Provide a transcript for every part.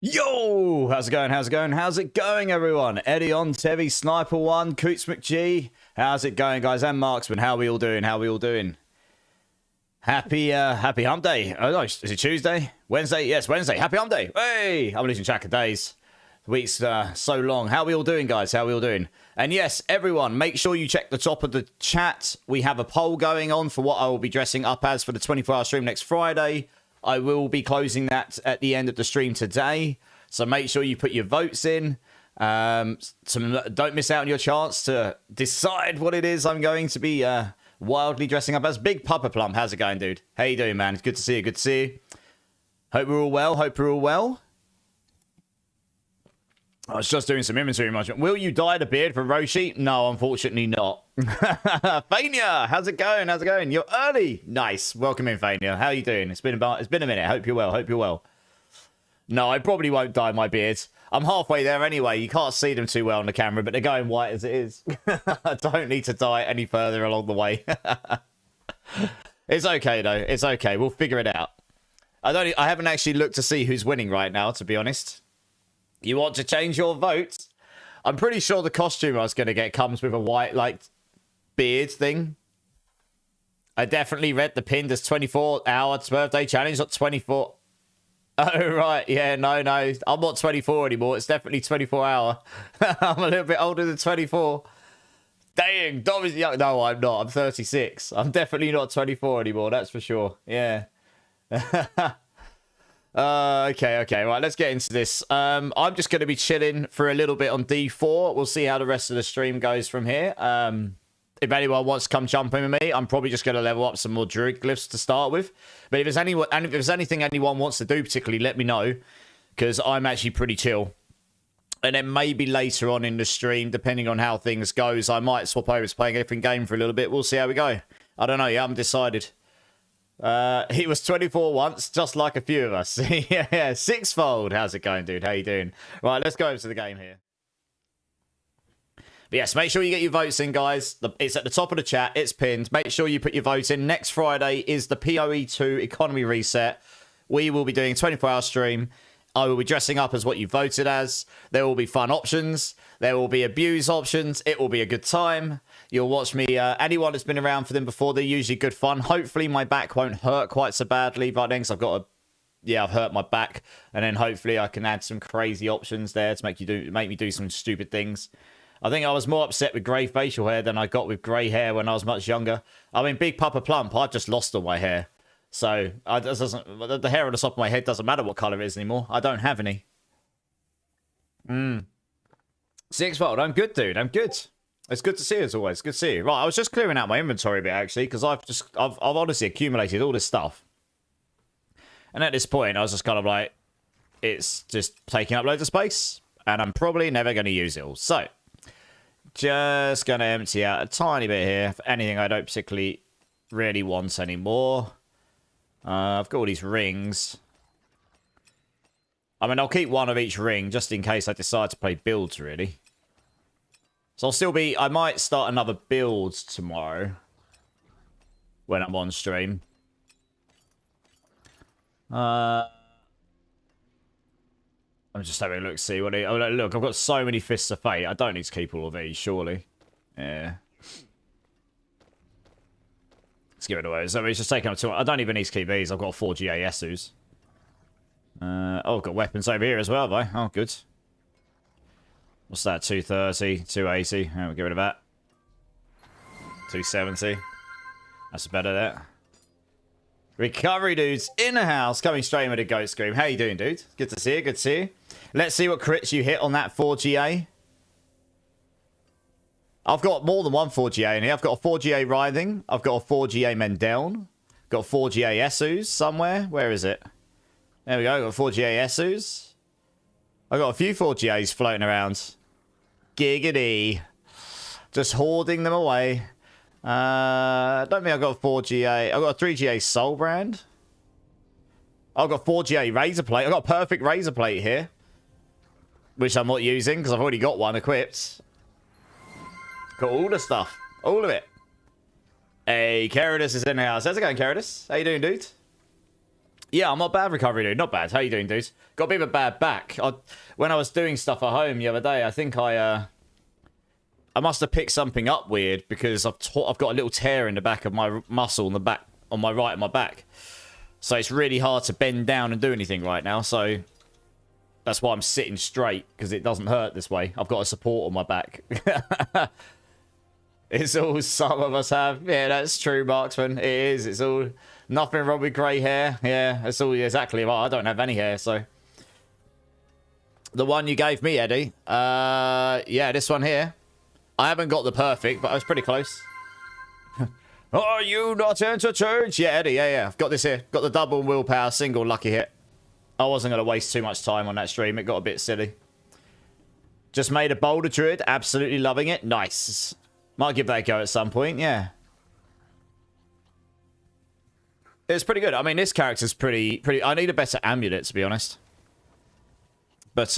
Yo, how's it going? How's it going? How's it going, everyone? Eddie on Tevi, Sniper One, Coots McG. How's it going, guys? And Marksman. How are we all doing? How are we all doing? Happy Hump Day. Oh no, is it Tuesday? Wednesday? Yes, Wednesday. Happy Hump Day. Hey, I'm losing track of days. The week's so long. How are we all doing, guys? How are we all doing? And yes, everyone, make sure you check the top of the chat. We have a poll going on for what I will be dressing up as for the 24-hour stream next Friday. I will be closing that at the end of the stream today. So make sure you put your votes in. Don't miss out on your chance to decide what it is I'm going to be wildly dressing up as. Big Papa Plump, how's it going, dude? How you doing, man? It's good to see you. Good to see you. Hope we're all well. Hope we're all well. I was just doing some inventory management. Will you dye the beard for Roshi? No, unfortunately not. Fania, how's it going? How's it going? You're early. Nice. Welcome in, Fania. How you doing? It's been a minute. Hope you're well. Hope you're well. No, I probably won't dye my beard. I'm halfway there anyway. You can't see them too well on the camera, but they're going white as it is. I don't need to dye it any further along the way. It's okay though. It's okay. We'll figure it out. I haven't actually looked to see who's winning right now, to be honest. You want to change your vote? I'm pretty sure the costume I was going to get comes with a white, like, beard thing. I definitely read the pinned as 24-hour birthday challenge, not 24. Oh, right. Yeah, no. I'm not 24 anymore. It's definitely 24-hour. I'm a little bit older than 24. Dang, Dom is young. No, I'm not. I'm 36. I'm definitely not 24 anymore. That's for sure. Yeah. Okay. Right, let's get into this. I'm just going to be chilling for a little bit on D4. We'll see how the rest of the stream goes from here. If anyone wants to come jump in with me, I'm probably just going to level up some more Druid glyphs to start with. But if there's anything anyone wants to do particularly, let me know, because I'm actually pretty chill. And then maybe later on in the stream, depending on how things goes, I might swap over to playing a different game for a little bit. We'll see how we go. I don't know. Yeah, I haven't decided. He was 24 once, just like a few of us. Yeah, sixfold. How's it going, dude? How you doing? Right, let's go over to the game here. But yes, make sure you get your votes in, guys. It's at the top of the chat. It's pinned. Make sure you put your votes in. Next Friday is the PoE2 economy reset. We will be doing a 24-hour stream. I will be dressing up as what you voted as. There will be fun options. There will be abuse options. It will be a good time. You'll watch me. Anyone that's been around for them before, they're usually good fun. Hopefully my back won't hurt quite so badly by then, because I've hurt my back. And then hopefully I can add some crazy options there to make me do some stupid things. I think I was more upset with grey facial hair than I got with grey hair when I was much younger. I mean, Big Papa Plump, I've just lost all my hair. So the hair on the top of my head doesn't matter what colour it is anymore. I don't have any. Sixfold, I'm good, dude. I'm good. It's good to see you as always. Good to see you. Right, I was just clearing out my inventory a bit, actually, because I've honestly accumulated all this stuff. And at this point, I was just kind of like, it's just taking up loads of space, and I'm probably never going to use it all. So, just going to empty out a tiny bit here for anything I don't particularly really want anymore. I've got all these rings. I mean, I'll keep one of each ring just in case I decide to play builds, really. So I might start another build tomorrow when I'm on stream. I'm just having a look, see what look, I've got so many Fists of Fate. I don't need to keep all of these, surely. Yeah. Let's give it away. So it's just taking up 2. I don't even need to keep these. I've got 4 GASUs. I've got weapons over here as well, though. Oh, good. What's that? 230, 280. Oh, we'll get rid of that. 270. That's better there. Recovery dudes in the house, coming straight in with a goat scream. How you doing, dude? Good to see you. Good to see you. Let's see what crits you hit on that 4GA. I've got more than one 4GA in here. I've got a 4GA Writhing. I've got a 4GA Mendeln. Got a 4GA Esus somewhere. Where is it? There we go. Got a 4GA Esus. I've got a few 4GAs floating around. Giggity. Just hoarding them away. I don't think I've got a 4GA. I've got a 3GA Soul Brand. I've got 4GA Razor Plate. I've got a perfect Razor Plate here. Which I'm not using because I've already got one equipped. Got all the stuff. All of it. Hey, Caradus is in the house. How's it going, Caradus? How you doing, dude? Yeah, I'm not bad recovery, dude. Not bad. How you doing, dude? Got a bit of a bad back. When I was doing stuff at home the other day, I think I must have picked something up weird because I've got a little tear in the back of my muscle on the back, on my right of my back. So it's really hard to bend down and do anything right now. So that's why I'm sitting straight, because it doesn't hurt this way. I've got a support on my back. It's all some of us have. Yeah, that's true, Marksman. It is. It's all nothing wrong with grey hair. Yeah, that's all exactly right. I don't have any hair, so. The one you gave me, Eddie. Yeah, this one here. I haven't got the perfect, but I was pretty close. Are you not entertained? Yeah, Eddie, yeah. I've got this here. Got the double willpower, single lucky hit. I wasn't going to waste too much time on that stream. It got a bit silly. Just made a boulder druid. Absolutely loving it. Nice. Might give that a go at some point, yeah. It's pretty good. I mean, this character's pretty... I need a better amulet, to be honest. But,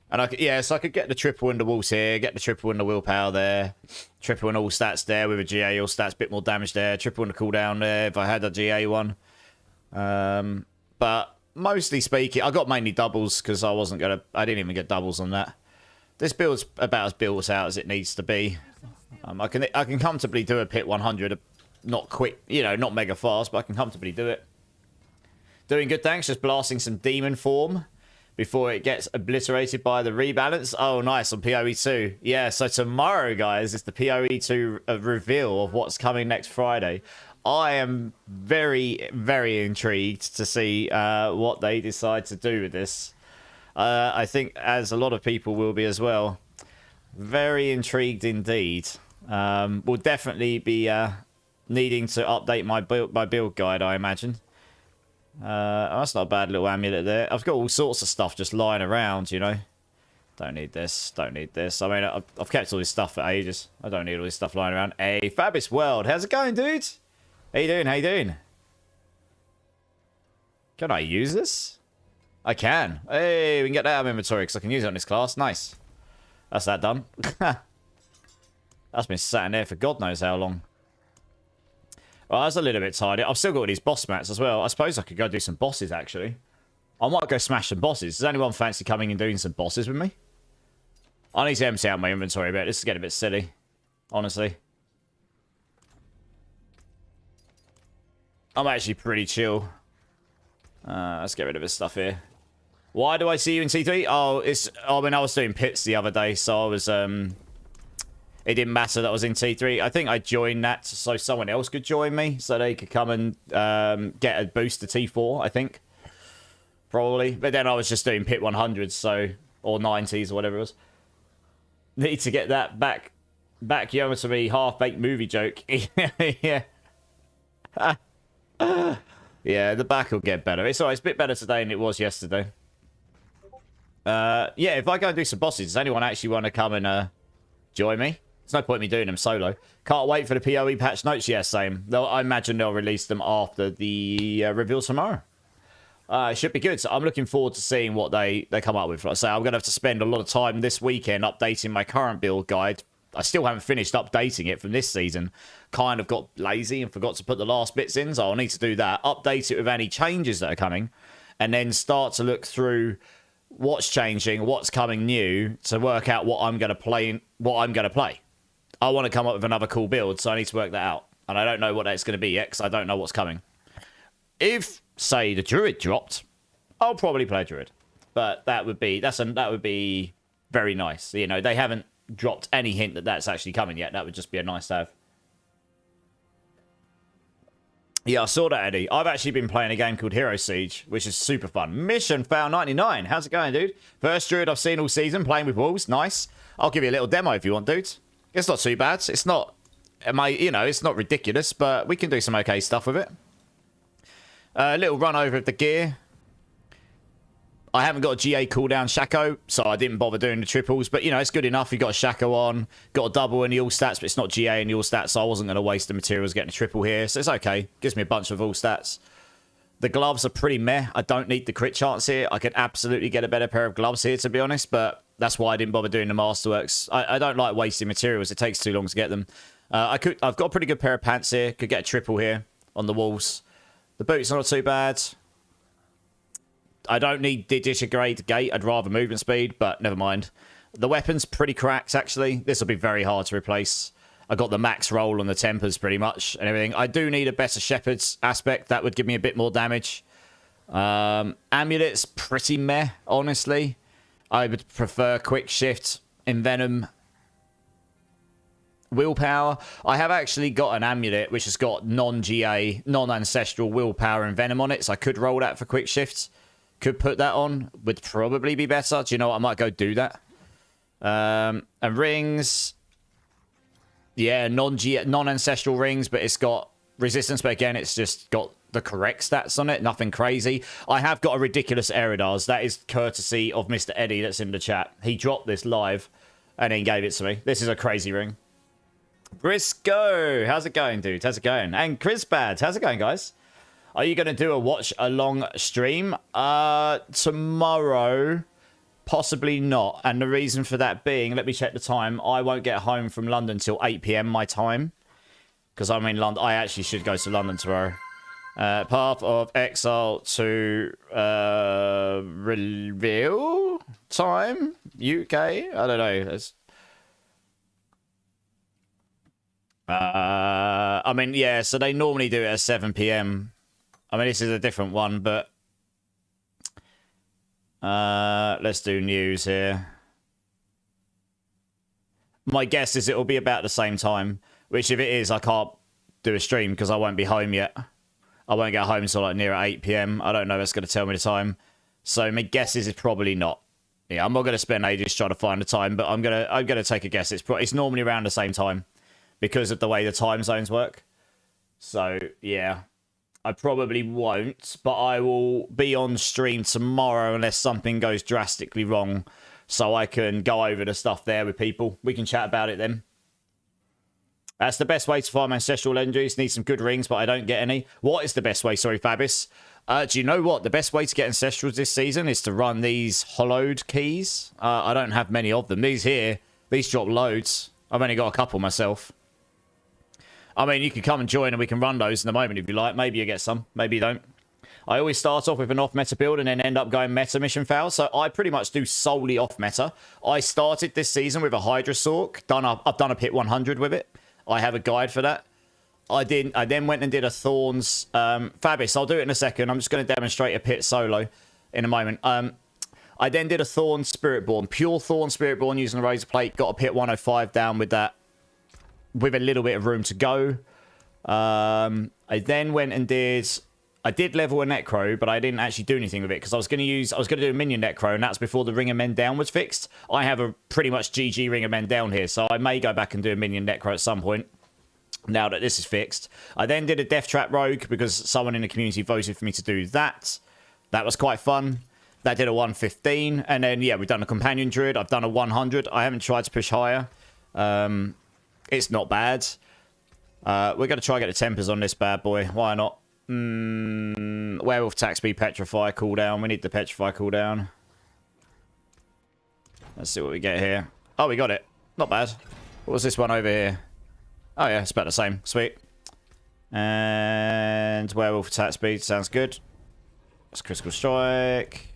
And yeah, so I could get the triple in the walls here, get the triple in the willpower there, triple in all stats there with a GA all stats, bit more damage there, triple in the cooldown there if I had a GA one. But mostly speaking, I got mainly doubles because I didn't even get doubles on that. This build's about as built out as it needs to be. I can comfortably do a pit 100, not quick, you know, not mega fast, but I can comfortably do it. Doing good, thanks. Just blasting some demon form before it gets obliterated by the rebalance. Oh, nice, on PoE 2. Yeah, so tomorrow, guys, is the PoE 2 reveal of what's coming next Friday. I am very, very intrigued to see what they decide to do with this. I think, as a lot of people will be as well. Very intrigued indeed. We'll definitely be needing to update my build guide, I imagine. That's not a bad little amulet there. I've got all sorts of stuff just lying around, you know. Don't need this. Don't need this. I mean, I've kept all this stuff for ages. I don't need all this stuff lying around. Hey, Fabulous World. How's it going, dude? How you doing? How you doing? Can I use this? I can. Hey, we can get that out of inventory because I can use it on this class. Nice. That's that done. That's been sat in there for God knows how long. Well, that's a little bit tidy. I've still got all these boss mats as well. I suppose I could go do some bosses, actually. I might go smash some bosses. Does anyone fancy coming and doing some bosses with me? I need to empty out my inventory a bit. This is getting a bit silly, honestly. I'm actually pretty chill. Let's get rid of this stuff here. Why do I see you in T3? Oh, I mean, I was doing pits the other day, so I was... It didn't matter that I was in T3. I think I joined that so someone else could join me, so they could come and get a boost to T4, I think. Probably. But then I was just doing pit 100s, so... Or 90s, or whatever it was. Need to get that back. Back, you know, to me, half-baked movie joke. Yeah. Yeah, the back will get better. It's alright, it's a bit better today than it was yesterday. Yeah, if I go and do some bosses, does anyone actually want to come and join me? There's no point in me doing them solo. Can't wait for the PoE patch notes. Yeah, same. I imagine they'll release them after the reveal tomorrow. It should be good. So I'm looking forward to seeing what they come up with. Like I say, I'm going to have to spend a lot of time this weekend updating my current build guide. I still haven't finished updating it from this season. Kind of got lazy and forgot to put the last bits in, so I'll need to do that. Update it with any changes that are coming, and then start to look through what's changing, what's coming new, to work out what I'm going to play. I want to come up with another cool build, so I need to work that out. And I don't know what that's going to be yet, because I don't know what's coming. If, say, the Druid dropped, I'll probably play Druid. But that would be very nice. You know, they haven't dropped any hint that that's actually coming yet. That would just be a nice to have. Yeah, I saw that, Eddie. I've actually been playing a game called Hero Siege, which is super fun. Mission Foul 99. How's it going, dude? First Druid I've seen all season, playing with wolves. Nice. I'll give you a little demo if you want, dude. It's not too bad. It's not, it's not ridiculous, but we can do some okay stuff with it. A little run over of the gear. I haven't got a GA cooldown Shaco, so I didn't bother doing the triples. But, you know, it's good enough. You got a Shaco on, got a double in the all stats, but it's not GA in the all stats, so I wasn't going to waste the materials getting a triple here. So it's okay. Gives me a bunch of all stats. The gloves are pretty meh. I don't need the crit chance here. I could absolutely get a better pair of gloves here, to be honest, but that's why I didn't bother doing the Masterworks. I don't like wasting materials. It takes too long to get them. I've got a pretty good pair of pants here. Could get a triple here on the walls. The boots are not too bad. I don't need digitigrade gate. I'd rather movement speed, but never mind. The weapon's pretty cracked, actually. This will be very hard to replace. I got the max roll on the tempers pretty much and everything. I do need a better shepherd's aspect. That would give me a bit more damage. Amulet's pretty meh, honestly. I would prefer quick shift, envenom, willpower. I have actually got an amulet which has got non-GA, non-ancestral willpower and venom on it, so I could roll that for quick shifts. Could put that on. Would probably be better. Do you know what? I might go do that. And rings. Yeah, non-ancestral rings, but it's got resistance. But again, it's just got the correct stats on it. Nothing crazy. I have got a ridiculous Eridars. That is courtesy of Mr. Eddie that's in the chat. He dropped this live and then gave it to me. This is a crazy ring. Briscoe, how's it going, dude? How's it going? And Chris Bad, how's it going, guys? Are you going to do a watch along stream? Tomorrow, possibly not. And the reason for that being, let me check the time. I won't get home from London till 8 PM my time. Because I'm in London. I actually should go to London tomorrow. Path of Exile to reveal time? UK? I don't know. I mean, yeah, so they normally do it at 7 PM. I mean, this is a different one, but let's do news here. My guess is it will be about the same time, which if it is, I can't do a stream because I won't be home yet. I won't get home until like near 8 PM. I don't know if it's going to tell me the time. So my guess is it's probably not. Yeah, I'm not going to spend ages trying to find the time, but I'm gonna take a guess. It's normally around the same time because of the way the time zones work. So yeah, I probably won't, but I will be on stream tomorrow unless something goes drastically wrong, so I can go over the stuff there with people. We can chat about it then. That's the best way to farm ancestral legendaries. Need some good rings, but I don't get any. What is the best way? Sorry, Fabis. Do you know what? The best way to get ancestrals this season is to run these hollowed keys. I don't have many of them. These here, these drop loads. I've only got a couple myself. I mean, you can come and join and we can run those in a moment if you like. Maybe you get some. Maybe you don't. I always start off with an off-meta build and then end up going meta mission fail. So I pretty much do solely off-meta. I started this season with a Hydra Sork. I've done a pit 100 with it. I have a guide for that. I then went and did a Thorns. Fabis, I'll do it in a second. I'm just going to demonstrate a pit solo in a moment. I then did a Thorn Spiritborn. Pure Thorn Spiritborn using a Razor Plate. Got a pit 105 down with that. With a little bit of room to go. I then went and I did level a Necro, but I didn't actually do anything with it because I was going to do a minion Necro, and that's before the Ring of Men down was fixed. I have a pretty much GG Ring of Men down here, so I may go back and do a minion Necro at some point now that this is fixed. I then did a Death Trap Rogue because someone in the community voted for me to do that. That was quite fun. That did a 115, and then yeah, we've done a Companion Druid. I've done a 100. I haven't tried to push higher. It's not bad. We're going to try and get the tempers on this bad boy. Why not? Werewolf attack speed, petrify cooldown. We need the petrify cooldown. Let's see what we get here. Oh, we got it. Not bad. What was this one over here? Oh yeah, it's about the same. Sweet. And werewolf attack speed sounds good. That's critical strike.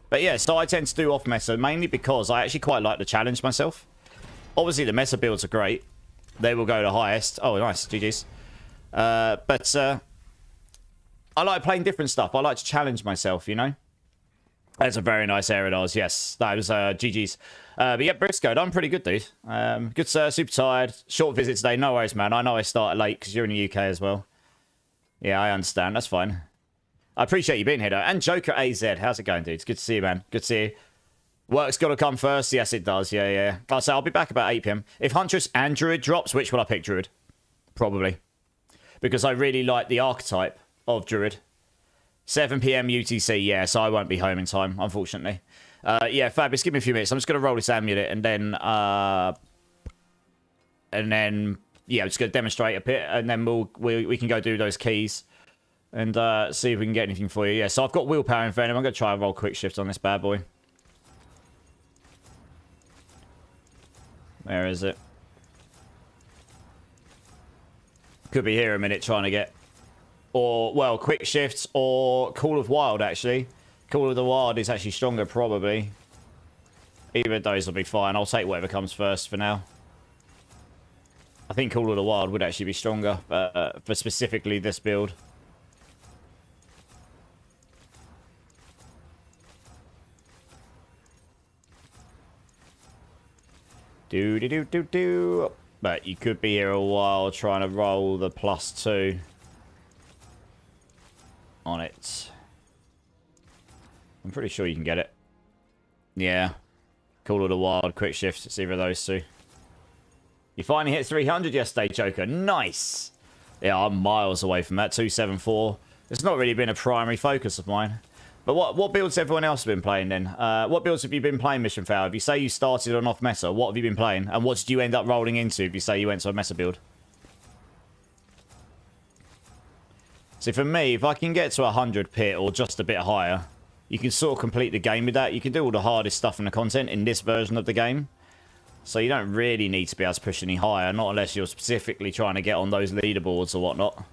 But yeah, so I tend to do off meta mainly because I actually quite like the challenge myself. Obviously, the meta builds are great. They will go to highest. Oh, nice. GG's. But I like playing different stuff. I like to challenge myself, you know? That's a very nice Eridars. Yes, that was GG's. But yeah, Briscoe, I'm pretty good, dude. Good, sir. Super tired. Short visit today. No worries, man. I know I started late because you're in the UK as well. Yeah, I understand. That's fine. I appreciate you being here, though. And Joker AZ. How's it going, dude? It's good to see you, man. Good to see you. Work's got to come first. Yes, it does. Yeah, yeah. I'll say I'll be back about 8 PM. If Huntress and Druid drops, which will I pick? Druid. Probably. Because I really like the archetype of Druid. 7 PM UTC, yeah, so I won't be home in time, unfortunately. Yeah, Fabulous, give me a few minutes. I'm just going to roll this amulet and then, yeah, I'm just going to demonstrate a bit, and then we can go do those keys and see if we can get anything for you. Yeah, so I've got willpower in Venom. I'm going to try and roll quick shift on this bad boy. Where is it? Could be here a minute trying to get Or, well, quick shifts or Call of Wild, actually. Call of the Wild is actually stronger, probably. Either of those will be fine. I'll take whatever comes first for now. I think Call of the Wild would actually be stronger for specifically this build. Do. But you could be here a while trying to roll the +2 on it. I'm pretty sure you can get it. Yeah. Call of the Wild, quick shift. It's either of those two. You finally hit 300 yesterday, Joker. Nice. Yeah, I'm miles away from that. 274. It's not really been a primary focus of mine. But what builds have everyone else been playing then? What builds have you been playing, Mission Fail? If you say you started on off meta, what have you been playing? And what did you end up rolling into if you say you went to a meta build? See, for me, if I can get to 100 pit or just a bit higher, you can sort of complete the game with that. You can do all the hardest stuff in the content in this version of the game. So you don't really need to be able to push any higher, not unless you're specifically trying to get on those leaderboards or whatnot.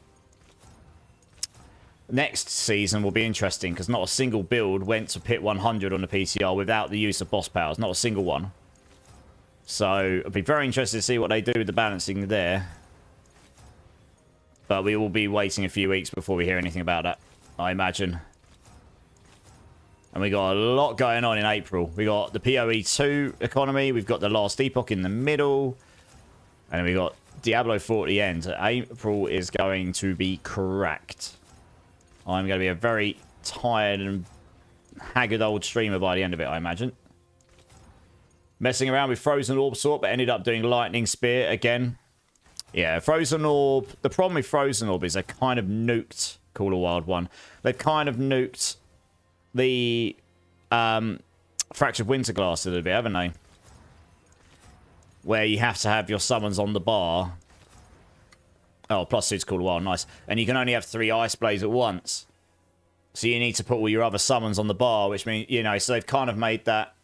Next season will be interesting because not a single build went to pit 100 on the PTR without the use of boss powers. Not a single one. So I'll be very interested to see what they do with the balancing there. But we will be waiting a few weeks before we hear anything about that, I imagine. And we got a lot going on in April. We got the PoE2 economy. We've got the Last Epoch in the middle. And then we got Diablo 40 end. April is going to be cracked. I'm going to be a very tired and haggard old streamer by the end of it, I imagine. Messing around with Frozen Orb sort, but ended up doing Lightning Spear again. Yeah, Frozen Orb. The problem with Frozen Orb is they kind of nuked Call of Wild 1. They've kind of nuked the Fractured Winterglass a little bit, haven't they? Where you have to have your summons on the bar. Oh, +2's Call of Wild, nice. And you can only have 3 Ice Blades at once. So you need to put all your other summons on the bar, which means, you know, so they've kind of made that...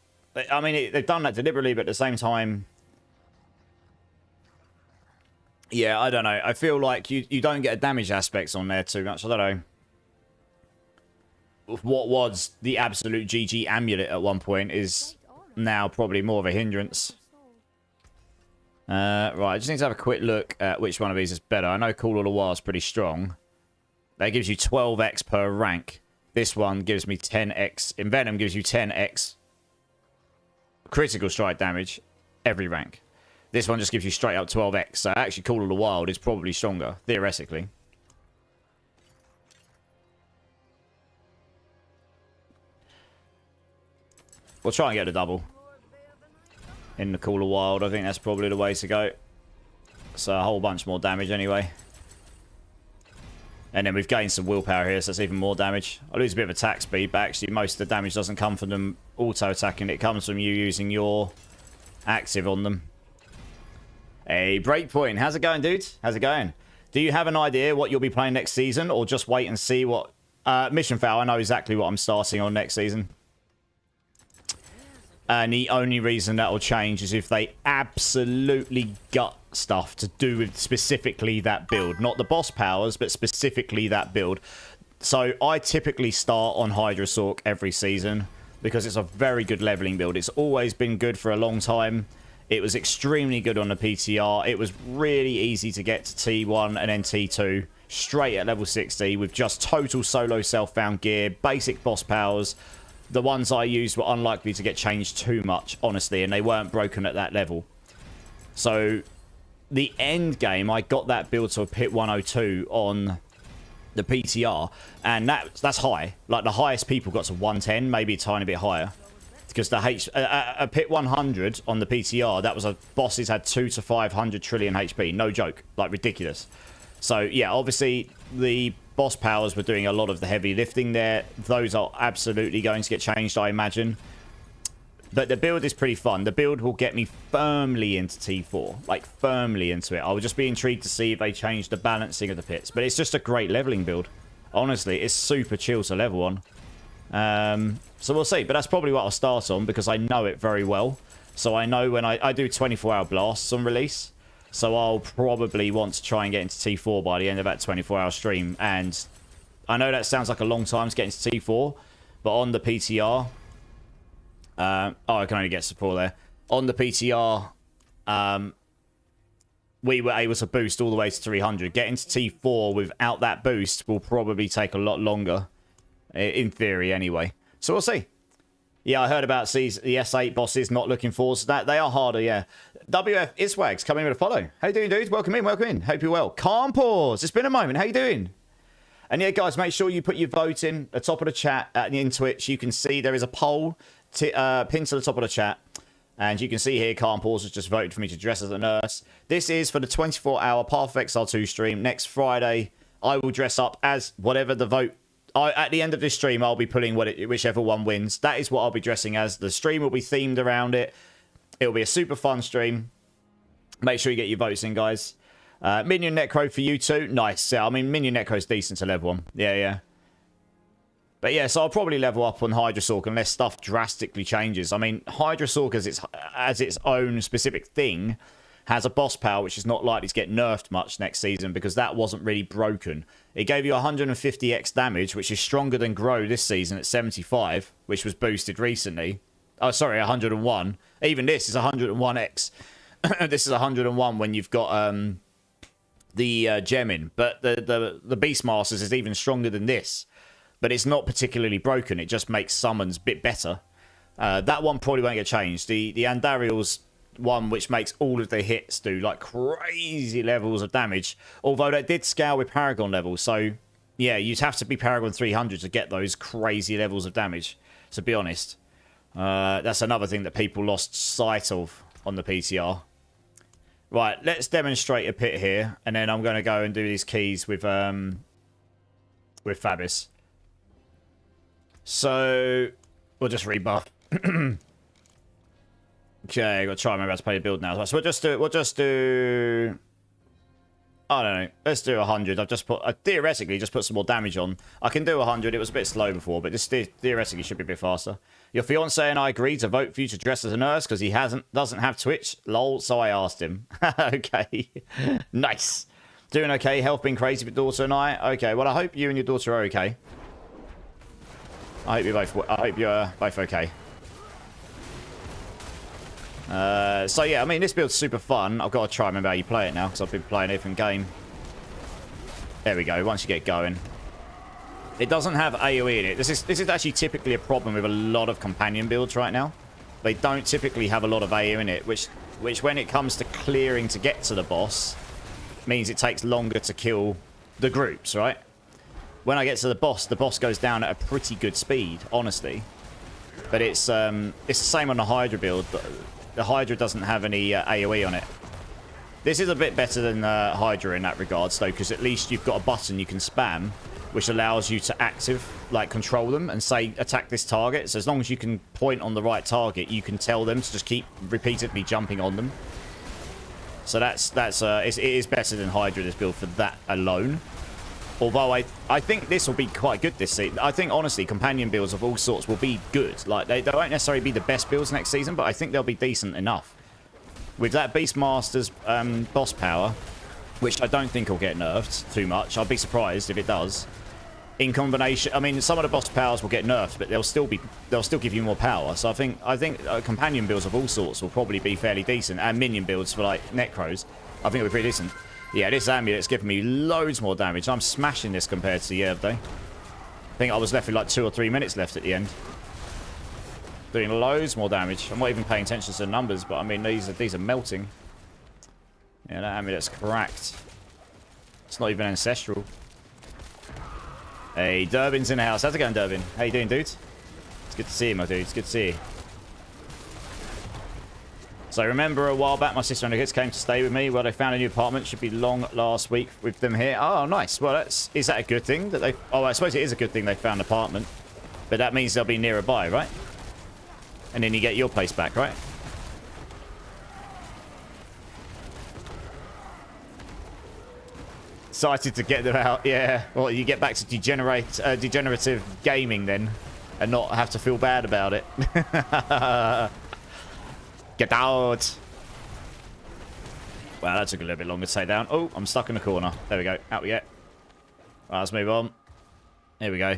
I mean, they've done that deliberately, but at the same time... Yeah, I don't know. I feel like you don't get a damage aspects on there too much. I don't know. What was the absolute GG amulet at one point is now probably more of a hindrance. Right, I just need to have a quick look at which one of these is better. I know Call of the Wild is pretty strong. That gives you 12x per rank. This one gives me 10x. Envenom gives you 10x critical strike damage every rank. This one just gives you straight up 12x. So actually Call of the Wild is probably stronger, theoretically. We'll try and get a double in the Call of Wild. I think that's probably the way to go. So a whole bunch more damage anyway. And then we've gained some willpower here, so that's even more damage. I lose a bit of attack speed, but actually most of the damage doesn't come from them auto-attacking. It comes from you using your active on them. Hey, Breakpoint. How's it going, dude? How's it going? Do you have an idea what you'll be playing next season, or just wait and see what... Mission Fail, I know exactly what I'm starting on next season. And the only reason that will change is if they absolutely gut stuff to do with specifically that build. Not the boss powers, but specifically that build. So I typically start on Hydrasork every season because it's a very good leveling build. It's always been good for a long time. It was extremely good on the PTR. It was really easy to get to T1 and then T2 straight at level 60 with just total solo self-found gear, basic boss powers. The ones I used were unlikely to get changed too much, honestly, and they weren't broken at that level. So, the end game, I got that build to a pit 102 on the PTR, and that's high. Like, the highest people got to 110, maybe a tiny bit higher. Because the a pit 100 on the PTR, that was a bosses had 2 to 500 trillion HP. No joke. Like, ridiculous. So, yeah, obviously, the boss powers were doing a lot of the heavy lifting there. Those are absolutely going to get changed, I imagine. But the build is pretty fun. The build will get me firmly into T4. Like, firmly into it. I would just be intrigued to see if they change the balancing of the pits. But it's just a great leveling build. Honestly, it's super chill to level on. So we'll see. But that's probably what I'll start on because I know it very well. So I know when I do 24-hour blasts on release. So I'll probably want to try and get into T4 by the end of that 24-hour stream. And I know that sounds like a long time to get into T4, but on the PTR... oh, I can only get support there. On the PTR, we were able to boost all the way to 300. Getting to T4 without that boost will probably take a lot longer. In theory, anyway. So we'll see. Yeah, I heard about the S8 bosses, not looking forward to that. They are harder, yeah. WF Iswags coming with a follow. How you doing, dude? Welcome in, welcome in. Hope you're well. Calm pause. It's been a moment. How you doing? And yeah, guys, make sure you put your vote in the top of the chat in Twitch. You can see there is a poll pinned to the top of the chat. And you can see here, Calm Pause has just voted for me to dress as a nurse. This is for the 24-hour Path of XR2 stream. Next Friday, I will dress up as whatever the vote. At the end of this stream, I'll be pulling whichever one wins. That is what I'll be dressing as. The stream will be themed around it. It'll be a super fun stream. Make sure you get your votes in, guys. Minion Necro for you too. Nice. Yeah, I mean, Minion Necro's decent to level 1. Yeah, yeah. But yeah, so I'll probably level up on Hydrasork unless stuff drastically changes. I mean, Hydrasork as its own specific thing has a boss power which is not likely to get nerfed much next season because that wasn't really broken. It gave you 150x damage, which is stronger than Grow this season at 75, which was boosted recently. Oh, sorry, 101. Even this is 101x. This is 101 when you've got the gem in. But the Beastmasters is even stronger than this. But it's not particularly broken. It just makes summons a bit better. That one probably won't get changed. The Andariel's one which makes all of the hits do like crazy levels of damage. Although that did scale with Paragon levels. So, yeah, you'd have to be Paragon 300 to get those crazy levels of damage. To be honest. That's another thing that people lost sight of on the PTR. Right, let's demonstrate a pit here. And then I'm going to go and do these keys with Fabis. So, we'll just rebuff. Okay, I've got to try and remember how to play the build now. So we'll just do... I don't know. Let's do 100. I've just put... I theoretically just put some more damage on. I can do 100. It was a bit slow before, but this theoretically should be a bit faster. Your fiance and I agreed to vote for you to dress as a nurse because he doesn't have Twitch. Lol, so I asked him. Okay. Nice. Doing okay. Health been crazy with daughter and I. Okay, well, I hope you and your daughter are okay. I hope you're both okay. So yeah, I mean, this build's super fun. I've got to try and remember how you play it now because I've been playing a different game. There we go. Once you get going, it doesn't have AoE in it. This is actually typically a problem with a lot of companion builds right now. They don't typically have a lot of AoE in it, which when it comes to clearing to get to the boss, means it takes longer to kill the groups, right? When I get to the boss goes down at a pretty good speed, honestly. But it's the same on the Hydra build. The Hydra doesn't have any AoE on it. This is a bit better than Hydra in that regards, though, because at least you've got a button you can spam, which allows you to control them and say, attack this target. So as long as you can point on the right target, you can tell them to just keep repeatedly jumping on them. So it is better than Hydra, this build, for that alone. Although I think this will be quite good this season. I think, honestly, companion builds of all sorts will be good. Like, they won't necessarily be the best builds next season, but I think they'll be decent enough. With that Beastmaster's boss power, which I don't think will get nerfed too much. I'll be surprised if it does. In combination, I mean, some of the boss powers will get nerfed, but they'll still give you more power. So I think companion builds of all sorts will probably be fairly decent, and minion builds for like Necros, I think it'll be pretty decent. Yeah, this amulet's giving me loads more damage. I'm smashing this compared to the other day. I think I was left with like 2 or 3 minutes left at the end. Doing loads more damage. I'm not even paying attention to the numbers, but I mean, these are melting. Yeah, that amulet's cracked. It's not even ancestral. Hey, Durbin's in the house. How's it going, Durbin? How you doing, dude? It's good to see you, my dude. It's good to see you. So remember a while back, my sister and the kids came to stay with me. Well, they found a new apartment. Should be long last week with them here. Oh, nice. Well, is that a good thing that they... Oh, I suppose it is a good thing they found an apartment. But that means they'll be nearby, right? And then you get your place back, right? Excited to get them out. Yeah. Well, you get back to degenerative gaming then. And not have to feel bad about it. Get out. Wow, that took a little bit longer to take down. Oh, I'm stuck in the corner. There we go. Out we get. Right, let's move on. Here we go.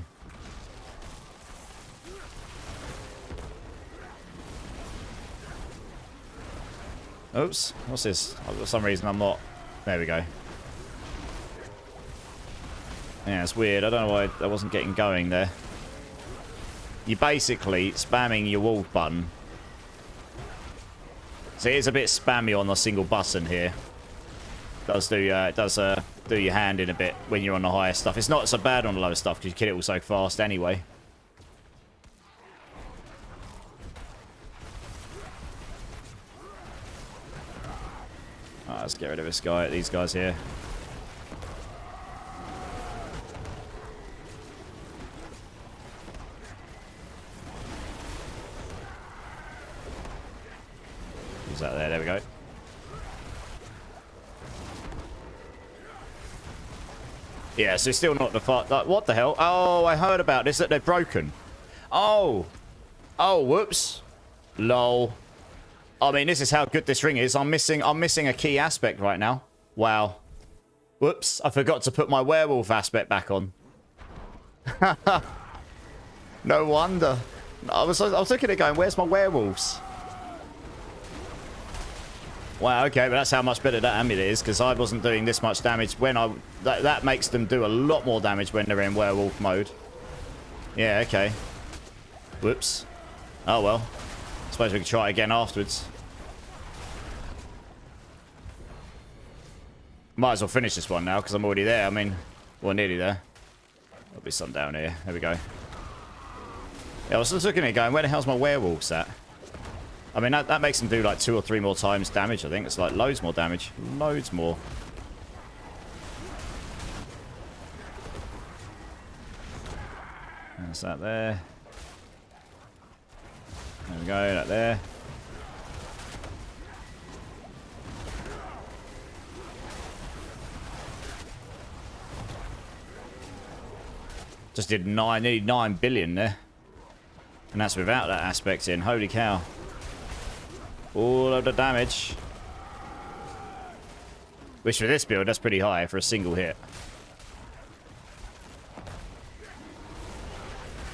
Oops. What's this? Oh, for some reason, I'm not... There we go. Yeah, it's weird. I don't know why I wasn't getting going there. You're basically spamming your wolf button. So it is a bit spammy on a single button here. It does do your hand in a bit when you're on the higher stuff. It's not so bad on the lower stuff because you kill it all so fast anyway. Alright, let's get rid of these guys here. Use that there. There we go. Yeah, so it's still not the fight. Like, what the hell? Oh, I heard about this, that they're broken. Oh. Oh, whoops. Lol. I mean, this is how good this ring is. I'm missing a key aspect right now. Wow. Whoops. I forgot to put my werewolf aspect back on. No wonder. I was looking at it going, where's my werewolves? Wow, okay, but that's how much better that amulet is, because I wasn't doing this much damage when I... That makes them do a lot more damage when they're in werewolf mode. Yeah, okay. Whoops. Oh, well. I suppose we can try it again afterwards. Might as well finish this one now, because I'm already there. I mean, well, nearly there. There'll be some down here. There we go. Yeah, I was just looking at it going, where the hell's my werewolves at? I mean, that makes them do like 2 or 3 more times damage, I think. It's like loads more damage. Loads more. That's that there. There we go, that there. Just did nearly 9 billion there. And that's without that aspect in. Holy cow. All of the damage. Which for this build, that's pretty high for a single hit.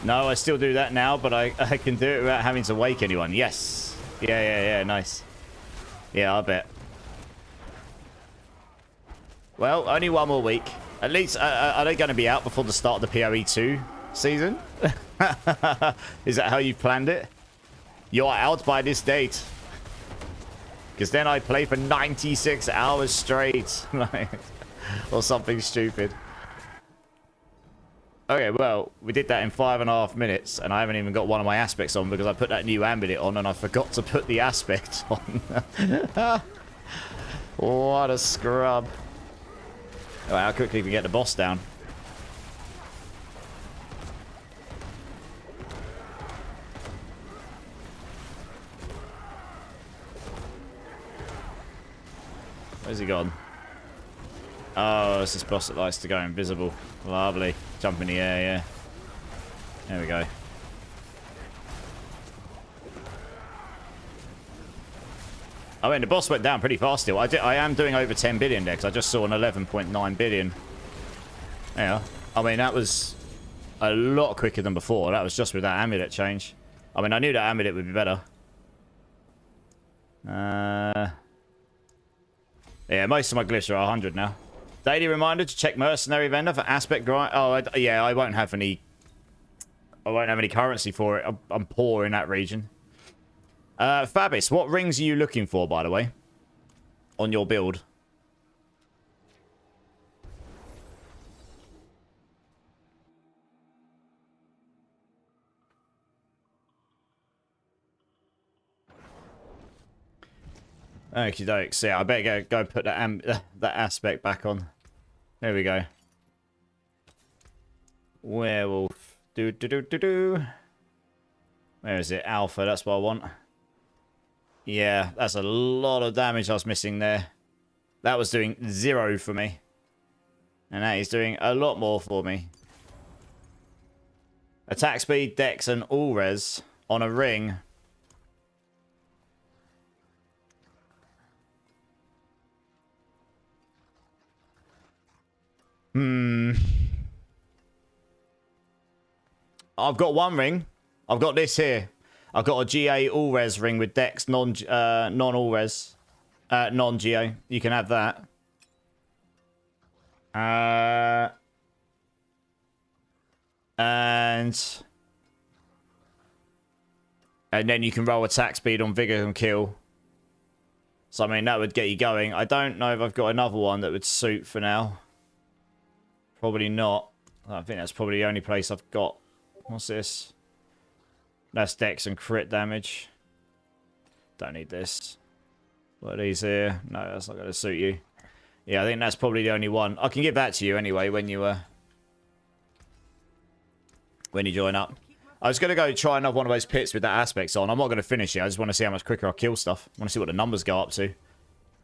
No, I still do that now, but I can do it without having to wake anyone. Yes. Yeah, nice. Yeah, I bet. Well, only 1 more week. At least, are they going to be out before the start of the PoE 2 season? Is that how you planned it? You're out by this date. Because then I play for 96 hours straight. Or something stupid. Okay, well, we did that in 5.5 minutes. And I haven't even got one of my aspects on because I put that new amulet on and I forgot to put the aspect on. What a scrub. Oh, how quickly we get the boss down. Where's he gone? Oh, it's this boss that likes to go invisible. Lovely. Jump in the air, yeah. There we go. I mean, the boss went down pretty fast still. I am doing over 10 billion there, because I just saw an 11.9 billion. Yeah. I mean, that was a lot quicker than before. That was just with that amulet change. I mean, I knew that amulet would be better. Yeah, most of my glyphs are 100 now. Daily reminder to check mercenary vendor for aspect grind. Oh, yeah, I won't have any. I won't have any currency for it. I'm poor in that region. Fabis, what rings are you looking for, by the way, on your build? Okie dokes. Yeah, I better go put that aspect back on. There we go. Werewolf. Where is it? Alpha, that's what I want. Yeah, that's a lot of damage I was missing there. That was doing 0 for me. And that is doing a lot more for me. Attack speed, dex, and all res on a ring. Hmm. I've got one ring. I've got this here. I've got a GA all res ring with Dex non all res, non GA. You can have that. And then you can roll attack speed on vigor and kill. So I mean that would get you going. I don't know if I've got another one that would suit for now. Probably not. I think that's probably the only place I've got. What's this? That's Dex and crit damage. Don't need this. What are these here? No, that's not going to suit you. Yeah, I think that's probably the only one. I can give that to you anyway when you join up. I was going to go try another one of those pits with that aspects on. I'm not going to finish it. I just want to see how much quicker I kill stuff. I want to see what the numbers go up to.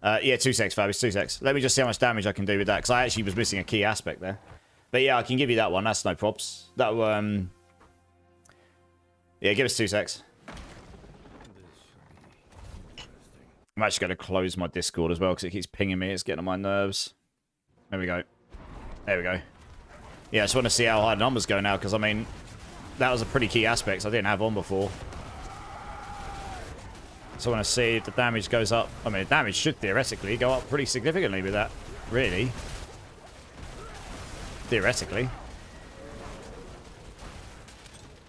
Yeah, 2 secs, Fab. It's 2 secs. Let me just see how much damage I can do with that, because I actually was missing a key aspect there. But yeah, I can give you that one. That's no props. That yeah, give us 2 secs. I'm actually going to close my Discord as well, because it keeps pinging me. It's getting on my nerves. There we go. There we go. Yeah, I just want to see how high the numbers go now, because, I mean, that was a pretty key aspect I didn't have on before. So I want to see if the damage goes up. I mean, the damage should theoretically go up pretty significantly with that. Really. Theoretically.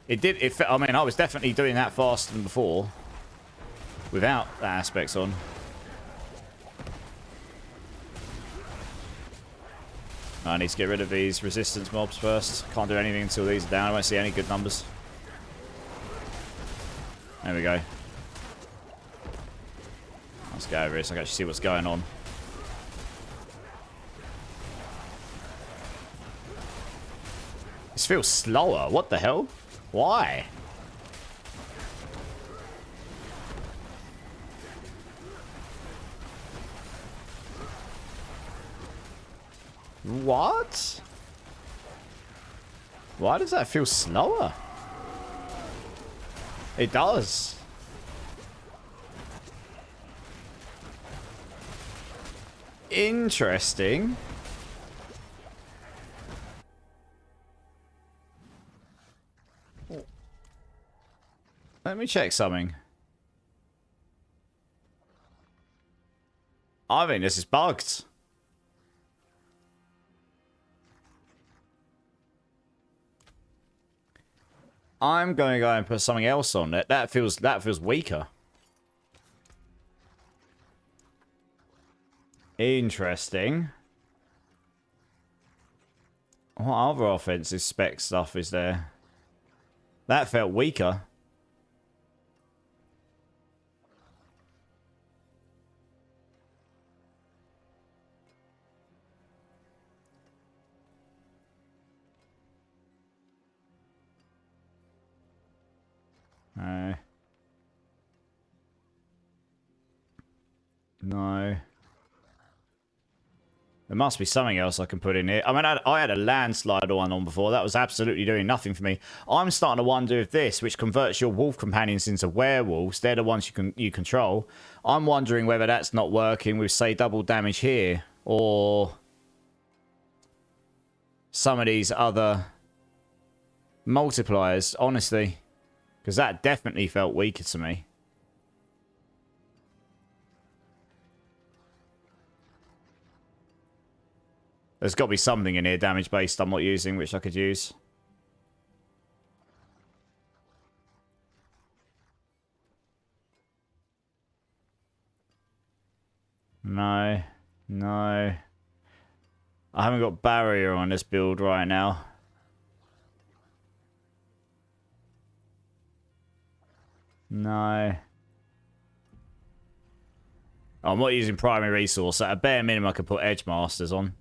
It did. I mean, I was definitely doing that faster than before. Without the aspects on. I need to get rid of these resistance mobs first. Can't do anything until these are down. I won't see any good numbers. There we go. Let's go over this. I can actually see what's going on. This feels slower. What the hell? Why? What? Why does that feel slower? It does. Interesting. Let me check something. I think this is bugged. I'm going to go and put something else on it. That feels weaker. Interesting. What other offensive spec stuff is there? That felt weaker. No. No. There must be something else I can put in here. I mean, I had a landslide one on before. That was absolutely doing nothing for me. I'm starting to wonder if this, which converts your wolf companions into werewolves, they're the ones you control. I'm wondering whether that's not working with, say, double damage here. Or some of these other multipliers, honestly. Because that definitely felt weaker to me. There's got to be something in here damage based I'm not using, which I could use. No. No. I haven't got barrier on this build right now. No. Oh, I'm not using primary resource. At a bare minimum, I could put Edge Masters on.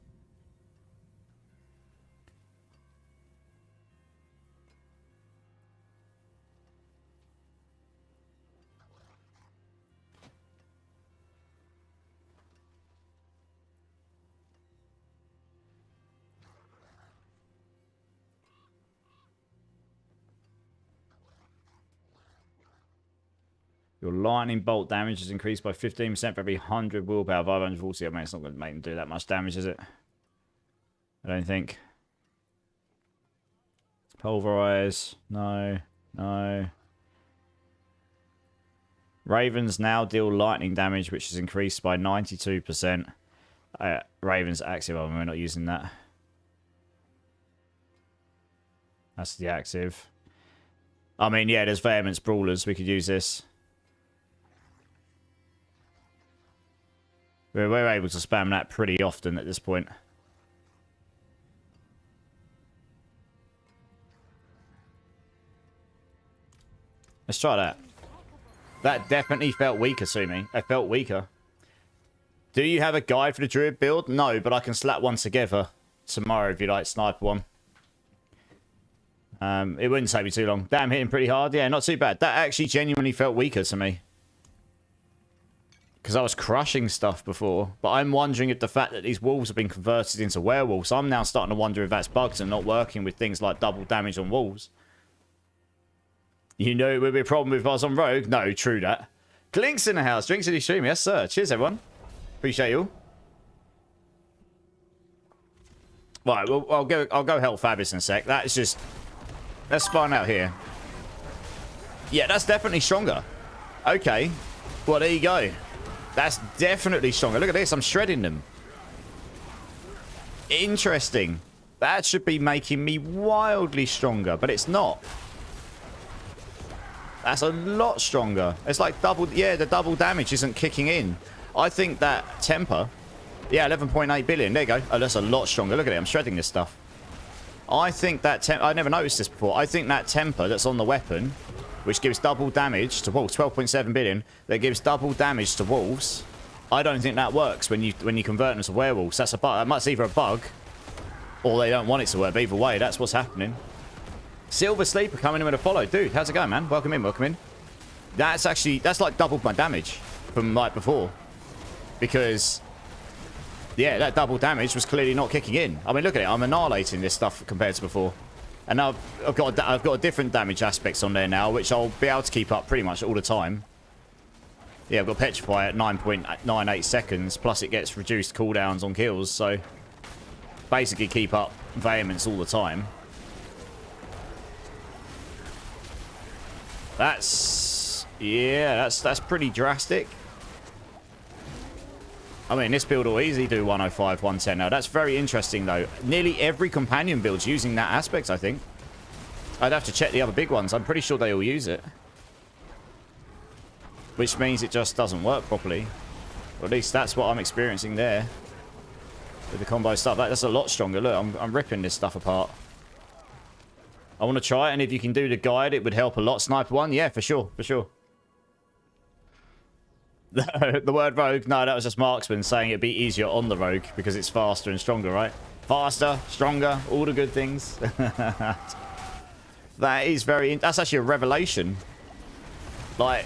Your lightning bolt damage is increased by 15% for every 100 willpower, 540. I mean, it's not going to make them do that much damage, is it? I don't think. Pulverize. No. No. Ravens now deal lightning damage, which is increased by 92%. Ravens active. Oh, we're not using that. That's the active. I mean, yeah, there's Vehement's Brawlers. We could use this. We're able to spam that pretty often at this point. Let's try that. That definitely felt weaker to me. It felt weaker. Do you have a guide for the Druid build? No, but I can slap one together tomorrow if you like, sniper one. It wouldn't take me too long. Damn, hitting pretty hard. Yeah, not too bad. That actually genuinely felt weaker to me. Because I was crushing stuff before. But I'm wondering if the fact that these wolves have been converted into werewolves, I'm now starting to wonder if that's bugged and not working with things like double damage on wolves. You know it would be a problem if I was on Rogue? No, true that. Clink's in the house. Drinks in the stream. Yes, sir. Cheers, everyone. Appreciate you all. Right, well, I'll go help Fabis in a sec. That is just... Let's find out here. Yeah, that's definitely stronger. Okay. Well, there you go. That's definitely stronger. Look at this. I'm shredding them. Interesting. That should be making me wildly stronger, but it's not. That's a lot stronger. It's like double... Yeah, the double damage isn't kicking in. I think that temper... Yeah, 11.8 billion. There you go. Oh, that's a lot stronger. Look at it. I'm shredding this stuff. I think that... I never noticed this before. I think that temper that's on the weapon, which gives double damage to wolves, 12.7 billion, that gives double damage to wolves. I don't think that works when you convert them to werewolves. That's a bug. That's either a bug, or they don't want it to work. But either way, that's what's happening. Silver Sleeper coming in with a follow. Dude, how's it going, man? Welcome in, welcome in. That's like doubled my damage from like before. Because... Yeah, that double damage was clearly not kicking in. I mean, look at it. I'm annihilating this stuff compared to before. And now I've got a different damage aspects on there now, which I'll be able to keep up pretty much all the time. Yeah, I've got Petrify at 9.98 seconds, plus it gets reduced cooldowns on kills, so... Basically keep up Vehemence all the time. That's... Yeah, that's pretty drastic. I mean, this build will easily do 105, 110 now. That's very interesting, though. Nearly every companion build's using that aspect, I think. I'd have to check the other big ones. I'm pretty sure they all use it. Which means it just doesn't work properly. Or at least that's what I'm experiencing there. With the combo stuff. That's a lot stronger. Look, I'm ripping this stuff apart. I want to try it, and if you can do the guide, it would help a lot. Sniper 1? Yeah, for sure. For sure. The word rogue? No, that was just Marksman saying it'd be easier on the rogue because it's faster and stronger, right? Faster, stronger, all the good things. That is very... That's actually a revelation. Like,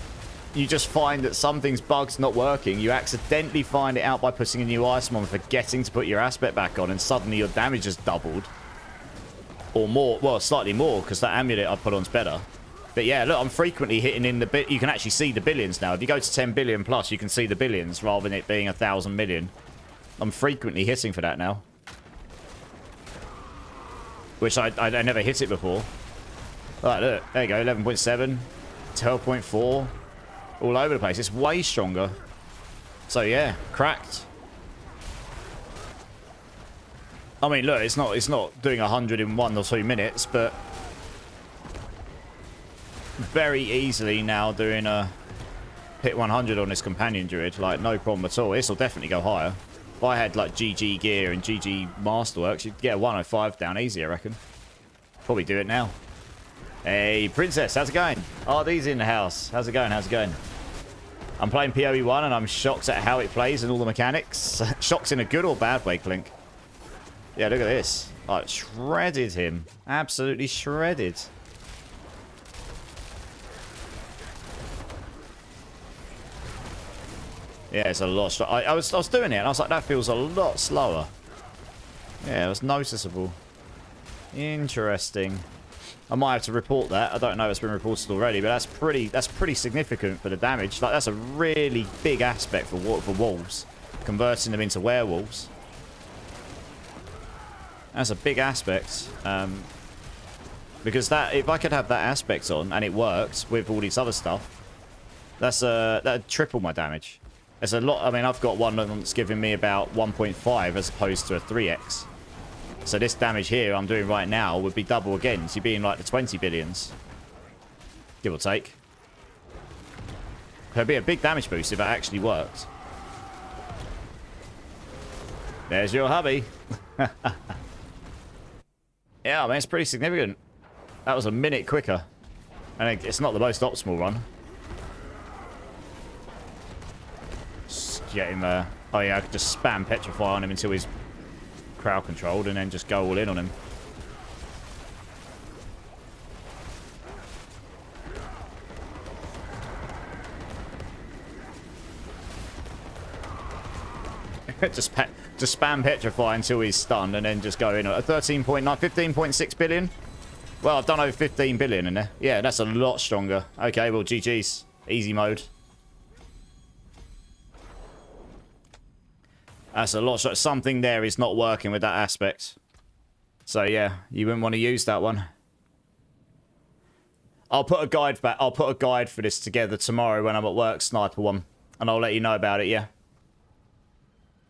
you just find that something's bugged, not working. You accidentally find it out by putting a new item on, forgetting to put your aspect back on, and suddenly your damage has doubled. Or more. Well, slightly more, because that amulet I put on's better. But yeah, look, I'm frequently hitting in the bit. You can actually see the billions now. If you go to 10 billion plus, you can see the billions rather than it being 1,000 million. I'm frequently hitting for that now. Which I never hit it before. Alright, look. There you go. 11.7. 12.4. All over the place. It's way stronger. So yeah, cracked. I mean, look, it's not doing 100 in 1 or 2 minutes, but... very easily now doing a hit 100 on this companion druid, like no problem at all. This will definitely go higher. If I had like GG gear and GG masterworks, you'd get a 105 down easy, I reckon. Probably do it now. Hey princess, how's it going? RD's in the house. How's it going? How's it going? I'm playing PoE 1 and I'm shocked at how it plays and all the mechanics. Shocked in a good or bad way, Clink. Yeah, look at this. Like shredded him. Absolutely shredded. Yeah, it's a lot slower. I was doing it, and I was like, that feels a lot slower. Yeah, it was noticeable. Interesting. I might have to report that. I don't know if it's been reported already, but that's pretty significant for the damage. Like, that's a really big aspect for wolves, converting them into werewolves. That's a big aspect. Because that, if I could have that aspect on and it worked with all this other stuff, that'd triple my damage. It's a lot. I mean, I've got one that's giving me about 1.5 as opposed to a 3x. So this damage here I'm doing right now would be double again. So you'd be in like the 20 billions. Give or take. It'd be a big damage boost if it actually worked. There's your hubby. Yeah, I mean, it's pretty significant. That was a minute quicker. And it's not the most optimal run. Just get him, oh yeah, I could just spam Petrify on him until he's crowd controlled and then just go all in on him. just spam Petrify until he's stunned and then just go in at 13.9, 15.6 billion. Well, I've done over 15 billion in there. Yeah, that's a lot stronger. Okay, well, GG's. Easy mode. That's a lot. Something there is not working with that aspect. So yeah, you wouldn't want to use that one. I'll put a guide back. I'll put a guide for this together tomorrow when I'm at work, Sniper one, and I'll let you know about it. Yeah.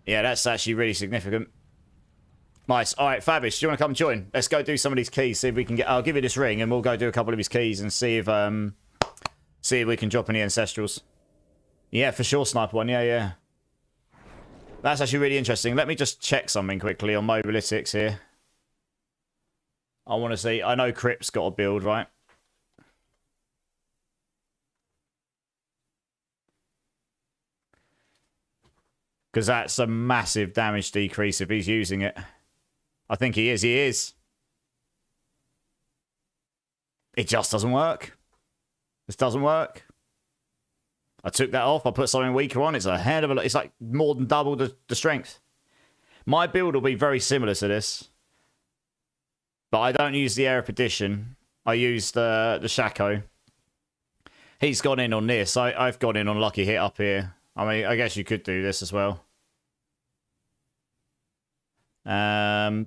Yeah, that's actually really significant. Nice. All right, Fabish, do you want to come join? Let's go do some of these keys. See if we can get. I'll give you this ring, and we'll go do a couple of his keys and see if we can drop any ancestrals. Yeah, for sure, Sniper one. Yeah, yeah. That's actually really interesting. Let me just check something quickly on Mobalytics here. I want to see. I know Crip's got a build, right? Because that's a massive damage decrease if he's using it. I think he is. He is. It just doesn't work. This doesn't work. I took that off. I put something weaker on. It's a hell of a lot. It's like more than double the strength. My build will be very similar to this. But I don't use the Air of Perdition. I use the Shaco. He's gone in on this. I've gone in on Lucky Hit up here. I mean, I guess you could do this as well. Yeah,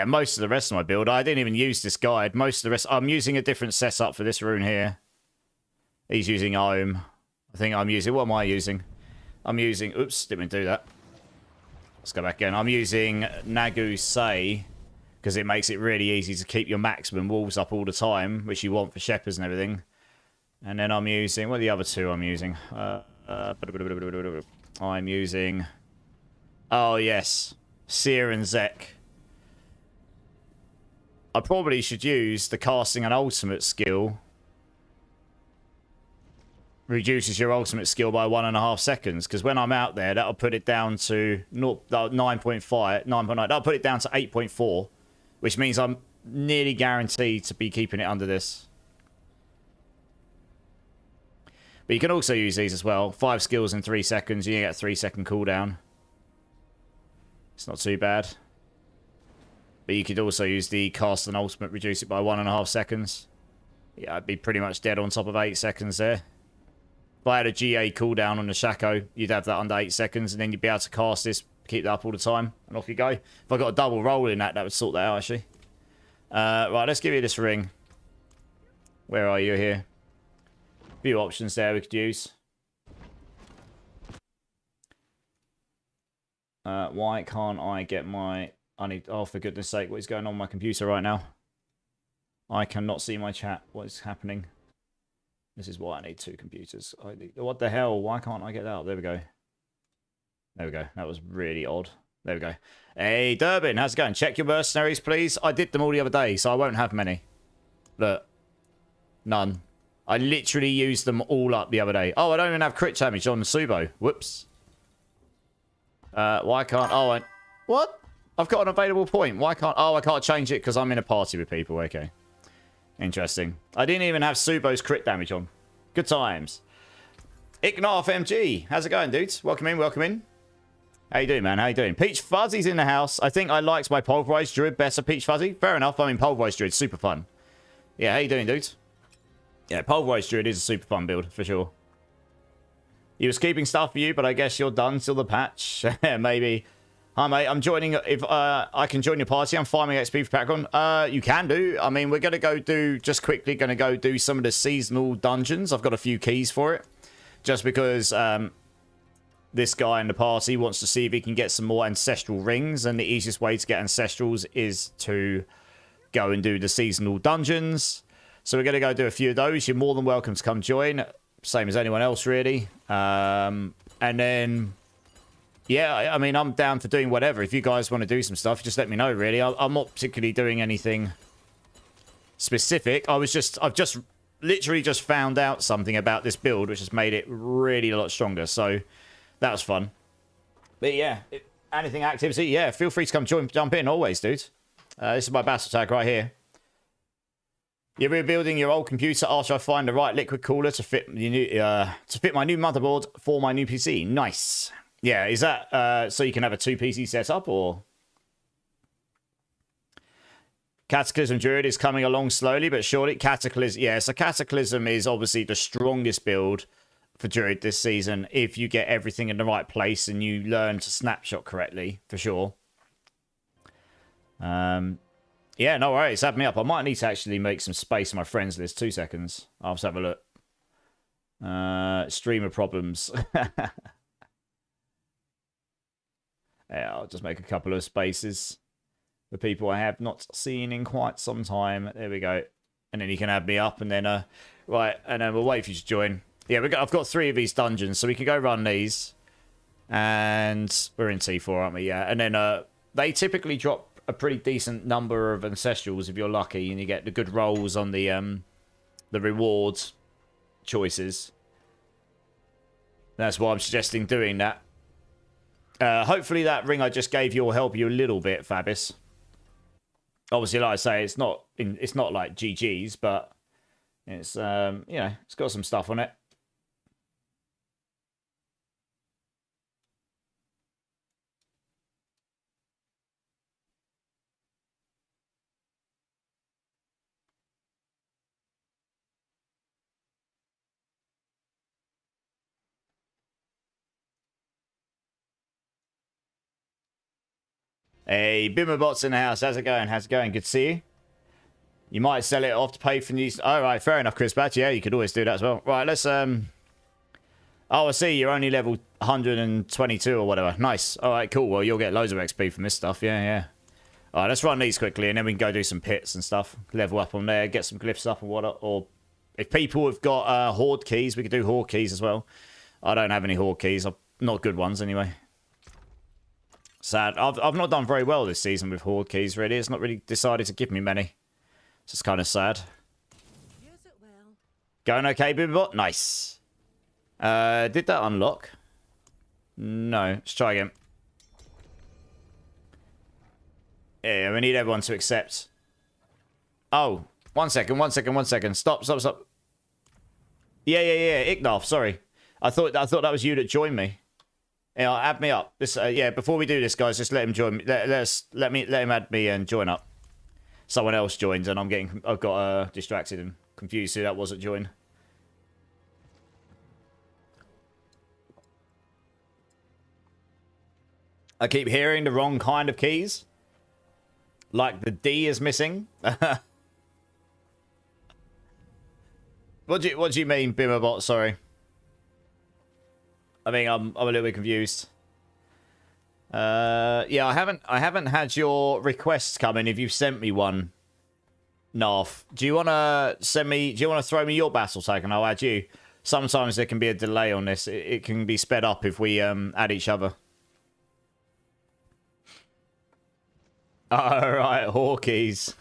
most of the rest of my build, I didn't even use this guide. Most of the rest, I'm using a different setup for this rune here. He's using Ohm. I think I'm using, what am I using? I'm using, oops, didn't mean to do that. Let's go back again. I'm using Nagu Sei because it makes it really easy to keep your maximum walls up all the time, which you want for Shepherds and everything. And then I'm using, what are the other two I'm using? I'm using, oh yes, Seer and Zek. I probably should use the casting an ultimate skill. Reduces your ultimate skill by 1.5 seconds. Because when I'm out there, that'll put it down to 9.5, 9.9. That'll put it down to 8.4. Which means I'm nearly guaranteed to be keeping it under this. But you can also use these as well. 5 skills in 3 seconds. You get a 3-second cooldown. It's not too bad. But you could also use the cast and ultimate, reduce it by 1.5 seconds. Yeah, I'd be pretty much dead on top of 8 seconds there. If I had a GA cooldown on the Shaco, you'd have that under 8 seconds, and then you'd be able to cast this, keep that up all the time, and off you go. If I got a double roll in that, that would sort that out, actually. Right, let's give you this ring. Where are you here? A few options there we could use. Why can't I get my... I need... Oh, for goodness sake, what is going on my computer right now? I cannot see my chat. What is happening? This is why I need 2 computers. What the hell? Why can't I get that up? There we go. There we go. That was really odd. There we go. Hey, Durbin, how's it going? Check your mercenaries, please. I did them all the other day, so I won't have many. Look. None. I literally used them all up the other day. Oh, I don't even have crit damage on Subo. Whoops. Why can't... Oh, what? I've got an available point. Why can't... Oh, I can't change it because I'm in a party with people. Okay. Interesting. I didn't even have Subo's crit damage on. Good times. Ignarf MG. How's it going, dudes? Welcome in, welcome in. How you doing, man? How you doing? Peach Fuzzy's in the house. I think I liked my Pulverized Druid better, Peach Fuzzy. Fair enough. I mean, Pulverized Druid, super fun. Yeah, how you doing, dudes? Yeah, Pulverized Druid is a super fun build, for sure. He was keeping stuff for you, but I guess you're done till the patch. Maybe. Hi, mate. I'm joining. If I can join your party, I'm farming XP for Pacron. You can do. I mean, we're going to go do, just quickly, going to go do some of the seasonal dungeons. I've got a few keys for it. Just because this guy in the party wants to see if he can get some more ancestral rings. And the easiest way to get ancestrals is to go and do the seasonal dungeons. So we're going to go do a few of those. You're more than welcome to come join. Same as anyone else, really. And then... yeah, I mean, I'm down for doing whatever. If you guys want to do some stuff, just let me know, really. I'm not particularly doing anything specific. I've just literally just found out something about this build, which has made it really a lot stronger. So that was fun. But yeah, anything activity, yeah, feel free to come jump in always, dude. This is my battle tag right here. You're rebuilding your old computer after I find the right liquid cooler to fit my new motherboard for my new PC. Nice. Yeah, is that so you can have a 2 PC setup, or? Cataclysm Druid is coming along slowly but surely. Cataclysm, yeah, so Cataclysm is obviously the strongest build for Druid this season if you get everything in the right place and you learn to snapshot correctly, for sure. Yeah, no worries, add me up. I might need to actually make some space in my friends list. 2 seconds. I'll just have a look. Streamer problems. Yeah, I'll just make a couple of spaces for people I have not seen in quite some time. There we go. And then you can add me up, and then, right, and then we'll wait for you to join. Yeah, I've got 3 of these dungeons, so we can go run these. And we're in T4, aren't we? Yeah, and then they typically drop a pretty decent number of ancestrals if you're lucky, and you get the good rolls on the reward choices. That's why I'm suggesting doing that. Hopefully that ring I just gave you will help you a little bit, Fabis. Obviously, like I say, it's not like GG's, but it's you know, it's got some stuff on it. Hey, Bimmerbot's in the house. How's it going? How's it going? Good to see you. You might sell it off to pay for news. All right, fair enough, Chris Batch. Yeah, you could always do that as well. Right, let's Oh, I see. You're only level 122 or whatever. Nice. All right, cool. Well, you'll get loads of XP from this stuff. Yeah, yeah. All right, let's run these quickly, and then we can go do some pits and stuff. Level up on there, get some glyphs up and whatnot. Or if people have got horde keys, we could do horde keys as well. I don't have any horde keys. Not good ones, anyway. Sad. I've not done very well this season with horde keys, really. It's not really decided to give me many. It's just kind of sad. Going okay, Bimbot? Nice. Did that unlock? No. Let's try again. Yeah, we need everyone to accept. Oh, 1 second, 1 second, 1 second. Stop. Yeah. Ignaf, sorry. I thought that was you that joined me. Yeah, add me up. This, yeah. Before we do this, guys, just let him join me. Let him add me and join up. Someone else joins, and I've got distracted and confused who that was that joined. I keep hearing the wrong kind of keys. Like the D is missing. What do you mean, Bimmerbot? Sorry. I mean, I'm a little bit confused. Yeah, I haven't had your requests come in. If you've sent me one, Narf, do you want to send me? Do you want to throw me your battle tag and I'll add you? Sometimes there can be a delay on this. It can be sped up if we add each other. All right, Hawkeys.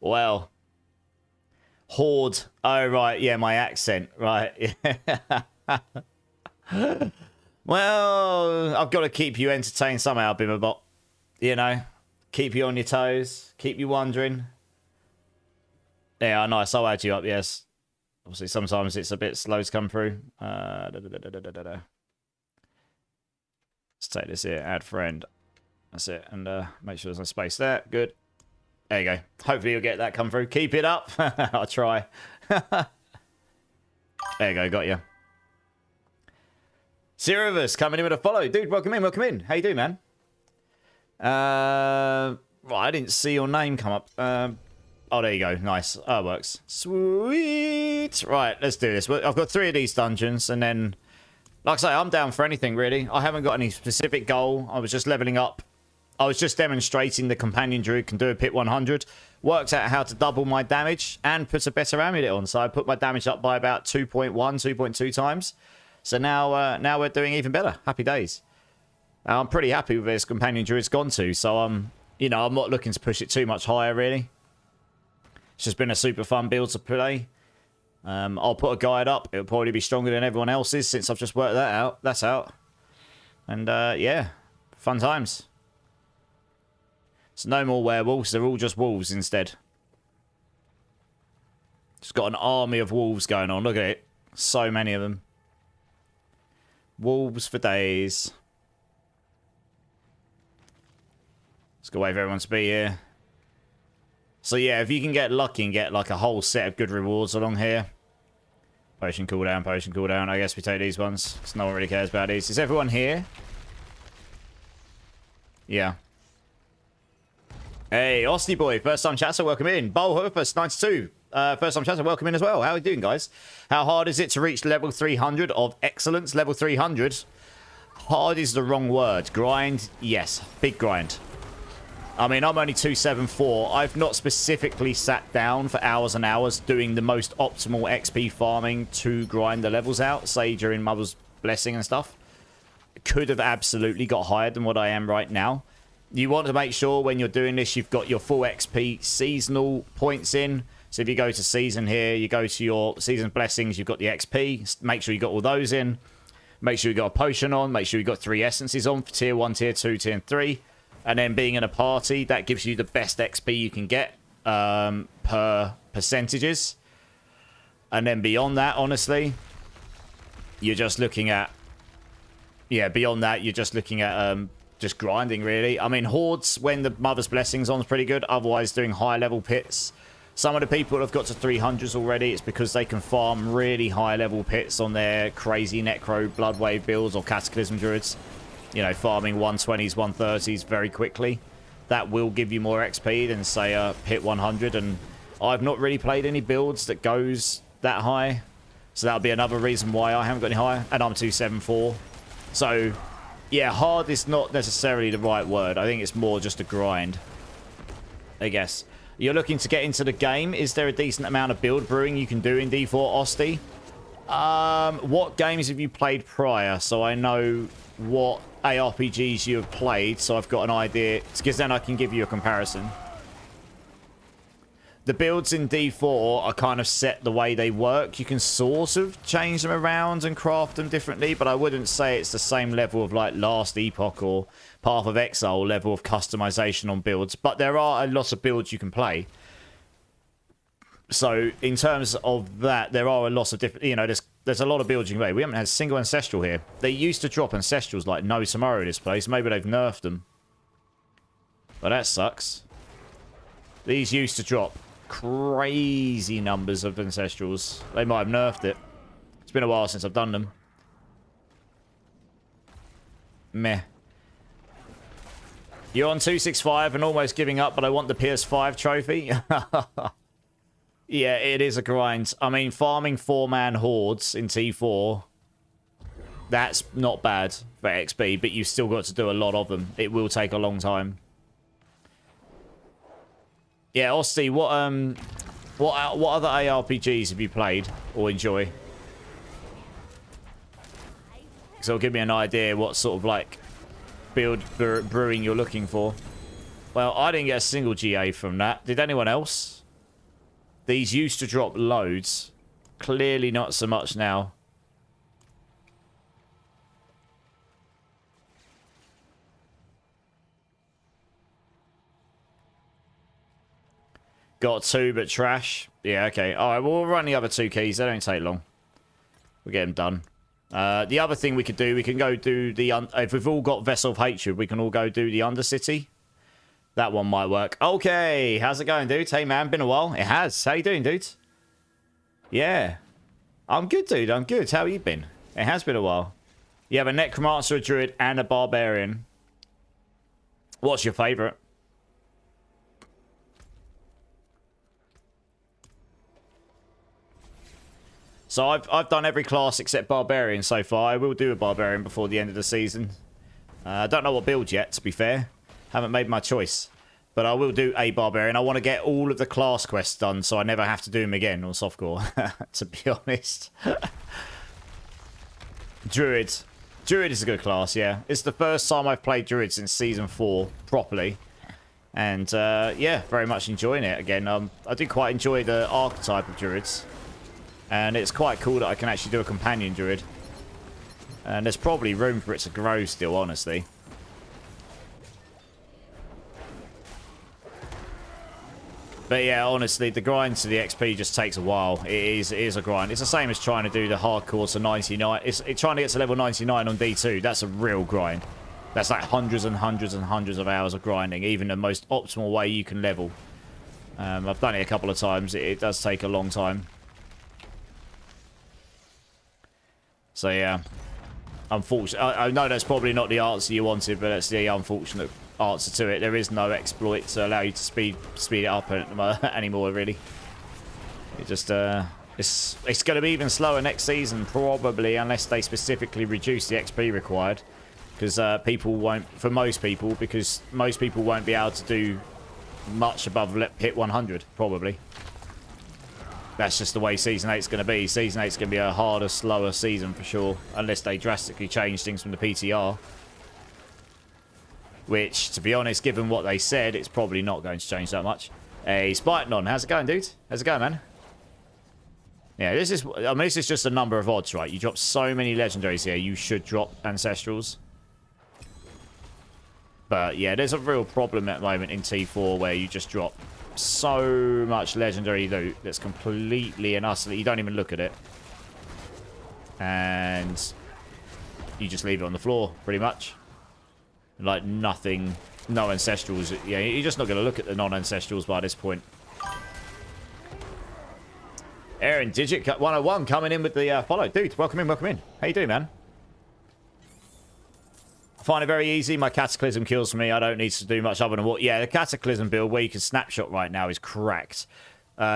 Well, horde. Oh right, yeah, my accent. Right. Well, I've got to keep you entertained somehow, Bimmerbot. You know, keep you on your toes, keep you wondering. Yeah, nice. I'll add you up. Yes. Obviously, sometimes it's a bit slow to come through. Let's take this here. Add friend. That's it. And make sure there's no space there. Good. There you go. Hopefully you'll get that come through. Keep it up. I'll try. There you go. Got you. Sirius coming in with a follow. Dude, welcome in, welcome in. How you doing, man? Right, I didn't see your name come up. Oh, there you go. Nice. Oh, it works. Sweet. Right, let's do this. I've got 3 of these dungeons, and then, like I say, I'm down for anything, really. I haven't got any specific goal. I was just leveling up. I was just demonstrating the companion druid can do a pit 100. Worked out how to double my damage and put a better amulet on. So I put my damage up by about 2.1, 2.2 times. So now we're doing even better. Happy days. I'm pretty happy with where this companion druid's gone to. So you know, I'm not looking to push it too much higher, really. It's just been a super fun build to play. I'll put a guide up. It'll probably be stronger than everyone else's since I've just worked that out. That's out. And yeah, fun times. So no more werewolves. They're all just wolves instead. Just got an army of wolves going on. Look at it. So many of them. Wolves for days. Let's go wait for everyone to be here. So yeah, if you can get lucky and get like a whole set of good rewards along here. Potion cooldown, potion cooldown. I guess we take these ones, because no one really cares about these. Is everyone here? Yeah. Hey, Osty Boy, first time chatter, welcome in. Bowl Hurfus, 92. First time chatter, welcome in as well. How are you doing, guys? How hard is it to reach level 300 of excellence? Level 300? Hard is the wrong word. Grind? Yes. Big grind. I mean, I'm only 274. I've not specifically sat down for hours and hours doing the most optimal XP farming to grind the levels out, say during Mother's Blessing and stuff. Could have absolutely got higher than what I am right now. You want to make sure when you're doing this, you've got your full XP seasonal points in. So if you go to season here, you go to your season blessings, you've got the XP. Make sure you got all those in. Make sure you got a potion on. Make sure you got 3 essences on for tier 1, tier 2, tier 3. And then being in a party, that gives you the best XP you can get per percentages. And then beyond that, honestly, you're just looking at... Yeah, beyond that, you're just looking at just grinding, really. I mean, Hordes, when the Mother's Blessing's on, is pretty good. Otherwise, doing high-level pits. Some of the people have got to 300s already. It's because they can farm really high-level pits on their crazy Necro Bloodwave builds or Cataclysm Druids. You know, farming 120s, 130s very quickly. That will give you more XP than, say, a pit 100. And I've not really played any builds that goes that high. So that'll be another reason why I haven't got any higher. And I'm 274. So, yeah, hard is not necessarily the right word. I think it's more just a grind, I guess. You're looking to get into the game. Is there a decent amount of build brewing you can do in D4 Osty? What games have you played prior? So I know what ARPGs you have played, so I've got an idea, because then I can give you a comparison. The builds in D4 are kind of set the way they work. You can sort of change them around and craft them differently, but I wouldn't say it's the same level of like Last Epoch or Path of Exile level of customization on builds. But there are a lot of builds you can play. So in terms of that, there are a lot of different, you know, there's a lot of builds you can play. We haven't had a single Ancestral here. They used to drop Ancestrals like no tomorrow in this place. Maybe they've nerfed them. But that sucks. These used to drop crazy numbers of Ancestrals. They might have nerfed it. It's been a while since I've done them. Meh. You're on 265 and almost giving up, but I want the PS5 trophy. Yeah, it is a grind. I mean, farming 4-man hordes in T4, that's not bad for XP, but you've still got to do a lot of them. It will take a long time. Yeah, Osty, what other ARPGs have you played or enjoy? So it'll give me an idea what sort of like build brewing you're looking for. Well, I didn't get a single GA from that. Did anyone else? These used to drop loads. Clearly not so much now. Got 2, but trash. Yeah, okay. All right, well, we'll run the other 2 keys. They don't take long. We'll get them done. The other thing we could do, we can go do the... if we've all got Vessel of Hatred, we can all go do the Undercity. That one might work. Okay, how's it going, dude? Hey, man, been a while. It has. How you doing, dude? Yeah. I'm good, dude. I'm good. How you been? It has been a while. You have a Necromancer, a Druid, and a Barbarian. What's your favorite? So I've done every class except Barbarian so far. I will do a Barbarian before the end of the season. I don't know what build yet, to be fair. Haven't made my choice. But I will do a Barbarian. I want to get all of the class quests done so I never have to do them again on softcore, to be honest. Druid. Druid is a good class, yeah. It's the first time I've played Druid since Season 4 properly. And, yeah, very much enjoying it again. I do quite enjoy the archetype of Druids. And it's quite cool that I can actually do a companion Druid. And there's probably room for it to grow still, honestly. But yeah, honestly, the grind to the XP just takes a while. It is a grind. It's the same as trying to do the hardcore to 99. It's trying to get to level 99 on D2. That's a real grind. That's like hundreds and hundreds and hundreds of hours of grinding. Even the most optimal way you can level. I've done it a couple of times. It does take a long time. So yeah, unfortunately, I know that's probably not the answer you wanted, but that's the unfortunate answer to it. There is no exploit to allow you to speed it up anymore, really. It just it's going to be even slower next season, probably, unless they specifically reduce the XP required, because people won't, for most people, because most people won't be able to do much above hit 100, probably. That's just the way Season 8 is going to be. Season 8 is going to be a harder, slower season for sure, unless they drastically change things from the PTR. Which, to be honest, given what they said, it's probably not going to change that much. Hey, Spitenon, how's it going, dude? How's it going, man? Yeah, this is just a number of odds, right? You drop so many legendaries here, you should drop Ancestrals. But yeah, there's a real problem at the moment in T4 where you just drop so much legendary loot that's completely and utterly, you don't even look at it, and you just leave it on the floor pretty much, like nothing, no ancestrals. Yeah, you're just not going to look at the non-ancestrals by this point. Aaron Digit 101 coming in with the follow. Dude, welcome in, welcome in. How you doing, man? I find it very easy. My Cataclysm kills me. I don't need to do much other than what... Yeah, the Cataclysm build where you can snapshot right now is cracked.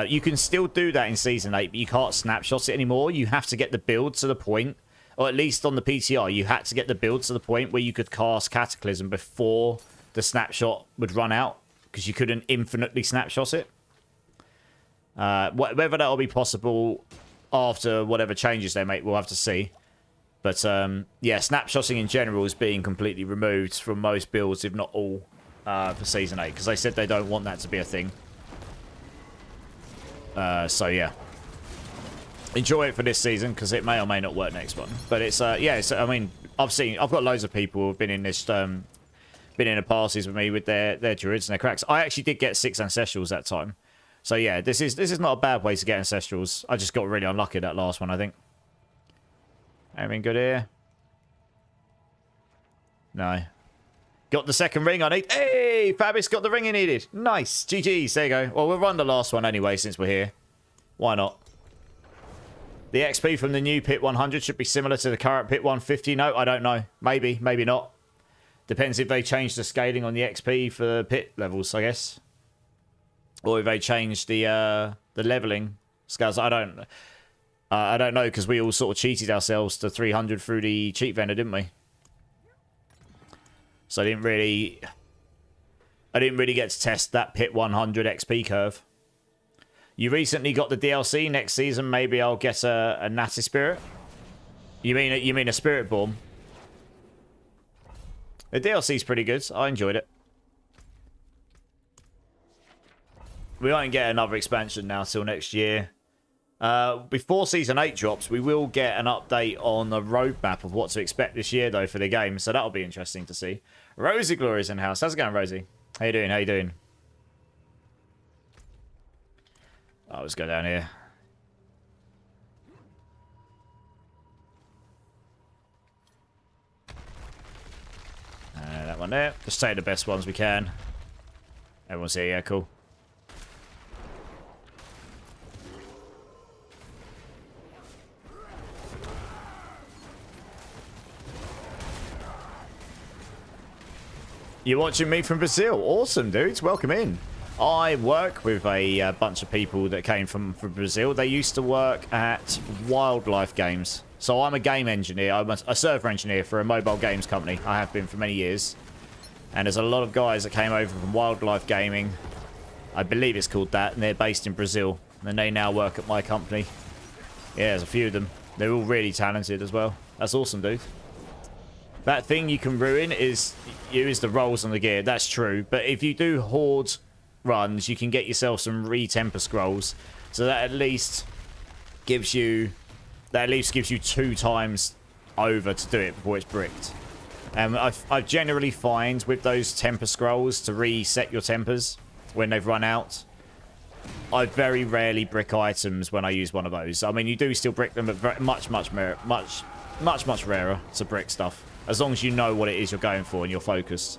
You can still do that in Season 8, but you can't snapshot it anymore. You have to get the build to the point, or at least on the PTR, you had to get the build to the point where you could cast Cataclysm before the snapshot would run out, because you couldn't infinitely snapshot it. Whether that will be possible after whatever changes they make, we'll have to see. But, yeah, snapshotting in general is being completely removed from most builds, if not all, for Season 8. Because they said they don't want that to be a thing. So, yeah. Enjoy it for this season, because it may or may not work next one. But it's, yeah, I mean, I've got loads of people who've been in this, been in the parties with me with their druids and their cracks. I actually did get 6 Ancestrals that time. So, yeah, this is not a bad way to get Ancestrals. I just got really unlucky that last one, I think. Anything good here? No. Got the second ring I need. Hey, Fabis got the ring he needed. Nice. GG's. There you go. Well, we'll run the last one anyway since we're here. Why not? The XP from the new Pit 100 should be similar to the current Pit 150. No, I don't know. Maybe, maybe not. Depends if they change the scaling on the XP for the pit levels, I guess. Or if they change the leveling scales. I don't know, because we all sort of cheated ourselves to 300 through the cheat vendor, didn't we? So I didn't really get to test that Pit 100 XP curve. You recently got the DLC. Next season, maybe I'll get a Natty Spirit. You mean a Spirit Born? The DLC's pretty good. I enjoyed it. We won't get another expansion now till next year. Before Season 8 drops, we will get an update on the roadmap of what to expect this year, though, for the game. So that'll be interesting to see. Rosie Glory's in the house. How's it going, Rosie? How you doing? How you doing? Oh, let's go down here. That one there. Just take the best ones we can. Everyone's here. Yeah, cool. You're watching me from Brazil. Awesome, dudes. Welcome in. I work with a bunch of people that came from Brazil. They used to work at Wildlife Games. So I'm a game engineer. I'm a server engineer for a mobile games company. I have been for many years. And there's a lot of guys that came over from Wildlife Gaming. I believe it's called that. And they're based in Brazil. And they now work at my company. Yeah, there's a few of them. They're all really talented as well. That's awesome, dude. That thing you can ruin is the rolls on the gear. That's true. But if you do horde runs, you can get yourself some re-temper scrolls. So that at least gives you 2 times over to do it before it's bricked. I generally find with those temper scrolls to reset your tempers when they've run out, I very rarely brick items when I use one of those. I mean, you do still brick them, but very, much rarer to brick stuff. As long as you know what it is you're going for and you're focused.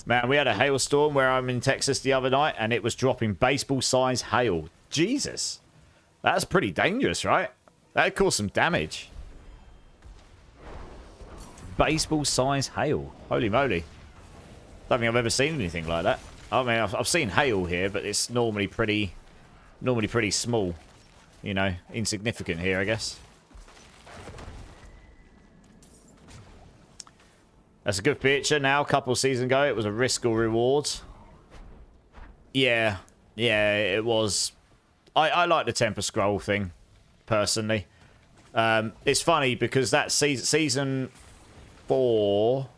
Man, we had a hailstorm where I'm in Texas the other night, and it was dropping baseball-size hail. Jesus. That's pretty dangerous, right? That could cause some damage. Baseball-size hail. Holy moly. Don't think I've ever seen anything like that. I mean, I've seen hail here, but it's normally pretty small. You know, insignificant here, I guess. That's a good picture now. A couple of seasons ago, it was a risk or reward. Yeah, it was. I like the temper scroll thing, personally. It's funny because that season 4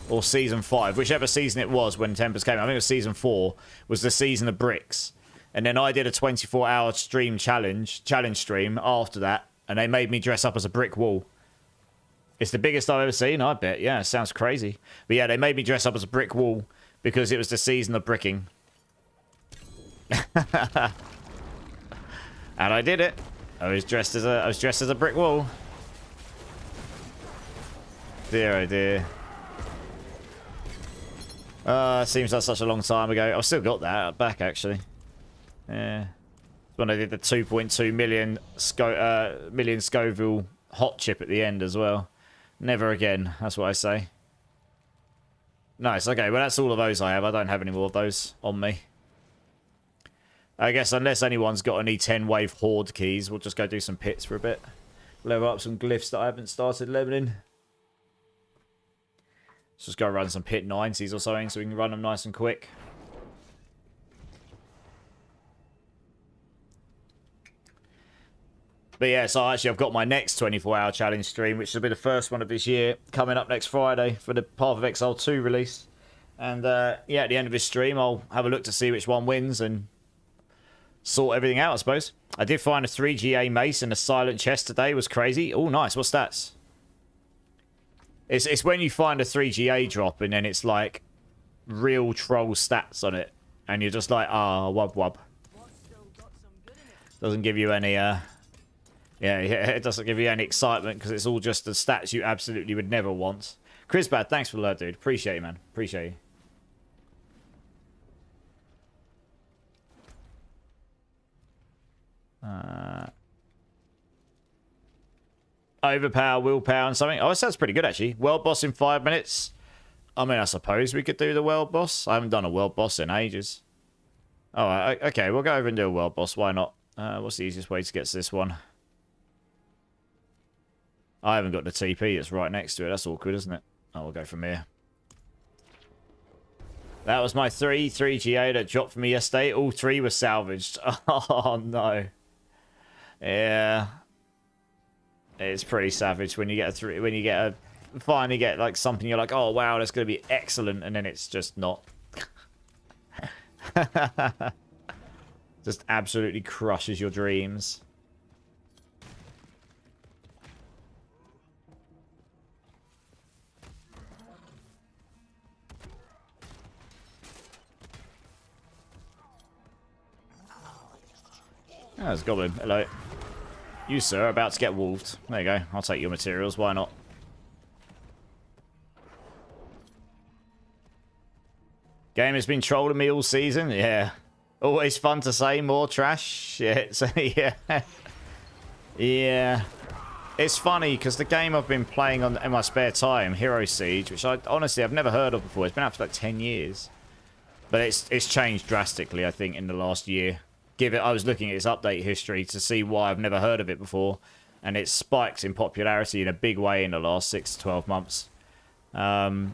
or season 5, whichever season it was when tempers came, I think it was season 4, was the season of bricks. And then I did a 24-hour stream challenge stream after that, and they made me dress up as a brick wall. It's the biggest I've ever seen, I bet. Yeah, it sounds crazy. But yeah, they made me dress up as a brick wall because it was the season of bricking. And I did it. I was dressed as a brick wall. Dear oh dear. Seems like such a long time ago. I've still got that back actually. Yeah. When I did the 2.2 million Scoville hot chip at the end as well. Never again, that's what I say. Nice, okay, well that's all of those I have. I don't have any more of those on me. I guess unless anyone's got any 10-wave horde keys, we'll just go do some pits for a bit. Level up some glyphs that I haven't started leveling. Let's just go run some pit 90s or something so we can run them nice and quick. But yeah, so actually I've got my next 24-hour challenge stream, which will be the first one of this year, coming up next Friday for the Path of Exile 2 release. And yeah, at the end of this stream, I'll have a look to see which one wins and sort everything out, I suppose. I did find a 3GA mace in a silent chest today. It was crazy. Oh, nice. What stats? It's when you find a 3GA drop and then it's like real troll stats on it. And you're just like, ah, wub wub. Doesn't give you any... Yeah, it doesn't give you any excitement because it's all just the stats you absolutely would never want. Chrisbad, thanks for the alert, dude. Appreciate you, man. Appreciate you. Overpower, willpower, and something. Oh, that sounds pretty good, actually. World boss in 5 minutes. I mean, I suppose we could do the world boss. I haven't done a world boss in ages. Oh, okay. We'll go over and do a world boss. Why not? What's the easiest way to get to this one? I haven't got the TP. It's right next to it. That's awkward, isn't it? Oh, we'll go from here. That was my 3GA that dropped for me yesterday. All 3 were salvaged. Oh, no. Yeah. It's pretty savage when you get a 3... When you get a... Finally get, like, something you're like, oh, wow, that's going to be excellent. And then it's just not. Just absolutely crushes your dreams. Oh, there's a goblin. Hello. You, sir, are about to get wolved. There you go. I'll take your materials. Why not? Game has been trolling me all season. Yeah. Always fun to say more trash. Shit. So, yeah. Yeah. It's funny because the game I've been playing in my spare time, Hero Siege, which honestly I've never heard of before. It's been out for like 10 years. But it's changed drastically, I think, in the last year. I was looking at its update history to see why I've never heard of it before, and it spiked in popularity in a big way in the last 6 to 12 months. The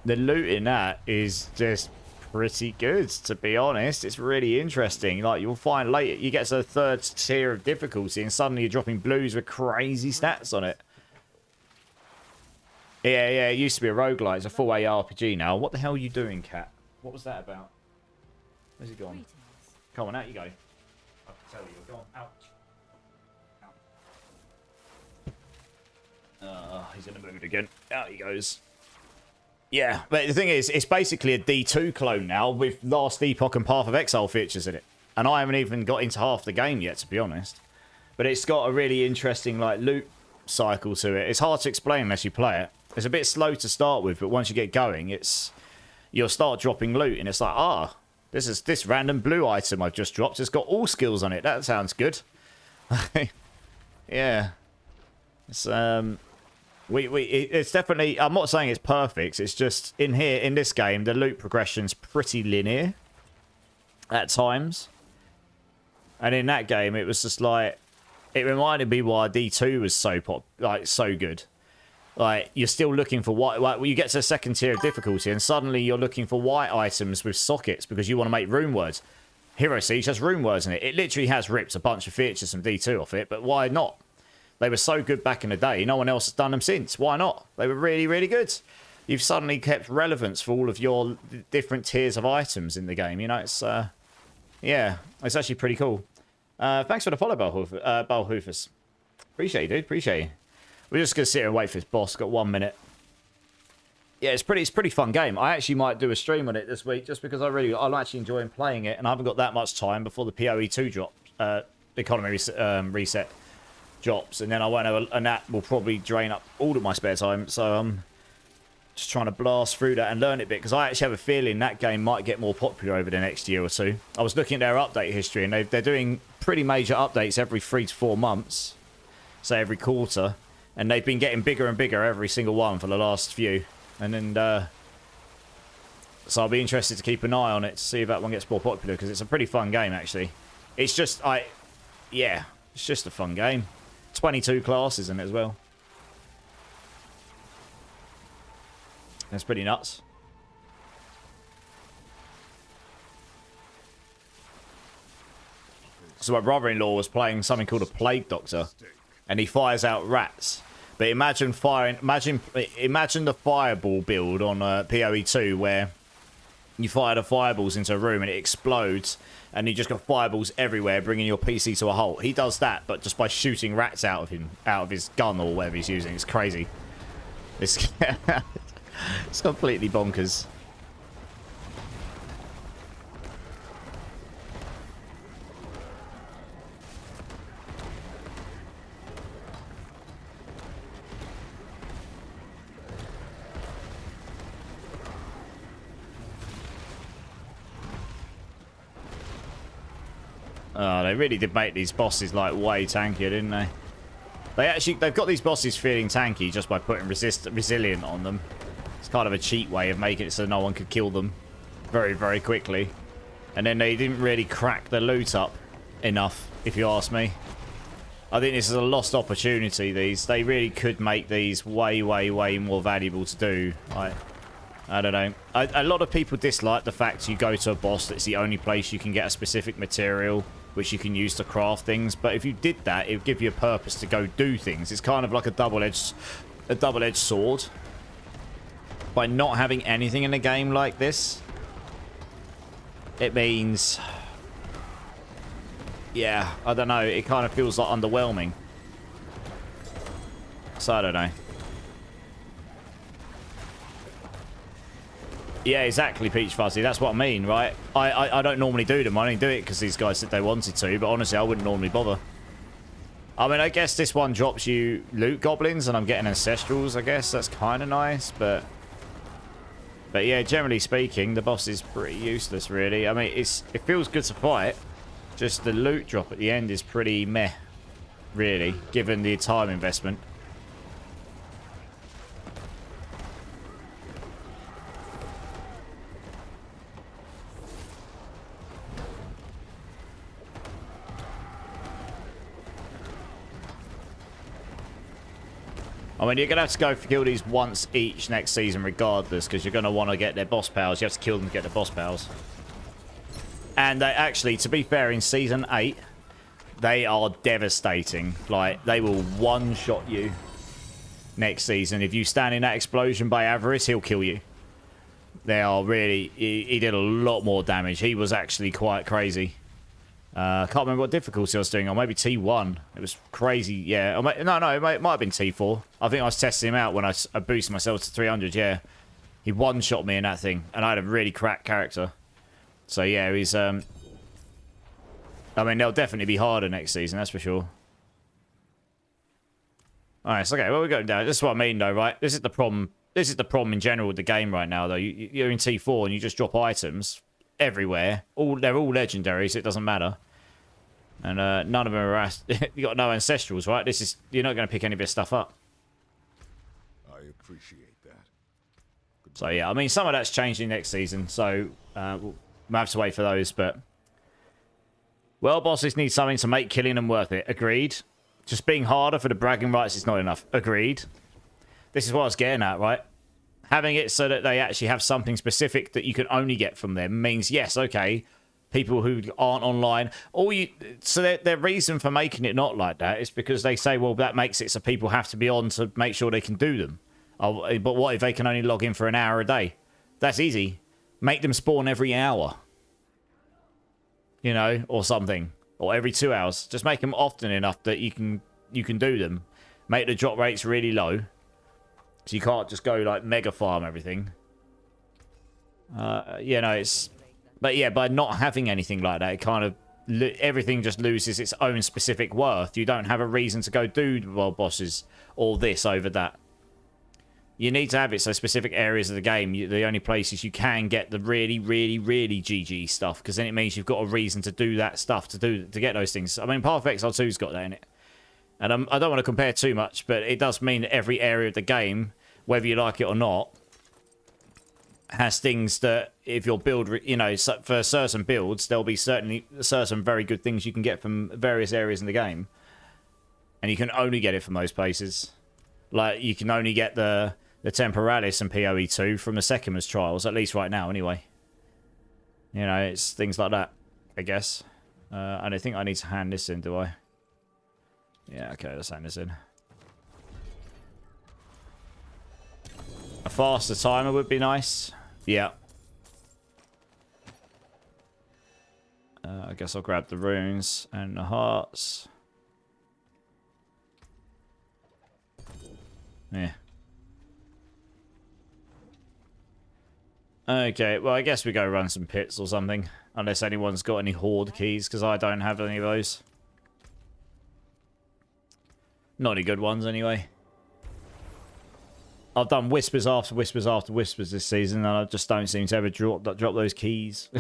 loot in that is just pretty good, to be honest. It's really interesting. Like, you'll find later, you get to the 3rd tier of difficulty, and suddenly you're dropping blues with crazy stats on it. Yeah, it used to be a roguelite. It's a full ARPG now. What the hell are you doing, cat? What was that about? Where's he gone? Come on, out you go. I can tell you. Go on, out. He's in the mood again. Out he goes. Yeah, but the thing is, it's basically a D2 clone now with Last Epoch and Path of Exile features in it. And I haven't even got into half the game yet, to be honest. But it's got a really interesting like loot cycle to it. It's hard to explain unless you play it. It's a bit slow to start with, but once you get going, you'll start dropping loot, and it's like, this random blue item I've just dropped has got all skills on it. That sounds good. Yeah. It's it's definitely, I'm not saying it's perfect, it's just in this game the loot progression's pretty linear at times. And in that game it was just like, it reminded me why D2 was so good. Like, you're still looking for white, like, you get to the 2nd tier of difficulty and suddenly you're looking for white items with sockets because you want to make rune words. Hero Siege has rune words in it. It literally has ripped a bunch of features from D2 off it, but why not? They were so good back in the day. No one else has done them since. Why not? They were really, really good. You've suddenly kept relevance for all of your different tiers of items in the game. You know, it's, yeah, it's actually pretty cool. Thanks for the follow, Balhoofus. Appreciate you, dude. Appreciate you. We're just going to sit here and wait for this boss. Got 1 minute. Yeah, it's pretty fun game. I actually might do a stream on it this week just because I'm actually enjoying playing it, and I haven't got that much time before the PoE 2 drop, economy reset drops, and then I won't have and that will probably drain up all of my spare time. So I'm just trying to blast through that and learn it a bit, because I actually have a feeling that game might get more popular over the next year or two. I was looking at their update history, and they're doing pretty major updates every 3 to 4 months, so every quarter, and they've been getting bigger and bigger every single one for the last few. And then so I'll be interested to keep an eye on it to see if that one gets more popular, because it's a pretty fun game actually. It's just yeah, it's just a fun game. 22 classes in it as well. That's pretty nuts. So my brother-in-law was playing something called a Plague Doctor, and he fires out rats. But imagine the fireball build on PoE 2, where you fire the fireballs into a room and it explodes, and you just got fireballs everywhere, bringing your PC to a halt. He does that, but just by shooting rats out of his gun or whatever he's using. It's crazy. It's it's completely bonkers. Oh, they really did make these bosses like way tankier, didn't they? They've got these bosses feeling tanky just by putting resilient on them. It's kind of a cheat way of making it so no one could kill them very, very quickly. And then they didn't really crack the loot up enough, if you ask me. I think this is a lost opportunity, these. They really could make these way, way, way more valuable to do. I don't know. A lot of people dislike the fact you go to a boss that's the only place you can get a specific material which you can use to craft things. But if you did that, it would give you a purpose to go do things. It's kind of like a double-edged sword. By not having anything in a game like this, it means, yeah, I don't know. It kind of feels like underwhelming. So I don't know. Yeah, exactly, Peach Fuzzy. That's what I mean, right? I don't normally do them. I only do it because these guys said they wanted to, but honestly, I wouldn't normally bother. I mean, I guess this one drops you loot goblins, and I'm getting ancestrals, I guess. That's kind of nice, but yeah, generally speaking, the boss is pretty useless, really. I mean, it feels good to fight. Just the loot drop at the end is pretty meh. really, given the time investment. I mean, you're going to have to go for kill these once each next season regardless, because you're going to want to get their boss powers. You have to kill them to get the boss powers. And they actually, to be fair, in Season 8, they are devastating. Like, they will one-shot you next season. If you stand in that explosion by Avarice, he'll kill you. They are really... He did a lot more damage. He was actually quite crazy. I can't remember what difficulty I was doing on. Maybe T1. It was crazy, yeah. No, it might have been T4. I think I was testing him out when I boosted myself to 300, yeah. He one-shot me in that thing, and I had a really cracked character. So, yeah, he's... I mean, they'll definitely be harder next season, that's for sure. Alright, so okay, well, we're going down. This is what I mean, though, right? This is the problem. This is the problem in general with the game right now, though. You're in T4 and you just drop items everywhere. They're all legendary, so it doesn't matter. And none of them are... you got no ancestrals, right? You're not going to pick any of this stuff up. I appreciate that. So, yeah, I mean, some of that's changing next season, so we'll have to wait for those, but... Well, bosses need something to make killing them worth it. Agreed. Just being harder for the bragging rights is not enough. Agreed. This is what I was getting at, right? Having it so that they actually have something specific that you can only get from them means, yes, okay, people who aren't online... So their reason for making it not like that is because they say, well, that makes it so people have to be on to make sure they can do them. Oh, but what if they can only log in for an hour a day? That's easy. Make them spawn every hour. You know, or something. Or every 2 hours. Just make them often enough that you can do them. Make the drop rates really low. So you can't just go, like, mega farm everything. Yeah, no, it's... But yeah, by not having anything like that, it kind of... Everything just loses its own specific worth. You don't have a reason to go do the world bosses or this over that. You need to have it so specific areas of the game, the only places you can get the really, really, really GG stuff, because then it means you've got a reason to do that stuff, to get those things. I mean, Path of Exile 2's got that in it. And I don't want to compare too much, but it does mean that every area of the game, whether you like it or not, has things that if your build, you know, for certain builds, there'll be certain very good things you can get from various areas in the game. And you can only get it from those places. Like, you can only get the Temporalis and PoE 2 from the Sekima's trials, at least right now, anyway. You know, it's things like that, I guess. I don't think I need to hand this in, do I? Yeah, okay, let's hand this in. A faster timer would be nice. Yeah. I guess I'll grab the runes and the hearts. Yeah. Okay, well, I guess we go run some pits or something. Unless anyone's got any horde keys, because I don't have any of those. Not any good ones, anyway. I've done whispers after whispers after whispers this season, and I just don't seem to ever drop those keys.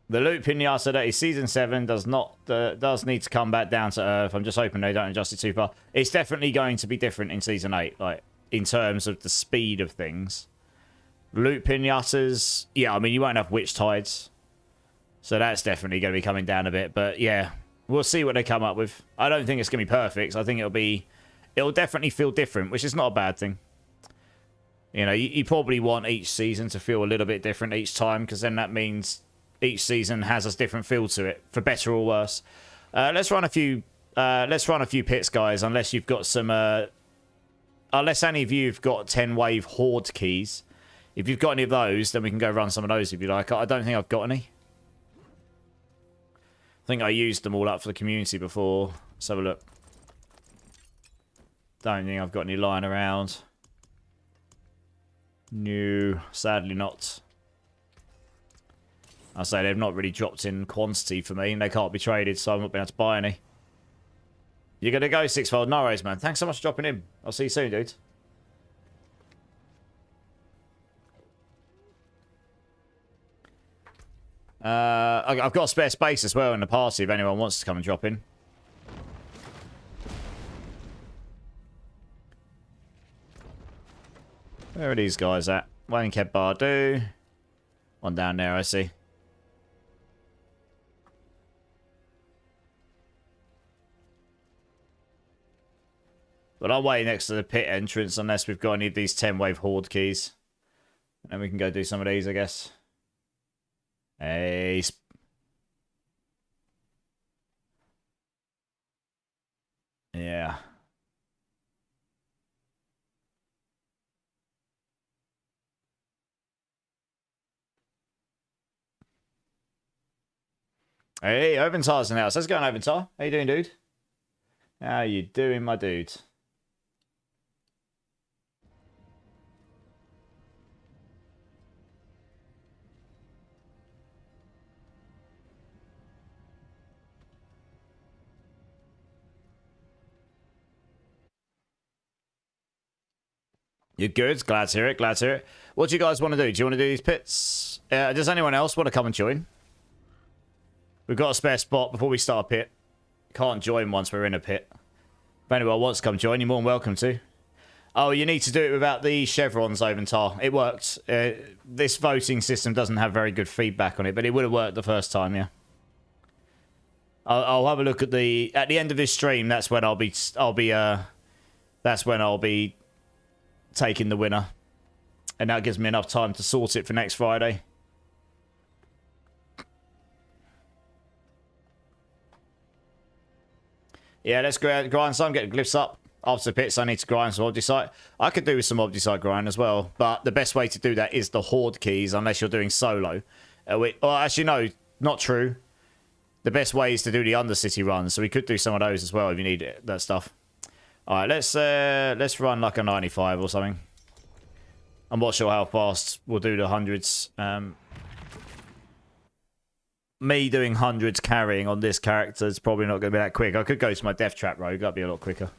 The loot pinata that is Season 7 does need to come back down to Earth. I'm just hoping they don't adjust it too far. It's definitely going to be different in Season 8, like, in terms of the speed of things. Loot pinatas, yeah, I mean, you won't have witch tides. So that's definitely going to be coming down a bit. But, yeah, we'll see what they come up with. I don't think it's going to be perfect. I think it'll definitely feel different, which is not a bad thing. You know, you probably want each season to feel a little bit different each time, because then that means... each season has a different feel to it, for better or worse. Let's run a few pits, guys. Unless you've got some, unless any of you've got 10 wave horde keys. If you've got any of those, then we can go run some of those if you like. I don't think I've got any. I think I used them all up for the community before. Let's have a look. Don't think I've got any lying around. No, sadly not. I say they've not really dropped in quantity for me, and they can't be traded, so I'm not being able to buy any. You're going to go sixfold? No worries, man. Thanks so much for dropping in. I'll see you soon, dude. I've got a spare space as well in the party if anyone wants to come and drop in. Where are these guys at? One in Keb Bardu. One down there, I see. But I'll wait next to the pit entrance unless we've got any of these 10-wave horde keys. And then we can go do some of these, I guess. Hey. Yeah. Hey, Oventar's in the house. How's it going, Oventar? How you doing, dude? How you doing, my dude? You're good. Glad to hear it. Glad to hear it. What do you guys want to do? Do you want to do these pits? Does anyone else want to come and join? We've got a spare spot before we start a pit. Can't join once we're in a pit. If anyone wants to come join, you're more than welcome to. Oh, you need to do it without the chevrons, Oventar. It worked. This voting system doesn't have very good feedback on it, but it would have worked the first time, yeah. I'll have a look at the end of this stream. That's when I'll be taking the winner, and that gives me enough time to sort it for next Friday. Yeah, let's grind some, get the glyphs up. After the pits, I need to grind some Obdicite. I could do with some Obdicite grind as well, but the best way to do that is the Horde keys, unless you're doing solo. Well, actually, no, not true. The best way is to do the Undercity runs, so we could do some of those as well if you need it, that stuff. All right, let's run like a 95 or something. I'm not sure how fast we'll do the hundreds. Me doing hundreds carrying on this character is probably not going to be that quick. I could go to my Death Trap rogue. That'd be a lot quicker.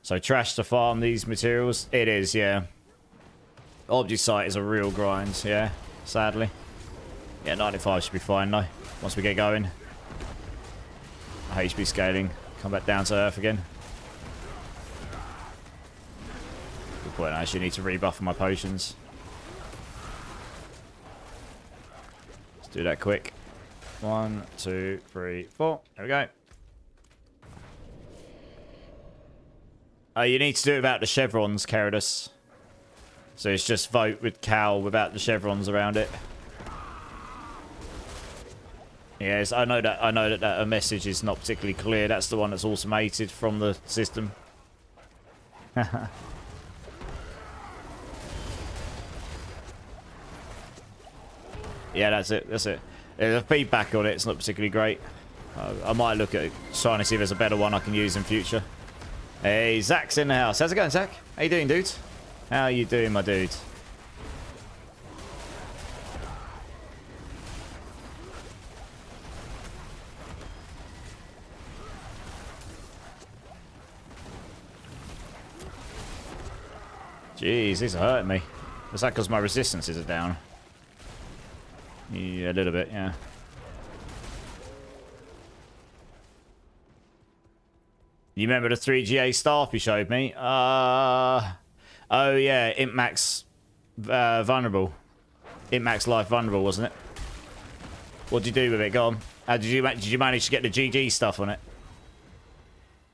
So trash to farm these materials. It is, yeah. Obdicite is a real grind, yeah. Sadly. Yeah, 95 should be fine though. Once we get going. HP scaling. Come back down to earth again. Good point. I actually need to rebuff my potions. Let's do that quick. 1, 2, 3, 4. There we go. Oh, you need to do it without the chevrons, Caridus. So it's just vote with Cal without the chevrons around it. Yes, I know that a message is not particularly clear. That's the one that's automated from the system. Yeah, that's it. That's it. The feedback on it's not particularly great. I might look at it, trying to see if there's a better one I can use in future. Hey, Zach's in the house. How's it going, Zach? How you doing, dude? How you doing, my dude? Jeez, these are hurting me. Is that because my resistances are down? Yeah, a little bit, yeah. You remember the 3GA staff you showed me? Oh yeah, Imp Max vulnerable. Imp Max life vulnerable, wasn't it? What did you do with it? Go on. Did you manage to get the GG stuff on it?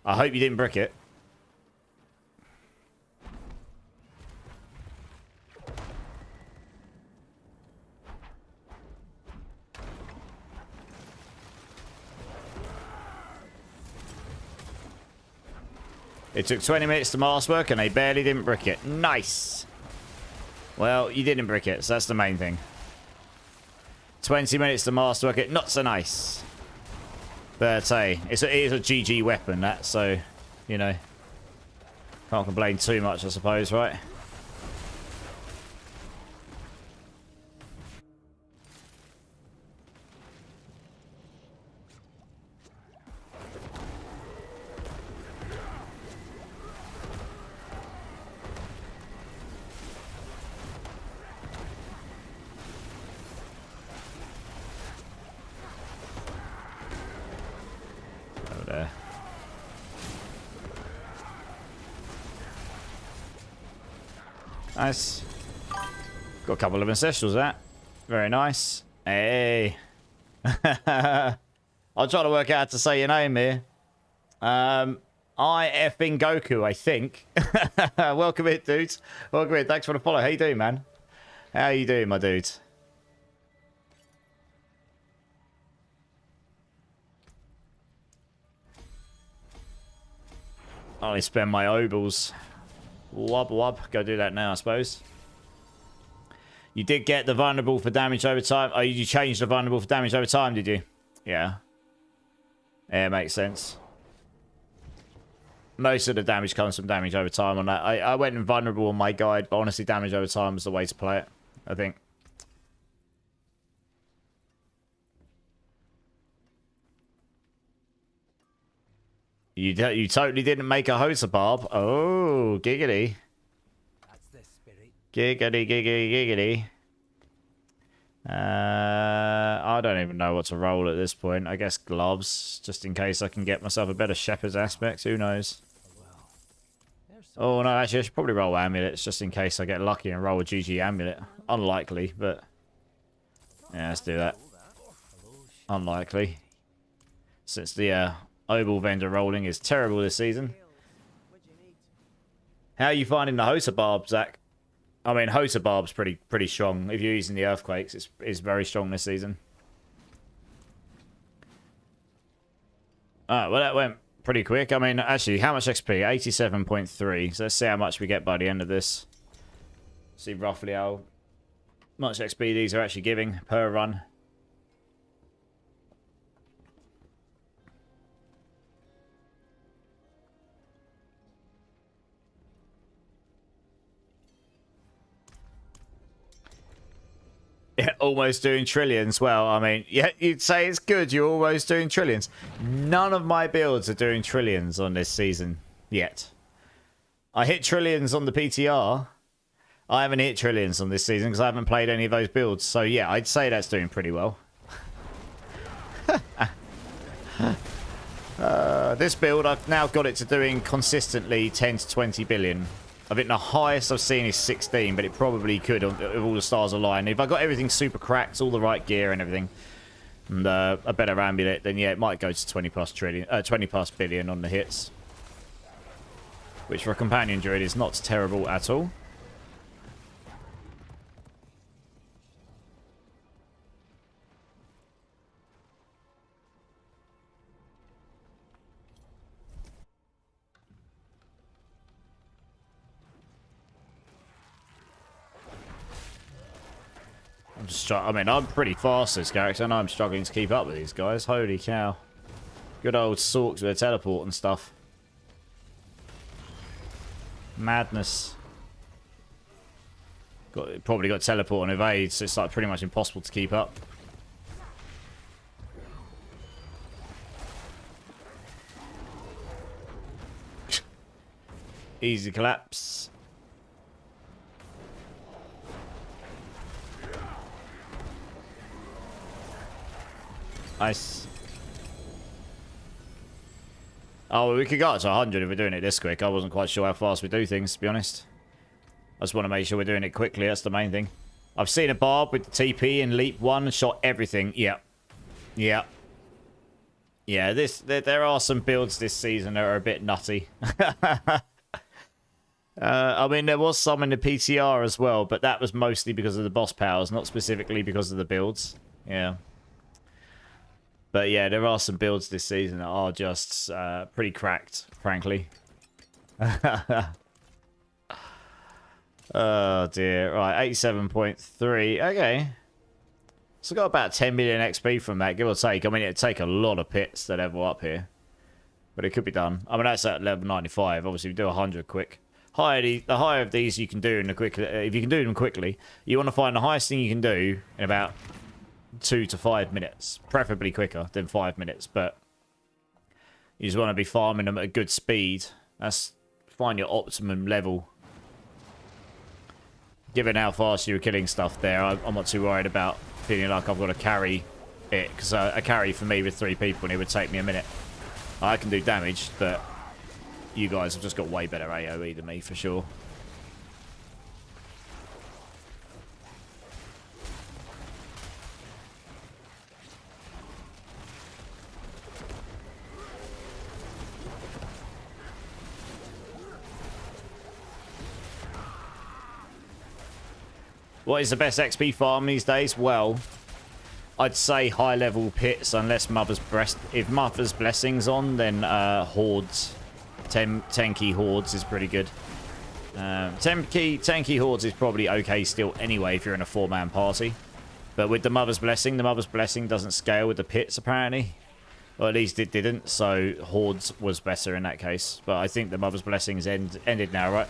I hope you didn't brick it. It took 20 minutes to masterwork and they barely didn't brick it. Nice. Well, you didn't brick it, so that's the main thing. 20 minutes to masterwork it, not so nice. But hey, it is a GG weapon, that, so, you know. Can't complain too much, I suppose, right? Nice. Got a couple of ancestrals that. Very nice. Hey. I'll try to work out how to say your name here. I effing Goku, I think. Welcome in, dudes. Welcome in. Thanks for the follow. How you doing, man? How you doing, my dude? I only spend my obols. Wub wub. Go do that now, I suppose. You did get the vulnerable for damage over time. Oh, you changed the vulnerable for damage over time, did you? Yeah. Yeah, makes sense. Most of the damage comes from damage over time on that. I went invulnerable on my guide, but honestly, damage over time was the way to play it, I think. You totally didn't make a hoser barb. Oh, giggity. That's the spirit. Giggity, giggity, giggity. I don't even know what to roll at this point. I guess gloves, just in case I can get myself a better shepherd's aspect. Who knows? Oh, no, actually, I should probably roll amulets, just in case I get lucky and roll a GG amulet. Unlikely, but... yeah, let's do that. Unlikely. Since the obol vendor rolling is terrible this season. How are you finding the hoser barb, Zach? I mean, hoser barb's pretty strong. If you're using the earthquakes, it's very strong this season. Alright, well that went pretty quick. I mean, actually, how much XP? 87.3. So let's see how much we get by the end of this. See roughly how much XP these are actually giving per run. Yeah, almost doing trillions. Well, I mean, yeah, you'd say it's good. You're almost doing trillions. None of my builds are doing trillions on this season yet. I hit trillions on the PTR. I haven't hit trillions on this season because I haven't played any of those builds. So, yeah, I'd say that's doing pretty well. This build, I've now got it to doing consistently 10 to 20 billion. I think the highest I've seen is 16, but it probably could if all the stars align. If I got everything super cracked, all the right gear and everything, and a better amulet, then yeah, it might go to 20 plus billion on the hits. Which for a companion druid is not terrible at all. I mean, I'm pretty fast this character, and I'm struggling to keep up with these guys. Holy cow. Good old Sorks with their teleport and stuff. Madness. Probably got teleport and evade, so it's like pretty much impossible to keep up. Easy collapse. Nice. Oh, well, we could go up to 100 if we're doing it this quick. I wasn't quite sure how fast we do things, to be honest. I just want to make sure we're doing it quickly. That's the main thing. I've seen a barb with the TP and leap 1 and shot everything. Yeah. Yeah. Yeah, there are some builds this season that are a bit nutty. I mean, there was some in the PTR as well, but that was mostly because of the boss powers, not specifically because of the builds. Yeah. But yeah, there are some builds this season that are just pretty cracked, frankly. Oh dear. Right, 87.3. Okay. So got about 10 million XP from that, give or take. I mean, it'd take a lot of pits to level up here. But it could be done. I mean, that's at level 95. Obviously, we do 100 quick. The higher of these you can do in the quick, if you can do them quickly, you want to find the highest thing you can do in about 2 to 5 minutes, preferably quicker than 5 minutes, but you just want to be farming them at a good speed. Find your optimum level. Given how fast you were killing stuff there, I'm not too worried about feeling like I've got to carry it, because a carry for me with 3 people, and it would take me a minute. I can do damage, but you guys have just got way better AoE than me, for sure. What is the best XP farm these days? Well, I'd say high level pits, unless Mother's Breast. If Mother's Blessing's on, then Hordes. 10 key Hordes is pretty good. 10 key Hordes is probably okay still anyway if you're in a 4-man party. But with the Mother's Blessing doesn't scale with the pits apparently. Or at least it didn't, so Hordes was better in that case. But I think the Mother's Blessing's ended now, right?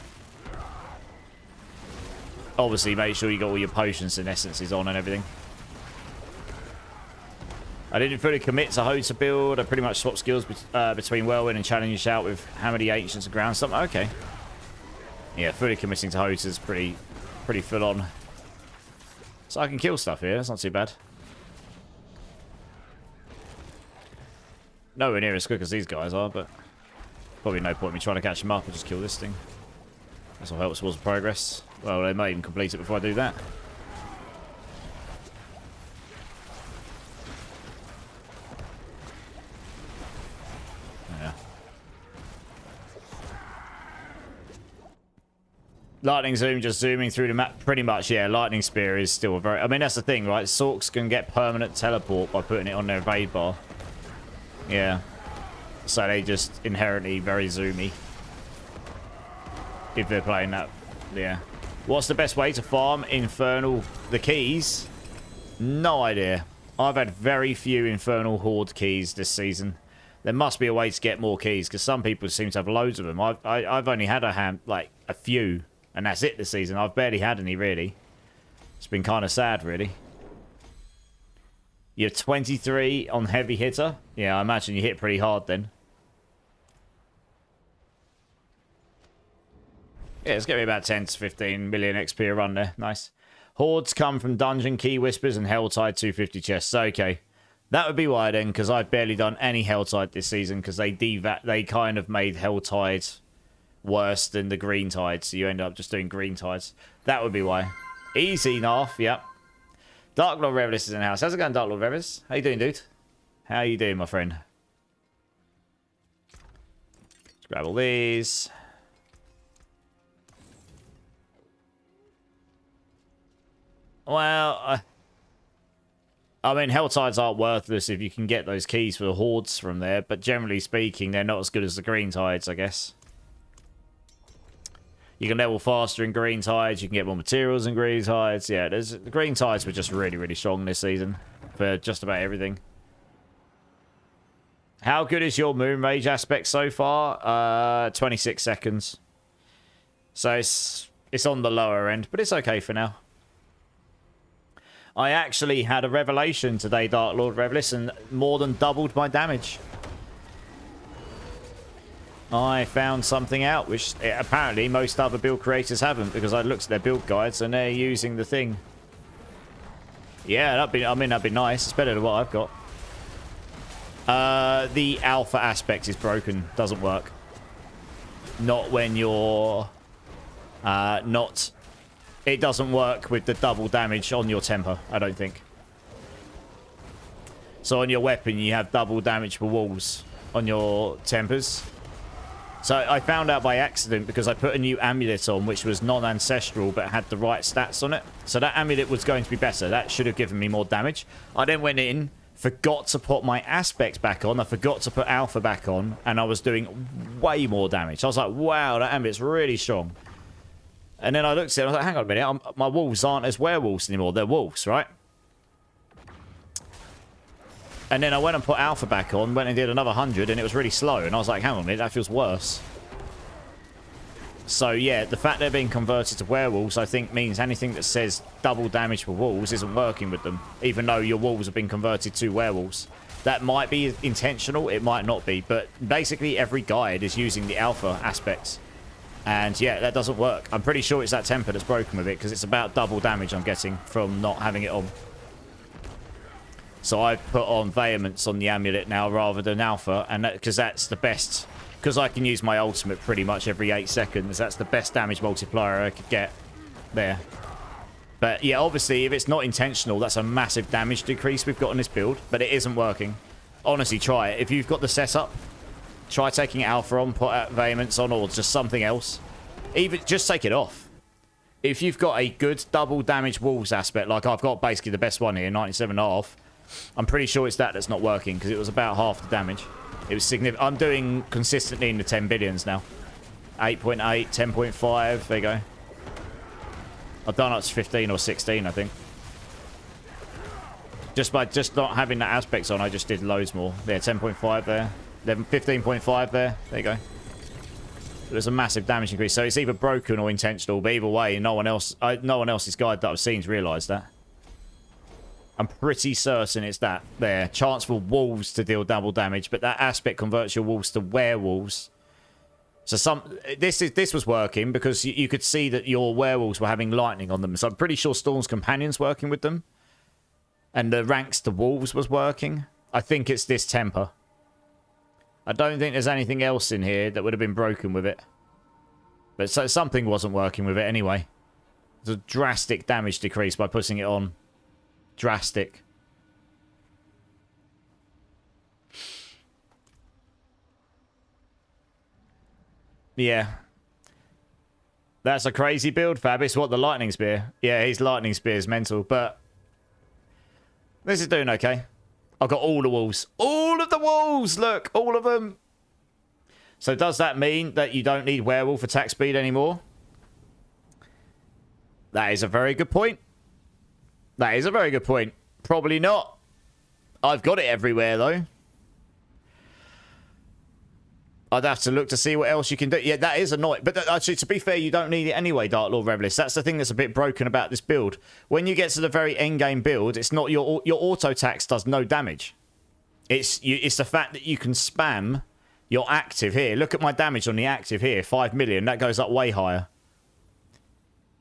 Obviously, make sure you got all your potions and essences on and everything. I didn't fully commit to Hoter build. I pretty much swapped skills between Whirlwind and Challenge Shout with Hammer the Ancients and Ground Stomp. Okay. Yeah, fully committing to Hoter's pretty full on. So I can kill stuff here. That's not too bad. Nowhere near as quick as these guys are, but probably no point in me trying to catch them up. I'll just kill this thing. This will help towards progress. Well, they may even complete it before I do that. Yeah. Lightning Zoom, just zooming through the map. Pretty much, yeah. Lightning Spear is still a very... I mean, that's the thing, right? Sorks can get permanent teleport by putting it on their evade bar. Yeah. So they just inherently very zoomy. If they're playing that, yeah. What's the best way to farm Infernal the keys? No idea. I've had very few Infernal Horde keys this season. There must be a way to get more keys, because some people seem to have loads of them. I've only had a few, and that's it this season. I've barely had any, really. It's been kind of sad, really. You're 23 on Heavy Hitter? Yeah, I imagine you hit pretty hard then. Yeah, it's going to be about 10 to 15 million XP a run there. Nice. Hordes come from Dungeon Key Whispers and Helltide 250 chests. Okay. That would be why then, because I've barely done any Helltide this season, because they kind of made Helltide worse than the Green Tide, so you end up just doing Green Tides. That would be why. Easy, Narf, yep. Dark Lord Revelist is in the house. How's it going, Dark Lord Revelist? How you doing, dude? How you doing, my friend? Let's grab all these. Well, I mean, Helltides aren't worthless if you can get those keys for the Hordes from there, but generally speaking, they're not as good as the Green Tides, I guess. You can level faster in Green Tides, you can get more materials in Green Tides. Yeah, the Green Tides were just really, really strong this season for just about everything. How good is your Moon Rage aspect so far? 26 seconds. So it's on the lower end, but it's okay for now. I actually had a revelation today, Dark Lord Revelist, and more than doubled my damage. I found something out, which apparently most other build creators haven't, because I looked at their build guides and they're using the thing. Yeah, that'd be nice. It's better than what I've got. The alpha aspect is broken. Doesn't work. Not when you're... It doesn't work with the double damage on your temper, I don't think. So on your weapon, you have double damage for walls on your tempers. So I found out by accident because I put a new amulet on, which was non-ancestral, but had the right stats on it. So that amulet was going to be better. That should have given me more damage. I then went in, forgot to put my aspects back on. I forgot to put alpha back on, and I was doing way more damage. I was like, wow, that amulet's really strong. And then I looked at it and I was like, hang on a minute, my wolves aren't as werewolves anymore. They're wolves, right? And then I went and put alpha back on, went and did another 100, and it was really slow. And I was like, hang on a minute, that feels worse. So yeah, the fact they're being converted to werewolves, I think, means anything that says double damage for wolves isn't working with them. Even though your wolves have been converted to werewolves. That might be intentional, it might not be. But basically every guide is using the alpha aspects. And yeah, that doesn't work. I'm pretty sure it's that temper that's broken with it, because it's about double damage I'm getting from not having it on. So I've put on Vehemence on the amulet now rather than alpha, and because that's the best. Because I can use my ultimate pretty much every 8 seconds. That's the best damage multiplier I could get there. But yeah, obviously, if it's not intentional, that's a massive damage decrease we've got on this build. But it isn't working. Honestly, try it. If you've got the setup, try taking alpha on, put Vehemence on, or just something else. Even just take it off. if you've got a good double damage wolves aspect, like I've got basically the best one here, 97.5, I'm pretty sure it's that's not working because it was about half the damage. It was significant. I'm doing consistently in the 10 billions now. 8.8, 10.5, there you go. I've done up to 15 or 16, I think. Just by not having the aspects on, I just did loads more. There, 10.5 there. 15.5 there. There you go. There's a massive damage increase. So it's either broken or intentional, but either way, no one else's guide that I've seen's realised that. I'm pretty certain it's that there. Chance for wolves to deal double damage, but that aspect converts your wolves to werewolves. So this was working because you could see that your werewolves were having lightning on them. So I'm pretty sure Storm's Companion's working with them. And the ranks to wolves was working. I think it's this temper. I don't think there's anything else in here that would have been broken with it. But so something wasn't working with it anyway. There's a drastic damage decrease by putting it on. Drastic. Yeah. That's a crazy build, Fab. It's what, the Lightning Spear? Yeah, his Lightning Spear is mental, but this is doing okay. I've got all the wolves. All of the wolves! Look, all of them. So does that mean that you don't need werewolf attack speed anymore? That is a very good point. That is a very good point. Probably not. I've got it everywhere, though. I'd have to look to see what else you can do. Yeah, that is annoying. But actually, to be fair, you don't need it anyway, Dark Lord Revelist. That's the thing that's a bit broken about this build. When you get to the very end game build, it's not your auto tax does no damage. It's the fact that you can spam your active here. Look at my damage on the active here, 5 million. That goes up way higher.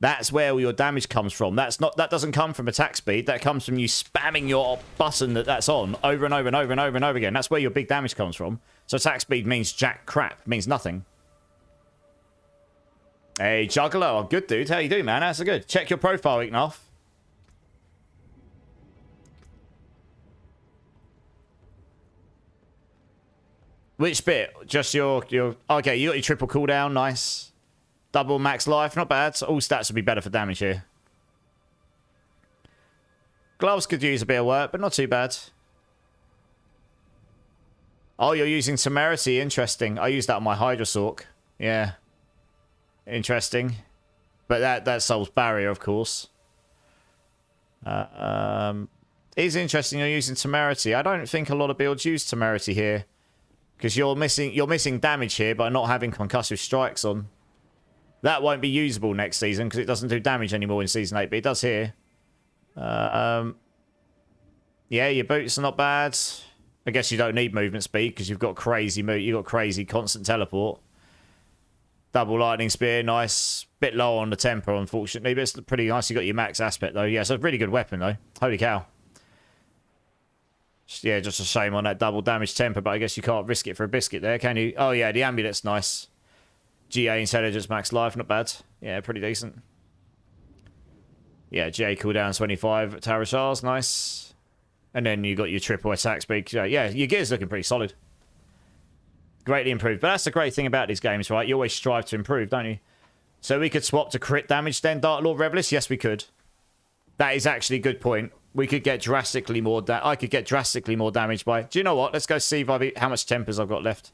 That's where all your damage comes from. That doesn't come from attack speed. That comes from you spamming your button that's on over and over and over and over and over again. That's where your big damage comes from. So attack speed means jack crap. Means nothing. Hey, Juggler. Oh, good, dude. How you doing, man? That's good. Check your profile, Ignaf. Which bit? Just your... Okay, you got your triple cooldown. Nice. Double max life, not bad. So all stats would be better for damage here. Gloves could use a bit of work, but not too bad. Oh, you're using Temerity. Interesting. I use that on my Hydrasork. Yeah. Interesting. But that solves Barrier, of course. It's interesting you're using Temerity. I don't think a lot of builds use Temerity here. Because you're missing damage here by not having Concussive Strikes on. That won't be usable next season because it doesn't do damage anymore in Season 8, but it does here. Yeah, your boots are not bad. I guess you don't need movement speed because you've got crazy constant teleport. Double lightning spear, nice. Bit low on the temper, unfortunately, but it's pretty nice. You got your max aspect though. Yeah, so a really good weapon though. Holy cow. Yeah, just a shame on that double damage temper, but I guess you can't risk it for a biscuit there, can you? Oh yeah, the amulet's nice. GA intelligence max life, not bad. Yeah, pretty decent. Yeah, GA cooldown 25 at Tarashars, nice. And then you got your triple attack speed. Yeah, your gear's looking pretty solid. Greatly improved. But that's the great thing about these games, right? You always strive to improve, don't you? So we could swap to crit damage then, Dark Lord Revelist? Yes, we could. That is actually a good point. We could get drastically more... I could get drastically more damage by... Do you know what? Let's go see if how much tempers I've got left.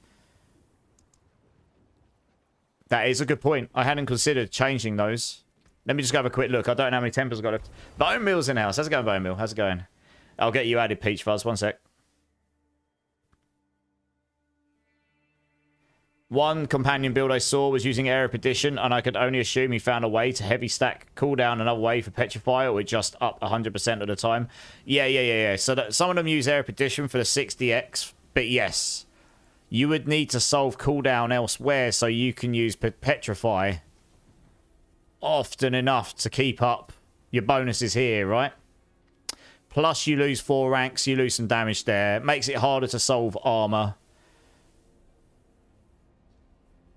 That is a good point. I hadn't considered changing those. Let me just have a quick look. I don't know how many tempers I've got left. Bone Mill's in the house. How's it going, Bone Mill? How's it going? I'll get you added, Peach Fuzz. One sec. One companion build I saw was using Erudition, and I could only assume he found a way to heavy stack cooldown another way for Petrify, or it just up 100% of the time. Yeah. So some of them use Erudition for the 60x, but yes. You would need to solve cooldown elsewhere so you can use Petrify often enough to keep up your bonuses here, right? Plus you lose 4 ranks, you lose some damage there. Makes it harder to solve armor.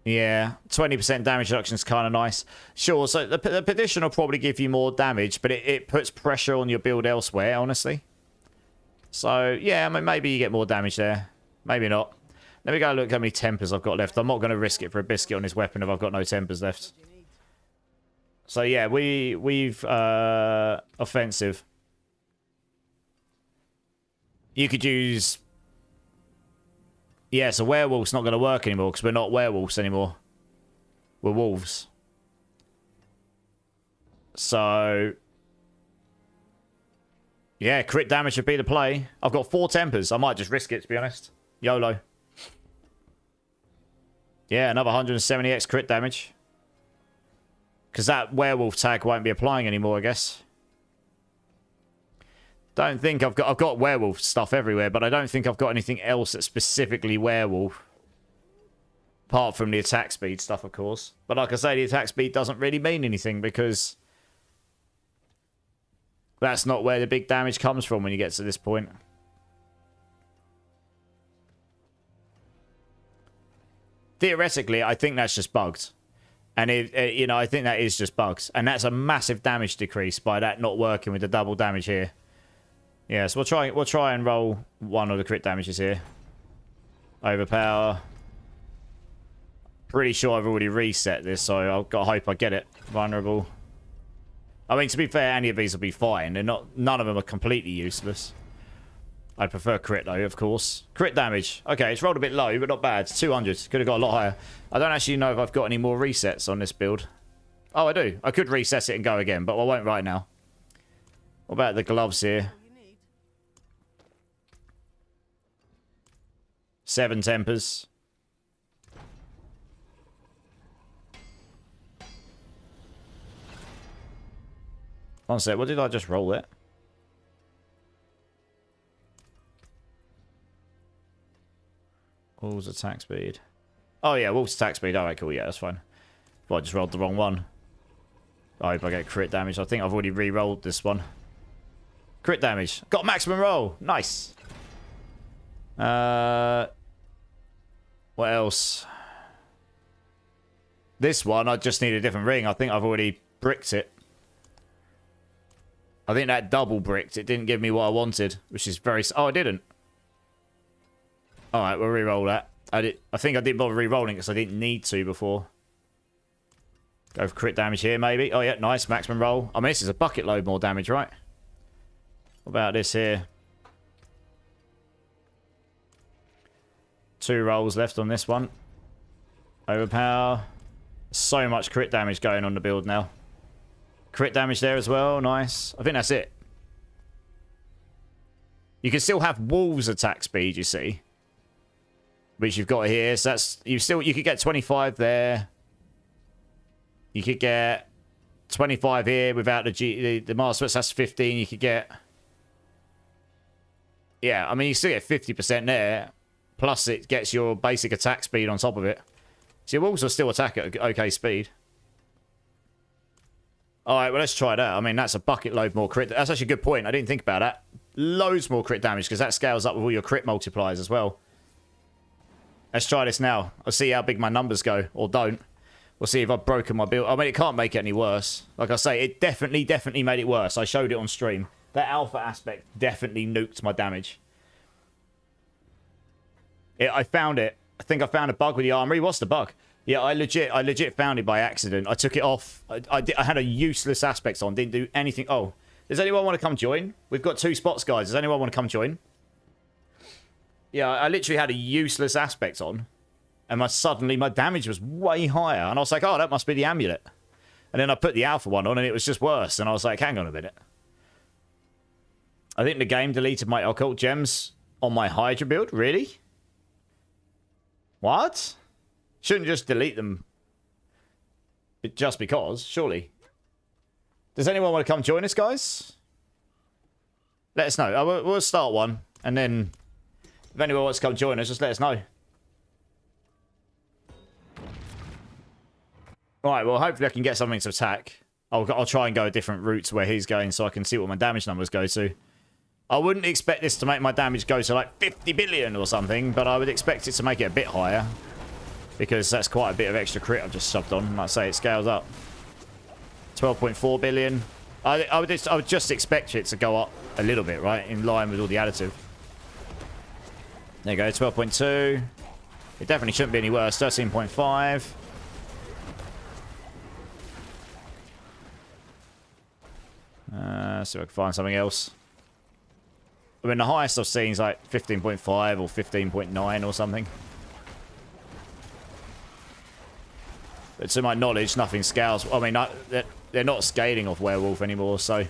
Yeah, 20% damage reduction is kind of nice. Sure, so the Petition will probably give you more damage, but it puts pressure on your build elsewhere, honestly. So, yeah, I mean, maybe you get more damage there. Maybe not. Let me go look how many tempers I've got left. I'm not going to risk it for a biscuit on this weapon if I've got no tempers left. So yeah, we've offensive. You could use... Yeah, so werewolf's not going to work anymore because we're not werewolves anymore. We're wolves. So... Yeah, crit damage should be the play. I've got 4 tempers. I might just risk it, to be honest. YOLO. Yeah, another 170x crit damage. Because that werewolf tag won't be applying anymore, I guess. Don't think I've got werewolf stuff everywhere, but I don't think I've got anything else that's specifically werewolf. Apart from the attack speed stuff, of course. But like I say, the attack speed doesn't really mean anything because that's not where the big damage comes from when you get to this point. Theoretically, I think that's just bugged. And, you know, I think that is just bugs. And that's a massive damage decrease by that not working with the double damage here. Yeah, so we'll try and roll one of the crit damages here. Overpower. Pretty sure I've already reset this, so I've got to hope I get it. Vulnerable. I mean, to be fair, any of these will be fine. None of them are completely useless. I prefer crit, though, of course. Crit damage. Okay, it's rolled a bit low, but not bad. 200. Could have got a lot higher. I don't actually know if I've got any more resets on this build. Oh, I do. I could reset it and go again, but I won't right now. What about the gloves here? 7 tempers. One sec. What did I just roll it? Wolves attack speed. Oh, yeah. Wolves attack speed. Alright, cool. Yeah, that's fine. Well, I just rolled the wrong one. I hope I get crit damage. I think I've already re-rolled this one. Crit damage. Got maximum roll. Nice. What else? This one, I just need a different ring. I think I've already bricked it. I think that double bricked. It didn't give me what I wanted, which is very... Oh, I didn't. Alright, we'll re-roll that. I think I didn't bother re-rolling because I didn't need to before. Go for crit damage here, maybe. Oh, yeah, nice. Maximum roll. I mean, this is a bucket load more damage, right? What about this here? 2 rolls left on this one. Overpower. So much crit damage going on the build now. Crit damage there as well. Nice. I think that's it. You can still have wolves attack speed, you see. Which you've got here. So that's... You could get 25 there. You could get 25 here without the master. That's 15. You could get... Yeah, I mean, you still get 50% there. Plus, it gets your basic attack speed on top of it. So your wolves will still attack at okay speed. Alright, well, let's try that. I mean, that's a bucket load more crit. That's actually a good point. I didn't think about that. Loads more crit damage, because that scales up with all your crit multipliers as well. Let's try this now. I'll see how big my numbers go, or don't. We'll see if I've broken my build. I mean, it can't make it any worse. Like I say, it definitely made it worse. I showed it on stream. That alpha aspect definitely nuked my damage. I found it. I think I found a bug with the armory. What's the bug? Yeah, I legit found it by accident. I took it off. I had a useless aspect on. Didn't do anything. Oh, does anyone want to come join? We've got 2 spots, guys. Does anyone want to come join? Yeah, I literally had a useless aspect on. And suddenly my damage was way higher. And I was like, oh, that must be the amulet. And then I put the alpha one on and it was just worse. And I was like, hang on a minute. I think the game deleted my occult gems on my Hydra build. Really? What? Shouldn't just delete them just because, surely. Does anyone want to come join us, guys? Let us know. We'll start one. And then if anyone wants to come join us, just let us know. Alright, well, hopefully I can get something to attack. I'll try and go a different route to where he's going so I can see what my damage numbers go to. I wouldn't expect this to make my damage go to like 50 billion or something, but I would expect it to make it a bit higher. Because that's quite a bit of extra crit I've just shoved on. Like I say, it scales up. 12.4 billion. I would just expect it to go up a little bit, right? In line with all the additive. There you go, 12.2. It definitely shouldn't be any worse. 13.5. See if I can find something else. I mean, the highest I've seen is like 15.5 or 15.9 or something. But to my knowledge, nothing scales. I mean, they're not scaling off werewolf anymore, so...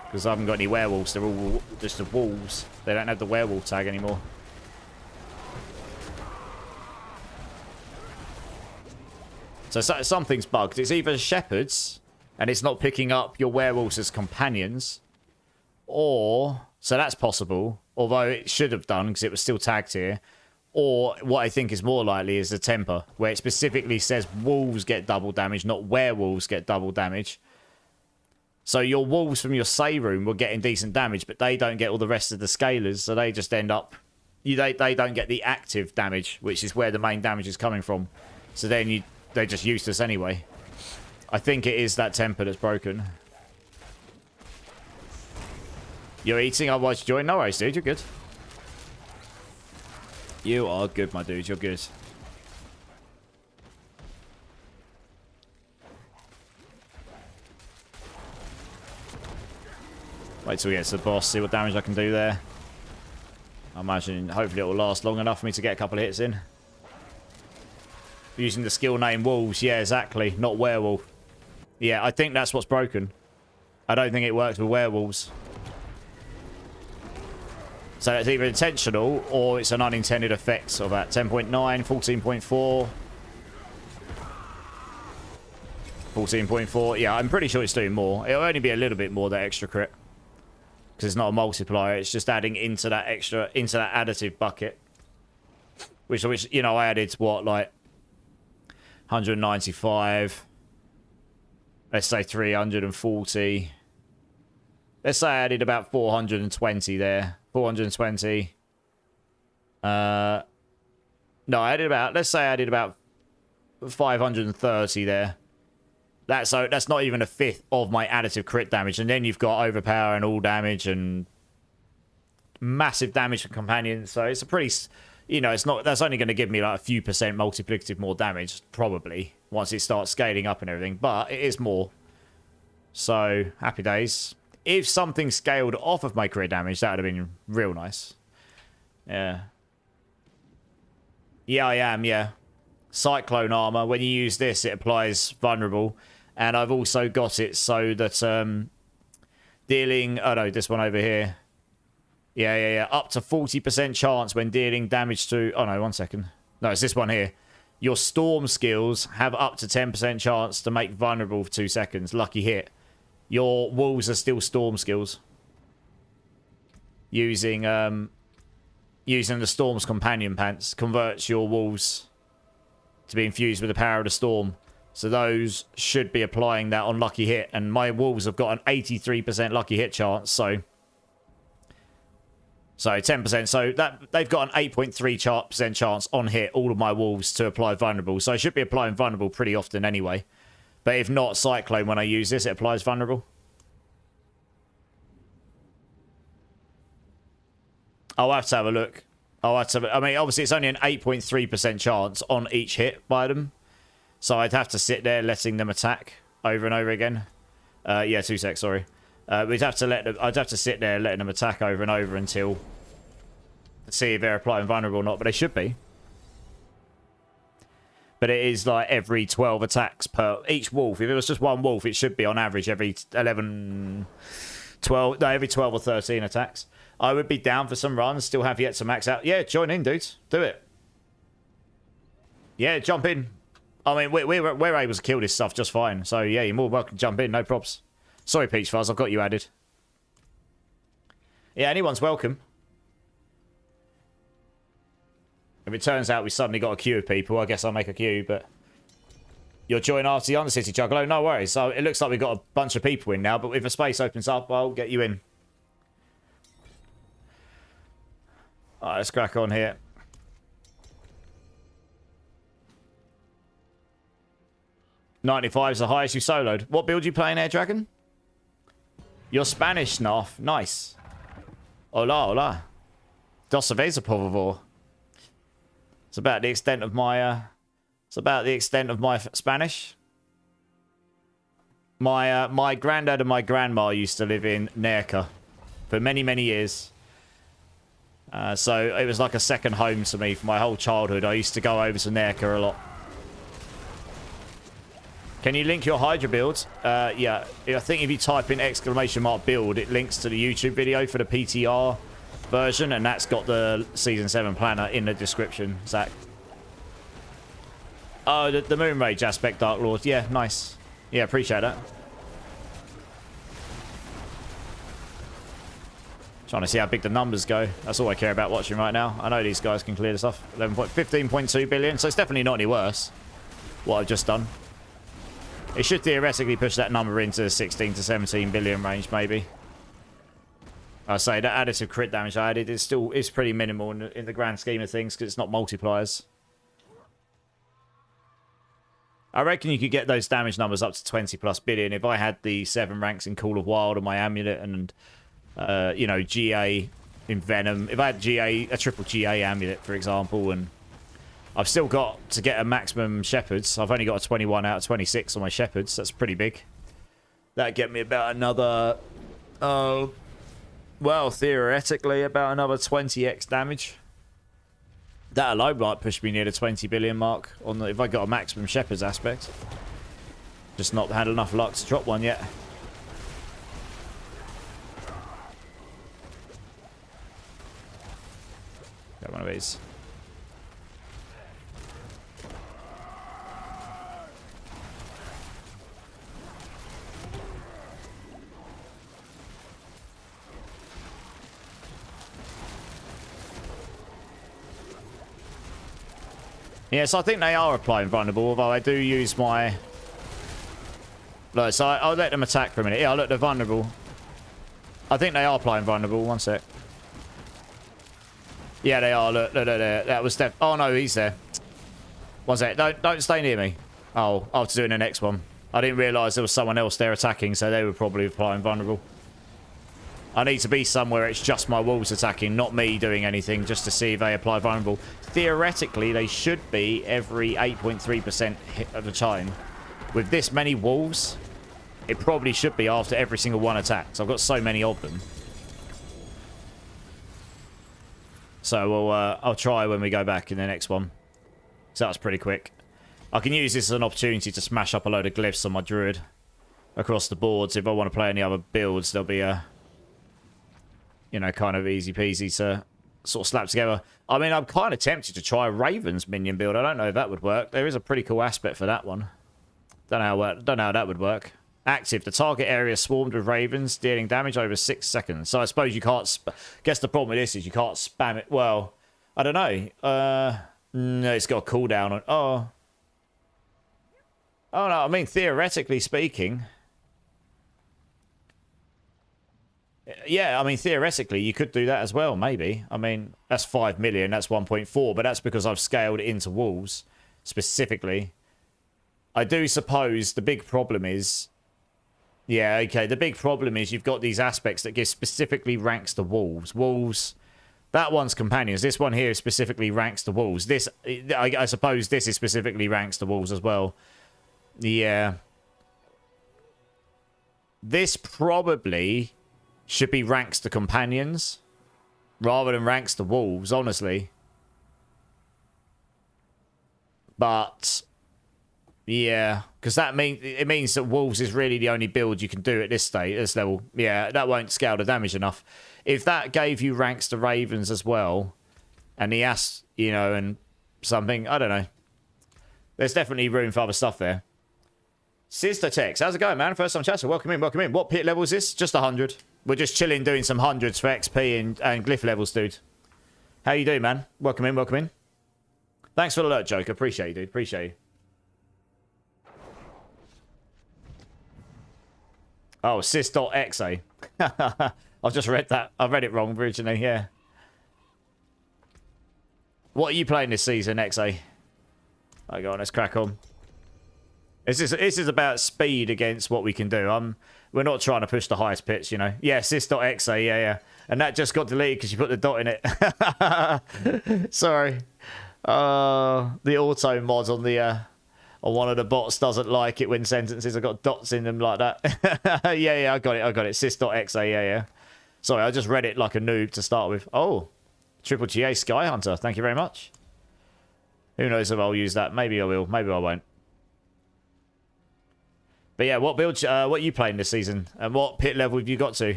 Because I haven't got any werewolves, they're all just the wolves. They don't have the werewolf tag anymore. So something's bugged. It's either shepherds, and it's not picking up your werewolves as companions, or... So that's possible, although it should have done, because it was still tagged here. Or what I think is more likely is the temper, where it specifically says wolves get double damage, not werewolves get double damage. So your wolves from your say room were getting decent damage, but they don't get all the rest of the scalers, so they just end up... They don't get the active damage, which is where the main damage is coming from. So then they're just useless anyway. I think it is that temper that's broken. You're eating, otherwise you join. No worries, dude, you're good. You are good, my dude, you're good. Wait till we get to the boss, see what damage I can do there. I imagine, hopefully it will last long enough for me to get a couple of hits in. Using the skill name Wolves, yeah, exactly, not Werewolf. Yeah, I think that's what's broken. I don't think it works with werewolves. So it's either intentional or it's an unintended effect of that. 10.9, 14.4. 14.4, yeah, I'm pretty sure it's doing more. It'll only be a little bit more, that extra crit. Because it's not a multiplier, it's just adding into that extra, into that additive bucket. Which, you know, I added, what, like 195. Let's say 340. Let's say I added about 420 there. 420. No, I added about, let's say I added about 530 there. That's not even a fifth of my additive crit damage. And then you've got overpower and all damage and massive damage for companions. So it's a pretty, you know, it's not, that's only going to give me like a few percent multiplicative more damage, probably, once it starts scaling up and everything. But it is more. So, happy days. If something scaled off of my crit damage, that would have been real nice. Yeah. Yeah, I am, yeah. Cyclone armor. When you use this, it applies vulnerable. And I've also got it so that dealing... Oh, no, this one over here. Yeah. Up to 40% chance when dealing damage to... Oh, no, 1 second. No, it's this one here. Your storm skills have up to 10% chance to make vulnerable for 2 seconds. Lucky hit. Your wolves are still storm skills. Using the Storm's Companion Pants converts your wolves to be infused with the power of the Storm. So those should be applying that on lucky hit. And my wolves have got an 83% lucky hit chance. So 10%. So that they've got an 8.3% chance on hit, all of my wolves, to apply vulnerable. So I should be applying vulnerable pretty often anyway. But if not, Cyclone, when I use this, it applies vulnerable. I'll have to have a look. I mean, obviously, it's only an 8.3% chance on each hit by them. So I'd have to sit there letting them attack over and over again. Yeah, 2 secs, sorry. I'd have to sit there letting them attack over and over until... see if they're applying vulnerable or not, but they should be. But it is like every 12 attacks per each wolf. If it was just one wolf, it should be on average every 11, 12, no, every 12 or 13 attacks. I would be down for some runs, still have yet to max out. Yeah, join in, dudes. Do it. Yeah, jump in. I mean, we're able to kill this stuff just fine. So, yeah, you're more welcome to jump in, no props. Sorry, Peach Fuzz, I've got you added. Yeah, anyone's welcome. If it turns out we suddenly got a queue of people, I guess I'll make a queue, but... You'll join after the Undercity Juggalo? No worries. So it looks like we've got a bunch of people in now, but if a space opens up, I'll get you in. Alright, let's crack on here. $95 is the highest you soloed. What build you playing, Air Dragon? Your Spanish, Snarf. Nice. Hola, hola. Dos cerveza, por favor. It's about the extent of my Spanish. My granddad and my grandma used to live in Nerka for many, many years. So it was like a second home to me for my whole childhood. I used to go over to Nerka a lot. Can you link your Hydra build? Yeah, I think if you type in !build, it links to the YouTube video for the PTR version, and that's got the Season 7 planner in the description, Zach. Oh, the Moon Rage aspect, Dark Lord. Yeah, nice. Yeah, appreciate that. Trying to see how big the numbers go. That's all I care about watching right now. I know these guys can clear this off. 15.2 billion, so it's definitely not any worse, what I've just done. It should theoretically push that number into the 16 to 17 billion range, maybe. I say that additive crit damage I added is pretty minimal in the grand scheme of things because it's not multipliers. I reckon you could get those damage numbers up to 20 plus billion if I had the 7 ranks in Call of Wild on my amulet and, you know, GA in Venom. If I had a triple GA amulet, for example, and I've still got to get a maximum Shepherds. I've only got a 21 out of 26 on my Shepherds. That's pretty big. That'd get me about another, well, theoretically, about another 20x damage. That alone might push me near the 20 billion mark on if I got a maximum Shepherd's aspect. Just not had enough luck to drop one yet. Got one of these. Yes, I think they are applying vulnerable, although I do use my... Look, so I'll let them attack for a minute. Yeah, look, they're vulnerable. I think they are applying vulnerable. One sec. Yeah, they are. Look. That was Steph. Oh, no, he's there. One sec. Don't stay near me. Oh, I'll have to do it in the next one. I didn't realise there was someone else there attacking, so they were probably applying vulnerable. I need to be somewhere it's just my wolves attacking, not me doing anything, just to see if they apply vulnerable. Theoretically, they should be every 8.3% hit at a time. With this many wolves, it probably should be after every single one attack. So I've got so many of them. So I'll try when we go back in the next one. So that was pretty quick. I can use this as an opportunity to smash up a load of glyphs on my Druid across the boards. If I want to play any other builds, there'll be a... you know, kind of easy peasy to sort of slap together. I mean, I'm kind of tempted to try a Ravens minion build. I don't know if that would work. There is a pretty cool aspect for that one. Don't know how that would work. Active. The target area swarmed with Ravens, dealing damage over 6 seconds. So I suppose you can't... guess the problem with this is you can't spam it. Well, I don't know. No, it's got a cooldown on... Oh. Oh, no. I mean, theoretically speaking... Yeah, I mean, theoretically, you could do that as well, maybe. I mean, that's 5 million, that's 1.4, but that's because I've scaled it into wolves, specifically. I do suppose the big problem is... Yeah, okay, the big problem is you've got these aspects that give specifically ranks to wolves. Wolves... That one's companions. This one here specifically ranks to wolves. This... I suppose this is specifically ranks to wolves as well. Yeah. This probably... should be ranks to companions rather than ranks to wolves, honestly. But yeah, because it means that wolves is really the only build you can do at this level. Yeah, that won't scale the damage enough. If that gave you ranks to ravens as well, and the ass, you know, and something, I don't know. There's definitely room for other stuff there. Sister Tex, how's it going, man? First time chatter. Welcome in, welcome in. What pit level is this? Just 100. We're just chilling, doing some hundreds for XP and glyph levels, dude. How you doing, man? Welcome in, welcome in. Thanks for the alert, Joker. Appreciate you, dude. Appreciate you. Oh, sis.exe. I've just read that. I read it wrong originally, yeah. What are you playing this season, Exe? Alright, go on, let's crack on. This is about speed against what we can do. We're not trying to push the highest pitch, you know. Yeah, sis.exe, yeah. And that just got deleted because you put the dot in it. Sorry. The auto mod on Or one of the bots doesn't like it when sentences have got dots in them like that. Yeah, I got it. Sys.exe, yeah. Sorry, I just read it like a noob to start with. Oh, Triple GA Sky Hunter. Thank you very much. Who knows if I'll use that. Maybe I will. Maybe I won't. But yeah, what build? What are you playing this season? And what pit level have you got to?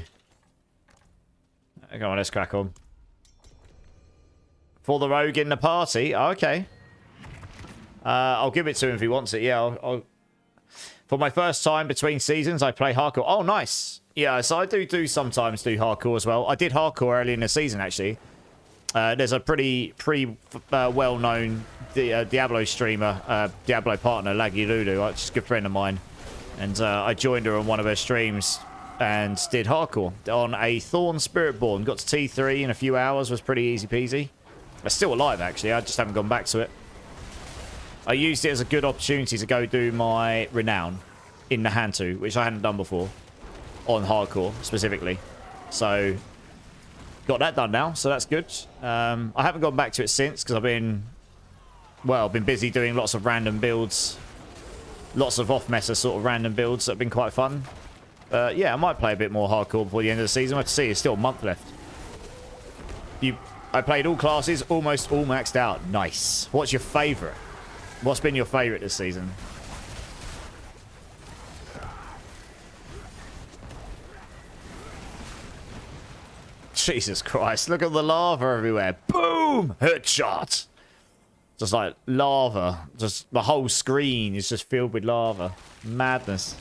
Come on, let's crack on. For the rogue in the party? Oh, okay. I'll give it to him if he wants it. Yeah, for my first time between seasons, I play hardcore. Oh, nice. Yeah, so I do sometimes do hardcore as well. I did hardcore early in the season, actually. There's a pretty well-known Diablo streamer, Diablo partner, Laggy Lulu, which is a good friend of mine. And I joined her on one of her streams and did hardcore on a Thorn Spiritborn. Got to T3 in a few hours, was pretty easy peasy. It's still alive, actually. I just haven't gone back to it. I used it as a good opportunity to go do my Renown in the Hantu, which I hadn't done before. On hardcore, specifically. So, got that done now, so that's good. I haven't gone back to it since, because I've been busy doing lots of random builds. Lots of off-messer sort of random builds that have been quite fun. Yeah, I might play a bit more hardcore before the end of the season. I have to see, it's still a month left. I played all classes, almost all maxed out. Nice. What's your favourite? What's been your favourite this season? Jesus Christ, look at the lava everywhere. Boom! Headshot! Just like lava. Just the whole screen is just filled with lava. Madness.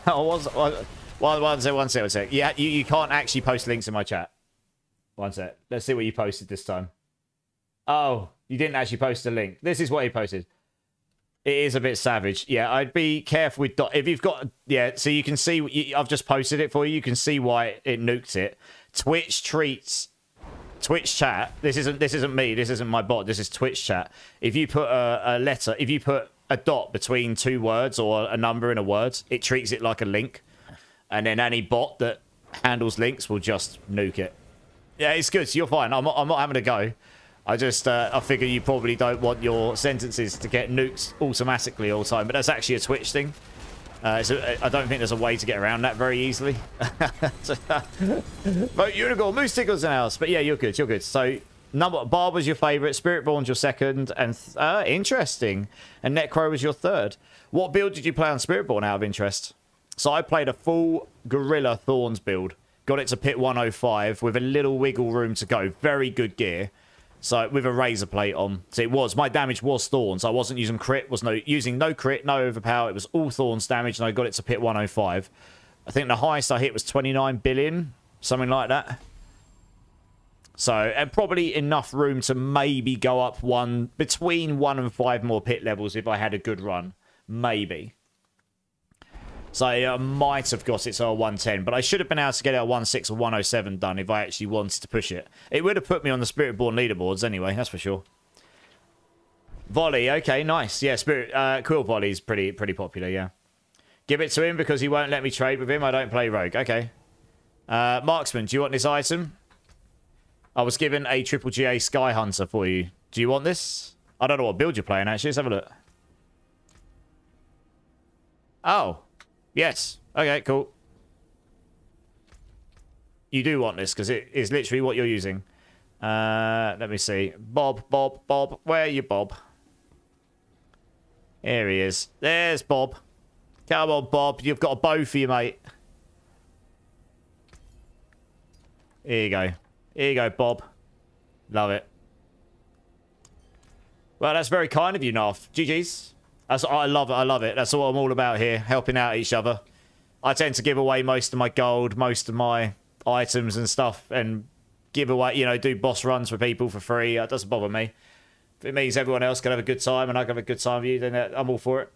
One sec. Yeah, you can't actually post links in my chat. One sec. Let's see what you posted this time. Oh, you didn't actually post a link. This is what he posted. It is a bit savage. Yeah, I'd be careful with... if you've got... Yeah, so you can see... I've just posted it for you. You can see why it nuked it. Twitch treats... Twitch chat. This isn't me. This isn't my bot. This is Twitch chat. If you put a letter... If you put a dot between two words or a number in a word, it treats it like a link. And then any bot that handles links will just nuke it. Yeah, it's good. So you're fine. I'm not having a go. I just, I figure you probably don't want your sentences to get nuked automatically all the time. But that's actually a Twitch thing. So I don't think there's a way to get around that very easily. But Unicorn, Moose Tickles in the house. But yeah, you're good. You're good. So Barb was your favourite. Spiritborn's your second. And interesting. And Necro was your third. What build did you play on Spiritborn out of interest? So I played a full Gorilla Thorns build. Got it to pit 105 with a little wiggle room to go. Very good gear. So with a razor plate on. So it was. My damage was Thorns. I wasn't using crit. Using no crit, no overpower. It was all Thorns damage and I got it to pit 105. I think the highest I hit was 29 billion. Something like that. So, and probably enough room to maybe go up between 1 and 5 more pit levels if I had a good run. Maybe. So I might have got it to a 110, but I should have been able to get it at 16 or 107 done if I actually wanted to push it. It would have put me on the Spiritborn leaderboards anyway, that's for sure. Volley, okay, nice. Yeah, Quill Volley is pretty popular, yeah. Give it to him because he won't let me trade with him. I don't play Rogue, okay. Marksman, do you want this item? I was given a Triple GA Sky Hunter for you. Do you want this? I don't know what build you're playing, actually. Let's have a look. Oh. Yes. Okay, cool. You do want this because it is literally what you're using. Let me see. Bob. Where are you, Bob? Here he is. There's Bob. Come on, Bob. You've got a bow for you, mate. Here you go. Here you go, Bob. Love it. Well, that's very kind of you, Narf. GG's. I love it. I love it. That's what I'm all about here. Helping out each other. I tend to give away most of my gold, most of my items and stuff. And give away, do boss runs for people for free. It doesn't bother me. If it means everyone else can have a good time and I can have a good time with you, then I'm all for it.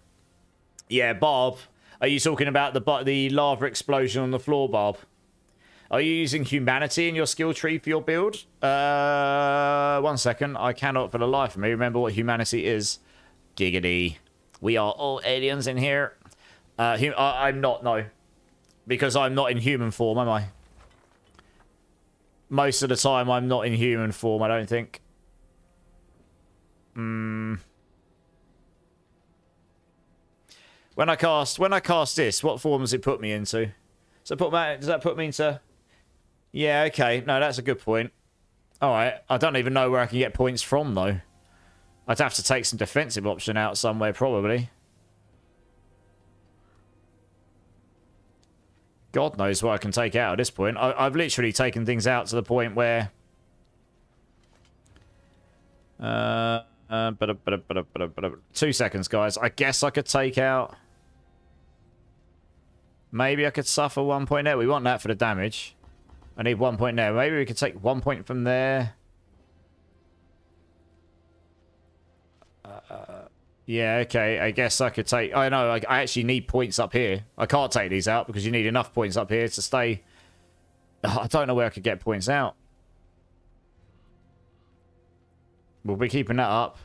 Yeah, Barb. Are you talking about the lava explosion on the floor, Barb? Are you using humanity in your skill tree for your build? 1 second. I cannot for the life of me remember what humanity is. Giggity. We are all aliens in here. I'm not, no. Because I'm not in human form, am I? Most of the time, I'm not in human form, I don't think. When I cast this, what form does it put me into? Does that put me into... Yeah, okay. No, that's a good point. Alright. I don't even know where I can get points from, though. I'd have to take some defensive option out somewhere, probably. God knows what I can take out at this point. I've literally taken things out to the point where... 2 seconds, guys. I guess I could take out... Maybe I could suffer 1 point there. We want that for the damage. I need 1 point there. Maybe we could take 1 point from there. Yeah, okay. I guess I could take... I know, I actually need points up here. I can't take these out because you need enough points up here to stay... I don't know where I could get points out. We'll be keeping that up.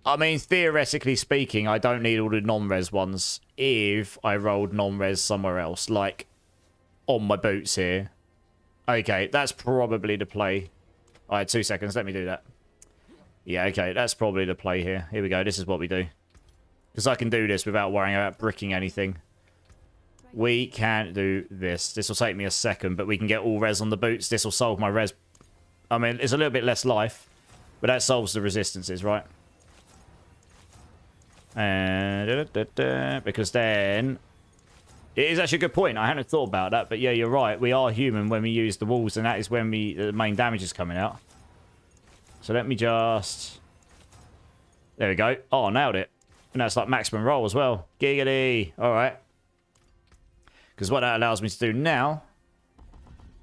I mean, theoretically speaking, I don't need all the non-res ones if I rolled non-res somewhere else, like on my boots here. Okay, that's probably the play. All right, 2 seconds. Let me do that. Yeah, okay, that's probably the play here. Here we go. This is what we do. Because I can do this without worrying about bricking anything. We can do this. This will take me a second, but we can get all res on the boots. This will solve my res. I mean, it's a little bit less life, but that solves the resistances, right? And because then it is actually a good point. I hadn't thought about that, but yeah, you're right. We are human when we use the walls, and that is when the main damage is coming out. So let me just... There we go. Oh, nailed it. And that's like maximum roll as well. Giggity. All right. Because what that allows me to do now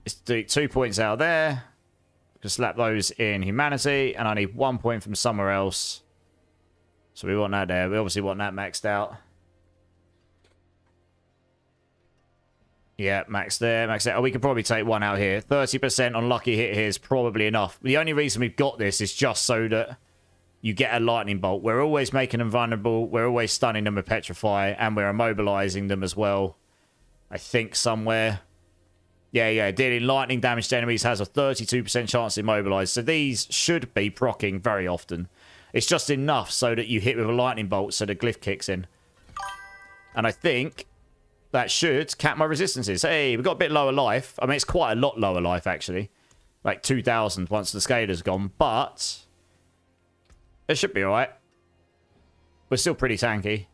is to do 2 points out there. Just slap those in humanity, and I need 1 point from somewhere else. So we want that there. We obviously want that maxed out. Yeah, max there, max there. Oh, we could probably take one out here. 30% on lucky hit here is probably enough. The only reason we've got this is just so that you get a lightning bolt. We're always making them vulnerable. We're always stunning them with petrify, and we're immobilizing them as well. I think somewhere. Yeah, dealing lightning damage to enemies has a 32% chance to immobilize. So these should be proccing very often. It's just enough so that you hit with a lightning bolt so the glyph kicks in. And I think that should cap my resistances. Hey, we've got a bit lower life. I mean, it's quite a lot lower life, actually. Like 2,000 once the scalar's gone. But it should be alright. We're still pretty tanky.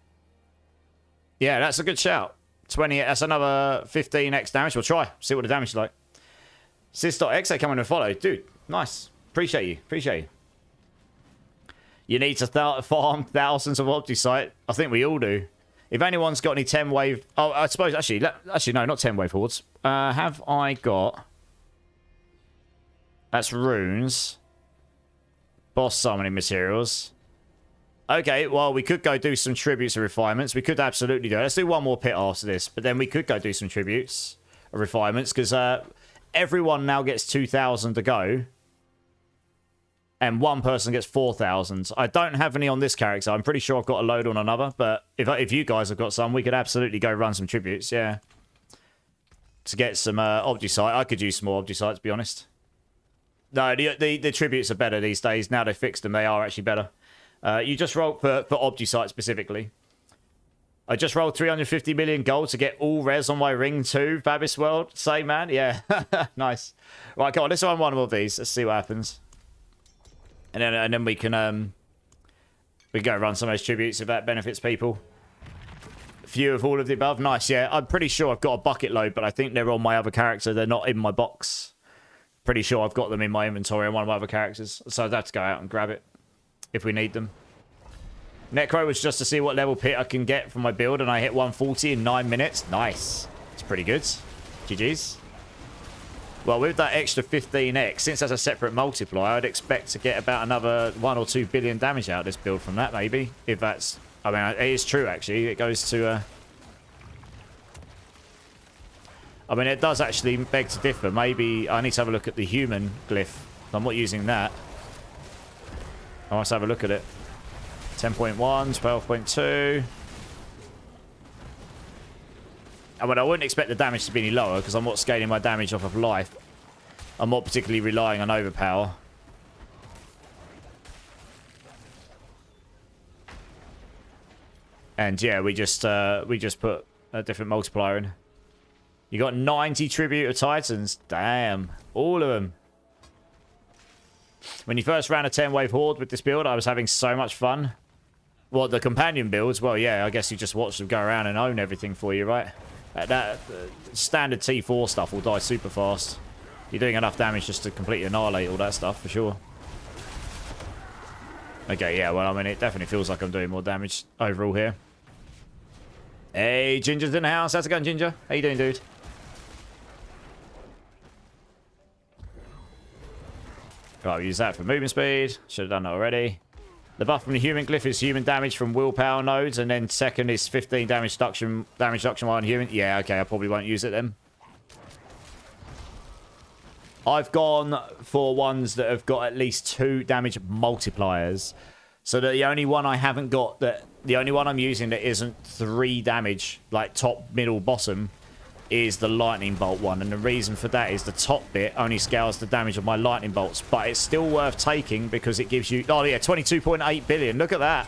Yeah, that's a good shout. 20, that's another 15x damage. We'll try. See what the damage is like. Sis.exe coming to follow. Dude, nice. Appreciate you. Appreciate you. You need to farm thousands of Opticite. I think we all do. If anyone's got any 10 wave... Oh, I suppose, actually, no, not 10 wave hordes. Have I got... That's runes. Boss summoning materials. Okay, well, we could go do some tributes and refinements. We could absolutely do it. Let's do one more pit after this. But then we could go do some tributes and refinements. Because everyone now gets 2,000 to go. And one person gets 4,000. I don't have any on this character. I'm pretty sure I've got a load on another. But if you guys have got some, we could absolutely go run some tributes, yeah. To get some Opticite. I could use some more Opticite, to be honest. No, the tributes are better these days. Now they've fixed them, they are actually better. You just rolled for Opticite specifically. I just rolled 350 million gold to get all res on my ring too. Fabulous world. Say, man. Yeah. Nice. Right, come on. Let's run one more of these. Let's see what happens. And then we can go run some of those tributes if that benefits people. Few of all of the above. Nice, yeah. I'm pretty sure I've got a bucket load, but I think they're on my other character. They're not in my box. Pretty sure I've got them in my inventory on one of my other characters. So I'd have to go out and grab it if we need them. Necro was just to see what level pit I can get from my build, and I hit 140 in 9 minutes. Nice. It's pretty good. GG's. Well, with that extra 15x, since that's a separate multiplier, I'd expect to get about another 1 or 2 billion damage out of this build from that, maybe. If that's... I mean, it is true, actually. It goes to... I mean, it does actually beg to differ. Maybe I need to have a look at the human glyph. I'm not using that. I must have a look at it. 10.1, 12.2. I mean, I wouldn't expect the damage to be any lower because I'm not scaling my damage off of life. I'm not particularly relying on overpower. And yeah, we just put a different multiplier in. You got 90 tribute of Titans. Damn. All of them. When you first ran a 10-wave horde with this build, I was having so much fun. Well, the companion builds, well, yeah, I guess you just watch them go around and own everything for you, right? That standard T4 stuff will die super fast. You're doing enough damage just to completely annihilate all that stuff, for sure. Okay, yeah, well, I mean, it definitely feels like I'm doing more damage overall here. Hey, Ginger's in the house. How's it going, Ginger? How you doing, dude? Right, we'll use that for movement speed. Should have done that already. The buff from the human glyph is human damage from willpower nodes, and then second is 15 damage reduction while on human. Yeah, okay, I probably won't use it then. I've gone for ones that have got at least 2 damage multipliers. So that the only one I haven't got, the only one I'm using that isn't 3 damage, like top, middle, bottom, is the lightning bolt one. And the reason for that is the top bit only scales the damage of my lightning bolts, but it's still worth taking because it gives you, oh yeah, 22.8 billion. Look at that.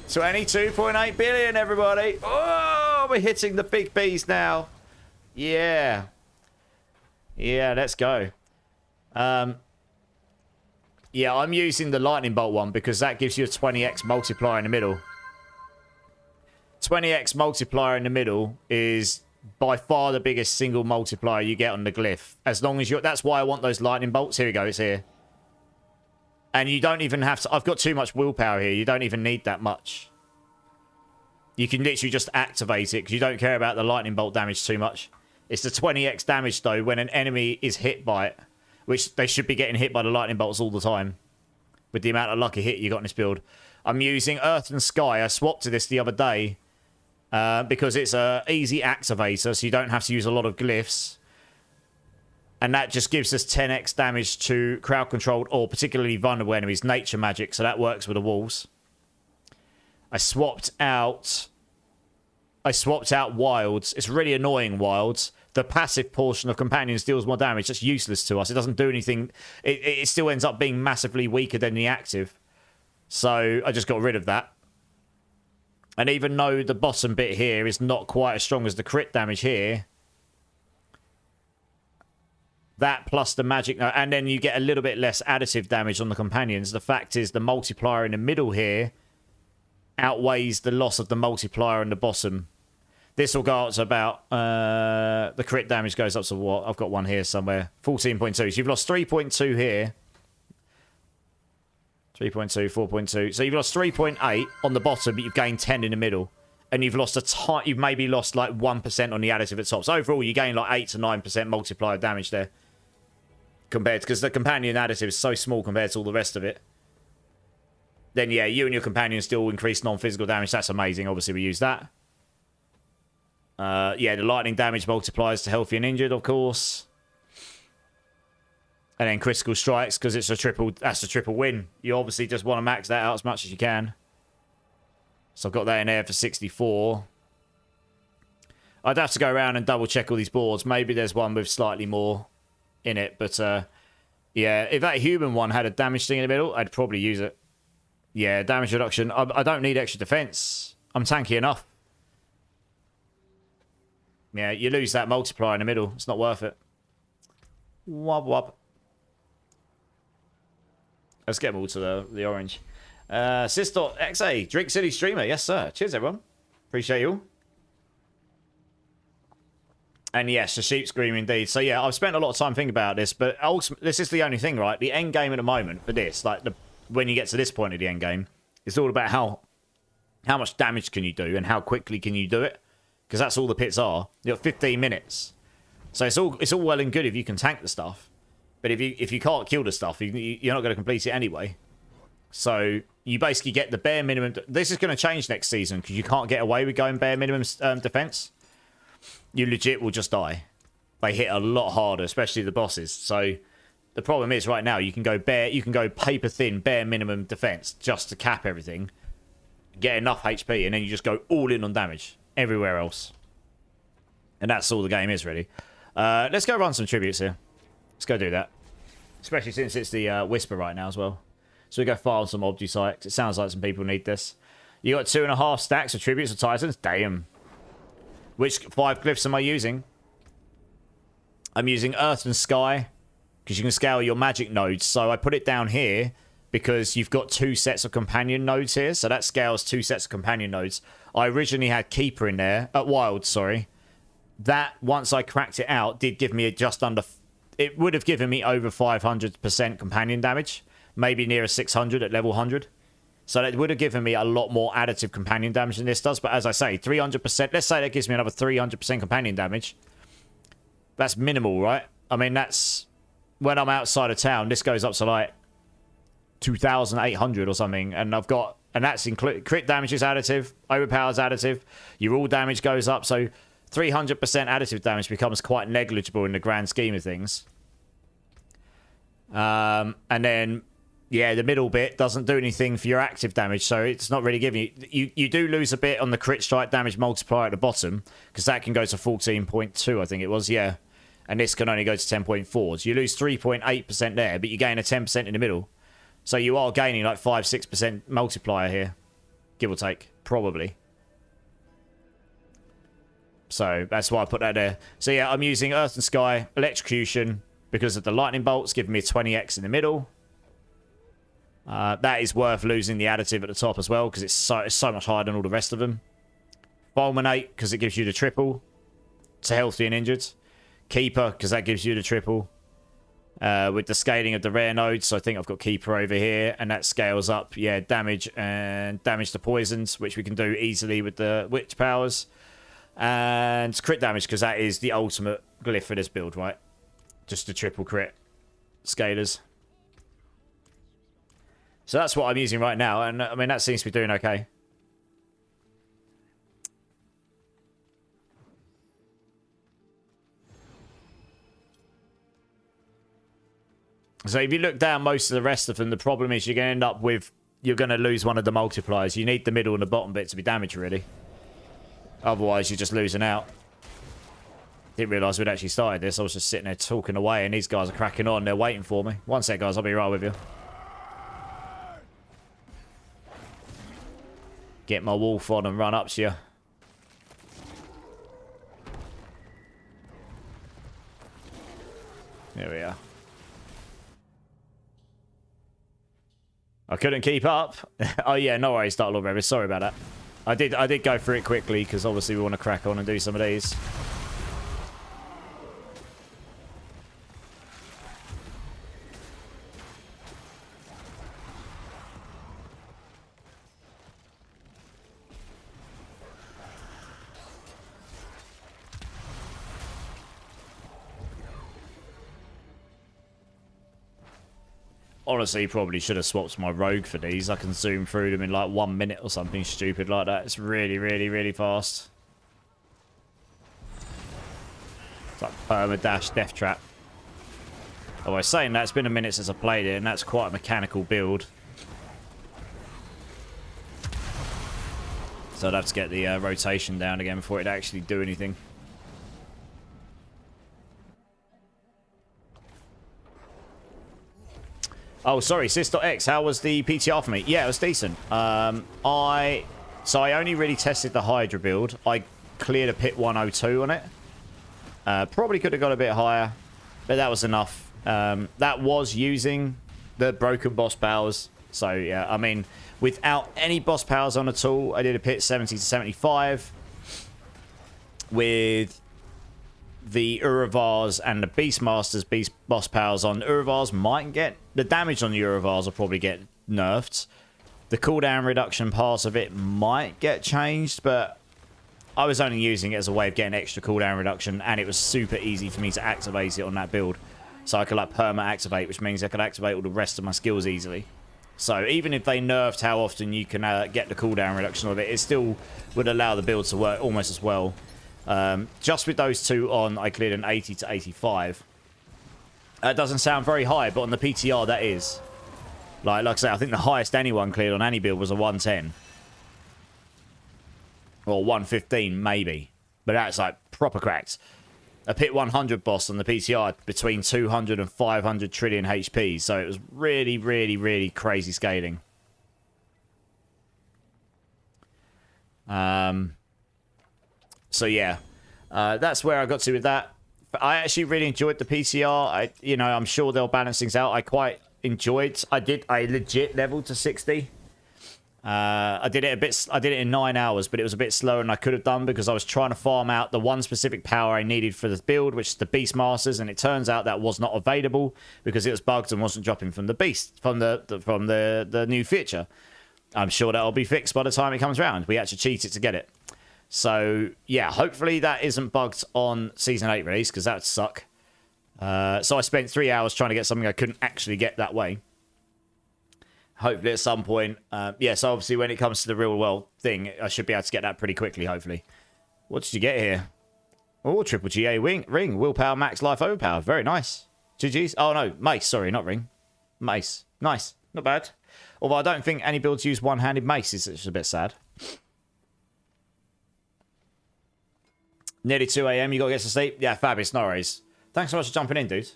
22.8 billion, everybody. Oh, we're hitting the big B's now. Yeah. Yeah, let's go. Yeah, I'm using the lightning bolt one because that gives you a 20x multiplier in the middle. 20x multiplier in the middle is by far the biggest single multiplier you get on the glyph. As long as you're... That's why I want those lightning bolts. Here we go. It's here. And you don't even have to... I've got too much willpower here. You don't even need that much. You can literally just activate it because you don't care about the lightning bolt damage too much. It's the 20x damage, though, when an enemy is hit by it. Which they should be getting hit by the lightning bolts all the time. With the amount of lucky hit you got in this build. I'm using Earth and Sky. I swapped to this the other day. Because it's a easy activator, so you don't have to use a lot of glyphs. And that just gives us 10x damage to crowd-controlled or particularly vulnerable enemies. Nature magic, so that works with the walls. I swapped out Wilds. It's really annoying, Wilds. The passive portion of Companions deals more damage. That's useless to us. It doesn't do anything. It still ends up being massively weaker than the active. So I just got rid of that. And even though the bottom bit here is not quite as strong as the crit damage here, that plus the magic, and then you get a little bit less additive damage on the companions. The fact is the multiplier in the middle here outweighs the loss of the multiplier in the bottom. This will go up to about, the crit damage goes up to what? I've got one here somewhere. 14.2. So you've lost 3.2 here. 3.2, 4.2. So you've lost 3.8 on the bottom, but you've gained 10 in the middle. And you've lost you've maybe lost like 1% on the additive at top. So overall, you gain like 8 to 9% multiplier damage there. Compared to, because the companion additive is so small compared to all the rest of it. Then yeah, you and your companion still increase non-physical damage. That's amazing. Obviously, we use that. Yeah, the lightning damage multiplies to healthy and injured, of course. And then critical strikes, because it's a triple. That's a triple win. You obviously just want to max that out as much as you can. So I've got that in there for 64. I'd have to go around and double check all these boards. Maybe there's one with slightly more in it. But yeah, if that human one had a damage thing in the middle, I'd probably use it. Yeah, damage reduction. I don't need extra defense. I'm tanky enough. Yeah, you lose that multiplier in the middle. It's not worth it. Wub wub. Let's get them all to the orange. Sis.exe, Drink City Streamer. Yes, sir. Cheers, everyone. Appreciate you all. And yes, the sheep scream indeed. So yeah, I've spent a lot of time thinking about this, but ultimately, this is the only thing, right? The end game at the moment for this, like when you get to this point of the end game, it's all about how much damage can you do and how quickly can you do it, because that's all the pits are. You got 15 minutes, so it's all well and good if you can tank the stuff. But if you can't kill the stuff, you're not going to complete it anyway. So you basically get the bare minimum. This is going to change next season because you can't get away with going bare minimum defense. You legit will just die. They hit a lot harder, especially the bosses. So the problem is right now you can go paper thin, bare minimum defense just to cap everything, get enough HP, and then you just go all in on damage everywhere else. And that's all the game is, really. Let's go run some tributes here. Let's go do that. Especially since it's the Whisper right now as well. So we go farm some Obdusites. It sounds like some people need this. You got 2.5 stacks of tributes of Titans? Damn. Which 5 glyphs am I using? I'm using Earth and Sky. Because you can scale your magic nodes. So I put it down here because you've got 2 sets of companion nodes here. So that scales 2 sets of companion nodes. I originally had Keeper in there. Wild, sorry. That, once I cracked it out, did give me just under... It would have given me over 500% companion damage. Maybe nearer 600 at level 100. So that would have given me a lot more additive companion damage than this does. But as I say, 300%... Let's say that gives me another 300% companion damage. That's minimal, right? I mean, that's... When I'm outside of town, this goes up to like 2,800 or something. And I've got... And that's included... Crit damage is additive. Overpower's additive. Your all damage goes up. So 300% additive damage becomes quite negligible in the grand scheme of things. And then... Yeah, the middle bit doesn't do anything for your active damage, so it's not really giving you... You do lose a bit on the crit strike damage multiplier at the bottom, because that can go to 14.2, I think it was, yeah. And this can only go to 10.4. So you lose 3.8% there, but you gain a 10% in the middle. So you are gaining like 5-6% multiplier here, give or take, probably. So that's why I put that there. So yeah, I'm using Earth and Sky, Electrocution, because of the lightning bolts, giving me a 20x in the middle. That is worth losing the additive at the top as well, because it's so much higher than all the rest of them. Fulminate, because it gives you the triple to healthy and injured. Keeper, because that gives you the triple. With the scaling of the rare nodes, so I think I've got Keeper over here, and that scales up, yeah, damage and damage to poisons, which we can do easily with the Witch powers. And crit damage, because that is the ultimate glyph for this build, right? Just the triple crit scalers. So that's what I'm using right now, and I mean, that seems to be doing okay. So if you look down most of the rest of them, the problem is you're going to end up with... You're going to lose one of the multipliers. You need the middle and the bottom bit to be damaged, really. Otherwise, you're just losing out. Didn't realise we'd actually started this. I was just sitting there talking away, and these guys are cracking on. They're waiting for me. One sec, guys. I'll be right with you. Get my wolf on and run up to you. There we are. I couldn't keep up. Oh yeah, no worries, Dark Lord Revis. Sorry about that. I did go through it quickly because obviously we want to crack on and do some of these. Honestly, probably should have swapped my rogue for these. I can zoom through them in like 1 minute or something stupid like that. It's really, really, really fast. It's like perma-dash death trap. Oh, I was saying that, it's been a minute since I played it, and that's quite a mechanical build. So I'd have to get the rotation down again before it'd actually do anything. Oh, sorry, Sis.X, how was the PTR for me? Yeah, it was decent. So I only really tested the Hydra build. I cleared a pit 102 on it. Probably could have got a bit higher, but that was enough. That was using the broken boss powers. So, yeah, I mean, without any boss powers on at all, I did a pit 70 to 75. With the Uruvars and the Beastmasters boss powers on. Uruvars might get... The damage on the Uruvars will probably get nerfed. The cooldown reduction part of it might get changed, but I was only using it as a way of getting extra cooldown reduction, and it was super easy for me to activate it on that build. So I could like perma-activate, which means I could activate all the rest of my skills easily. So even if they nerfed how often you can get the cooldown reduction of it, it still would allow the build to work almost as well. Just with those two on, I cleared an 80 to 85. That doesn't sound very high, but on the PTR, that is. Like I say, I think the highest anyone cleared on any build was a 110. Or 115, maybe. But that's like proper cracked. A Pit 100 boss on the PTR between 200 and 500 trillion HP. So it was really, really, really crazy scaling. So yeah, that's where I got to with that. I actually really enjoyed the PTR. I'm sure they'll balance things out. I quite enjoyed. I legit leveled to 60. I did it in 9 hours, but it was a bit slower than I could have done because I was trying to farm out the one specific power I needed for the build, which is the Beastmasters, and it turns out that was not available because it was bugged and wasn't dropping from the beast from the new feature. I'm sure that'll be fixed by the time it comes around. We had to cheat it to get it. So yeah, hopefully that isn't bugged on Season 8 release because that would suck. So I spent 3 hours trying to get something I couldn't actually get that way. Hopefully at some point. So obviously when it comes to the real world thing, I should be able to get that pretty quickly, hopefully. What did you get here? Oh, triple GA ring. Willpower, max life, overpower. Very nice. GG's. Oh no, mace. Sorry, not ring. Mace. Nice. Not bad. Although I don't think any builds use one-handed mace. It's just a bit sad. Nearly 2 a.m. You got to get to sleep? Yeah, fabulous. No worries. Thanks so much for jumping in, dude.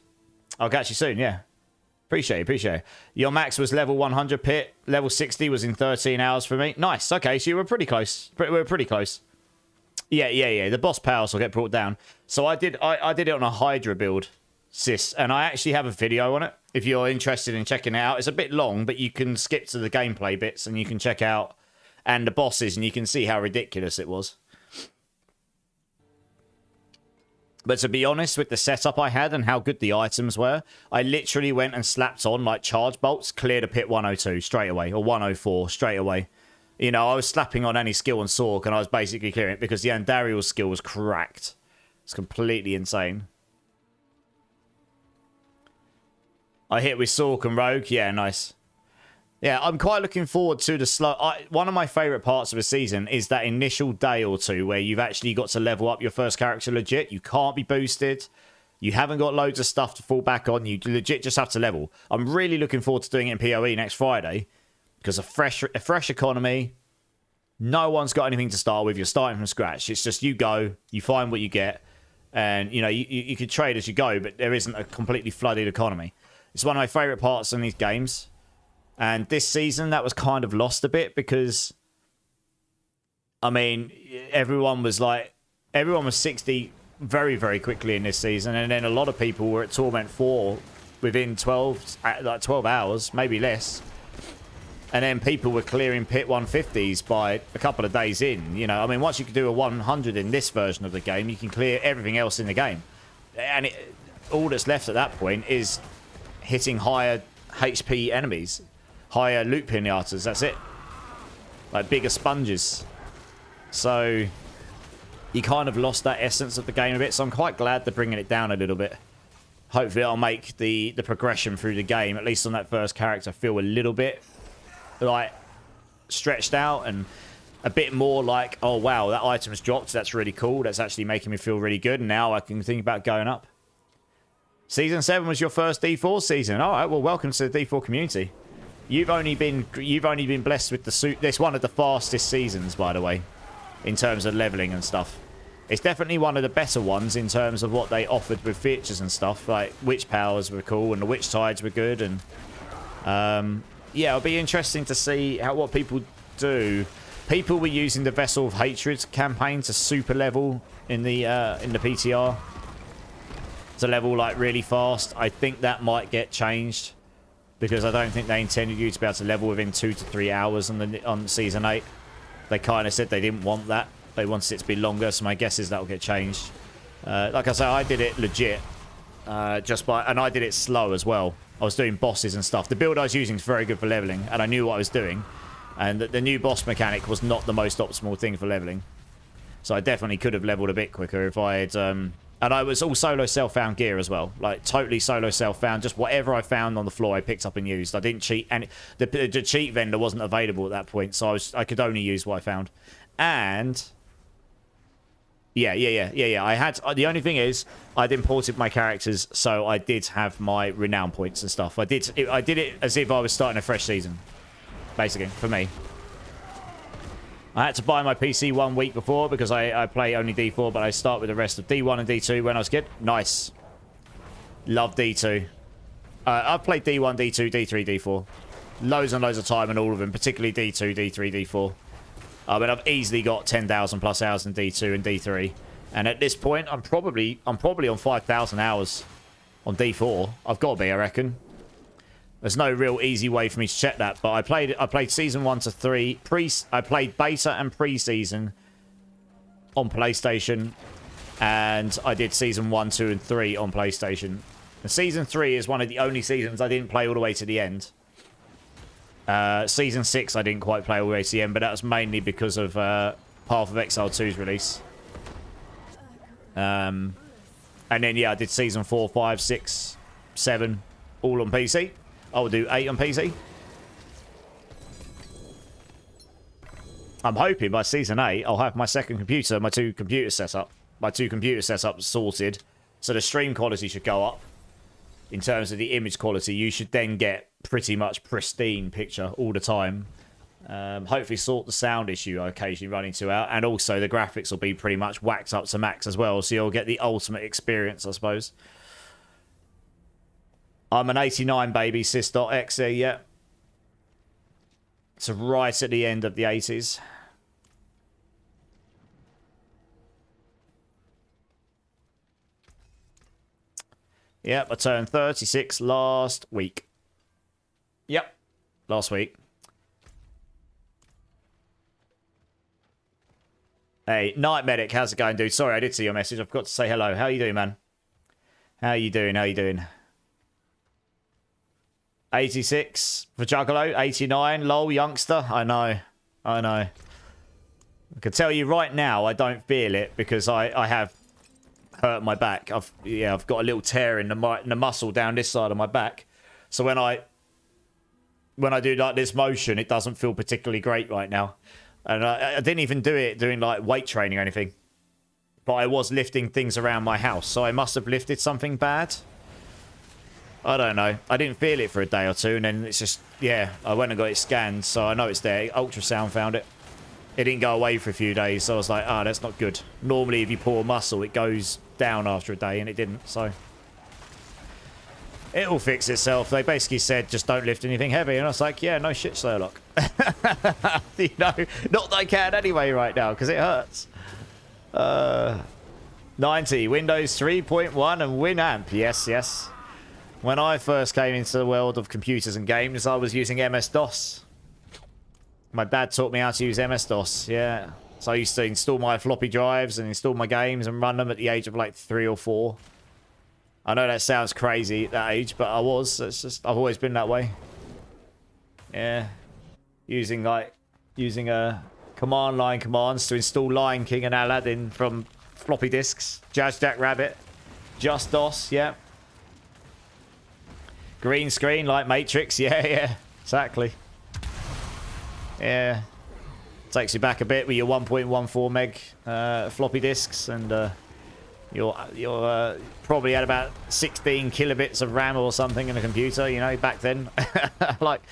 I'll catch you soon, yeah. Appreciate it. Your max was level 100 Pit. Level 60 was in 13 hours for me. Nice. Okay, so you were pretty close. We were pretty close. Yeah. The boss powers will get brought down. So I did it on a Hydra build, sis, and I actually have a video on it. If you're interested in checking it out, it's a bit long, but you can skip to the gameplay bits and you can check out and the bosses, and you can see how ridiculous it was. But to be honest, with the setup I had and how good the items were, I literally went and slapped on like charge bolts, cleared a Pit 102 straight away, or 104 straight away. You know, I was slapping on any skill on Sork, and I was basically clearing it because the Andariel's skill was cracked. It's completely insane. I hit with Sork and Rogue. Yeah, nice. Yeah, I'm quite looking forward to the slow... one of my favourite parts of the season is that initial day or two where you've actually got to level up your first character legit. You can't be boosted. You haven't got loads of stuff to fall back on. You legit just have to level. I'm really looking forward to doing it in PoE next Friday because a fresh economy. No one's got anything to start with. You're starting from scratch. It's just you go, you find what you get, and you know you can trade as you go, but there isn't a completely flooded economy. It's one of my favourite parts in these games. And this season, that was kind of lost a bit because, I mean, everyone was 60 very, very quickly in this season. And then a lot of people were at Torment 4 within 12 hours, maybe less. And then people were clearing Pit 150s by a couple of days in. You know, I mean, once you can do a 100 in this version of the game, you can clear everything else in the game. And all that's left at that point is hitting higher HP enemies. Higher loot pinatas, that's it. Like bigger sponges. So you kind of lost that essence of the game a bit, so I'm quite glad they're bringing it down a little bit. Hopefully it'll make the progression through the game, at least on that first character, feel a little bit like stretched out and a bit more like, oh wow, that item's dropped, that's really cool, that's actually making me feel really good, and now I can think about going up. Season 7 was your first D4 season. Alright, well welcome to the D4 community. You've only been blessed with the suit. This one of the fastest seasons, by the way, in terms of leveling and stuff. It's definitely one of the better ones in terms of what they offered with features and stuff. Like witch powers were cool and the witch tides were good, and yeah, it'll be interesting to see what people do. People were using the Vessel of Hatred campaign to super level in the PTR to level like really fast. I think that might get changed. Because I don't think they intended you to be able to level within 2 to 3 hours on Season 8. They kind of said they didn't want that. They wanted it to be longer, so my guess is that'll get changed. Like I say, I did it legit. And I did it slow as well. I was doing bosses and stuff. The build I was using is very good for leveling, and I knew what I was doing. And the new boss mechanic was not the most optimal thing for leveling. So I definitely could have leveled a bit quicker if I had... And I was all solo self-found gear as well. Like, totally solo self-found. Just whatever I found on the floor, I picked up and used. I didn't cheat. And the cheat vendor wasn't available at that point. So I could only use what I found. And... Yeah. I had... The only thing is, I'd imported my characters, so I did have my renown points and stuff. I did it as if I was starting a fresh season. Basically, for me. I had to buy my PC 1 week before because I play only D4, but I start with the rest of D1 and D2 when I was a kid. Nice. Love D2. I've played D1, D2, D3, D4. Loads and loads of time in all of them, particularly D2, D3, D4. But I've easily got 10,000 plus hours in D2 and D3. And at this point, I'm probably on 5,000 hours on D4. I've got to be, I reckon. There's no real easy way for me to check that, but I played season 1 to 3. I played beta and pre-season on PlayStation, and I did season 1, 2, and 3 on PlayStation. And season 3 is one of the only seasons I didn't play all the way to the end. Season 6 I didn't quite play all the way to the end, but that was mainly because of Path of Exile 2's release. And then, yeah, I did season 4, 5, 6, 7, all on PC. I will do 8 on PC. I'm hoping by season 8, I'll have my second computer, my two computer setups sorted. So the stream quality should go up. In terms of the image quality, you should then get pretty much pristine picture all the time. Hopefully sort the sound issue I occasionally run into out. And also the graphics will be pretty much whacked up to max as well. So you'll get the ultimate experience, I suppose. I'm an 89 baby, Sys.exe, yeah. It's right at the end of the 80s. Yep, I turned 36 last week. Yep, last week. Hey, Night Medic, how's it going, dude? Sorry, I did see your message. I forgot to say hello. How you doing, man? How you doing? How you doing? 86 for Juggalo. 89, lol, youngster. I know. I can tell you right now, I don't feel it because I have hurt my back. I've got a little tear in the muscle down this side of my back. So when I do like this motion, it doesn't feel particularly great right now. And I didn't even do it doing like weight training or anything. But I was lifting things around my house, so I must have lifted something bad. I don't know. I didn't feel it for a day or two, and then it's just, yeah, I went and got it scanned, so I know it's there. Ultrasound found it. It didn't go away for a few days, so I was like, that's not good. Normally, if you pull a muscle, it goes down after a day, and it didn't, so it'll fix itself. They basically said, just don't lift anything heavy, and I was like, yeah, no shit, Sherlock. You know, not that I can anyway right now, because it hurts. 90, Windows 3.1 and Winamp. Yes. When I first came into the world of computers and games, I was using MS-DOS. My dad taught me how to use MS-DOS, yeah. So I used to install my floppy drives and install my games and run them at the age of like 3 or 4. I know that sounds crazy at that age, but I was. It's just, I've always been that way. Yeah. Using command line commands to install Lion King and Aladdin from floppy disks. Jazz Jack Rabbit. Just DOS, yeah. Green screen like Matrix, yeah, exactly. Yeah. Takes you back a bit with your 1.14 meg floppy disks, and you're probably had about 16 kilobits of RAM or something in a computer, you know, back then. Like,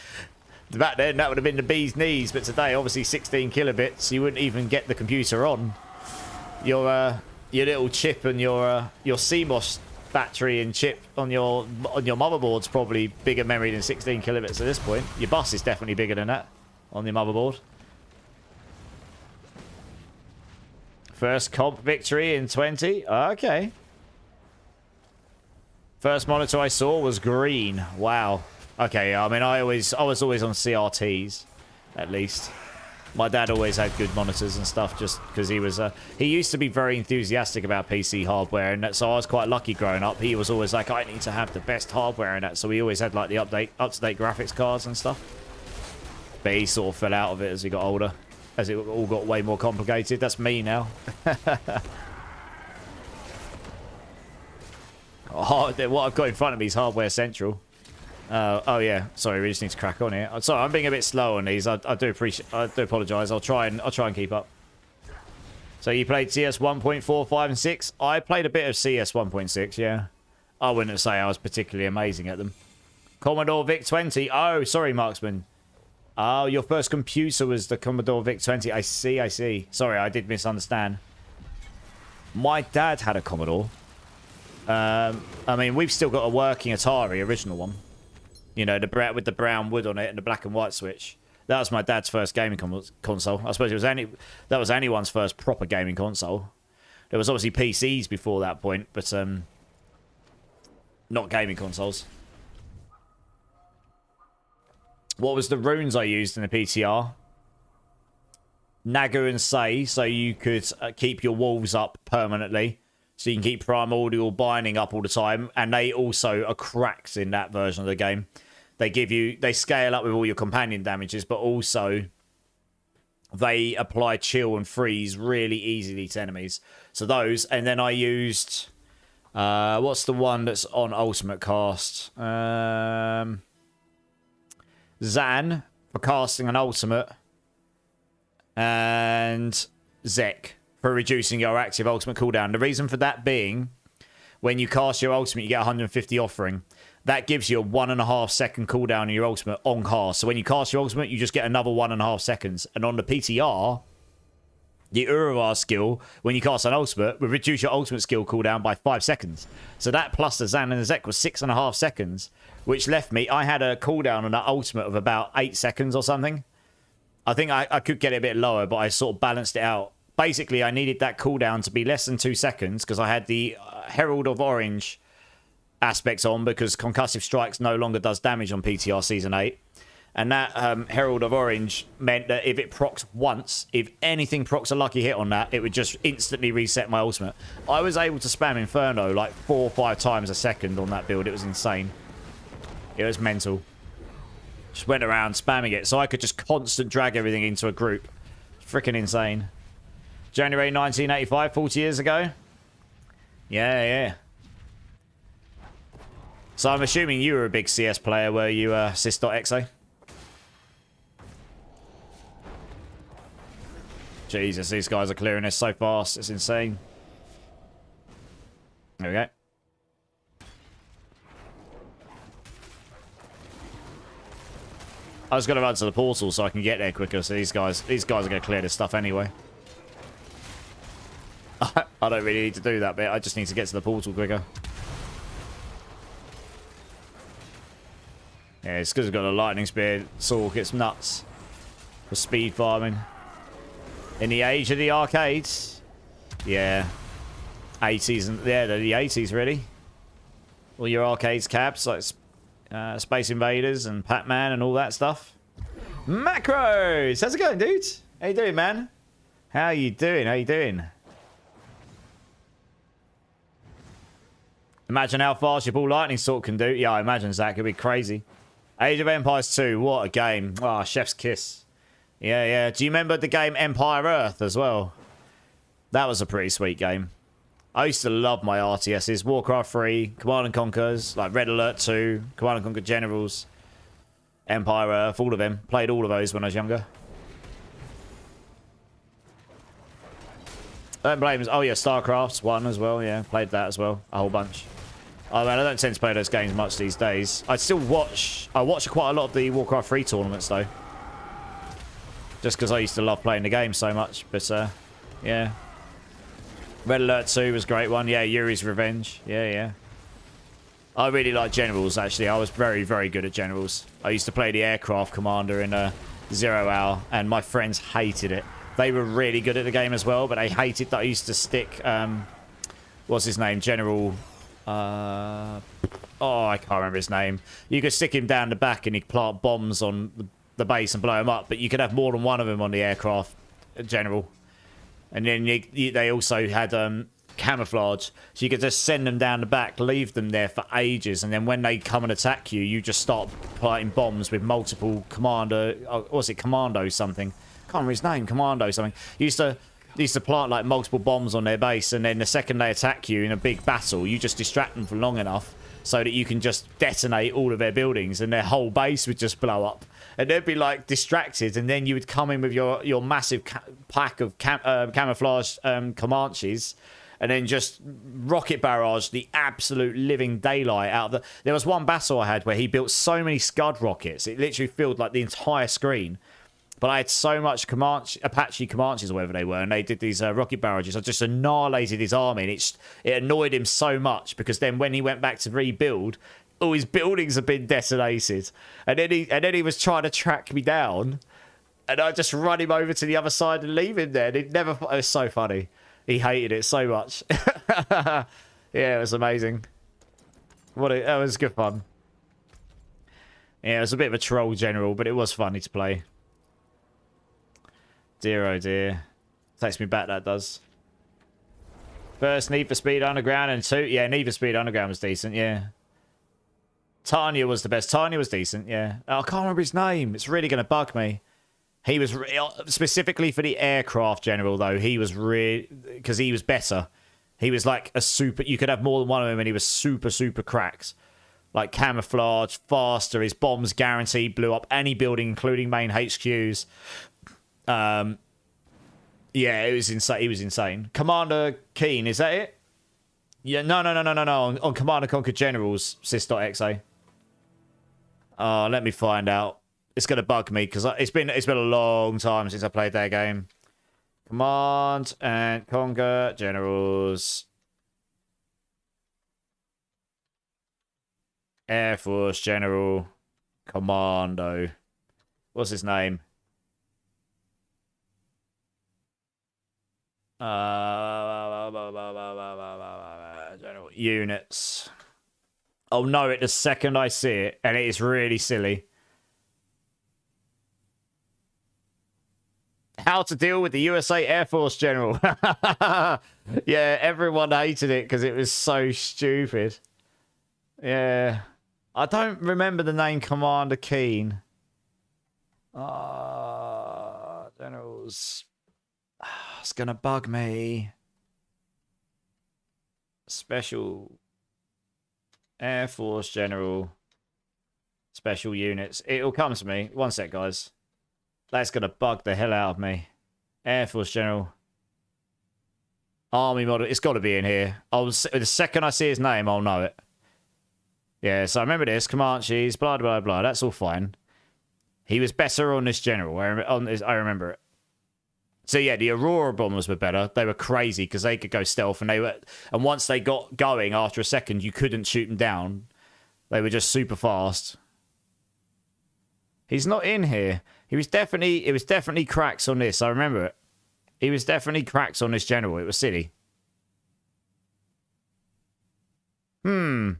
back then that would have been the bee's knees, but today, obviously 16 kilobits, you wouldn't even get the computer on. Your little chip and your CMOS battery and chip on your motherboard's probably bigger memory than 16 kilobits at this point. Your bus is definitely bigger than that on your motherboard. First comp victory in 20. Okay. First monitor I saw was green. Wow. Okay, I mean, I was always on CRTs, at least. My dad always had good monitors and stuff just because he used to be very enthusiastic about PC hardware, and so I was quite lucky growing up. He was always like, I need to have the best hardware and that, so he always had like the up-to-date graphics cards and stuff. But he sort of fell out of it as he got older, as it all got way more complicated. That's me now. What I've got in front of me is Hardware Central. Oh yeah, sorry, we just need to crack on here. Sorry, I'm being a bit slow on these. I do apologise. I'll try and keep up. So you played CS 1.4, 5, and 6. I played a bit of CS 1.6. Yeah, I wouldn't say I was particularly amazing at them. Commodore VIC 20. Oh, sorry, Marksman. Oh, your first computer was the Commodore VIC-20. I see, I see. Sorry, I did misunderstand. My dad had a Commodore. I mean, we've still got a working Atari, original one. You know, with the brown wood on it and the black and white switch. That was my dad's first gaming console. I suppose that was anyone's first proper gaming console. There was obviously PCs before that point, but not gaming consoles. What was the runes I used in the PTR? Nagu and Say, so you could keep your wolves up permanently. So you can keep primordial binding up all the time. And they also are cracks in that version of the game. They scale up with all your companion damages, but also they apply chill and freeze really easily to enemies. So those, and then I used, what's the one that's on Ultimate Cast? Zan for casting an ultimate, and Zek for reducing your active ultimate cooldown. The reason for that being, when you cast your ultimate, you get 150 offering. That gives you a 1.5 second cooldown in your ultimate on cast. So when you cast your ultimate, you just get another 1.5 seconds. And on the PTR, the Uravar skill, when you cast an ultimate, will reduce your ultimate skill cooldown by 5 seconds. So that plus the Zan and the Zek was 6.5 seconds, which left me, I had a cooldown on that ultimate of about 8 seconds or something. I think I could get it a bit lower, but I sort of balanced it out. Basically, I needed that cooldown to be less than 2 seconds because I had the Herald of Orange aspects on, because Concussive Strikes no longer does damage on PTR Season 8. And that Herald of Orange meant that if it procs once, if anything procs a lucky hit on that, it would just instantly reset my ultimate. I was able to spam Inferno like 4 or 5 times a second on that build. It was insane. It was mental. Just went around spamming it, so I could just constant drag everything into a group. Freaking insane. January 1985, 40 years ago. Yeah. So I'm assuming you were a big CS player, were you, Sys.exe? Jesus, these guys are clearing this so fast. It's insane. There we go. I was going to run to the portal so I can get there quicker. So these guys are going to clear this stuff anyway. I don't really need to do that bit. I just need to get to the portal quicker. Yeah, it's because it's got a lightning spear. Sork, it's nuts. For speed farming. In the age of the arcades. Yeah. 80s and... Yeah, they're the 80s, really. All your arcades caps, like Space Invaders and Pac-Man and all that stuff. Macros! How's it going, dude? How you doing, man? How you doing? Imagine how fast your ball lightning sort can do. Yeah, I imagine, Zach. It'd be crazy. Age of Empires 2. What a game. Oh, chef's kiss. Yeah. Do you remember the game Empire Earth as well? That was a pretty sweet game. I used to love my RTSs. Warcraft 3, Command and Conquers, like Red Alert 2, Command and Conquer Generals, Empire Earth, all of them. Played all of those when I was younger. Don't blame us. Oh, yeah, StarCraft's one as well. Yeah, played that as well. A whole bunch. Oh, man, I don't tend to play those games much these days. I watch quite a lot of the Warcraft 3 tournaments, though. Just because I used to love playing the game so much. But, yeah. Red Alert 2 was a great one. Yeah, Yuri's Revenge. Yeah. I really like Generals, actually. I was very, very good at Generals. I used to play the Aircraft Commander in 0 Hour, and my friends hated it. They were really good at the game as well, but they hated that I used to stick... what's his name? General... I can't remember his name. You could stick him down the back and he'd plant bombs on the base and blow him up, but you could have more than one of them on the aircraft general. And then they also had camouflage, so you could just send them down the back, leave them there for ages, and then when they come and attack you, you just start planting bombs with multiple Commando something. Can't remember his name. Commando something. They used to plant like multiple bombs on their base, and then the second they attack you in a big battle, you just distract them for long enough so that you can just detonate all of their buildings and their whole base would just blow up. And they'd be like distracted, and then you would come in with your massive pack of camouflage Comanches, and then just rocket barrage the absolute living daylight out of the... There was one battle I had where he built so many Scud rockets, it literally filled like the entire screen. But I had so much Apache Comanches or whatever they were, and they did these rocket barrages. I just annihilated his army, and it annoyed him so much because then when he went back to rebuild, all his buildings had been detonated, and then he was trying to track me down, and I just run him over to the other side and leave him there. And it was so funny. He hated it so much. Yeah, it was amazing. That was good fun. Yeah, it was a bit of a troll general, but it was funny to play. Dear oh dear. Takes me back, that does. First, Need for Speed Underground, and 2... Yeah, Need for Speed Underground was decent, yeah. Tanya was the best. Tanya was decent, yeah. Oh, I can't remember his name. It's really going to bug me. He was... Specifically for the aircraft general, though, he was really... Because he was better. He was like a super... You could have more than one of him, and he was super, super cracked. Like camouflage, faster. His bombs guaranteed blew up any building, including main HQs. Yeah, it was insane. He was insane. Commander Keen, is that it? Yeah, no. On Command and Conquer Generals, sys.exe. Oh, let me find out. It's gonna bug me because it's been a long time since I played that game. Command and Conquer Generals, Air Force General Commando. What's his name? General units. I'll know it the second I see it, and it is really silly. How to deal with the USA Air Force General. Yeah, everyone hated it because it was so stupid. Yeah. I don't remember the name Commander Keen. Generals. It's gonna bug me. Special Air Force General. Special units. It'll come to me. One sec, guys. That's gonna bug the hell out of me. Air Force General. Army model. It's got to be in here. The second I see his name, I'll know it. Yeah, so I remember this. Comanches, blah, blah, blah. That's all fine. He was better on this general. I remember it. So yeah, the Aurora bombers were better. They were crazy because they could go stealth, and once they got going, after a second, you couldn't shoot them down. They were just super fast. He's not in here. It was definitely cracks on this. I remember it. He was definitely cracks on this general. It was silly. It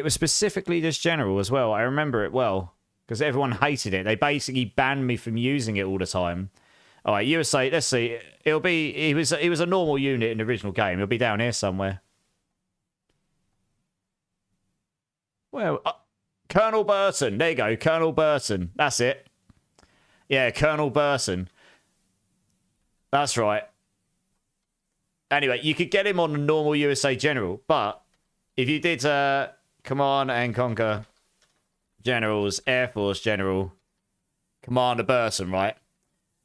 was specifically this general as well. I remember it well. Because everyone hated it. They basically banned me from using it all the time. All right, USA, let's see. He was a normal unit in the original game. He'll be down here somewhere. Well, Colonel Burton. There you go, Colonel Burton. That's it. Yeah, Colonel Burton. That's right. Anyway, you could get him on a normal USA General, but if you did Command and Conquer Generals, Air Force General, Commander Burton, right?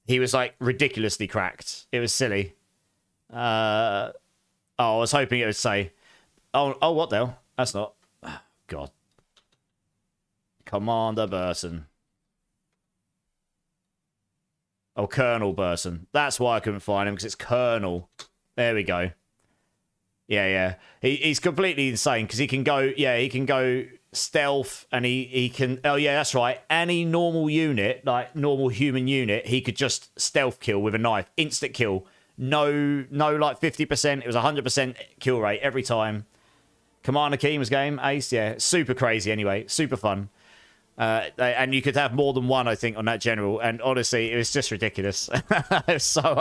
He was like ridiculously cracked. It was silly. I was hoping it would say, oh, what the hell? That's not. Oh, God. Commander Burton. Oh, Colonel Burton. That's why I couldn't find him, because it's Colonel. There we go. Yeah. He's completely insane because he can go stealth, and he can, oh yeah, that's right, any normal unit, like normal human unit, he could just stealth kill with a knife, instant kill. No like 50%, it was 100% kill rate every time. Commander Keen was game ace. Yeah, super crazy. Anyway, super fun. And you could have more than one, I think, on that general, and honestly it was just ridiculous. It was so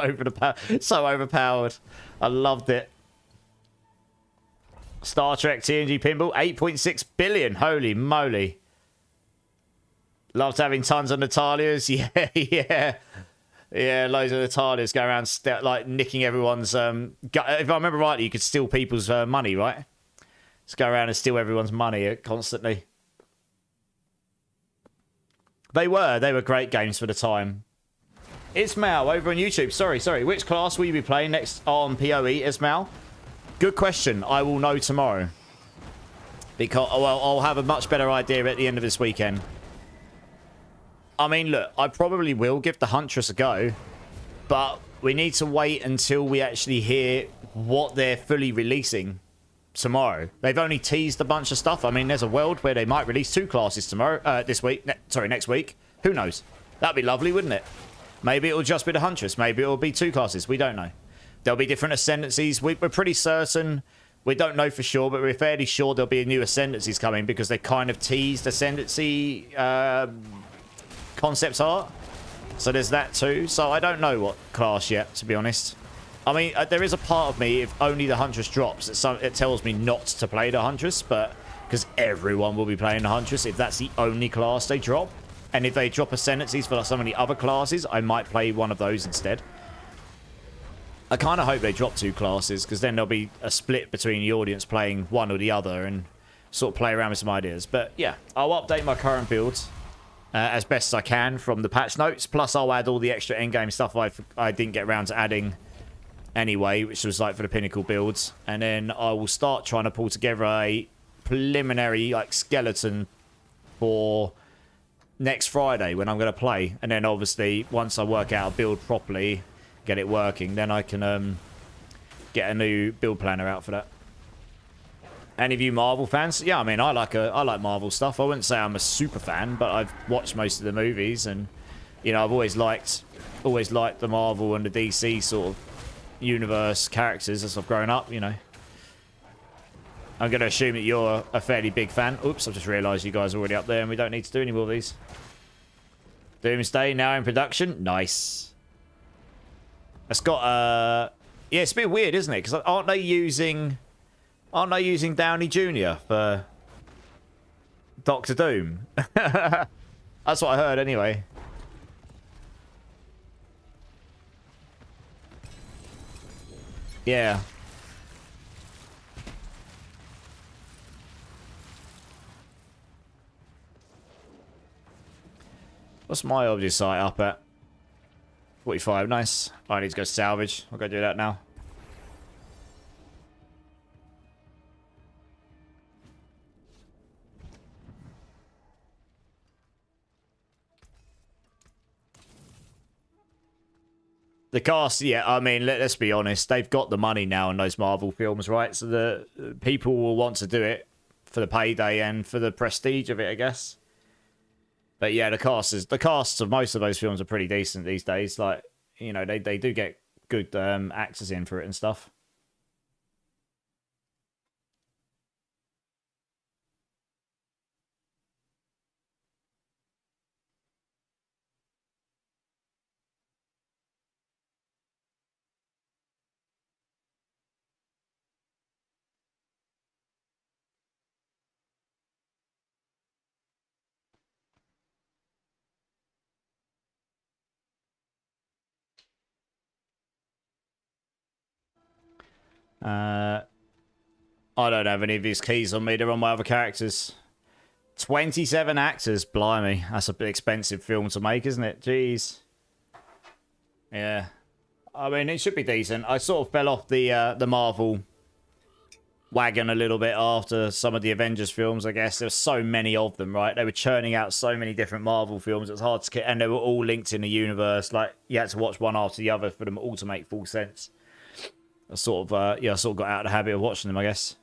overpowered. I loved it. Star Trek TNG pinball, 8.6 billion. Holy moly. Loved having tons of Natalias. Yeah, loads of Natalias go around like nicking everyone's... if I remember rightly, you could steal people's money, right? Just go around and steal everyone's money constantly. They were great games for the time. Ismail over on YouTube. Sorry. Which class will you be playing next on PoE, Ismail? Good question. I will know tomorrow. Because, well, I'll have a much better idea at the end of this weekend. I mean, look, I probably will give the Huntress a go. But we need to wait until we actually hear what they're fully releasing tomorrow. They've only teased a bunch of stuff. I mean, there's a world where they might release 2 classes tomorrow. This week. Next week. Who knows? That'd be lovely, wouldn't it? Maybe it'll just be the Huntress. Maybe it'll be 2 classes. We don't know. There'll be different ascendancies. We're pretty certain. We don't know for sure, but we're fairly sure there'll be new ascendancies coming because they kind of teased ascendancy concept art. So there's that too. So I don't know what class yet, to be honest. I mean, there is a part of me, if only the Huntress drops, it tells me not to play the Huntress, but because everyone will be playing the Huntress if that's the only class they drop. And if they drop ascendancies for some of the other classes, I might play one of those instead. I kind of hope they drop 2 classes, because then there'll be a split between the audience playing one or the other and sort of play around with some ideas. But yeah, I'll update my current builds as best as I can from the patch notes. Plus, I'll add all the extra endgame stuff I didn't get around to adding anyway, which was like for the pinnacle builds. And then I will start trying to pull together a preliminary like skeleton for next Friday when I'm going to play. And then obviously once I work out a build properly, get it working, then I can get a new build planner out for that. Any of you Marvel fans? Yeah, I mean, I like Marvel stuff. I wouldn't say I'm a super fan, but I've watched most of the movies, and you know, I've always liked the Marvel and the DC sort of universe characters as I've grown up. You know, I'm going to assume that you're a fairly big fan. Oops, I've just realised you guys are already up there, and we don't need to do any more of these. Doomsday now in production. Nice. It's got yeah, it's a bit weird, isn't it? Because aren't they using Downey Jr. for Doctor Doom? That's what I heard anyway. Yeah. What's my object site up at? 45, nice. I need to go salvage. I'll go do that now. The cast, yeah, I mean, let's be honest. They've got the money now in those Marvel films, right? So the people will want to do it for the payday and for the prestige of it, I guess. But yeah, the casts of most of those films are pretty decent these days. Like, you know, they do get good actors in for it and stuff. I don't have any of these keys on me. They're on my other characters. 27 actors. Blimey. That's a bit expensive film to make, isn't it? Jeez. Yeah. I mean, it should be decent. I sort of fell off the Marvel wagon a little bit after some of the Avengers films, I guess. There's so many of them, right? They were churning out so many different Marvel films. It was hard to get, and they were all linked in the universe. Like, you had to watch one after the other for them all to make full sense. I sort of got out of the habit of watching them, I guess.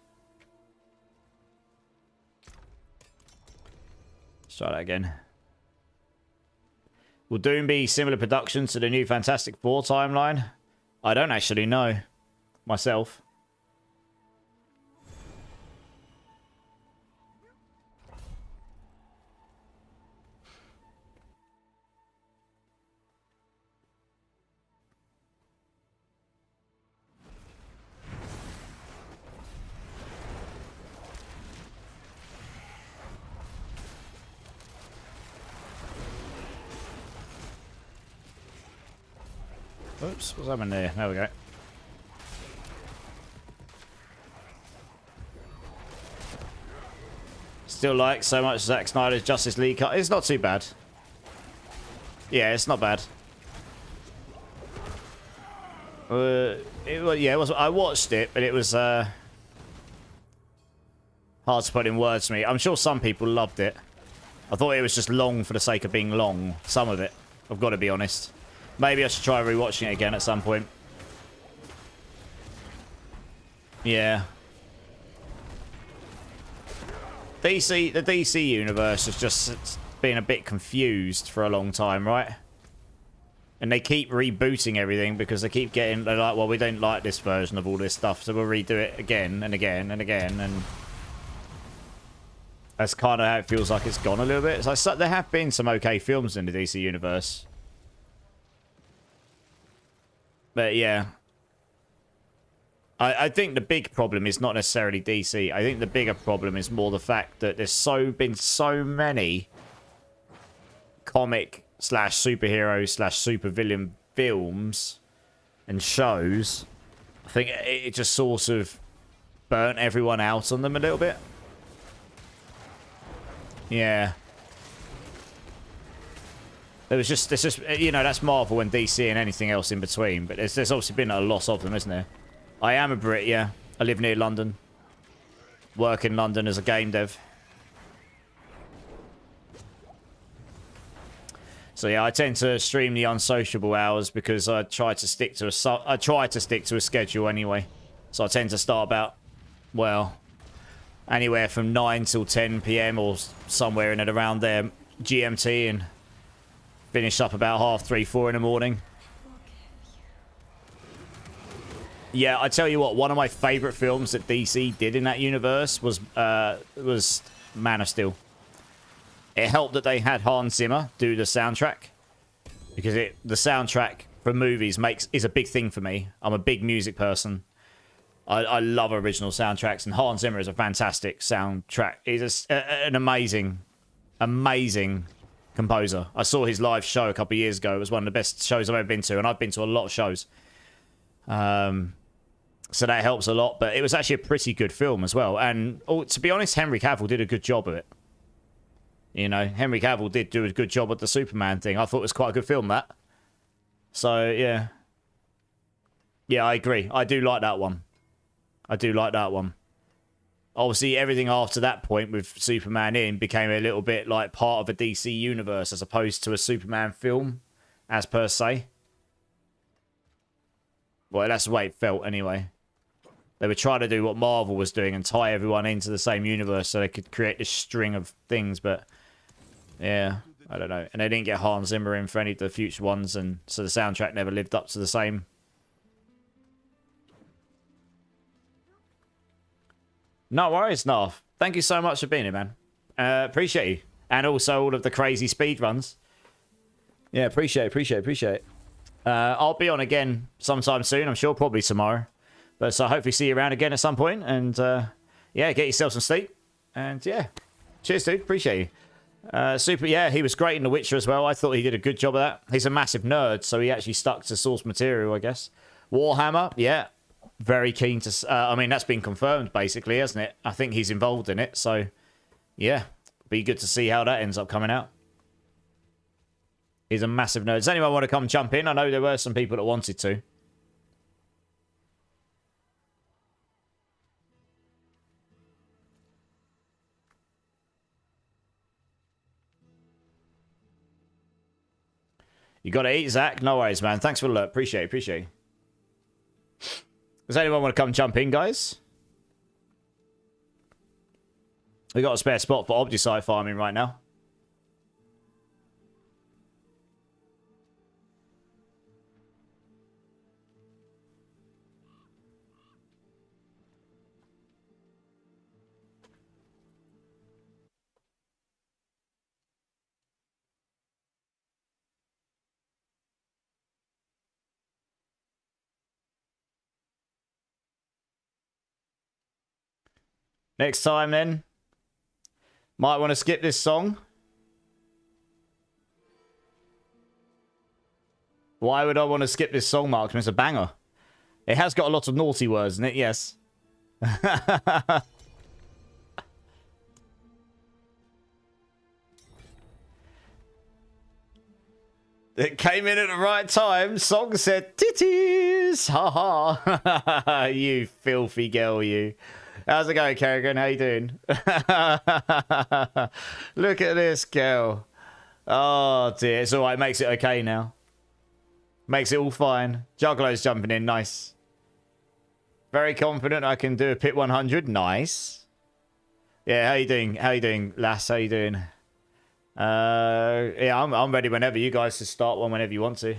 Let's try that again. Will Doom be similar production to the new Fantastic Four timeline? I don't actually know myself. Oops, what's happening there? There we go. Still like so much Zack Snyder's Justice League cut. It's not too bad. Yeah, it's not bad. Yeah, it was. I watched it, but it was hard to put in words to me. I'm sure some people loved it. I thought it was just long for the sake of being long. Some of it. I've got to be honest. Maybe I should try rewatching it again at some point. Yeah. The DC universe has just been a bit confused for a long time, right? And they keep rebooting everything because they keep getting... They're like, well, we don't like this version of all this stuff, so we'll redo it again and again and again, and... That's kind of how it feels like it's gone a little bit. It's like, there have been some okay films in the DC universe. But yeah. I think the big problem is not necessarily DC. I think the bigger problem is more the fact that there's been so many comic / superhero / supervillain films and shows. I think it just sort of burnt everyone out on them a little bit. Yeah. There's just, you know, that's Marvel and DC and anything else in between. But there's obviously been a lot of them, isn't there? I am a Brit, yeah. I live near London. Work in London as a game dev. So yeah, I tend to stream the unsociable hours because I try to stick to a schedule anyway. So I tend to start about, well, anywhere from 9 till 10 PM or somewhere in and around there, GMT, and finish up about 3:30, 4 in the morning. Yeah, I tell you what, one of my favourite films that DC did in that universe was Man of Steel. It helped that they had Hans Zimmer do the soundtrack, because the soundtrack for movies is a big thing for me. I'm a big music person. I love original soundtracks, and Hans Zimmer is a fantastic soundtrack. He's an amazing composer. I saw his live show a couple of years ago. It was one of the best shows I've ever been to, and I've been to a lot of shows. So that helps a lot, but it was actually a pretty good film as well. And to be honest, Henry Cavill did a good job of it. You know, Henry Cavill did do a good job with the Superman thing. I thought it was quite a good film, that. So, yeah. Yeah, I agree. I do like that one. Obviously, everything after that point with Superman in became a little bit like part of a DC universe as opposed to a Superman film, as per se. Well, that's the way it felt anyway. They were trying to do what Marvel was doing and tie everyone into the same universe so they could create this string of things, but yeah, I don't know. And they didn't get Hans Zimmer in for any of the future ones, and so the soundtrack never lived up to the same. No worries, Narf. Thank you so much for being here, man. Appreciate you. And also all of the crazy speed runs. Yeah, appreciate it. I'll be on again sometime soon, I'm sure, probably tomorrow. But so hopefully see you around again at some point. And yeah, get yourself some sleep. And yeah, cheers, dude. Appreciate you. Super, yeah, he was great in The Witcher as well. I thought he did a good job of that. He's a massive nerd, so he actually stuck to source material, I guess. Warhammer, yeah, very keen to... I mean, that's been confirmed, basically, hasn't it? I think he's involved in it, so yeah, be good to see how that ends up coming out. He's a massive nerd. Does anyone want to come jump in? I know there were some people that wanted to. You got to eat, Zach? No worries, man. Thanks for the alert. Appreciate it. Does anyone want to come jump in, guys? We got a spare spot for Obdusite farming right now. Next time, then. Might want to skip this song. Why would I want to skip this song, Mark? It's a banger. It has got a lot of naughty words in it, yes. It came in at the right time. Song said, titties. Ha ha. You filthy girl, you. How's it going, Kerrigan? How you doing? Look at this girl. Oh, dear. It's all right. Makes it okay now. Makes it all fine. Juggler's jumping in. Nice. Very confident I can do a pit 100. Nice. Yeah, how you doing? How you doing, lass? How you doing? Yeah, I'm ready whenever. You guys can start one whenever you want to.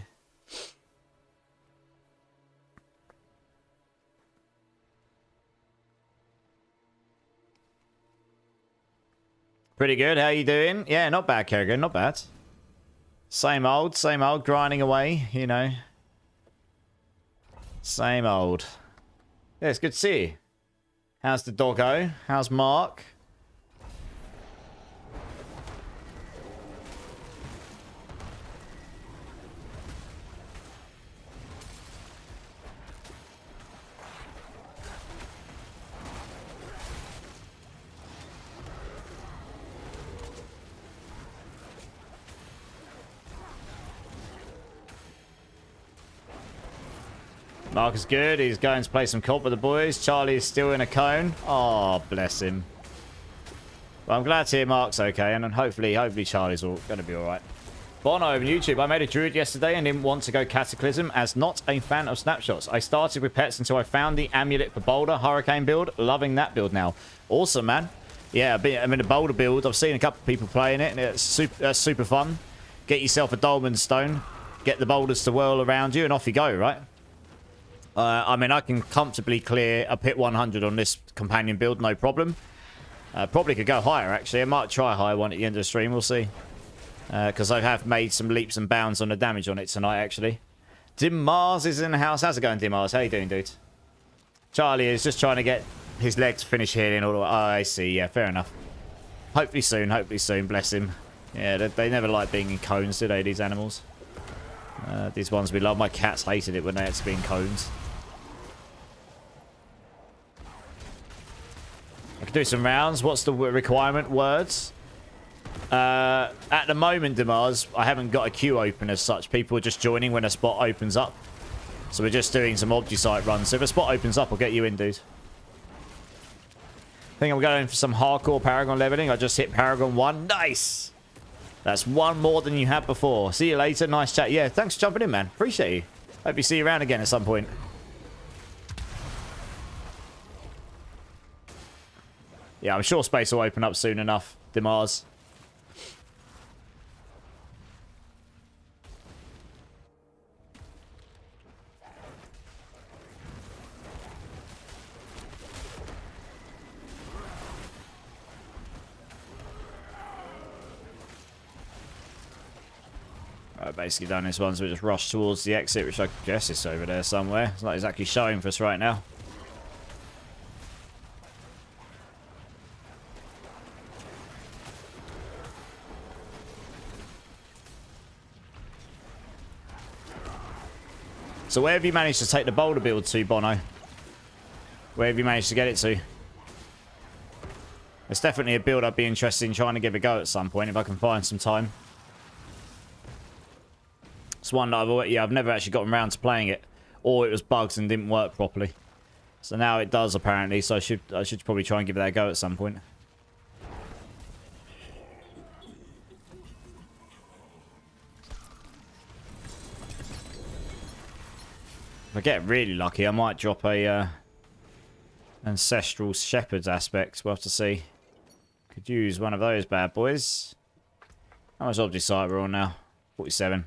Pretty good. How you doing? Yeah, not bad, Kerrigan. Not bad. Same old, grinding away, you know. Same old. Yeah, it's good to see you. How's the doggo? How's Mark? Mark is good. He's going to play some comp with the boys. Charlie is still in a cone. Oh, bless him. Well, I'm glad to hear Mark's okay, and hopefully Charlie's going to be all right. Bono on YouTube. I made a druid yesterday and didn't want to go Cataclysm as not a fan of snapshots. I started with pets until I found the amulet for Boulder Hurricane build. Loving that build now. Awesome, man. Yeah, I'm in a Boulder build. I've seen a couple of people playing it, and it's super fun. Get yourself a Dolmen Stone. Get the boulders to whirl around you, and off you go, right? I mean, I can comfortably clear a pit 100 on this companion build, no problem. Probably could go higher, actually. I might try higher one at the end of the stream. We'll see. Because I have made some leaps and bounds on the damage on it tonight, actually. Dim Mars is in the house. How's it going, Dim Mars? How you doing, dude? Charlie is just trying to get his leg to finish healing all the way. Oh, I see. Yeah, fair enough. Hopefully soon. Bless him. Yeah, they never like being in cones, do they, these animals? These ones we love. My cats hated it when they had to be in cones. I can do some rounds. What's the requirement? Words? At the moment, Demars, I haven't got a queue open as such. People are just joining when a spot opens up. So we're just doing some Obdusite runs. So if a spot opens up, I'll get you in, dude. I think I'm going for some hardcore Paragon leveling. I just hit Paragon 1. Nice! That's one more than you had before. See you later. Nice chat. Yeah, thanks for jumping in, man. Appreciate you. Hope you see you around again at some point. Yeah, I'm sure space will open up soon enough, Demars. Basically done this one, so we just rush towards the exit, which I guess is over there somewhere. It's not exactly showing for us right now. So where have you managed to take the boulder build to, Bono? Where have you managed to get it to? It's definitely a build I'd be interested in trying to give a go at some point if I can find some time. It's one that I've never actually gotten around to playing it, or it was bugs and didn't work properly. So now it does apparently. So I should probably try and give that a go at some point. If I get really lucky, I might drop a Ancestral Shepherd's aspect. We'll have to see. Could use one of those bad boys. How much Obdusite we're on now? 47.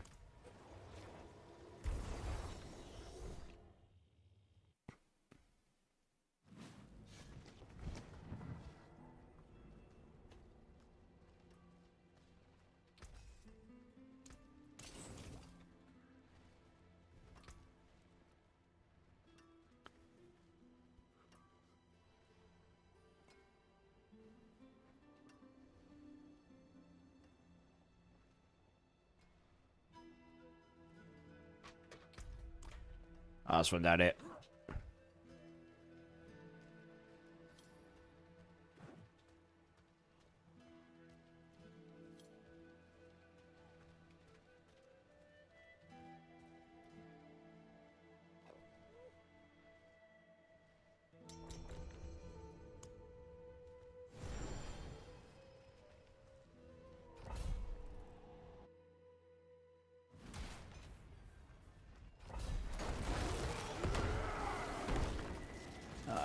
Oh, that's from that it.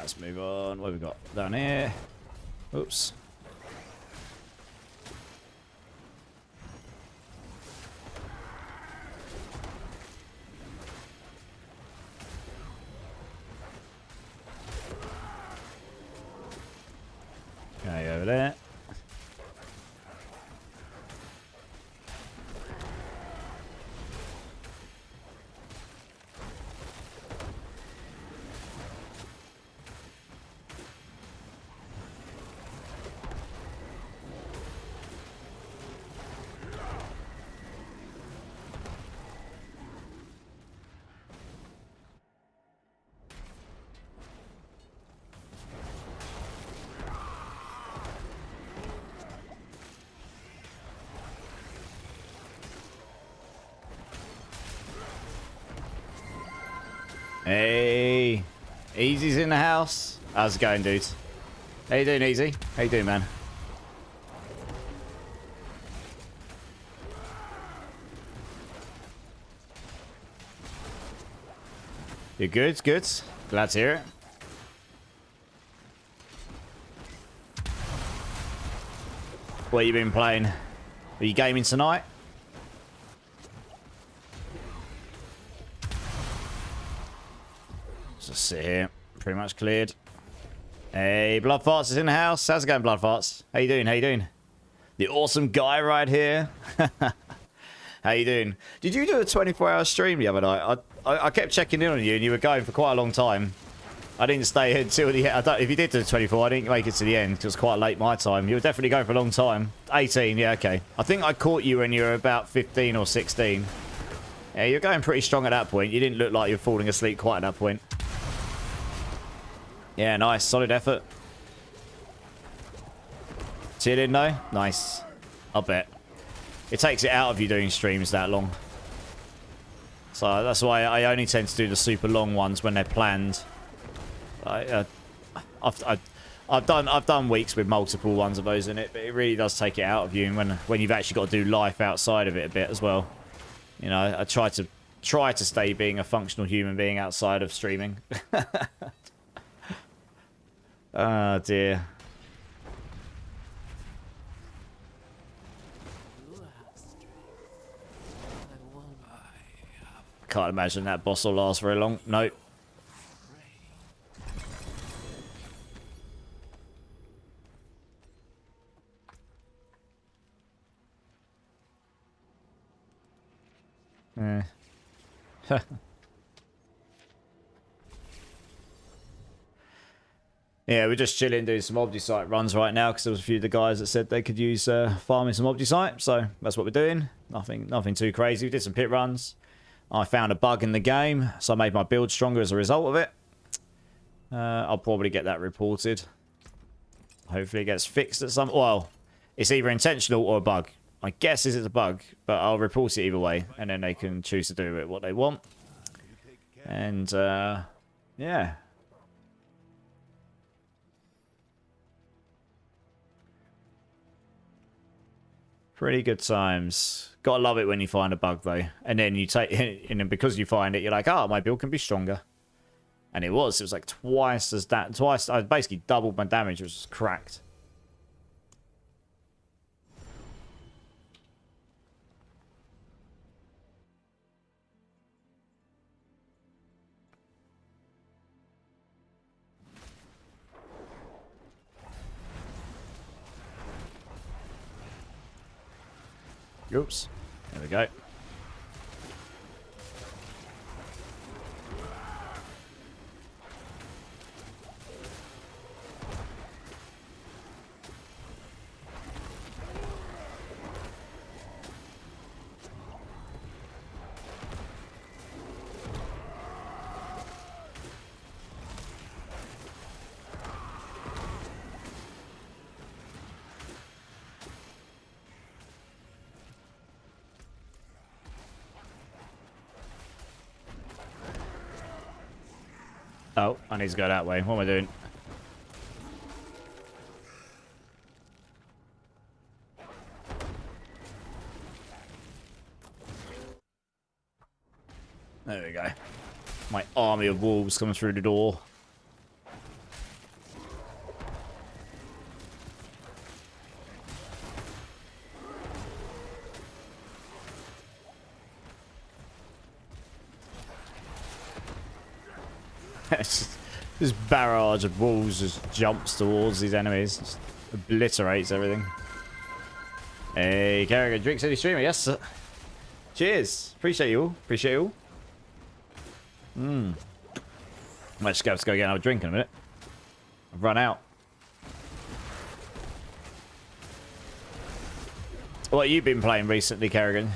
let's move on. What have we got down here? Oops. Okay, over there. Hey, Easy's in the house. How's it going, dudes? How you doing, Easy? How you doing, man? You're good, good. Glad to hear it. What you been playing? Are you gaming tonight? Just sit here. Pretty much cleared. Hey, Blood Farts is in the house. How's it going, Blood Farts? How you doing? How you doing? The awesome guy right here. How you doing? Did you do a 24-hour stream the other night? I kept checking in on you, and you were going for quite a long time. I didn't stay until the end. If you did do the 24, I didn't make it to the end, because it was quite late my time. You were definitely going for a long time. 18, yeah, okay. I think I caught you when you were about 15 or 16. Yeah, you're going pretty strong at that point. You didn't look like you were falling asleep quite at that point. Yeah, nice. Solid effort. Chilling, though? Nice. I'll bet. It takes it out of you doing streams that long. So that's why I only tend to do the super long ones when they're planned. I've done weeks with multiple ones of those in it, but it really does take it out of you when you've actually got to do life outside of it a bit as well. You know, I try to stay being a functional human being outside of streaming. Oh dear. Can't imagine that boss will last very long. Nope. Eh. Yeah, we're just chilling, doing some Obdicite runs right now because there was a few of the guys that said they could use farming some Obdicite, so that's what we're doing. Nothing too crazy. We did some pit runs. I found a bug in the game, so I made my build stronger as a result of it. I'll probably get that reported. Hopefully it gets fixed at some... Well, it's either intentional or a bug. My guess is it's a bug, but I'll report it either way, and then they can choose to do with it what they want. And, yeah. Pretty good times. Gotta love it when you find a bug, though. And then you take... And then because you find it, you're like, oh, my build can be stronger. And it was. It was like twice as that. Twice. I basically doubled my damage. It was cracked. Oops. There we go. Oh, I need to go that way. What am I doing? There we go. My army of wolves coming through the door. It's just, this barrage of walls just jumps towards these enemies. Just obliterates everything. Hey, Kerrigan, Drink City Streamer. Yes, sir. Cheers. Appreciate you all. Appreciate you all. Might just have to go get another drink in a minute. I've run out. What have you been playing recently, Kerrigan?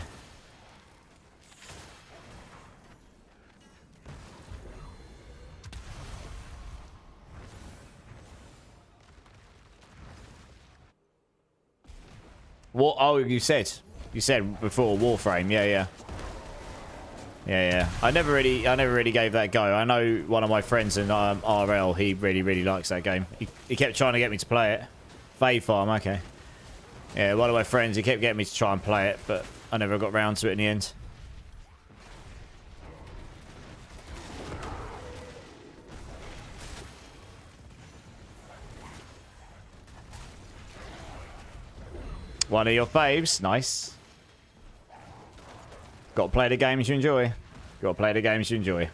What? Oh, you said before Warframe. Yeah. I never really gave that a go. I know one of my friends in RL. He really likes that game. He kept trying to get me to play it. Fade Farm. Okay. Yeah, one of my friends. He kept getting me to try and play it, but I never got round to it in the end. One of your faves. Nice. Got to play the games you enjoy. Got to play the games you enjoy.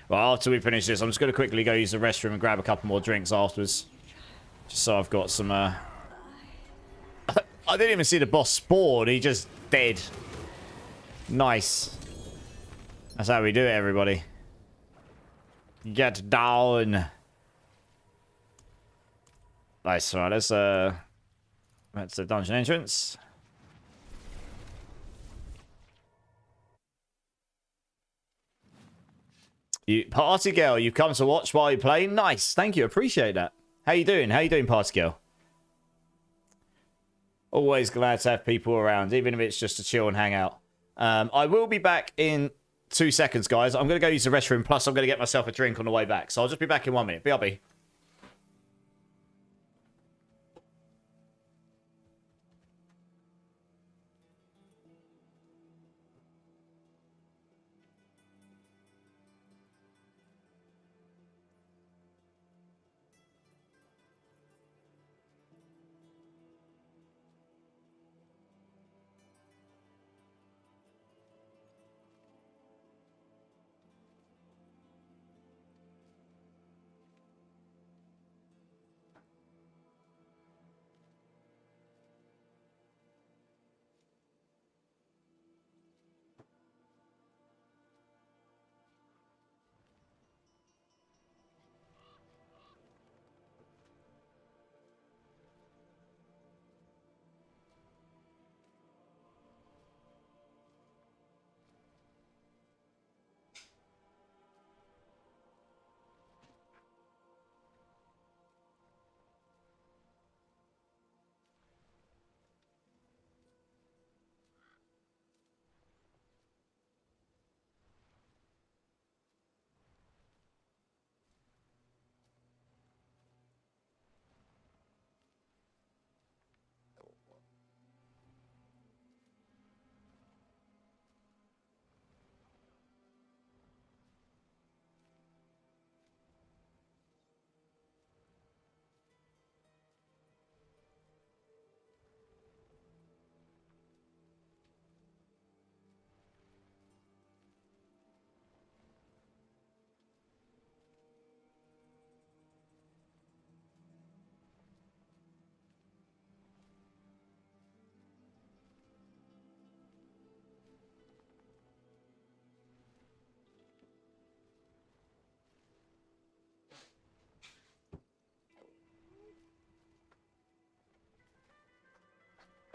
Well, after we finish this, I'm just going to quickly go use the restroom and grab a couple more drinks afterwards. Just so I've got some... I didn't even see the boss spawn. He just dead. Nice. That's how we do it, everybody. Get down. Nice. Right, that's the dungeon entrance. Party girl, you've come to watch while you play. Nice. Thank you. Appreciate that. How you doing? How you doing, party girl? Always glad to have people around, even if it's just to chill and hang out. I will be back in 2 seconds, guys. I'm going to go use the restroom, plus I'm going to get myself a drink on the way back. So I'll just be back in 1 minute. BRB.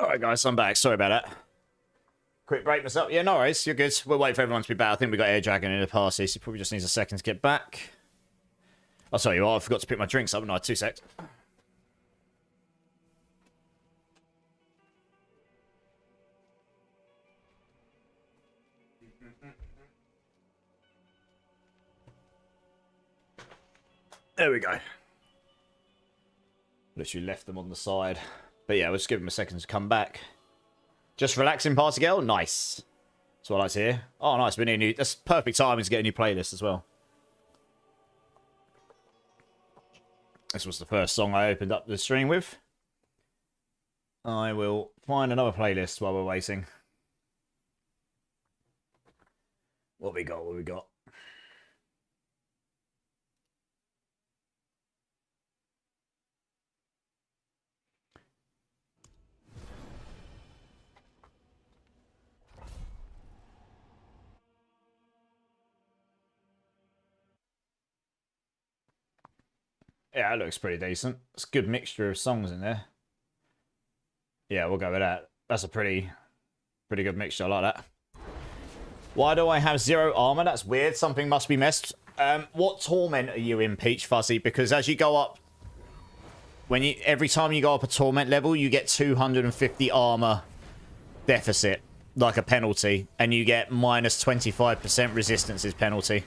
Alright, guys, I'm back. Sorry about that. Quick break this up. Yeah, no worries. You're good. We'll wait for everyone to be back. I think we got Air Dragon in the party, so he probably just needs a second to get back. I'll tell you what, I forgot to pick my drinks up. No, 2 secs. There we go. Literally left them on the side. But yeah, we'll just give them a second to come back. Just relaxing, party girl? Nice. That's what I like to hear. Oh, nice. We need a new... That's perfect timing to get a new playlist as well. This was the first song I opened up the stream with. I will find another playlist while we're waiting. What we got? What we got? Yeah, it looks pretty decent. It's a good mixture of songs in there. Yeah, we'll go with that. That's a pretty good mixture. I like that. Why do I have 0 armor? That's weird. Something must be messed. What torment are you in, Peach Fuzzy? Because as you go up, every time you go up a torment level, you get 250 armor deficit, like a penalty, and you get minus 25% resistances penalty.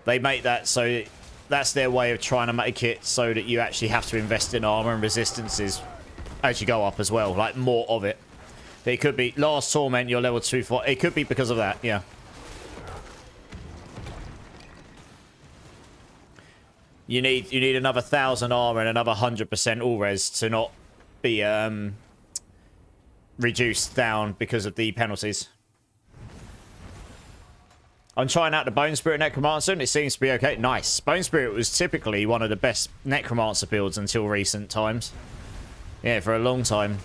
They make that so that's their way of trying to make it so that you actually have to invest in armor and resistances as you go up as well, like more of it. It could be last torment you're level 2 for. It could be because of that, yeah. You need another 1,000 armor and another 100% all res to not be reduced down because of the penalties. I'm trying out the Bone Spirit Necromancer and it seems to be okay. Nice. Bone Spirit was typically one of the best Necromancer builds until recent times. Yeah, for a long time.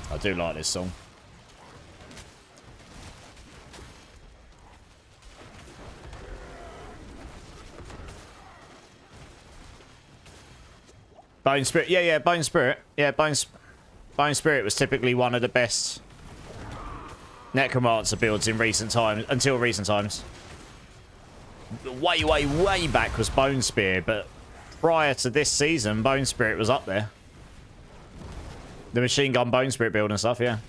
I do like this song. Bone Spirit, yeah, Bone Spirit. Yeah, Bone Spirit was typically one of the best Necromancer builds in recent times, until recent times. Way back was Bone Spear, but prior to this season, Bone Spirit was up there. The Machine Gun Bone Spirit build and stuff, yeah.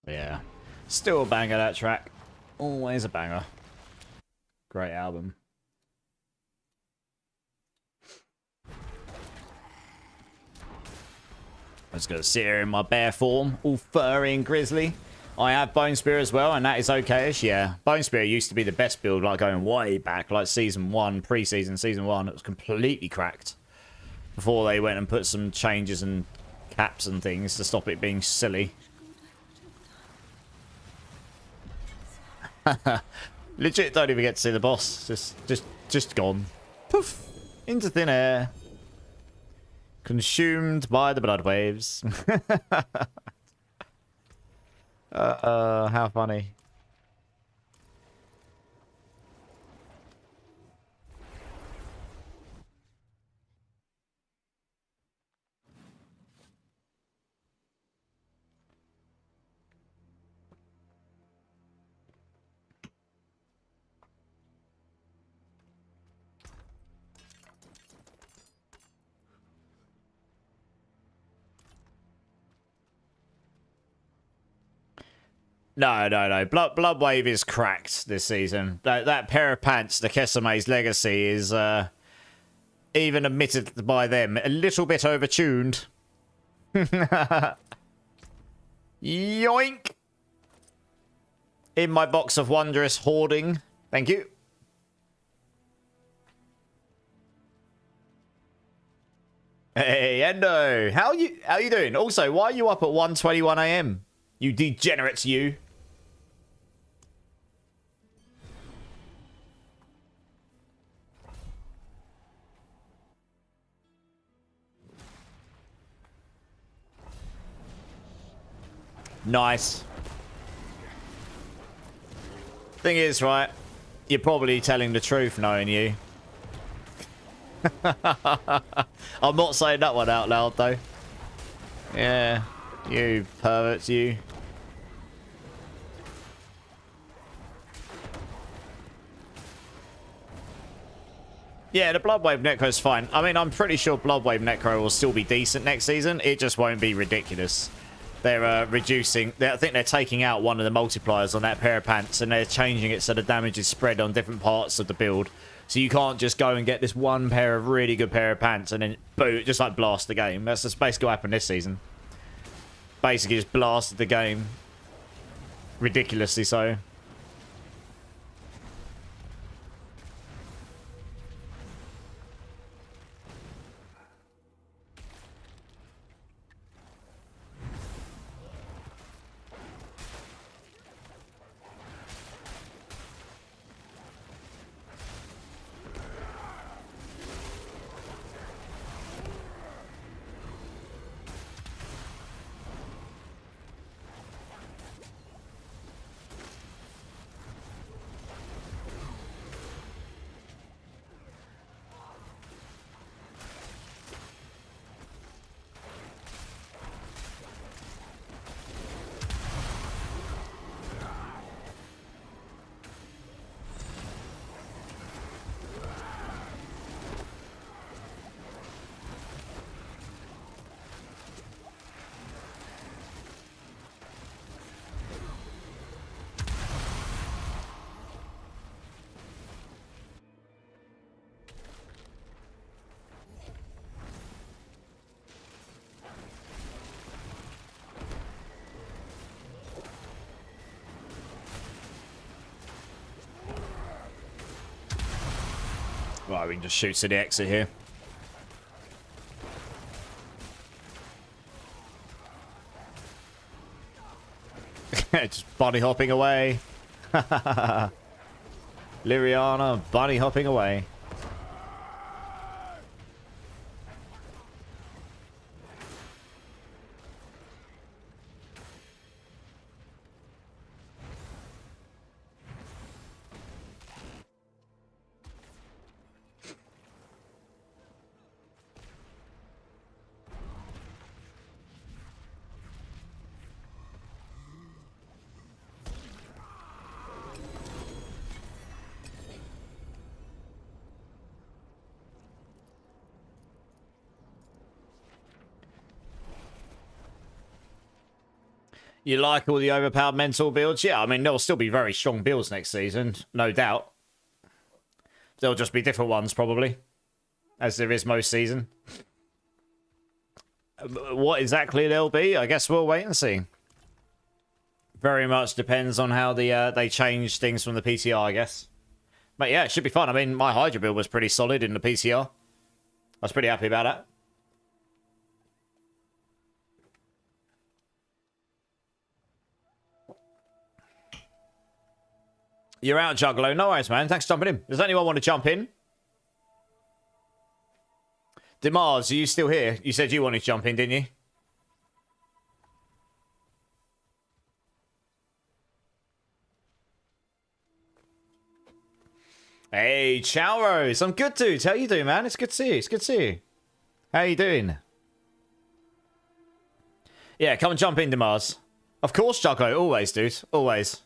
Yeah. Still a banger, that track. Always a banger. Great album. I'm just going to sit here in my bear form, all furry and grizzly. I have Bone Spear as well, and that is okay-ish, yeah. Bone Spear used to be the best build, like going way back, like Season 1, pre-season, Season 1. It was completely cracked. Before they went and put some changes and caps and things to stop it being silly. Legit don't even get to see the boss. Just gone. Poof. Into thin air. Consumed by the blood waves. How funny. No. Bloodwave is cracked this season. That pair of pants, the Kesame's Legacy, is even admitted by them a little bit overtuned. Yoink! In my box of wondrous hoarding. Thank you. Hey, Endo. How you doing? Also, why are you up at 1:21 AM? You degenerates, you. Nice. Thing is, right, you're probably telling the truth knowing you. I'm not saying that one out loud, though. Yeah, you perverts, you. Yeah, the Bloodwave Necro's fine. I mean, I'm pretty sure Bloodwave Necro will still be decent next season. It just won't be ridiculous. They're reducing... I think they're taking out one of the multipliers on that pair of pants, and they're changing it so the damage is spread on different parts of the build. So you can't just go and get this one pair of really good pair of pants and then, boom, just like blast the game. That's just basically what happened this season. Basically just blasted the game. Ridiculously so. Right, we can just shoot to the exit here. Just bunny hopping away. Liriana bunny hopping away. You like all the overpowered mental builds? Yeah, I mean, there'll still be very strong builds next season, no doubt. There'll just be different ones, probably, as there is most season. What exactly they'll be, I guess we'll wait and see. Very much depends on how they change things from the PTR, I guess. But yeah, it should be fun. I mean, my Hydra build was pretty solid in the PTR. I was pretty happy about that. You're out, Juggalo. No worries, man. Thanks for jumping in. Does anyone want to jump in? Demars, are you still here? You said you wanted to jump in, didn't you? Hey, Chowros. I'm good, dude. How you doing, man? It's good to see you. It's good to see you. How you doing? Yeah, come and jump in, Demars. Of course, Juggalo. Always, dude. Always.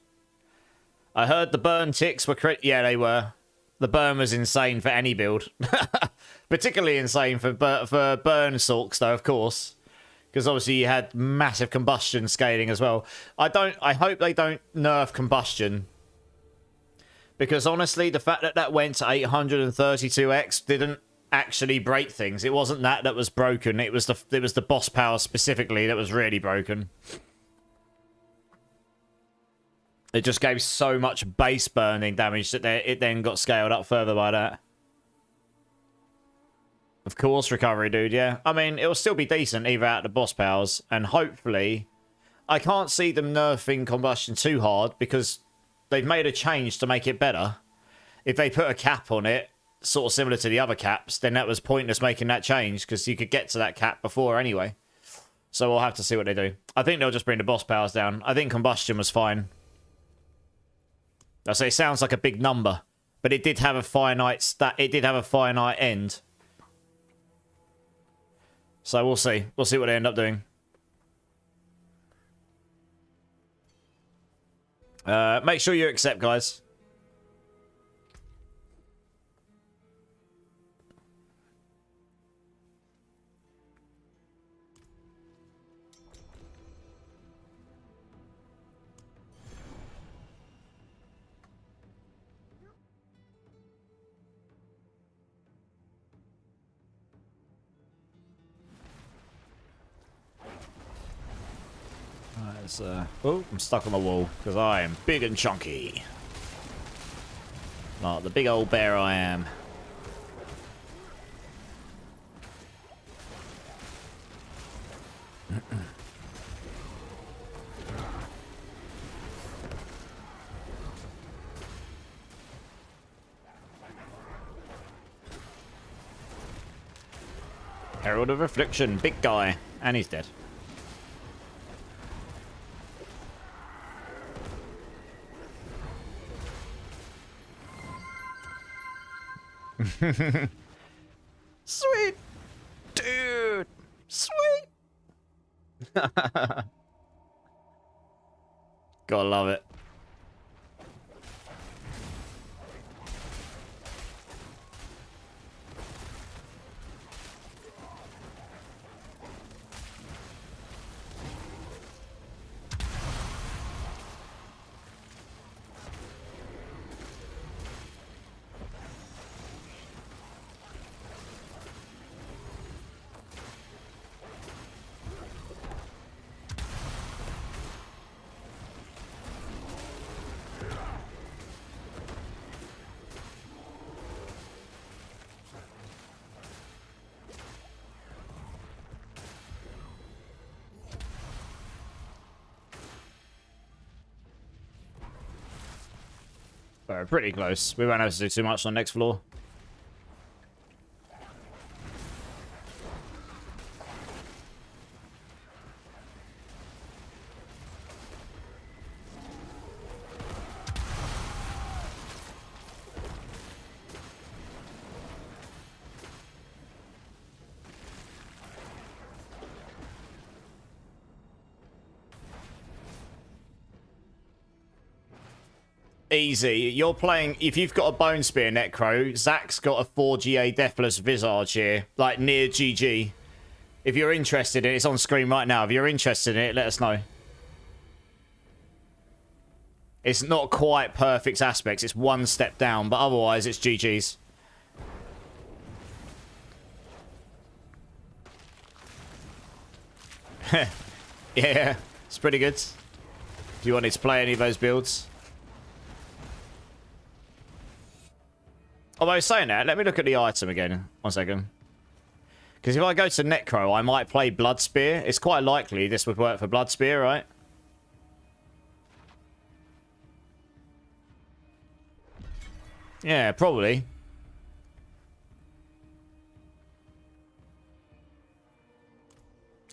I heard the burn ticks were yeah, they were. The burn was insane for any build. Particularly insane for burn sulks, though, of course. Because obviously you had massive combustion scaling as well. I hope they don't nerf combustion. Because honestly, the fact that that went to 832x didn't actually break things. It wasn't that was broken. It was the boss power specifically that was really broken. It just gave so much base burning damage that it then got scaled up further by that. Of course, recovery, dude, yeah. I mean, it'll still be decent either at the boss powers. And hopefully, I can't see them nerfing combustion too hard because they've made a change to make it better. If they put a cap on it, sort of similar to the other caps, then that was pointless making that change because you could get to that cap before anyway. So we'll have to see what they do. I think they'll just bring the boss powers down. I think combustion was fine. I say it sounds like a big number, but it did have a finite stat. It did have a finite end. So we'll see. We'll see what they end up doing. Make sure you accept, guys. Oh, I'm stuck on the wall because I am big and chunky. Like the big old bear I am. Herald of Affliction, big guy, and he's dead. Sweet dude, sweet. Gotta love it. We're pretty close. We won't have to do too much on the next floor. Easy. You're playing... If you've got a Bone Spear Necro, Zach's got a 4GA Deathless Visage here. Like, near GG. If you're interested in it, it's on screen right now. If you're interested in it, let us know. It's not quite perfect aspects. It's one step down, but otherwise it's GG's. Yeah, it's pretty good. If you wanted to play any of those builds. Although saying that, let me look at the item again. 1 second. Because if I go to Necro, I might play Blood Spear. It's quite likely this would work for Blood Spear, right? Yeah, probably.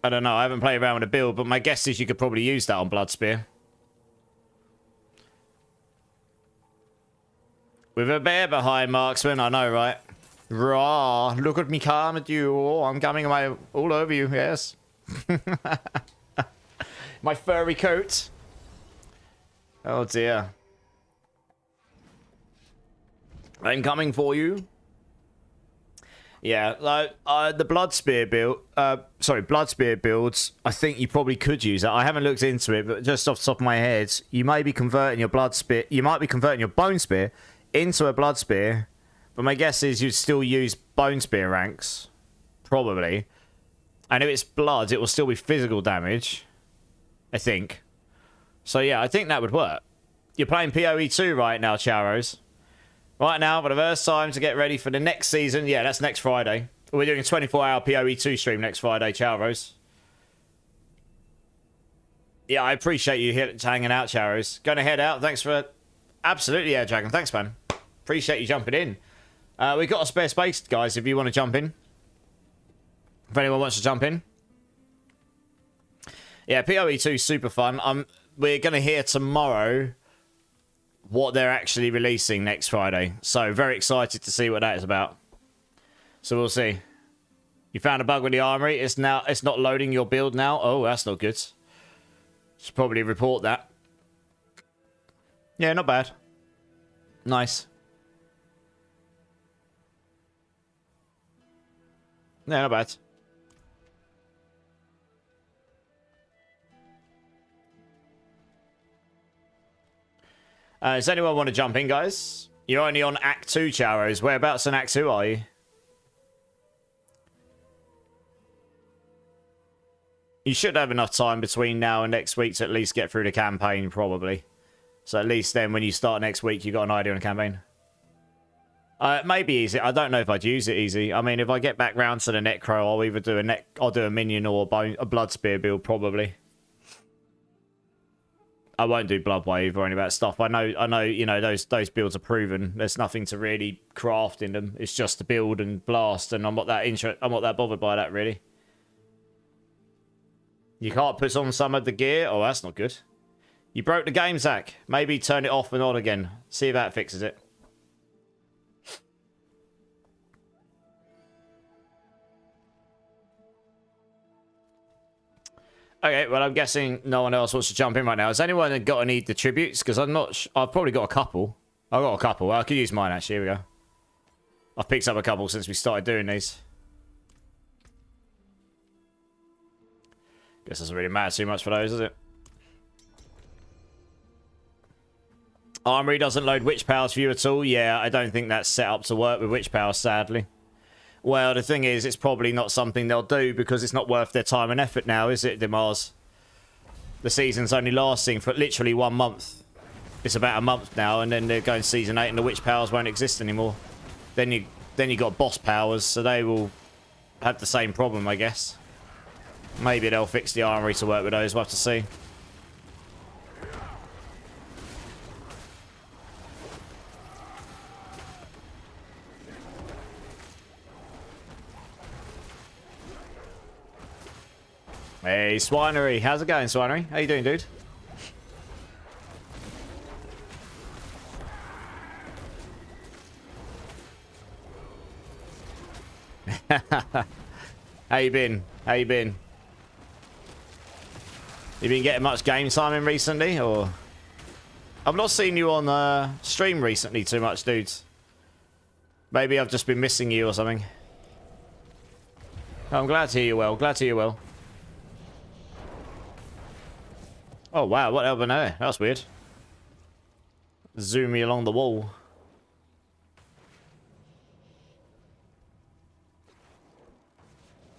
I don't know. I haven't played around with a build, but my guess is you could probably use that on Blood Spear. With a bear behind, Marksman. I know, right? Raw. Look at me come at you. Oh, I'm coming all over you, yes. My furry coat. Oh, dear. I'm coming for you. Yeah, like, the Blood Spear build... Blood Spear builds, I think you probably could use that. I haven't looked into it, but just off the top of my head, you may be converting your Blood Spear... You might be converting your Bone Spear into a Blood Spear, but my guess is you'd still use Bone Spear ranks. Probably. And if it's blood, it will still be physical damage. I think. So yeah, I think that would work. You're playing PoE 2 right now, Charos. Right now, for the first time to get ready for the next season. Yeah, that's next Friday. We're doing a 24-hour PoE 2 stream next Friday, Charos. Yeah, I appreciate you hanging out, Charos. Going to head out. Thanks for... Absolutely, yeah, Dragon. Thanks, man. Appreciate you jumping in. We've got a spare space, guys, if you want to jump in. If anyone wants to jump in. Yeah, PoE 2 is super fun. We're going to hear tomorrow what they're actually releasing next Friday. So very excited to see what that is about. So we'll see. You found a bug with the armory. It's not loading your build now. Oh, that's not good. Should probably report that. Yeah, not bad. Nice. Yeah, not bad. Does anyone want to jump in, guys? You're only on Act 2, Charos. Whereabouts in Act 2 are you? You should have enough time between now and next week to at least get through the campaign, probably. So at least then when you start next week, you got an idea on the campaign. Maybe easy. I don't know if I'd use it easy. I mean, if I get back round to the Necro, I'll either do I'll do a minion or a Blood Spear build, probably. I won't do Bloodwave or any of that stuff. I know, you know, those builds are proven. There's nothing to really craft in them. It's just to build and blast, and I'm not that bothered by that, really. You can't put on some of the gear? Oh, that's not good. You broke the game, Zach. Maybe turn it off and on again. See if that fixes it. Okay, well, I'm guessing no one else wants to jump in right now. Has anyone got any the tributes? Because I'm not... I've probably got a couple. I've got a couple. I could use mine, actually. Here we go. I've picked up a couple since we started doing these. Guess it doesn't really matter too much for those, does it? Armory doesn't load Witch Powers for you at all? Yeah, I don't think that's set up to work with Witch Powers, sadly. Well, the thing is, it's probably not something they'll do because it's not worth their time and effort now, is it, Demars? The season's only lasting for literally 1 month. It's about a month now, and then they're going Season 8 and the Witch Powers won't exist anymore. Then you got Boss Powers, so they will have the same problem, I guess. Maybe they'll fix the armory to work with those. We'll have to see. Hey, Swinery. How's it going, Swinery? How you doing, dude? How you been? How you been? You been getting much game time in recently, or? I've not seen you on stream recently too much, dudes. Maybe I've just been missing you or something. Oh, I'm glad to hear you well. Glad to hear you well. Oh, wow. What happened there? That was weird. Zoom me along the wall.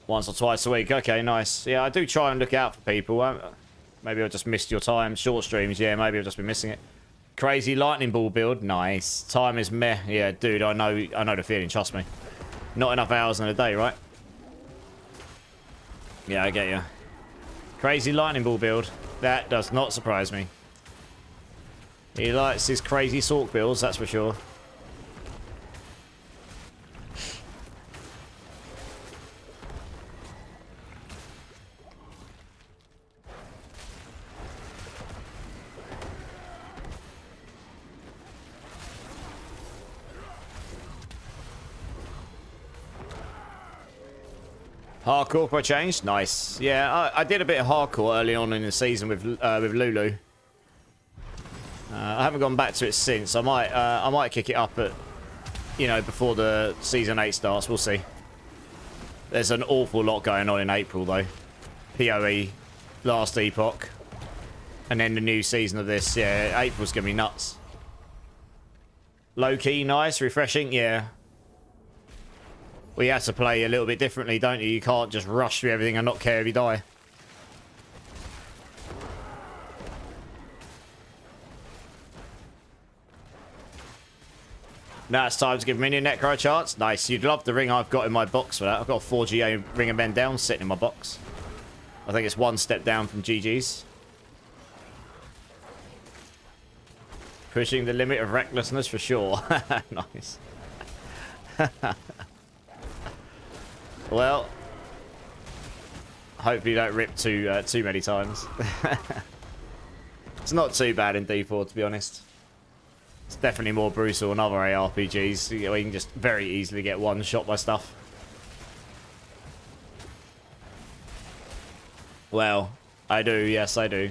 Once or twice a week. Okay, nice. Yeah, I do try and look out for people. Maybe I just missed your time. Short streams. Yeah, maybe I've just been missing it. Crazy lightning ball build. Nice. Time is meh. Yeah, dude, I know the feeling. Trust me. Not enough hours in a day, right? Yeah, I get you. Crazy lightning ball build. That does not surprise me. He likes his crazy Sork builds, that's for sure. Hardcore for a change? Nice. Yeah, I did a bit of hardcore early on in the season with Lulu. I haven't gone back to it since. I might kick it up at, you know, before the Season 8 starts. We'll see. There's an awful lot going on in April, though. PoE, Last Epoch, and then the new season of this. Yeah, April's going to be nuts. Low-key, nice, refreshing, yeah. Well, you have to play a little bit differently, don't you? You can't just rush through everything and not care if you die. Now it's time to give Minion Necro a chance. Nice. You'd love the ring I've got in my box for that. I've got a 4GA Ring of Men Down sitting in my box. I think it's one step down from GG's. Pushing the limit of recklessness for sure. Nice. Well, hopefully you don't rip too many times. It's not too bad in D4, to be honest. It's definitely more brutal than other ARPGs. You can just very easily get one shot by stuff. Well, I do. Yes, I do.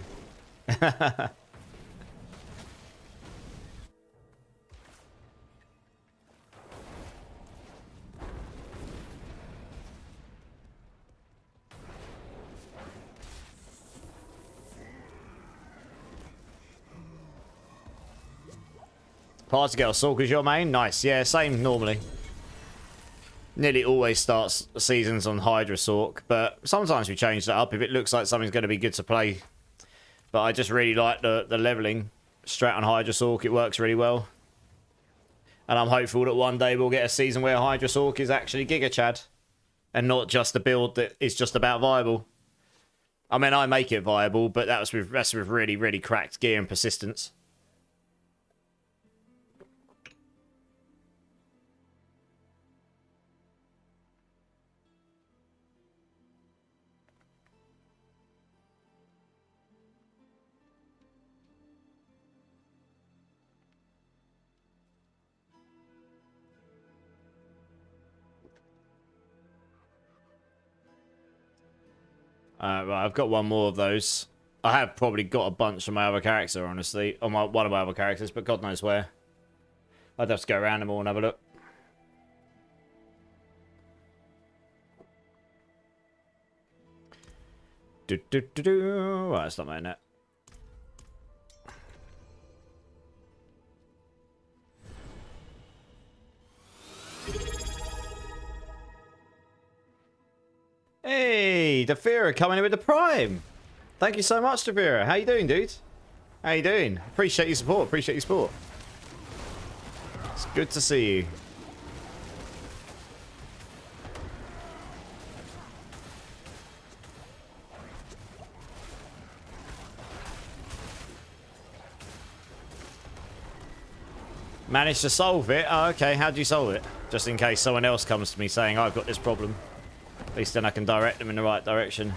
Party Girl, Sork your main? Nice. Yeah, same normally. Nearly always starts seasons on Hydra Sork, but sometimes we change that up if it looks like something's going to be good to play. But I just really like the leveling strat on Hydra Sork. It works really well. And I'm hopeful that one day we'll get a season where Hydra Sork is actually Giga Chad. And not just a build that is just about viable. I mean, I make it viable, but that's with really, really cracked gear and persistence. Right, I've got one more of those. I have probably got a bunch of my other character, honestly. On one of my other characters, but God knows where. I'd have to go around them all and have a look. Right, that's not my net. Hey, Defira coming in with the Prime. Thank you so much, Defira. How you doing, dude? How you doing? Appreciate your support. Appreciate your support. It's good to see you. Managed to solve it? Oh, okay. How'd you solve it? Just in case someone else comes to me saying, I've got this problem. At least then I can direct them in the right direction.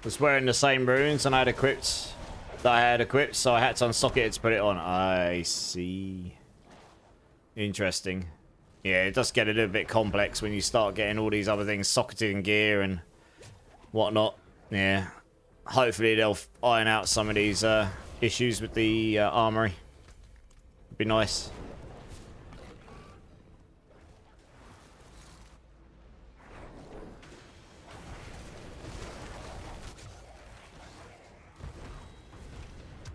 Was wearing the same runes and I had equipped so I had to unstock it to put it on. I see. Interesting. Yeah, it does get a little bit complex when you start getting all these other things socketed in gear and whatnot. Yeah. Hopefully they'll iron out some of these issues with the armory. It'd be nice.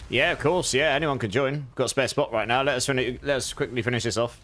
Yeah, of course. Yeah, anyone can join. Got a spare spot right now. Let us quickly finish this off.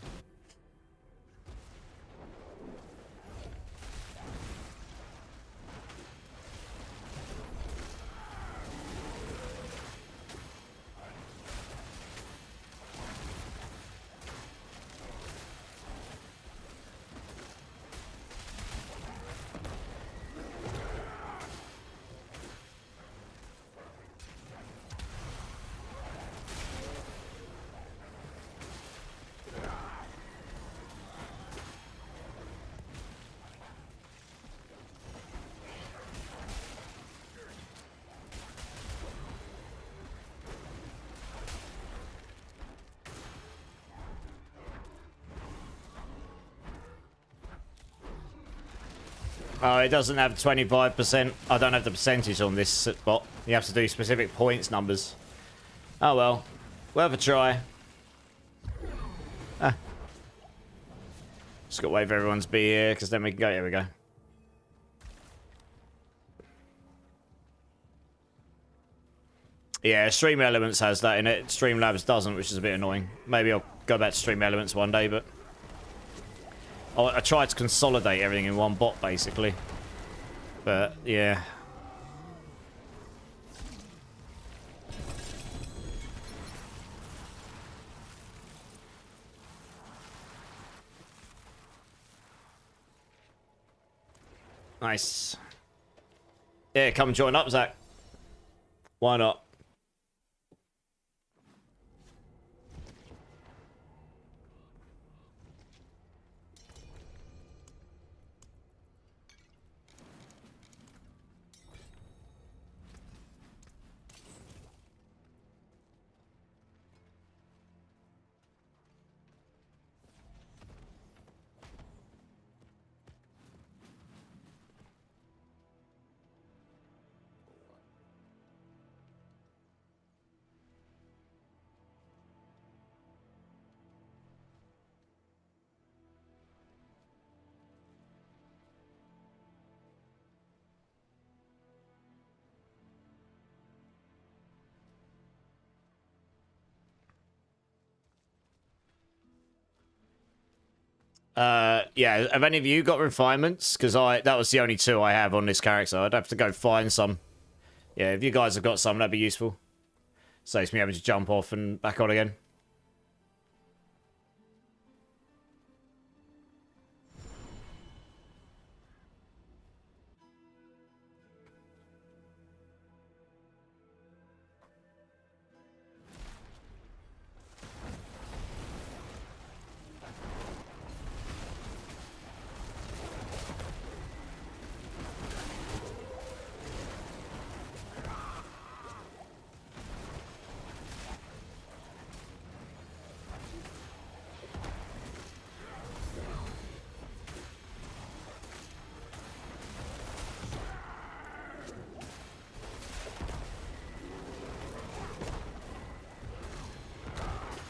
Oh, it doesn't have 25%. I don't have the percentage on this bot. You have to do specific points numbers. Oh well. Worth a try. Ah. Just got to wait for everyone to be here, because then we can go. Here we go. Yeah, Stream Elements has that in it. Streamlabs doesn't, which is a bit annoying. Maybe I'll go back to Stream Elements one day, but... I tried to consolidate everything in one bot, basically. But, yeah. Nice. Yeah, come join up, Zach. Why not? Yeah, have any of you got refinements? Because that was the only 2 I have on this character. I'd have to go find some. Yeah, if you guys have got some, that'd be useful. Saves me having to jump off and back on again.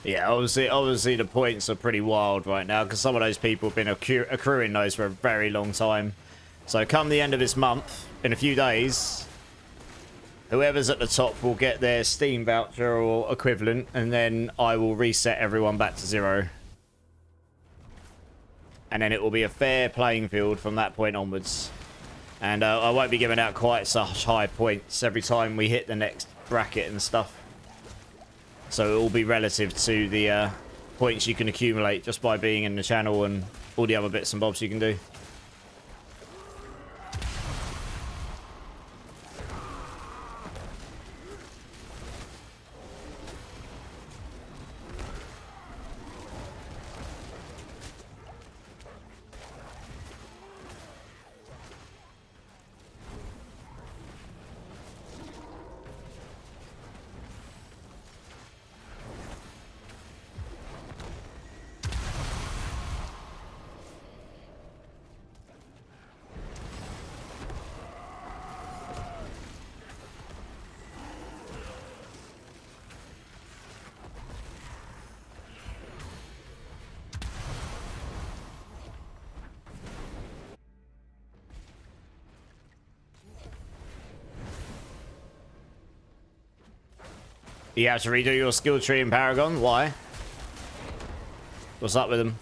Yeah, obviously the points are pretty wild right now because some of those people have been accruing those for a very long time. So come the end of this month, in a few days, whoever's at the top will get their Steam voucher or equivalent, and then I will reset everyone back to 0. And then it will be a fair playing field from that point onwards. And I won't be giving out quite such high points every time we hit the next bracket and stuff. So it will be relative to the points you can accumulate just by being in the channel and all the other bits and bobs you can do. You have to redo your skill tree in Paragon? Why? What's up with them?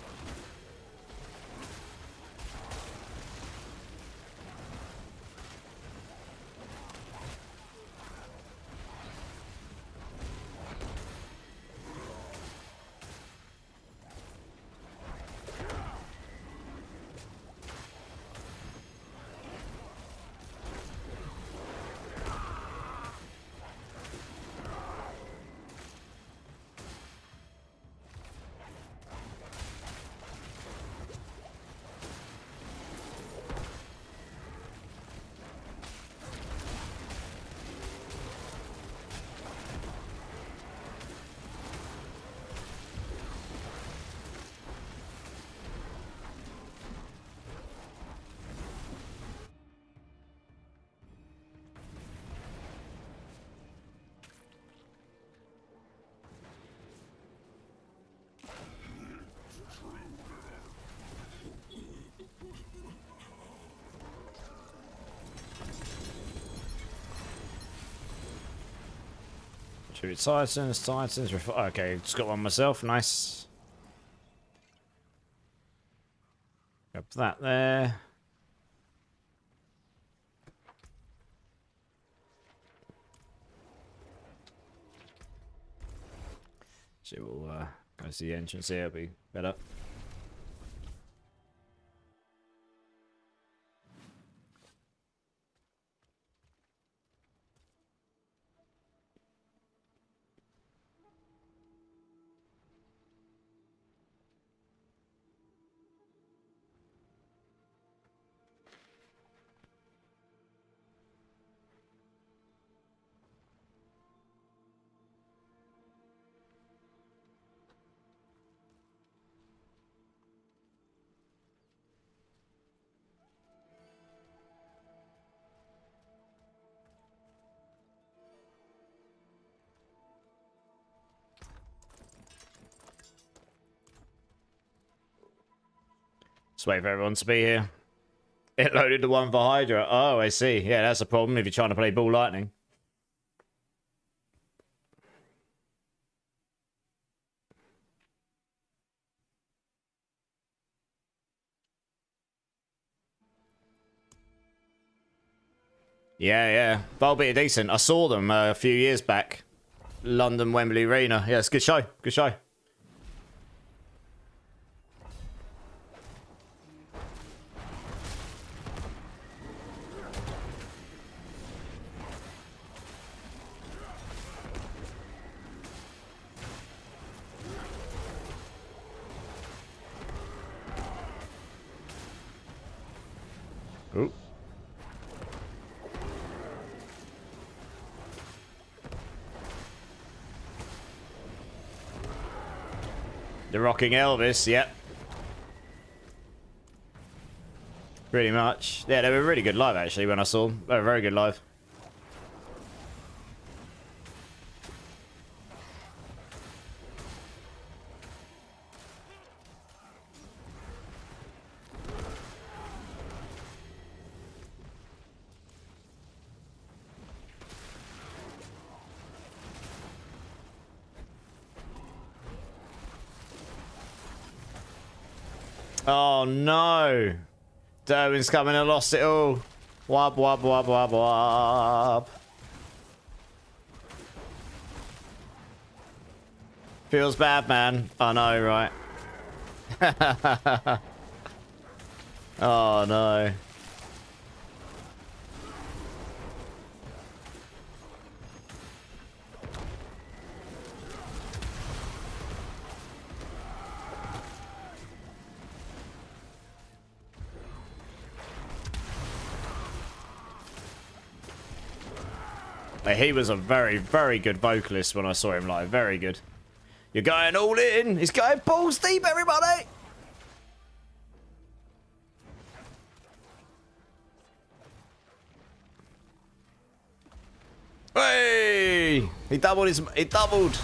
Druid Titans, okay, just got one myself, nice. Grab that there. So we'll go to the entrance here, it'll be better. Just wait for everyone to be here. It loaded the one for Hydra. Oh, I see. Yeah, that's a problem if you're trying to play Ball Lightning. Yeah. Volbeat are decent. I saw them a few years back. London Wembley Arena. Yeah, it's a good show. Good show. Ooh. The Rocking Elvis, yep. Pretty much. Yeah, they were really good live, actually, when I saw them. They were very good live. Oh no! Derwin's coming and lost it all. Wub, wub, wub, wub, wub. Feels bad, man. I know, right? Oh no. He was a very, very good vocalist when I saw him live. Very good. You're going all in. He's going balls deep, everybody. Hey! He doubled his... He doubled.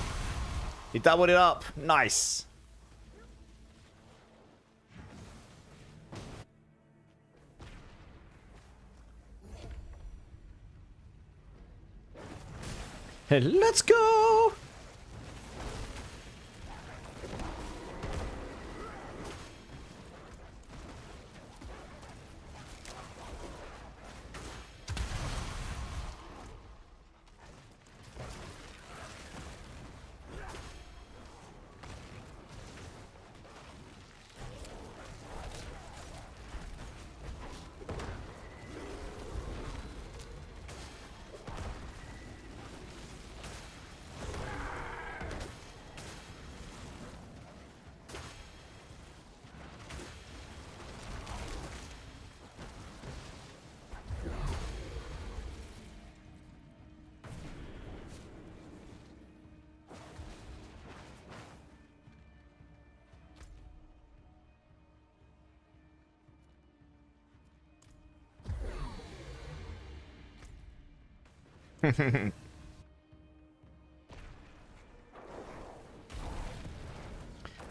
He doubled it up. Nice. Let's go!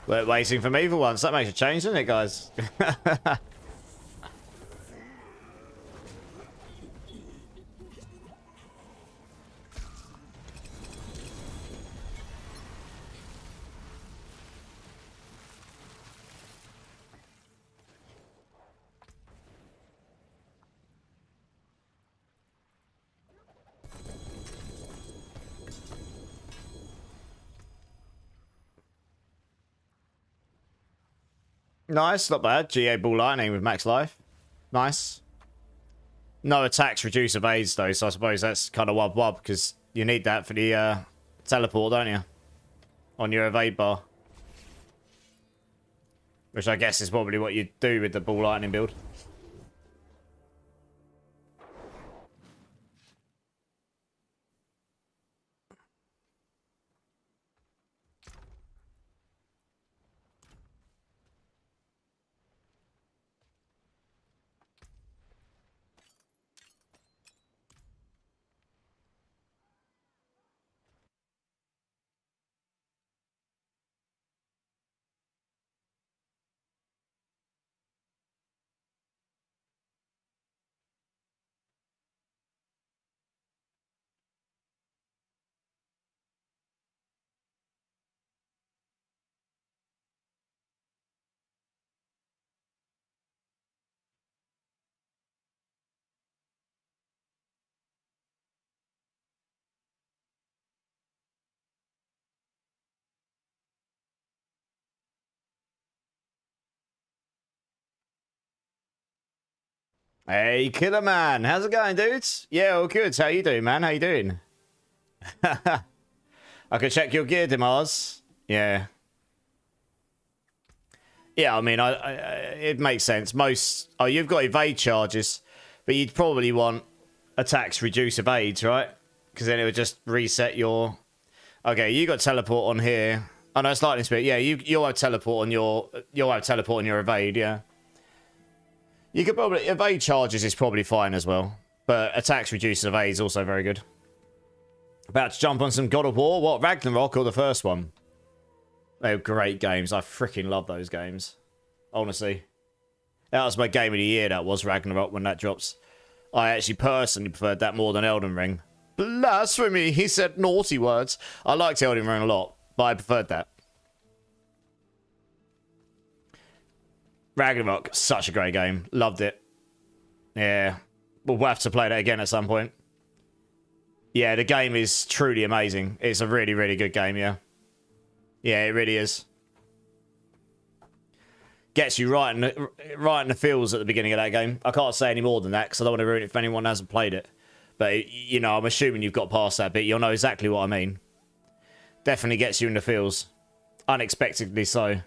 We're waiting for me for once. That makes a change, doesn't it, guys? Nice, not bad. GA Ball Lightning with max life. Nice. No attacks, reduce evades though, so I suppose that's kind of wub because you need that for the teleport, don't you? On your evade bar. Which I guess is probably what you do with the Ball Lightning build. Hey, Killer Man, how's it going, dudes? Yeah, all good. How you doing, man? How you doing? I could check your gear, Demars. Yeah. Yeah, I mean, it makes sense. Oh, you've got evade charges, but you'd probably want attacks reduce evades, right? Because then it would just reset your... Okay, you got teleport on here. Oh, no, it's lightning speed. Yeah, you'll have teleport on your... You'll have teleport on your evade, yeah. You could probably... Evade charges is probably fine as well. But attacks reduce evade is also very good. About to jump on some God of War. What, Ragnarok or the first one? They were great games. I freaking love those games. Honestly. That was my game of the year, that was Ragnarok, when that drops. I actually personally preferred that more than Elden Ring. Blasphemy! He said naughty words. I liked Elden Ring a lot, but I preferred that. Ragnarok, such a great game. Loved it. Yeah. We'll have to play that again at some point. Yeah, the game is truly amazing. It's a really, really good game, yeah. Yeah, it really is. Gets you right in the feels at the beginning of that game. I can't say any more than that because I don't want to ruin it if anyone hasn't played it. But, you know, I'm assuming you've got past that bit. You'll know exactly what I mean. Definitely gets you in the feels. Unexpectedly so.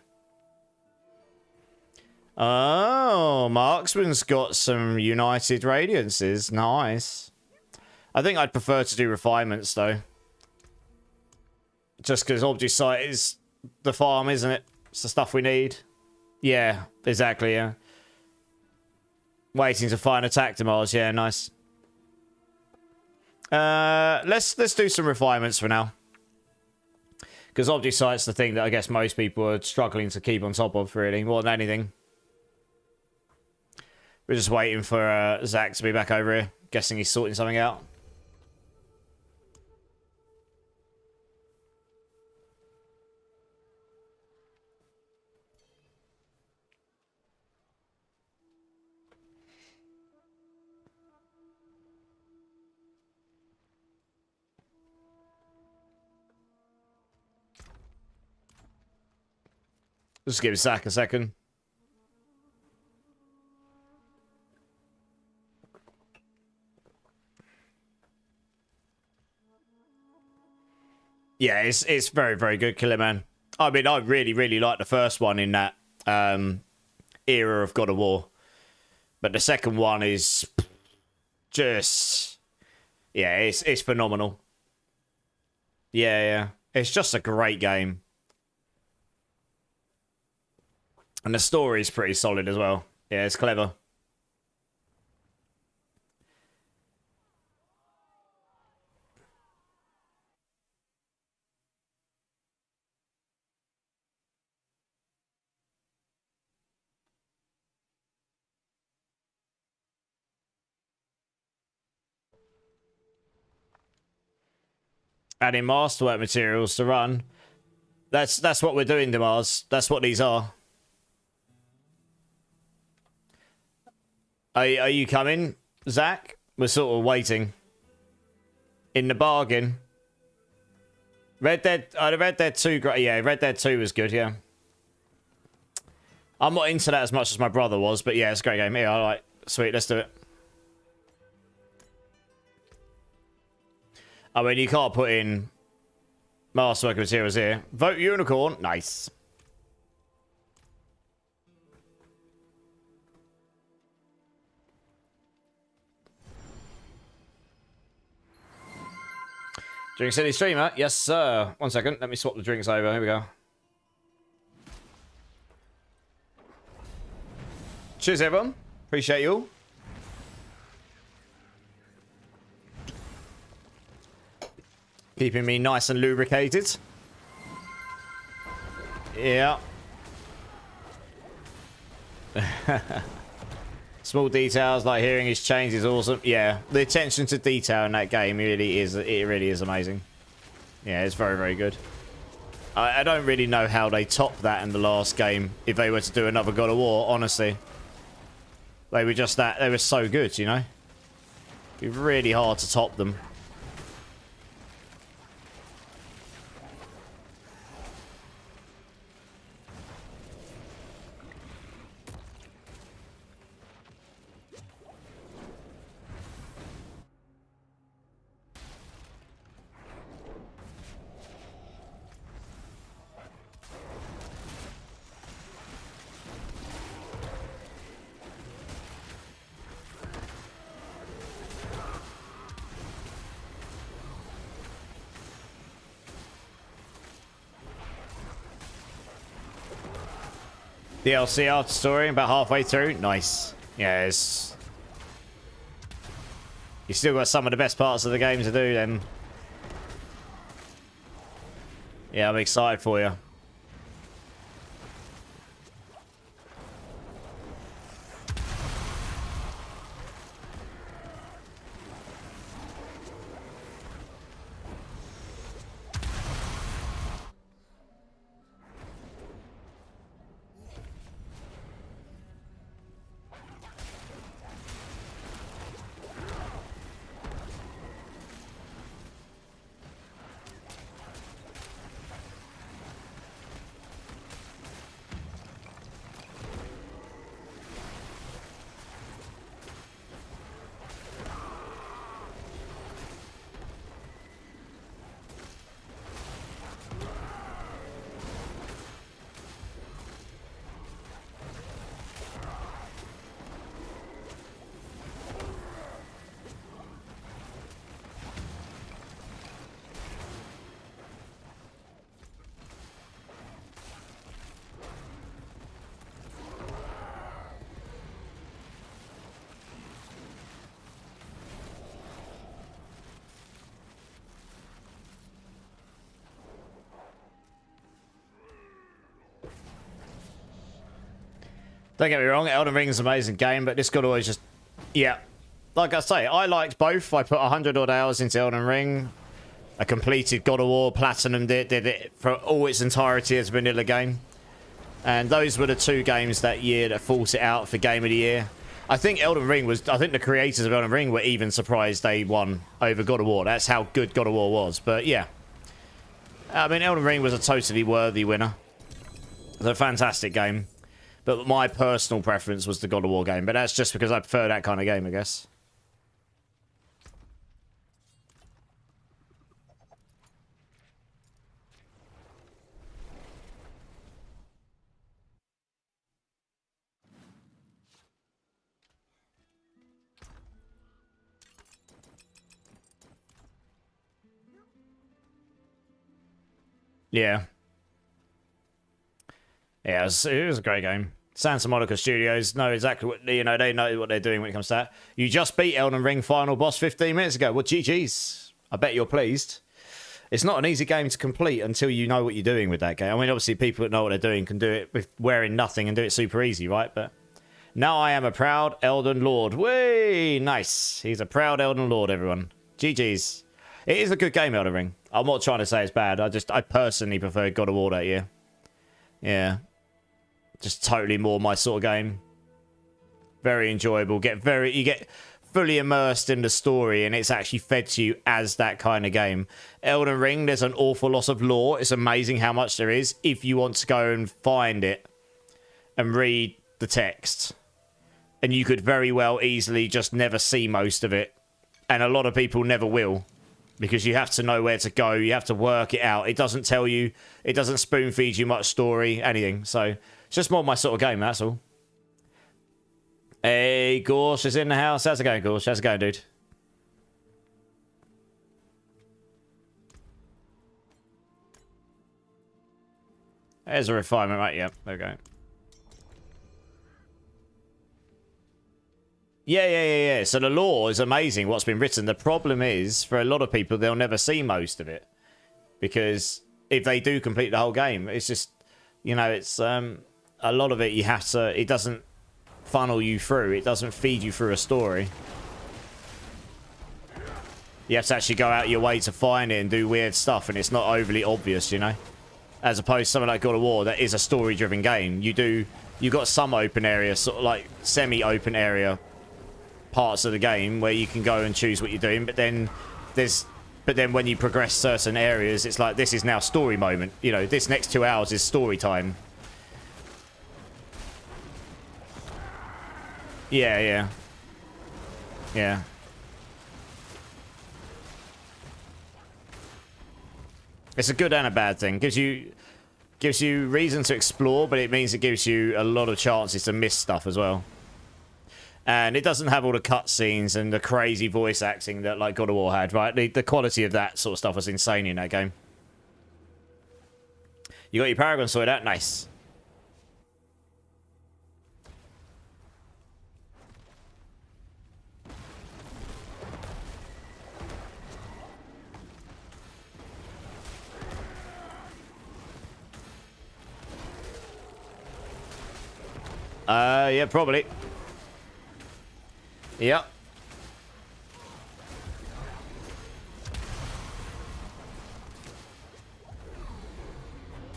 Oh, Marksman's got some United Radiances. Nice. I think I'd prefer to do refinements, though. Just because Object Sight is the farm, isn't it? It's the stuff we need. Yeah, exactly, yeah. Waiting to find attack to Mars. Yeah, nice. Let's do some refinements for now. Because Object Sight's the thing that I guess most people are struggling to keep on top of, really, more than anything. We're just waiting for Zach to be back over here. Guessing he's sorting something out. Just give Zach a second. Yeah, it's very, very good, Killer Man. I mean, I really, really like the first one in that era of God of War. But the second one is just... Yeah, it's phenomenal. Yeah, yeah. It's just a great game. And the story is pretty solid as well. Yeah, it's clever. Adding masterwork materials to run. That's what we're doing, Demars. That's what these are. Are you coming, Zach? We're sort of waiting. In the bargain. Red Dead 2, yeah, Red Dead 2 was good, yeah. I'm not into that as much as my brother was, but yeah, it's a great game. Yeah, I like. Sweet, let's do it. I mean, you can't put in masterwork materials here. Vote unicorn. Nice. Drink City streamer. Yes, sir. 1 second. Let me swap the drinks over. Here we go. Cheers, everyone. Appreciate you all. Keeping me nice and lubricated. Yeah. Small details like hearing his chains is awesome. Yeah, the attention to detail in that game really is. It really is amazing. Yeah, it's very, very good. I don't really know how they top that in the last game. If they were to do another God of War, honestly, they were just that. They were so good, you know. It'd be really hard to top them. DLC art story about halfway through. Nice. Yeah, it's... You still got some of the best parts of the game to do then. Yeah, I'm excited for you. Don't get me wrong, Elden Ring is an amazing game, but this God always just... Yeah. Like I say, I liked both. I put 100 odd hours into Elden Ring. I completed God of War, platinumed it, did it for all its entirety as a vanilla game. And those were the two games that year that fought it out for Game of the Year. I think Elden Ring was... I think the creators of Elden Ring were even surprised they won over God of War. That's how good God of War was. But yeah. I mean, Elden Ring was a totally worthy winner. It's a fantastic game. But my personal preference was the God of War game. But that's just because I prefer that kind of game, I guess. Yeah. Yeah, it was a great game. Santa Monica Studios know exactly what, you know, they know what they're doing when it comes to that. You just beat Elden Ring final boss 15 minutes ago. Well, GG's. I bet you're pleased. It's not an easy game to complete until you know what you're doing with that game. I mean, obviously, people that know what they're doing can do it with wearing nothing and do it super easy, right? But now I am a proud Elden Lord. Whee! Nice. He's a proud Elden Lord, everyone. GG's. It is a good game, Elden Ring. I'm not trying to say it's bad. I personally prefer God of War that year. Yeah. Just totally more my sort of game. Very enjoyable. You get fully immersed in the story, and it's actually fed to you as that kind of game. Elden Ring, there's an awful lot of lore. It's amazing how much there is if you want to go and find it. and read the text. And you could very well easily just never see most of it. And a lot of people never will. Because you have to know where to go. You have to work it out. It doesn't tell you. It doesn't spoon feed you much story, anything. So it's just more my sort of game, that's all. Hey, Gorsh is in the house. How's it going, Gorsh? How's it going, dude? There's a refinement, right? Yep, there we go. Yeah. So the lore is amazing, what's been written. The problem is, for a lot of people, they'll never see most of it. Because if they do complete the whole game, it's just, you know, it's a lot of it you have to, it doesn't funnel you through. It doesn't feed you through a story. You have to actually go out your way to find it and do weird stuff, and it's not overly obvious, you know? As opposed to something like God of War, that is a story-driven game. You've got some open area, sort of like semi-open area parts of the game where you can go and choose what you're doing, but then when you progress certain areas, it's like, this is now story moment. You know, this next 2 hours is story time. Yeah. It's a good and a bad thing. Gives you reason to explore, but it means it gives you a lot of chances to miss stuff as well. And it doesn't have all the cutscenes and the crazy voice acting that like God of War had, right? The quality of that sort of stuff was insane in that game. You got your Paragon sorted out? Nice. Yeah, probably. Yep.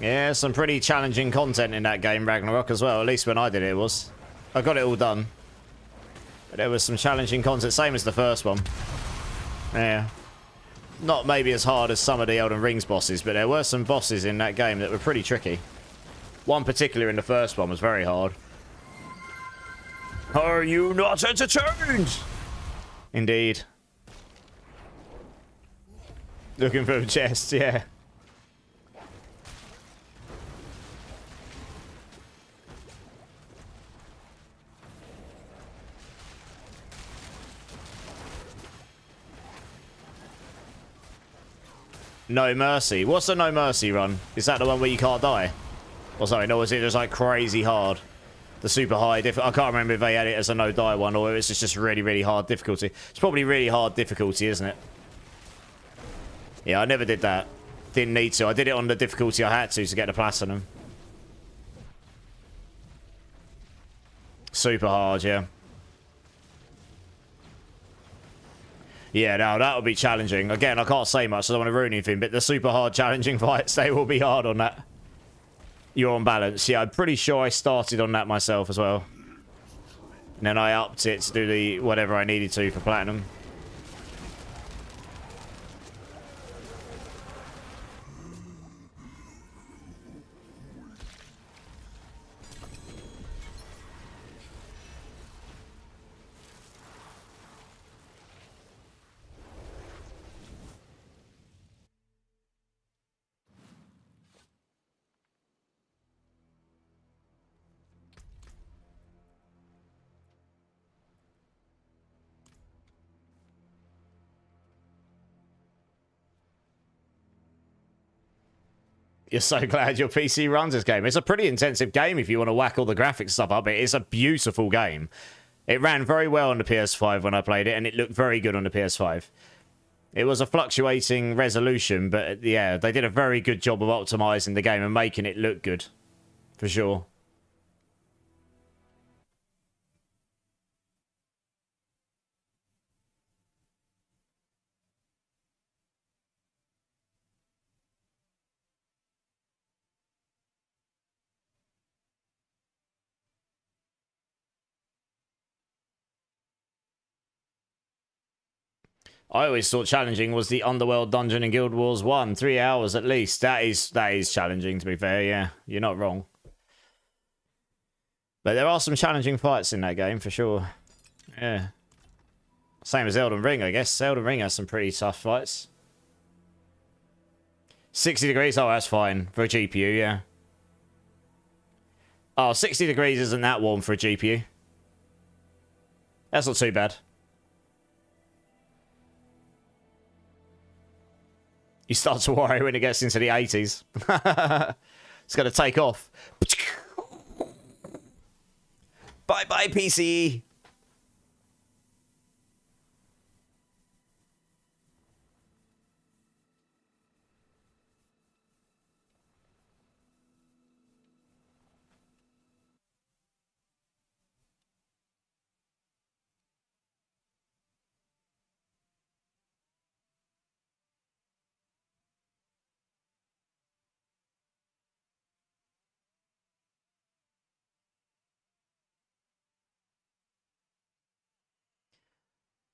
Yeah, some pretty challenging content in that game, Ragnarok, as well. At least when I did it, it was. I got it all done. But there was some challenging content, same as the first one. Yeah. Not maybe as hard as some of the Elden Ring's bosses, but there were some bosses in that game that were pretty tricky. One particular in the first one was very hard. Are you not entertained? Indeed. Looking for a chest, yeah. No Mercy. What's the No Mercy run? Is that the one where you can't die? Or sorry, no, is it just like crazy hard? The super high I can't remember if they had it as a no die one or if it's just really, really hard difficulty. It's probably really hard difficulty, isn't it? Yeah, I never did that. Didn't need to. I did it on the difficulty I had to get the platinum. Super hard, yeah. Yeah, no, that would be challenging. Again, I can't say much, so I don't want to ruin anything, but the super hard challenging fights, they will be hard on that. You're on balance. Yeah, I'm pretty sure I started on that myself as well. And then I upped it to do the whatever I needed to for platinum. You're so glad your PC runs this game. It's a pretty intensive game if you want to whack all the graphics stuff up. It's a beautiful game. It ran very well on the PS5 when I played it, and it looked very good on the PS5. It was a fluctuating resolution, but yeah, they did a very good job of optimizing the game and making it look good. For sure. I always thought challenging was the Underworld dungeon in Guild Wars 1. 3 hours at least. That is challenging, to be fair, yeah. You're not wrong. But there are some challenging fights in that game, for sure. Yeah. Same as Elden Ring, I guess. Elden Ring has some pretty tough fights. 60 degrees? Oh, that's fine. For a GPU, yeah. Oh, 60 degrees isn't that warm for a GPU. That's not too bad. You start to worry when it gets into the 80s. It's going to take off. Bye-bye, PC.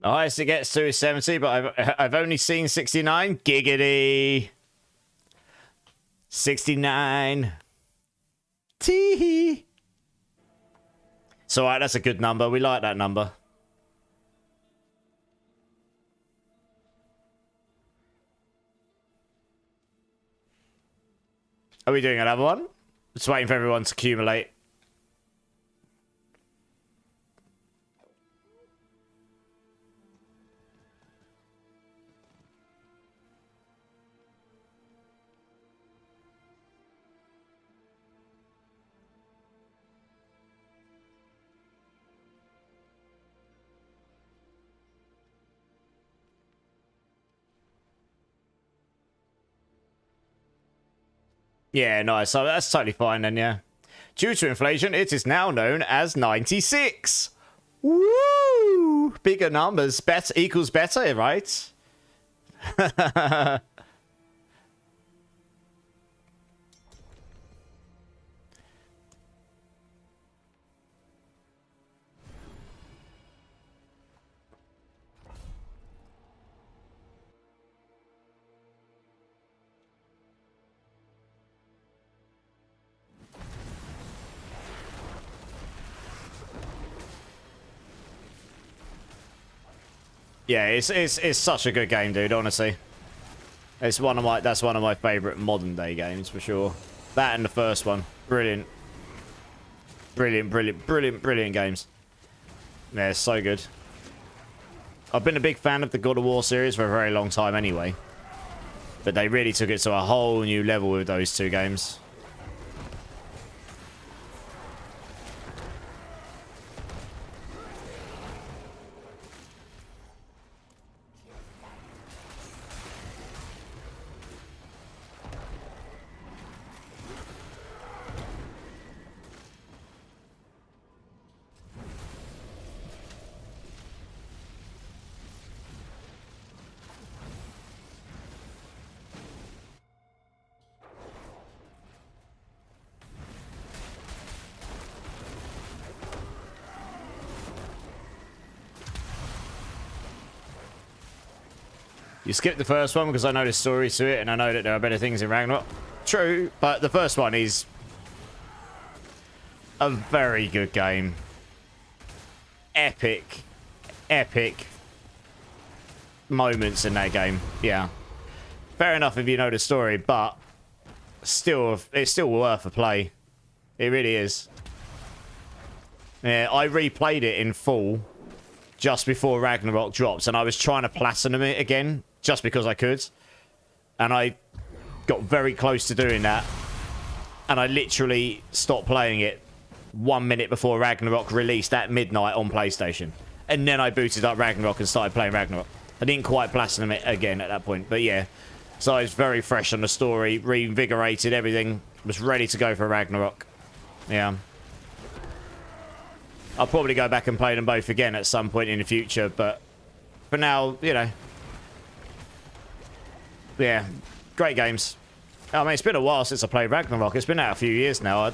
Nice, it gets to 70, but I've only seen 69. Giggity. 69. Tee. So, alright, that's a good number. We like that number. Are we doing another one? Just waiting for everyone to accumulate. Yeah, nice. So that's totally fine then, yeah. Due to inflation, it is now known as 96. Woo! Bigger numbers better equals better, right? Yeah, it's such a good game, dude, honestly. It's that's one of my favorite modern day games for sure. That and the first one. Brilliant. Brilliant games. Yeah, it's so good. I've been a big fan of the God of War series for a very long time anyway. But they really took it to a whole new level with those two games. You skipped the first one because I know the story to it and I know that there are better things in Ragnarok. True, but the first one is a very good game. Epic moments in that game. Yeah. Fair enough if you know the story, but still, it's still worth a play. It really is. Yeah, I replayed it in full just before Ragnarok drops, and I was trying to platinum it again just because I could. And I got very close to doing that. And I literally stopped playing it 1 minute before Ragnarok released at midnight on PlayStation. And then I booted up Ragnarok and started playing Ragnarok. I didn't quite platinum it again at that point, but yeah. So I was very fresh on the story, reinvigorated, everything. Was ready to go for Ragnarok. Yeah. I'll probably go back and play them both again at some point in the future, but for now, you know. Yeah, great games. I mean, it's been a while since I played Ragnarok. It's been out a few years now.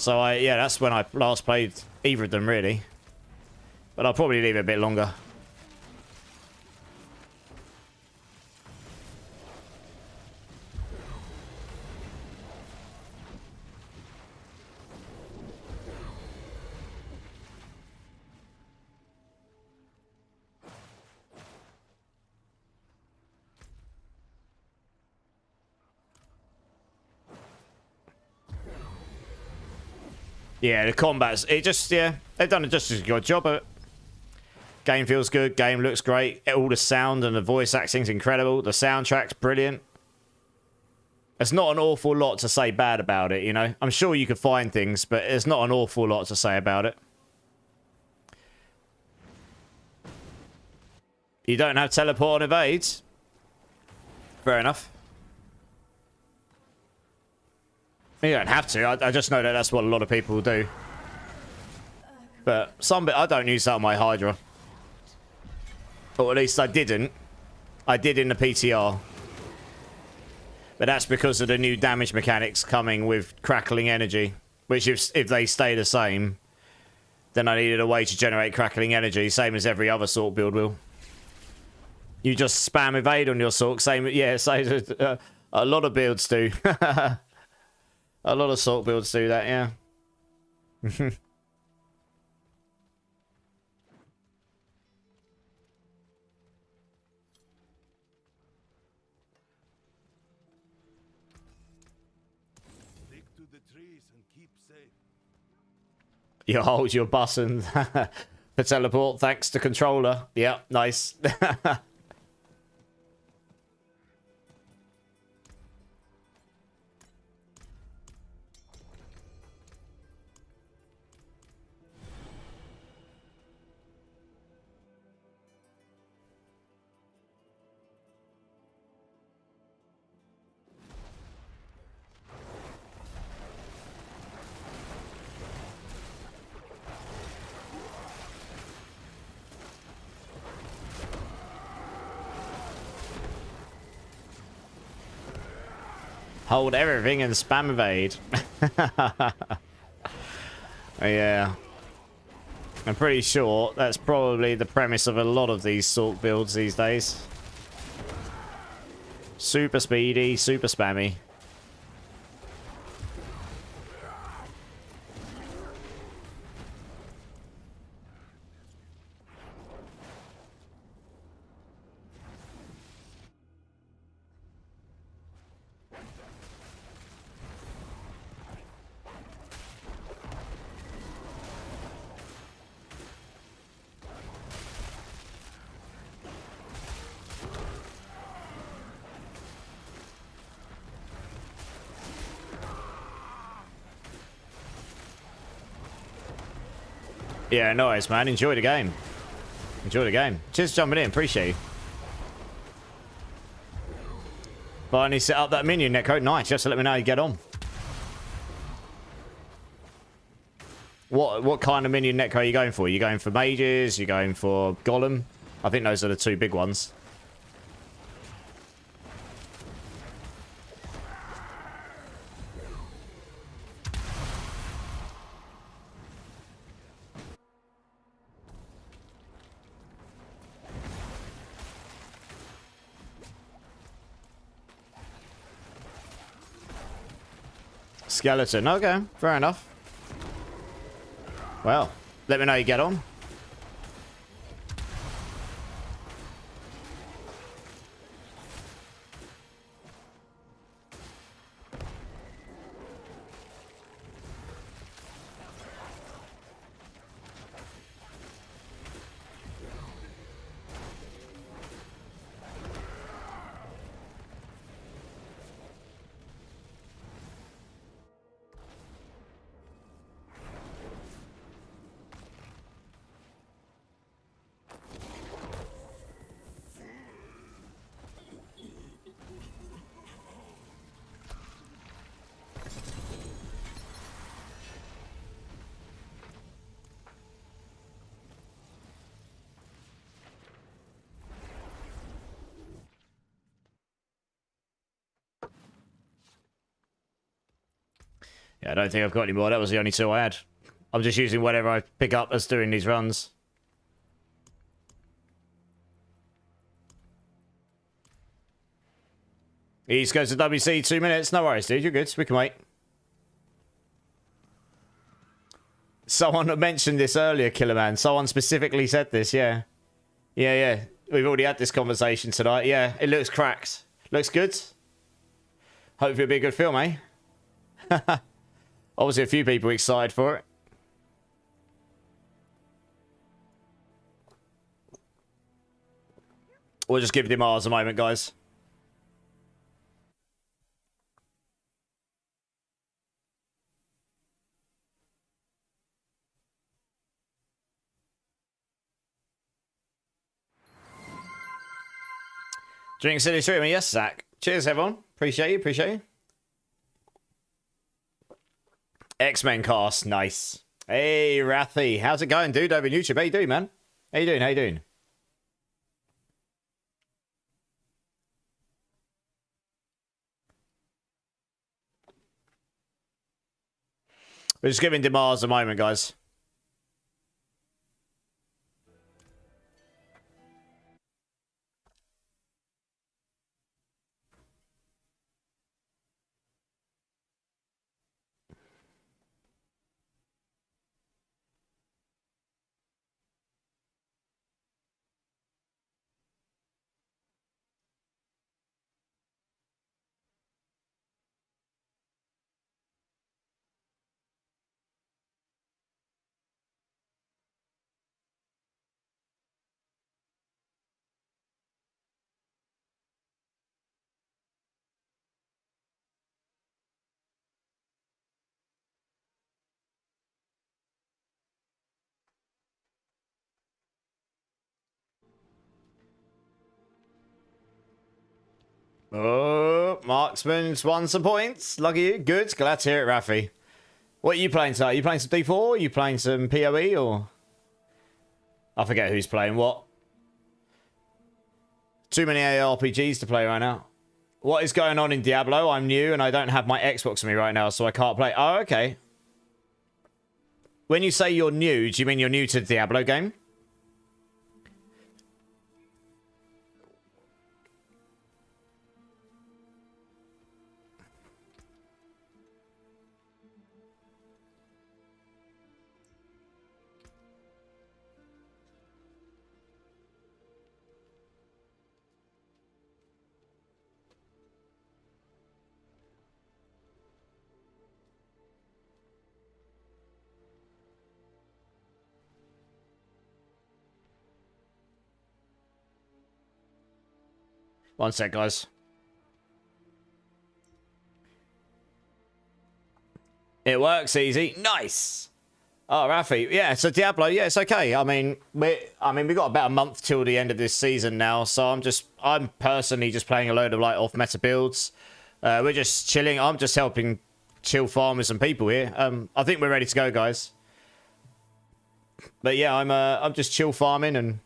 Yeah, that's when I last played either of them, really. But I'll probably leave it a bit longer. Yeah, the combat's... It just, yeah, they've done just as good job of it. Game feels good. Game looks great. All the sound and the voice acting's incredible. The soundtrack's brilliant. There's not an awful lot to say bad about it, you know? I'm sure you could find things, but there's not an awful lot to say about it. You don't have teleport and evade. Fair enough. You don't have to. I just know that that's what a lot of people do. But I don't use that on my Hydra. Or at least I didn't. I did in the PTR. But that's because of the new damage mechanics coming with crackling energy. Which if they stay the same, then I needed a way to generate crackling energy, same as every other Sork build will. You just spam evade on your Sork, same a lot of builds do. A lot of Sork builds do that, yeah. You hold your button for teleport thanks to controller. Yeah, nice. Hold everything and spam evade. Yeah. I'm pretty sure that's probably the premise of a lot of these Sork builds these days. Super speedy, super spammy. Yeah, nice, man. Enjoy the game. Enjoy the game. Cheers for jumping in. Appreciate you. Finally set up that minion netcode. Nice. Just to let me know how you get on. What kind of minion netcode are you going for? Are you going for mages? Are you going for golem? I think those are the two big ones. Skeleton. Okay, fair enough. Well, let me know how you get on. Yeah, I don't think I've got any more. That was the only two I had. I'm just using whatever I pick up as doing these runs. East goes to WC, 2 minutes. No worries, dude. You're good. We can wait. Someone mentioned this earlier, Killerman. Someone specifically said this, yeah. Yeah. We've already had this conversation tonight. Yeah, it looks cracked. Looks good. Hopefully it'll be a good film, eh? Obviously a few people excited for it. We'll just give them ours a moment, guys. Drink City Streamer, yes, Zach. Cheers, everyone. Appreciate you, appreciate you. X-Men cast, nice. Hey, Rathy, how's it going, dude? Over on YouTube, how you doing, man? How you doing? How you doing? We're just giving Demars a moment, guys. Oh, Marksman's won some points. Lucky you. Good. Glad to hear it, Rafi. What are you playing tonight? Are you playing some D4? Are you playing some PoE or... I forget who's playing what. Too many ARPGs to play right now. What is going on in Diablo? I'm new and I don't have my Xbox with me right now, so I can't play. Oh, okay. When you say you're new, do you mean you're new to the Diablo game? One sec, guys. It works easy. Nice. Oh, Rafi. Yeah, so Diablo, yeah, it's okay. I mean, we got about a month till the end of this season now, so I'm personally just playing a load of like off meta builds. We're just chilling. I'm just helping chill farm with some people here. I think we're ready to go, guys. But yeah, I'm just chill farming and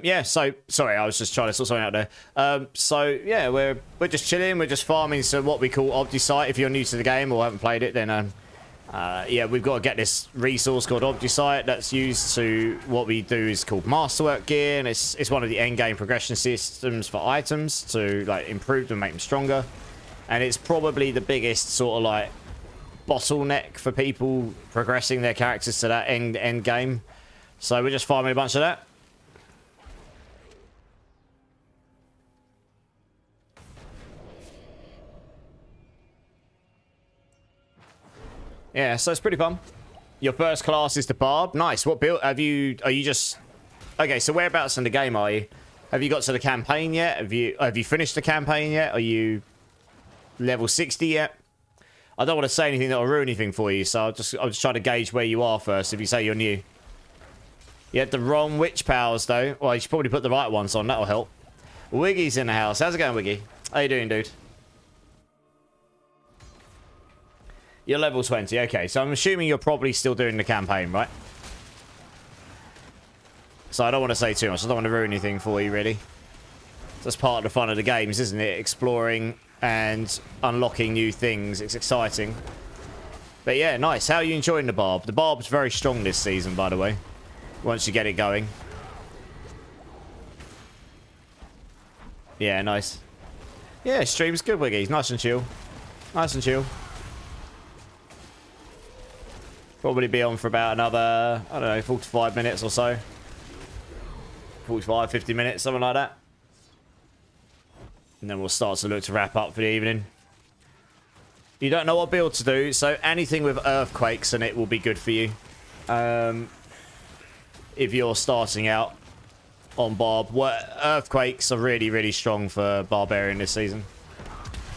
yeah, so sorry, I was just trying to sort something out there. So yeah, we're just chilling, we're just farming some what we call Obdusite. If you're new to the game or haven't played it, then yeah, we've got to get this resource called Obdusite that's used to what we do is called Masterwork gear, and it's one of the end game progression systems for items to like improve them, make them stronger, and it's probably the biggest sort of like bottleneck for people progressing their characters to that end game. So we're just farming a bunch of that. Yeah, so it's pretty fun. Your first class is the Barb. Nice. What build have you? Are you just... Okay, so whereabouts in the game are you? Have you got to the campaign yet? Have you finished the campaign yet? Are you level 60 yet? I don't want to say anything that will ruin anything for you, so I'll just try to gauge where you are first if you say you're new. You had the wrong witch powers, though. Well, you should probably put the right ones on. That'll help. Wiggy's in the house. How's it going, Wiggy? How you doing, dude? You're level 20. Okay, so I'm assuming you're probably still doing the campaign, right? So I don't want to say too much. I don't want to ruin anything for you, really. That's part of the fun of the games, isn't it? Exploring and unlocking new things. It's exciting. But yeah, nice. How are you enjoying the Barb? The Barb's very strong this season, by the way. Once you get it going. Yeah, nice. Yeah, stream's good, Wiggy. Nice and chill. Nice and chill. Probably be on for about another, I don't know, 45 minutes or so. 45, 50 minutes, something like that. And then we'll start to look to wrap up for the evening. You don't know what build to do, so anything with earthquakes in it will be good for you. If you're starting out on Barb. Earthquakes are really, really strong for Barbarian this season.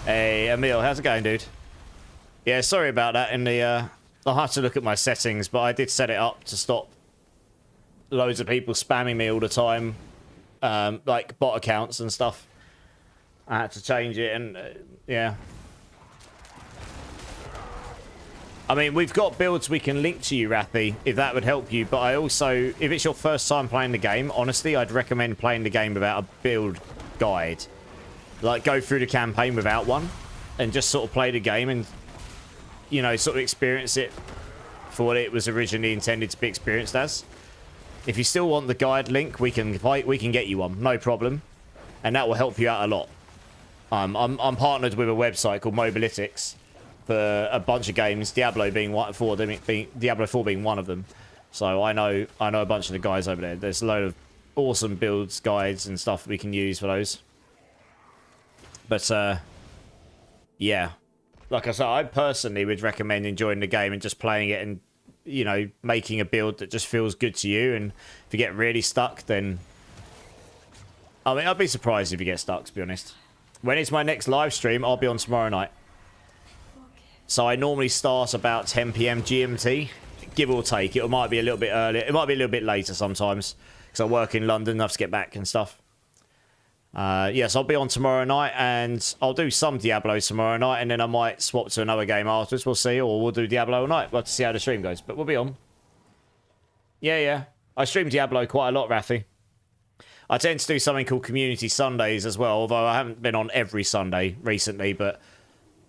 Hey, Emil, how's it going, dude? Yeah, sorry about that. I'll have to look at my settings, but I did set it up to stop loads of people spamming me all the time. Like bot accounts and stuff. I had to change it, and yeah. I mean, we've got builds we can link to you, Rathi, if that would help you. But I also, if it's your first time playing the game, honestly, I'd recommend playing the game without a build guide. Like, go through the campaign without one and just sort of play the game and, you know, sort of experience it for what it was originally intended to be experienced as. If you still want the guide link, we can get you one, no problem. And that will help you out a lot. I'm partnered with a website called Mobilytics for a bunch of games, Diablo being Diablo 4 being one of them. So I know a bunch of the guys over there. There's a load of awesome builds, guides, and stuff we can use for those. But yeah, like I said, I personally would recommend enjoying the game and just playing it and, you know, making a build that just feels good to you. And if you get really stuck, then I mean, I'd be surprised if you get stuck, to be honest. When it's my next live stream, I'll be on tomorrow night. So I normally start about 10 PM GMT, give or take. It might be a little bit earlier. It might be a little bit later sometimes because I work in London. I have to get back and stuff. Yes, I'll be on tomorrow night, and I'll do some Diablo tomorrow night, and then I might swap to another game afterwards. We'll see, or we'll do Diablo all night. We'll have to see how the stream goes, but we'll be on. Yeah. I stream Diablo quite a lot, Rafi. I tend to do something called Community Sundays as well, although I haven't been on every Sunday recently, but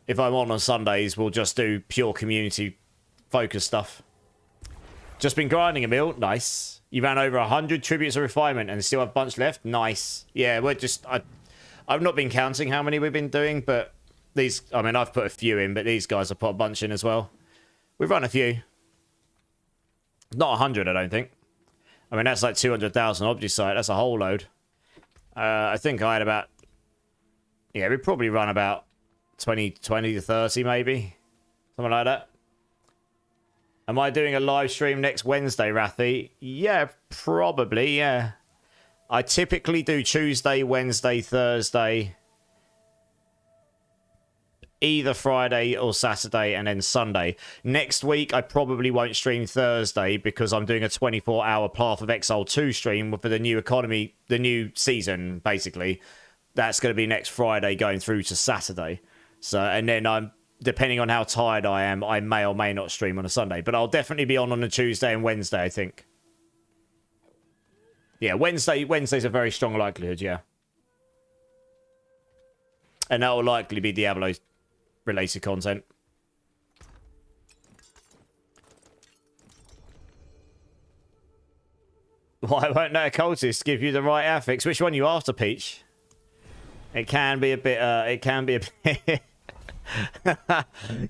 if I'm on Sundays, we'll just do pure community-focused stuff. Just been grinding, Emil. Nice. You ran over 100 Tributes of Refinement and still have a bunch left. Nice. Yeah, we're just... I've not been counting how many we've been doing, but these... I mean, I've put a few in, but these guys have put a bunch in as well. We've run a few. Not 100, I don't think. I mean, that's like 200,000 object site. That's a whole load. I think I had about... Yeah, we probably run about 20 to 30, maybe. Something like that. Am I doing a live stream next Wednesday, Rathi? Yeah, probably, yeah. I typically do Tuesday, Wednesday, Thursday. Either Friday or Saturday, and then Sunday. Next week, I probably won't stream Thursday because I'm doing a 24-hour Path of Exile 2 stream for the new economy, the new season, basically. That's going to be next Friday going through to Saturday. So, and then I'm, depending on how tired I am, I may or may not stream on a Sunday. But I'll definitely be on a Tuesday and Wednesday, I think. Yeah, Wednesday's a very strong likelihood, yeah. And that will likely be Diablo-related content. Why won't no cultist give you the right affix? Which one are you after, Peach? It can be a bit,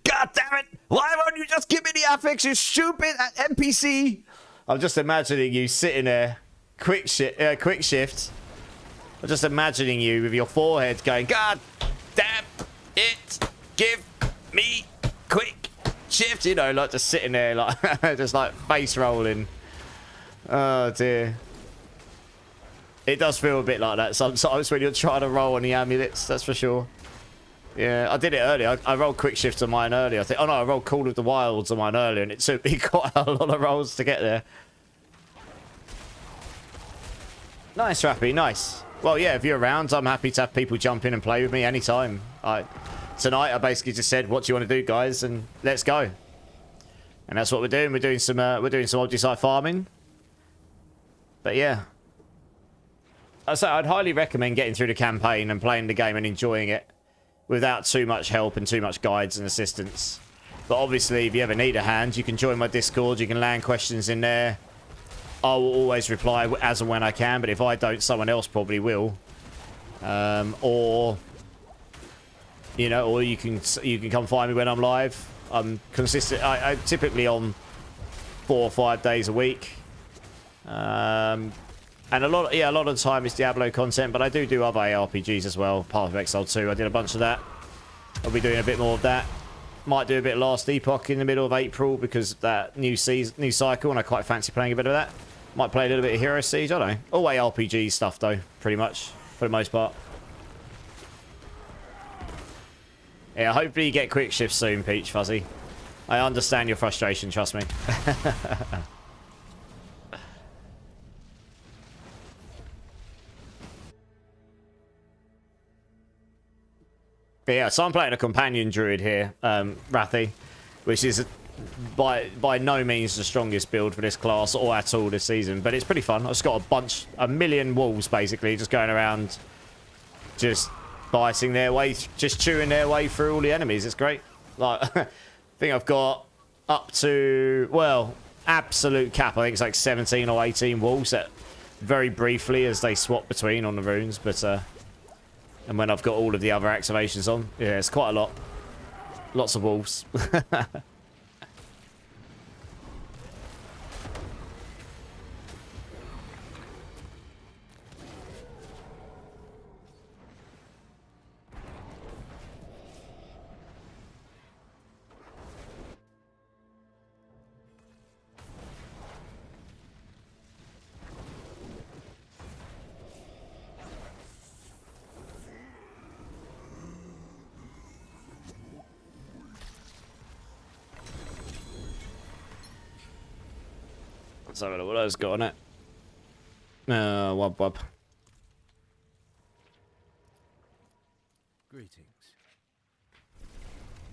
God damn it! Why won't you just give me the affix, you stupid NPC? I'm just imagining you sitting there, quick shift. I'm just imagining you with your forehead going, God damn it! Give me quick shift, you know, like just sitting there, like just like face rolling. Oh dear. It does feel a bit like that sometimes when you're trying to roll on the amulets, that's for sure. Yeah, I did it earlier. I rolled quick shift on mine earlier. I think. Oh no, I rolled Call of the Wilds on mine earlier, and it took me quite a lot of rolls to get there. Nice, Rappy, nice. Well, yeah, if you're around, I'm happy to have people jump in and play with me anytime. Tonight, I basically just said, "What do you want to do, guys?" and let's go. And that's what we're doing. We're doing some object site farming. But yeah, I'd highly recommend getting through the campaign and playing the game and enjoying it without too much help and too much guides and assistance. But obviously, if you ever need a hand, you can join my Discord. You can land questions in there. I will always reply as and when I can, but if I don't, someone else probably will. Or you know, or you can come find me when I'm live. I'm consistent. I'm typically on 4 or 5 days a week. And And a lot of the time it's Diablo content, but I do other ARPGs as well. Path of Exile 2, I did a bunch of that. I'll be doing a bit more of that. Might do a bit of Last Epoch in the middle of April because of that new cycle, and I quite fancy playing a bit of that. Might play a little bit of Hero Siege, I don't know. All ARPG stuff though, pretty much, for the most part. Yeah, hopefully you get quick shift soon, Peach Fuzzy. I understand your frustration, trust me. But yeah, so I'm playing a companion druid here, Rathi, which is by no means the strongest build for this class or at all this season, but it's pretty fun. I've just got a million wolves basically just going around, just biting their way, just chewing their way through all the enemies. It's great. Like, I think I've got up to, well, absolute cap. I think it's like 17 or 18 wolves that very briefly as they swap between on the runes, but and when I've got all of the other activations on, yeah, it's quite a lot. Lots of wolves. Let's have a look what those got on it. Wub. Greetings.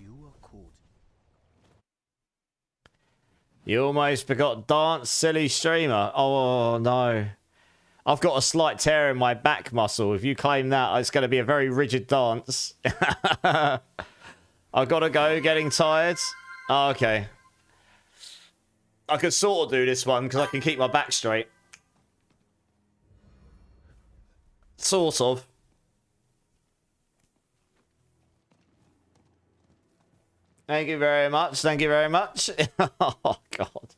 You are called. You almost forgot dance, silly streamer. Oh no. I've got a slight tear in my back muscle. If you claim that, it's going to be a very rigid dance. I've got to go, getting tired. Oh, okay. I could sort of do this one because I can keep my back straight. Sort of. Thank you very much. Thank you very much. Oh, God.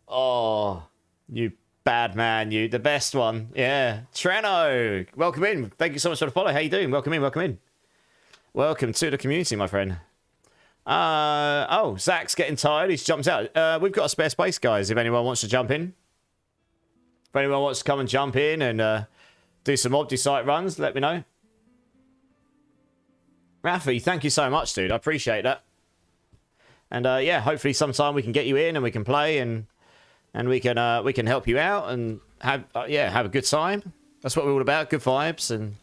Oh, you bad man, you. The best one. Yeah. Treno. Welcome in. Thank you so much for the follow. How you doing? Welcome in. Welcome in. Welcome to the community, my friend. Oh, Zach's getting tired. He's jumped out. We've got a spare space, guys, if anyone wants to jump in. If anyone wants to come and jump in and do some Obdicite runs, let me know. Rafi, thank you so much, dude. I appreciate that. And yeah, hopefully sometime we can get you in and we can play and we can help you out and have have a good time. That's what we're all about, good vibes. And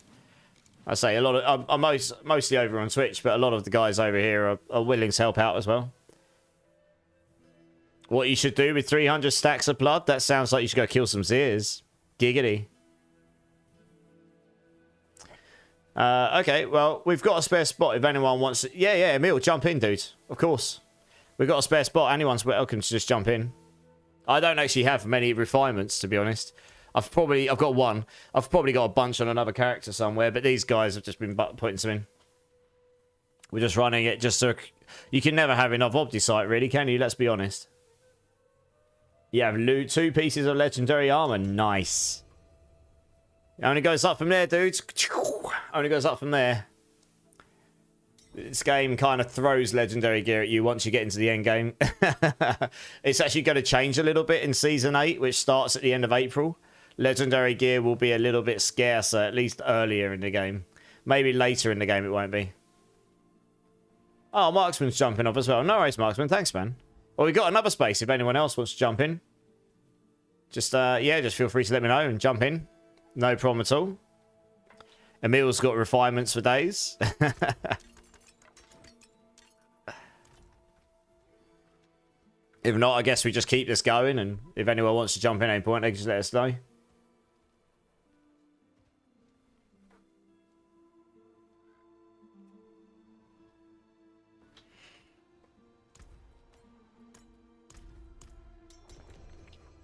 I say a lot of I'm mostly over on Twitch, but a lot of the guys over here are willing to help out as well. What you should do with 300 stacks of blood? That sounds like you should go kill some Zeers. Giggity. Okay, well, we've got a spare spot if anyone wants to... Yeah, Emil, jump in, dude. Of course. We've got a spare spot. Anyone's welcome to just jump in. I don't actually have many refinements, to be honest. I've got one. I've probably got a bunch on another character somewhere, but these guys have just been putting some in. We're just running it just so... You can never have enough Obdicite, really, can you? Let's be honest. You have 2 pieces of legendary armor. Nice. It only goes up from there, dudes. Only goes up from there. This game kind of throws legendary gear at you once you get into the end game. It's actually going to change a little bit in Season 8, which starts at the end of April. Legendary gear will be a little bit scarcer, at least earlier in the game. Maybe later in the game it won't be. Oh, Marksman's jumping off as well. No worries, Marksman. Thanks, man. Well, we've got another space if anyone else wants to jump in. Just, yeah, just feel free to let me know and jump in. No problem at all. Emil's got refinements for days. If not, I guess we just keep this going, and if anyone wants to jump in at any point, they can just let us know.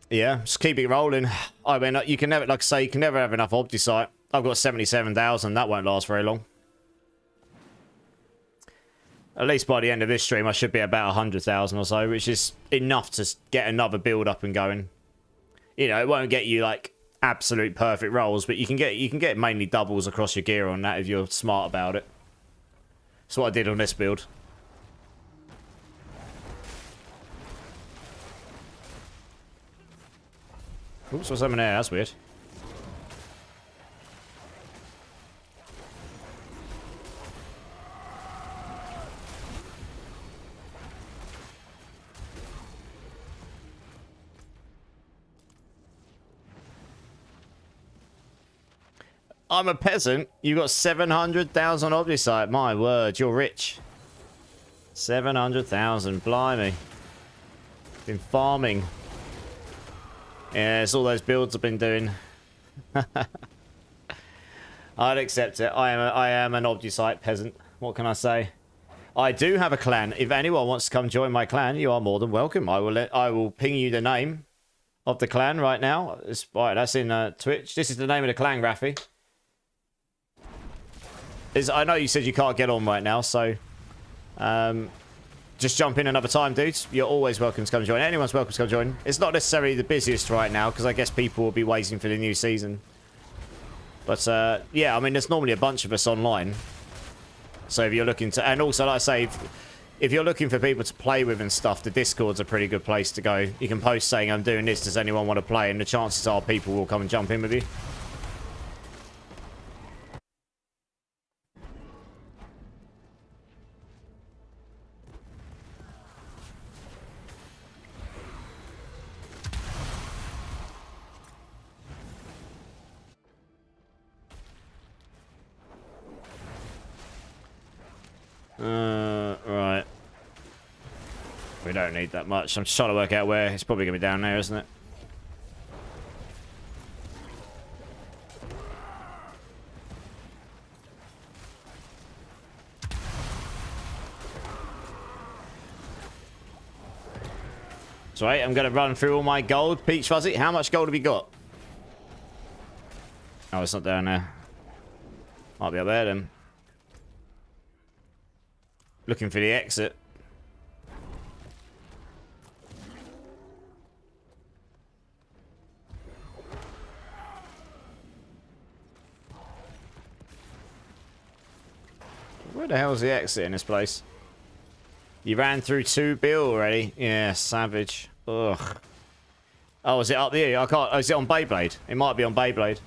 Yeah, just keep it rolling. I mean, you can never, like I say, you can never have enough Obdicite. I've got 77,000. That won't last very long. At least by the end of this stream, I should be about 100,000 or so, which is enough to get another build up and going. You know, it won't get you like absolute perfect rolls, but you can get mainly doubles across your gear on that if you're smart about it. That's what I did on this build. Oops, what's happening there? That's weird. I'm a peasant. You got 700,000 Oblisite. My word, you're rich. 700,000. Blimey. Been farming. Yeah, it's all those builds I've been doing. I'd accept it. I am an Oblisite peasant. What can I say? I do have a clan. If anyone wants to come join my clan, you are more than welcome. I will ping you the name of the clan right now. Right, that's in Twitch. This is the name of the clan, Rafi. I know you said you can't get on right now, so just jump in another time, dudes. You're always welcome to come join. Anyone's welcome to come join. It's not necessarily the busiest right now, because I guess people will be waiting for the new season. But, yeah, I mean, there's normally a bunch of us online. So if you're looking to... And also, like I say, if you're looking for people to play with and stuff, the Discord's a pretty good place to go. You can post saying, I'm doing this, does anyone want to play? And the chances are people will come and jump in with you. Right. We don't need that much. I'm just trying to work out where. It's probably going to be down there, isn't it? That's right. I'm going to run through all my gold. Peach Fuzzy, how much gold have you got? Oh, it's not down there. Might be up there then. Looking for the exit. Where the hell is the exit in this place? You ran through 2 Bill already? Yeah, savage. Ugh. Oh, is it up there? I can't... Oh, is it on Beyblade? It might be on Beyblade.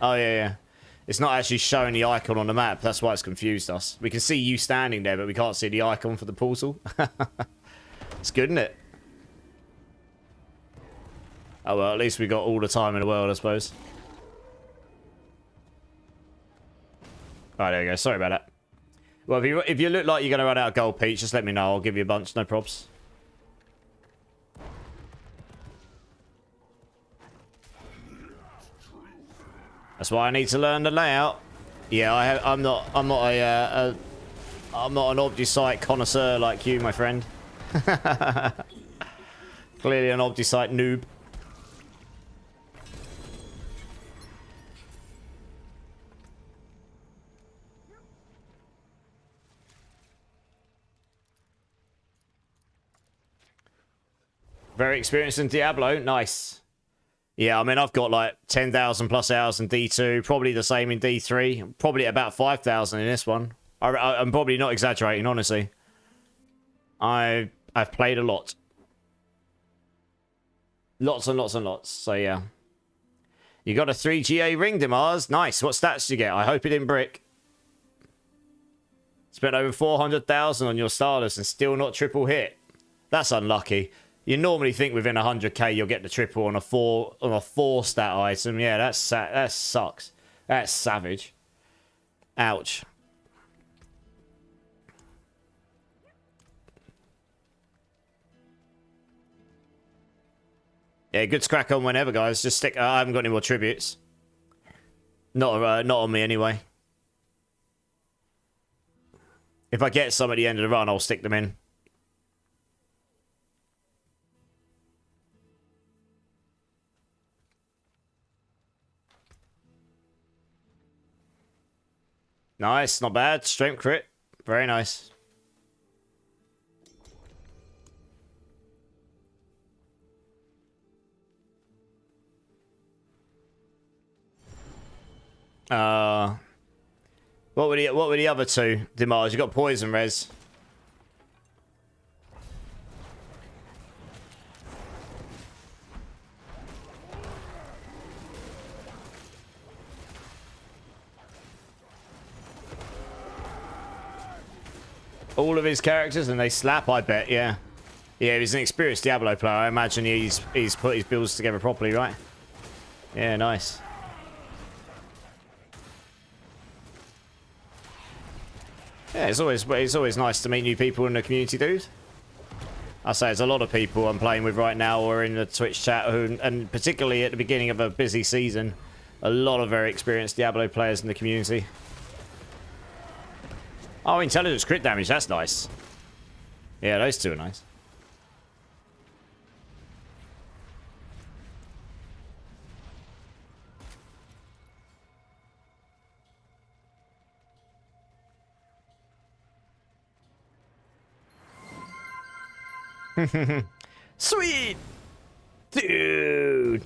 Oh, yeah, yeah. It's not actually showing the icon on the map. That's why it's confused us. We can see you standing there, but we can't see the icon for the portal. It's good, isn't it? Oh, well, at least we got all the time in the world, I suppose. Alright, there we go. Sorry about that. Well, if you look like you're going to run out of gold, Peach, just let me know. I'll give you a bunch. No probs. That's why I need to learn the layout. Yeah, I'm not an Oblisite connoisseur like you, my friend. Clearly an Oblisite noob. Very experienced in Diablo. Nice. Yeah, I mean, I've got like 10,000 plus hours in D2. Probably the same in D3. Probably about 5,000 in this one. I'm probably not exaggerating, honestly. I've played a lot. Lots and lots and lots. So, yeah. You got a 3 GA ring, Demars. Nice. What stats did you get? I hope it didn't brick. Spent over 400,000 on your Stardust and still not triple hit. That's unlucky. You normally think within 100k you'll get the triple on a 4 stat item. Yeah, that sucks. That's savage. Ouch. Yeah, good to crack on whenever, guys. Just stick. I haven't got any more tributes. Not on me anyway. If I get some at the end of the run, I'll stick them in. Nice, not bad. Strength crit. Very nice. What were the other two? Demarge, you got poison res. All of his characters, and they slap, I bet, yeah. Yeah, he's an experienced Diablo player. I imagine he's put his builds together properly, right? Yeah, nice. Yeah, it's always nice to meet new people in the community, dude. I say there's a lot of people I'm playing with right now or in the Twitch chat, and particularly at the beginning of a busy season, a lot of very experienced Diablo players in the community. Oh, intelligence crit damage, that's nice. Yeah, those two are nice. Sweet! Dude!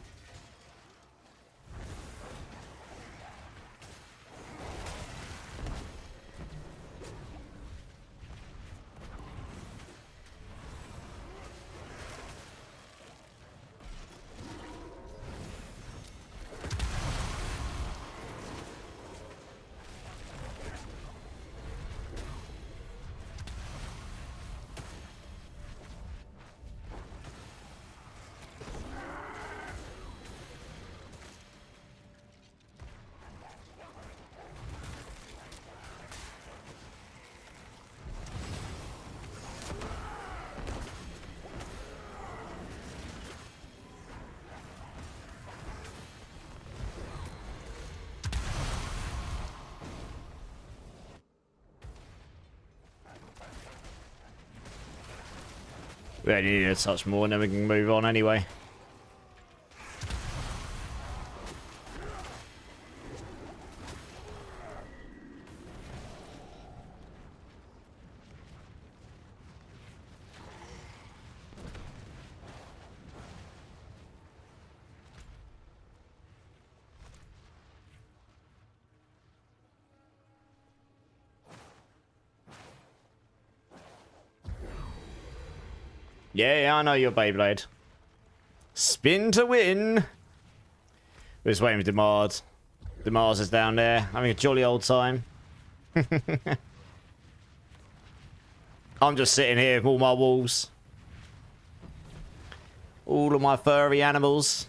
We only need a touch more and then we can move on anyway. Yeah, I know your Beyblade. Spin to win. We're just waiting for Demars. Demars is down there, having a jolly old time. I'm just sitting here with all my wolves. All of my furry animals.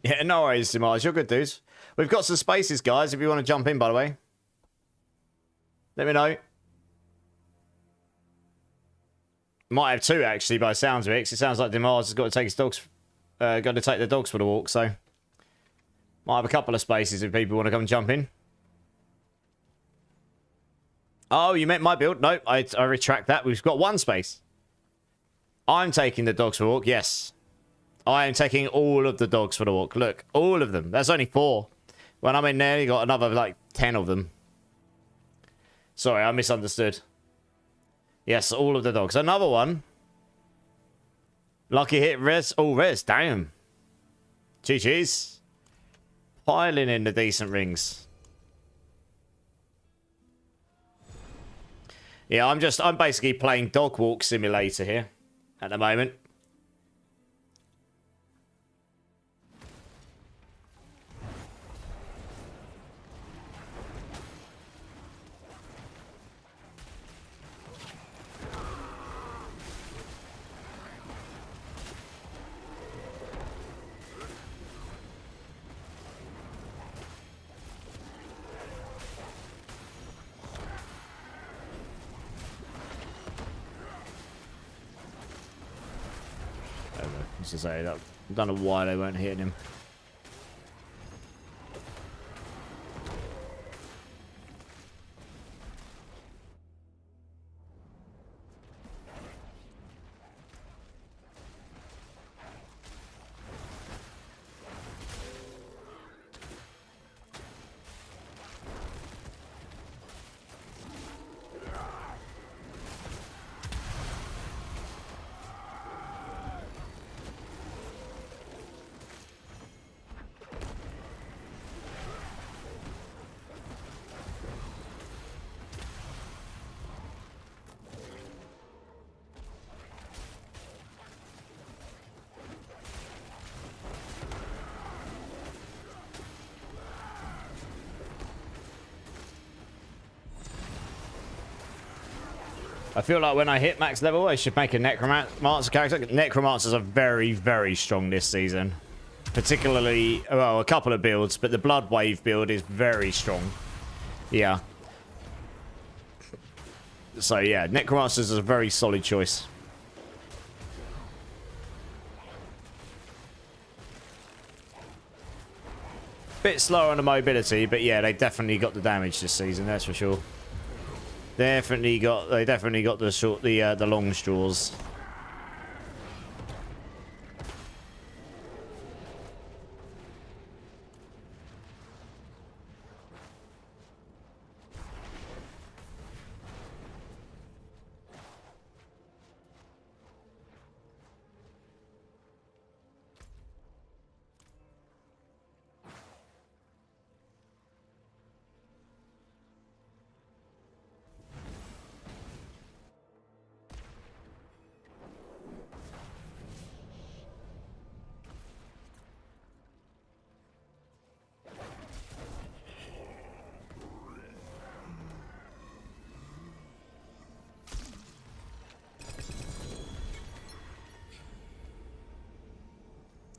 Yeah, no worries, Demars. You're good, dudes. We've got some spaces, guys, if you want to jump in, by the way. Let me know. Might have two, actually, by the sounds of it, 'cause it sounds like Demars has got to take his dogs... got to take the dogs for the walk, so... Might have a couple of spaces if people want to come jump in. Oh, you meant my build? No, I retract that. We've got one space. I'm taking the dogs for a walk, yes. I am taking all of the dogs for the walk. Look, all of them. That's only 4. When I'm in there, you got another, like, 10 of them. Sorry, I misunderstood. Yes, all of the dogs. Another one. Lucky hit, res. Oh, res. Damn. GG's. Piling in the decent rings. Yeah, I'm basically playing Dog Walk Simulator here at the moment. To say that I don't know why they weren't hitting him. I feel like when I hit max level, I should make a Necromancer character. Necromancers are very, very strong this season. Particularly, well, a couple of builds, but the Bloodwave build is very strong. Yeah. So, yeah, Necromancers is a very solid choice. Bit slower on the mobility, but yeah, they definitely got the damage this season, that's for sure. They definitely got the long straws.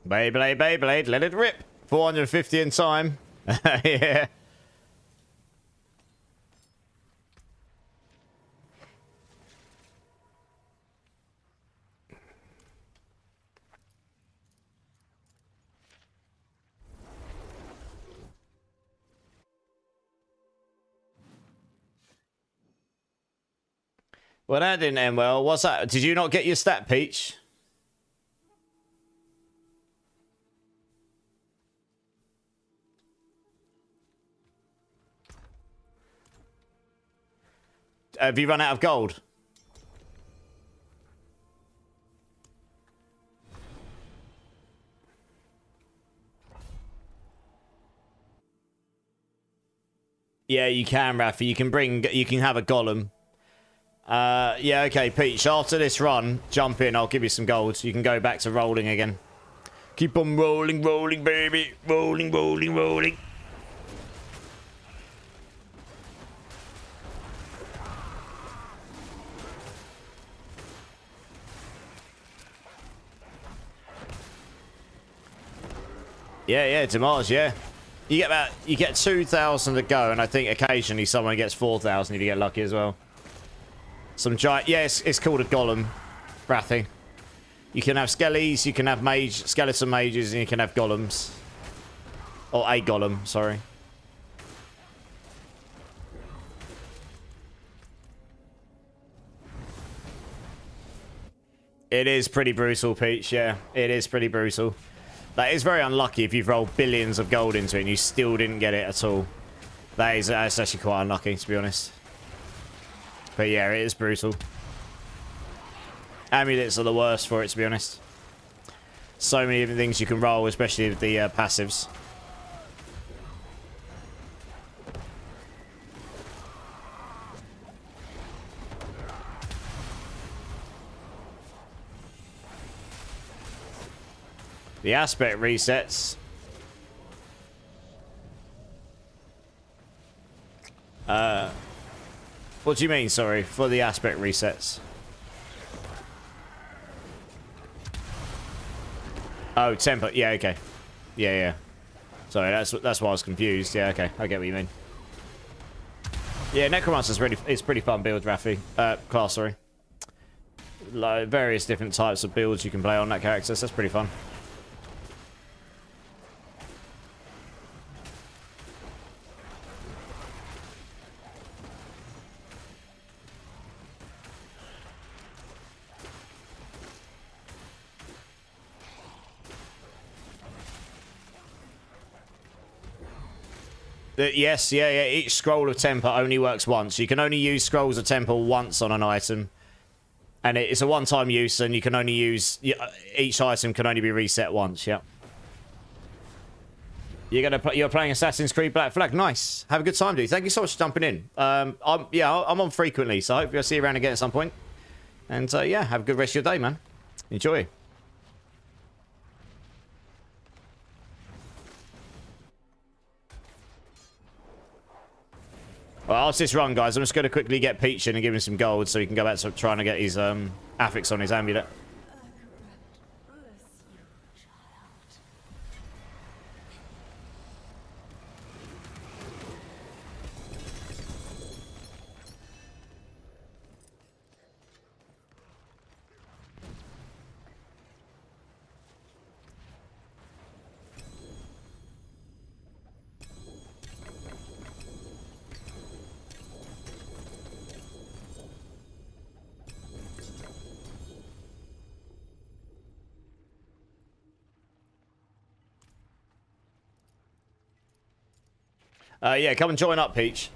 Beyblade, Beyblade, let it rip. 450 in time. Yeah. Well, that didn't end well. What's that? Did you not get your stat, Peach? Have you run out of gold? Yeah, you can, Rafi. You can have a golem. Yeah, okay, Peach. After this run, jump in. I'll give you some gold. You can go back to rolling again. Keep on rolling, rolling, baby. Rolling, rolling, rolling. Yeah, Damage, yeah. You get 2,000 to go, and I think occasionally someone gets 4,000 if you get lucky as well. Some giant, yeah, it's called a golem, Rathy. You can have skellies, you can have skeleton mages, and you can have golems. Or a golem, sorry. It is pretty brutal, Peach, yeah. It is pretty brutal. That is very unlucky if you've rolled billions of gold into it and you still didn't get it at all. That's actually quite unlucky, to be honest. But yeah, it is brutal. Amulets are the worst for it, to be honest. So many different things you can roll, especially with the passives. The aspect resets. What do you mean, sorry, for the aspect resets? Oh, temper. Yeah, okay. Yeah. Sorry, that's why I was confused. Yeah, okay. I get what you mean. Yeah, Necromancer's it's pretty fun build, Rafi. Class, sorry. Like, various different types of builds you can play on that character, so that's pretty fun. Yes, yeah. Each scroll of temper only works once. You can only use scrolls of temper once on an item. And it's a one-time use, and you can only use... Each item can only be reset once, yeah. You're playing Assassin's Creed Black Flag. Nice. Have a good time, dude. Thank you so much for jumping in. I'm on frequently, so hopefully I'll see you around again at some point. And, yeah, have a good rest of your day, man. Enjoy. Well, after this run, guys, I'm just going to quickly get Peach in and give him some gold so he can go back to trying to get his affix on his amulet. Yeah, come and join up, Peach.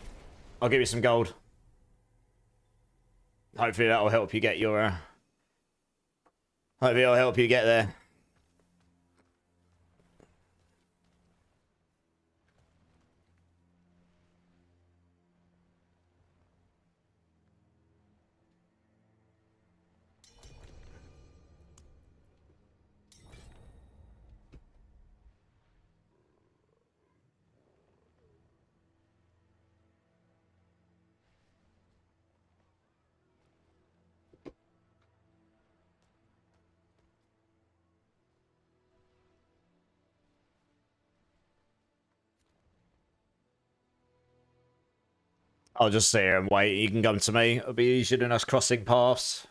I'll give you some gold. Hopefully that'll help you get your... Hopefully it'll help you get there. I'll just sit here and wait. You can come to me. It'll be easier than us crossing paths.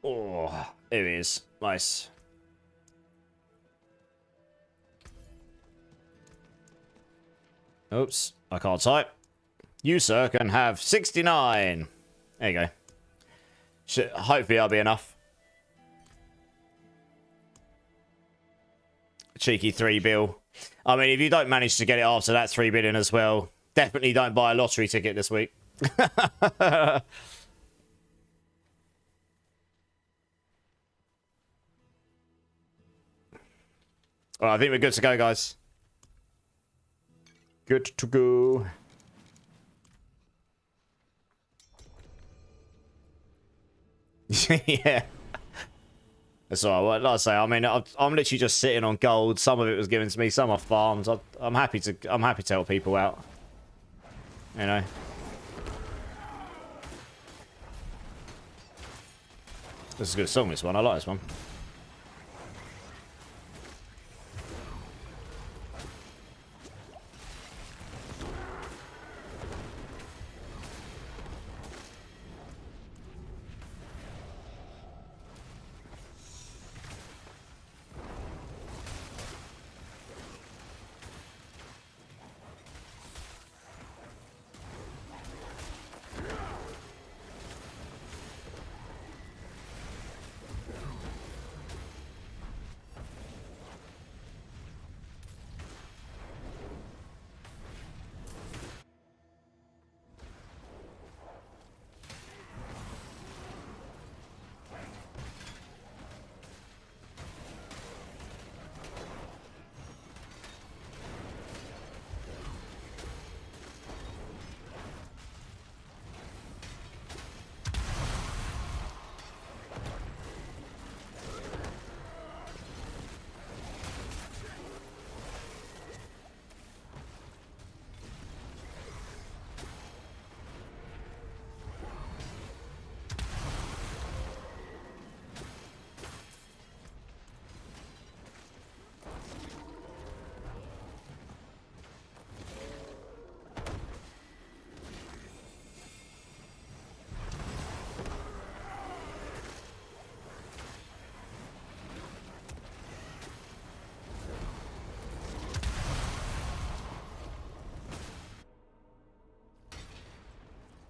Oh, there he is. Nice. Oops, I can't type. You, sir, can have 69. There you go. Hopefully that'll be enough. Cheeky 3 bill. I mean, if you don't manage to get it after that 3 billion as well, definitely don't buy a lottery ticket this week. Well, I think we're good to go, guys. Good to go. Yeah. That's all right. Like I say, I mean, I'm literally just sitting on gold. Some of it was given to me, some are farms. I'm happy to help people out. You know. This is a good song, this one. I like this one.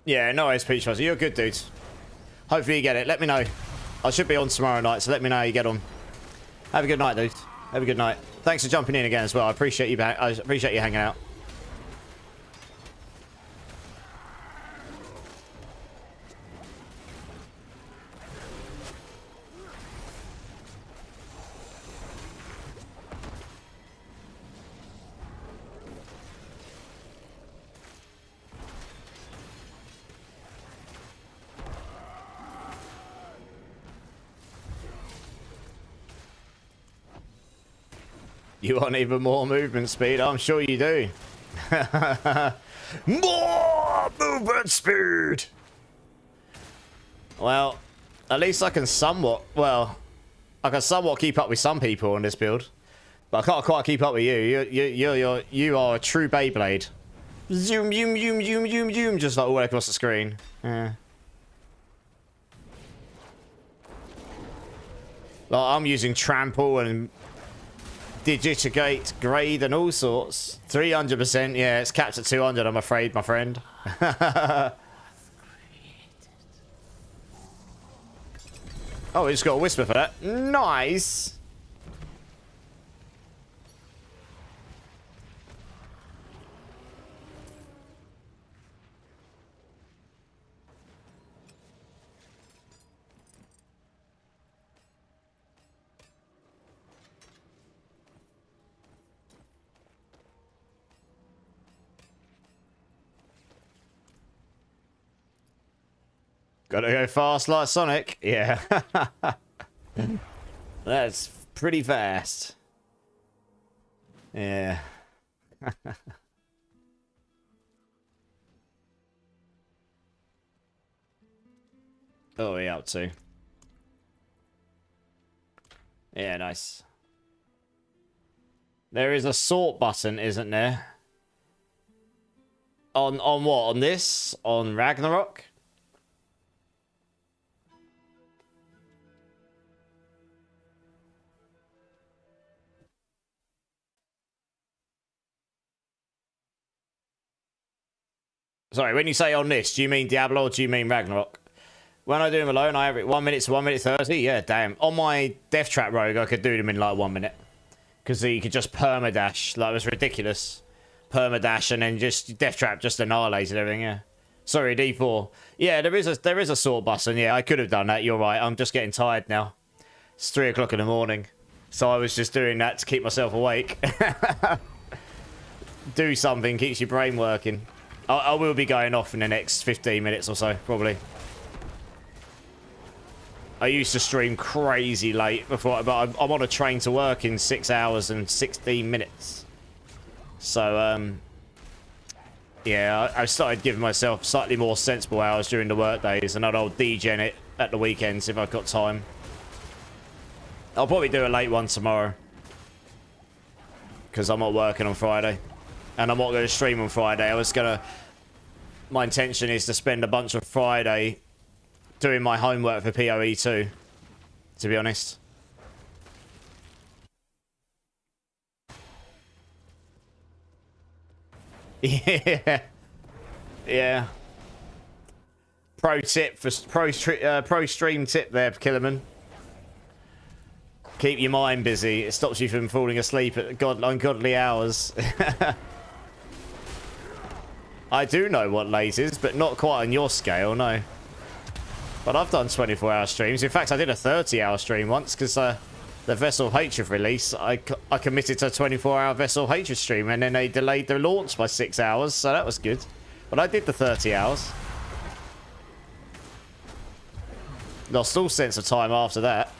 Yeah, no worries, Peach Fuzzy. You're a good dude. Hopefully you get it. Let me know. I should be on tomorrow night, so let me know how you get on. Have a good night, dude. Have a good night. Thanks for jumping in again as well. I appreciate you hanging out. You want even more movement speed? I'm sure you do. More movement speed! Well, at least I can somewhat... Well, I can somewhat keep up with some people on this build. But I can't quite keep up with you. You are a true Beyblade. Zoom, zoom, zoom, zoom, zoom, zoom. Just like all the way across the screen. Yeah. Like, I'm using trample and digitigate, grade and all sorts. 300%, yeah, it's capped at 200, I'm afraid, my friend. Oh, we just got a whisper for that. Nice. Gotta go fast like Sonic. Yeah. That's pretty fast. Yeah. Oh, we up to? Yeah, nice. There is a sort button, isn't there? On what? On this? On Ragnarok? Sorry, when you say on this, do you mean Diablo or do you mean Ragnarok? When I do them alone, I average 1 minute to 1 minute 30. Yeah, damn. On my Death Trap Rogue, I could do them in like 1 minute. Because you could just permadash. Like, it was ridiculous. Permadash and then just Death Trap just annihilated everything, yeah. Sorry, D4. Yeah, there is a sort button. Yeah, I could have done that. You're right. I'm just getting tired now. It's 3 o'clock in the morning. So I was just doing that to keep myself awake. Do something, keeps your brain working. I will be going off in the next 15 minutes or so, probably. I used to stream crazy late before, but I'm on a train to work in 6 hours and 16 minutes. So, yeah, I started giving myself slightly more sensible hours during the work days, and I'll degen it at the weekends if I've got time. I'll probably do a late one tomorrow. Because I'm not working on Friday. And I'm not going to stream on Friday. My intention is to spend a bunch of Friday doing my homework for PoE 2. To be honest. Yeah. Yeah. Pro tip for pro stream tip there, Killerman. Keep your mind busy. It stops you from falling asleep at ungodly hours. I do know what late is, but not quite on your scale, no. But I've done 24-hour streams. In fact, I did a 30-hour stream once because the Vessel of Hatred release, I committed to a 24-hour Vessel of Hatred stream, and then they delayed the launch by 6 hours, so that was good. But I did the 30 hours. Lost all sense of time after that.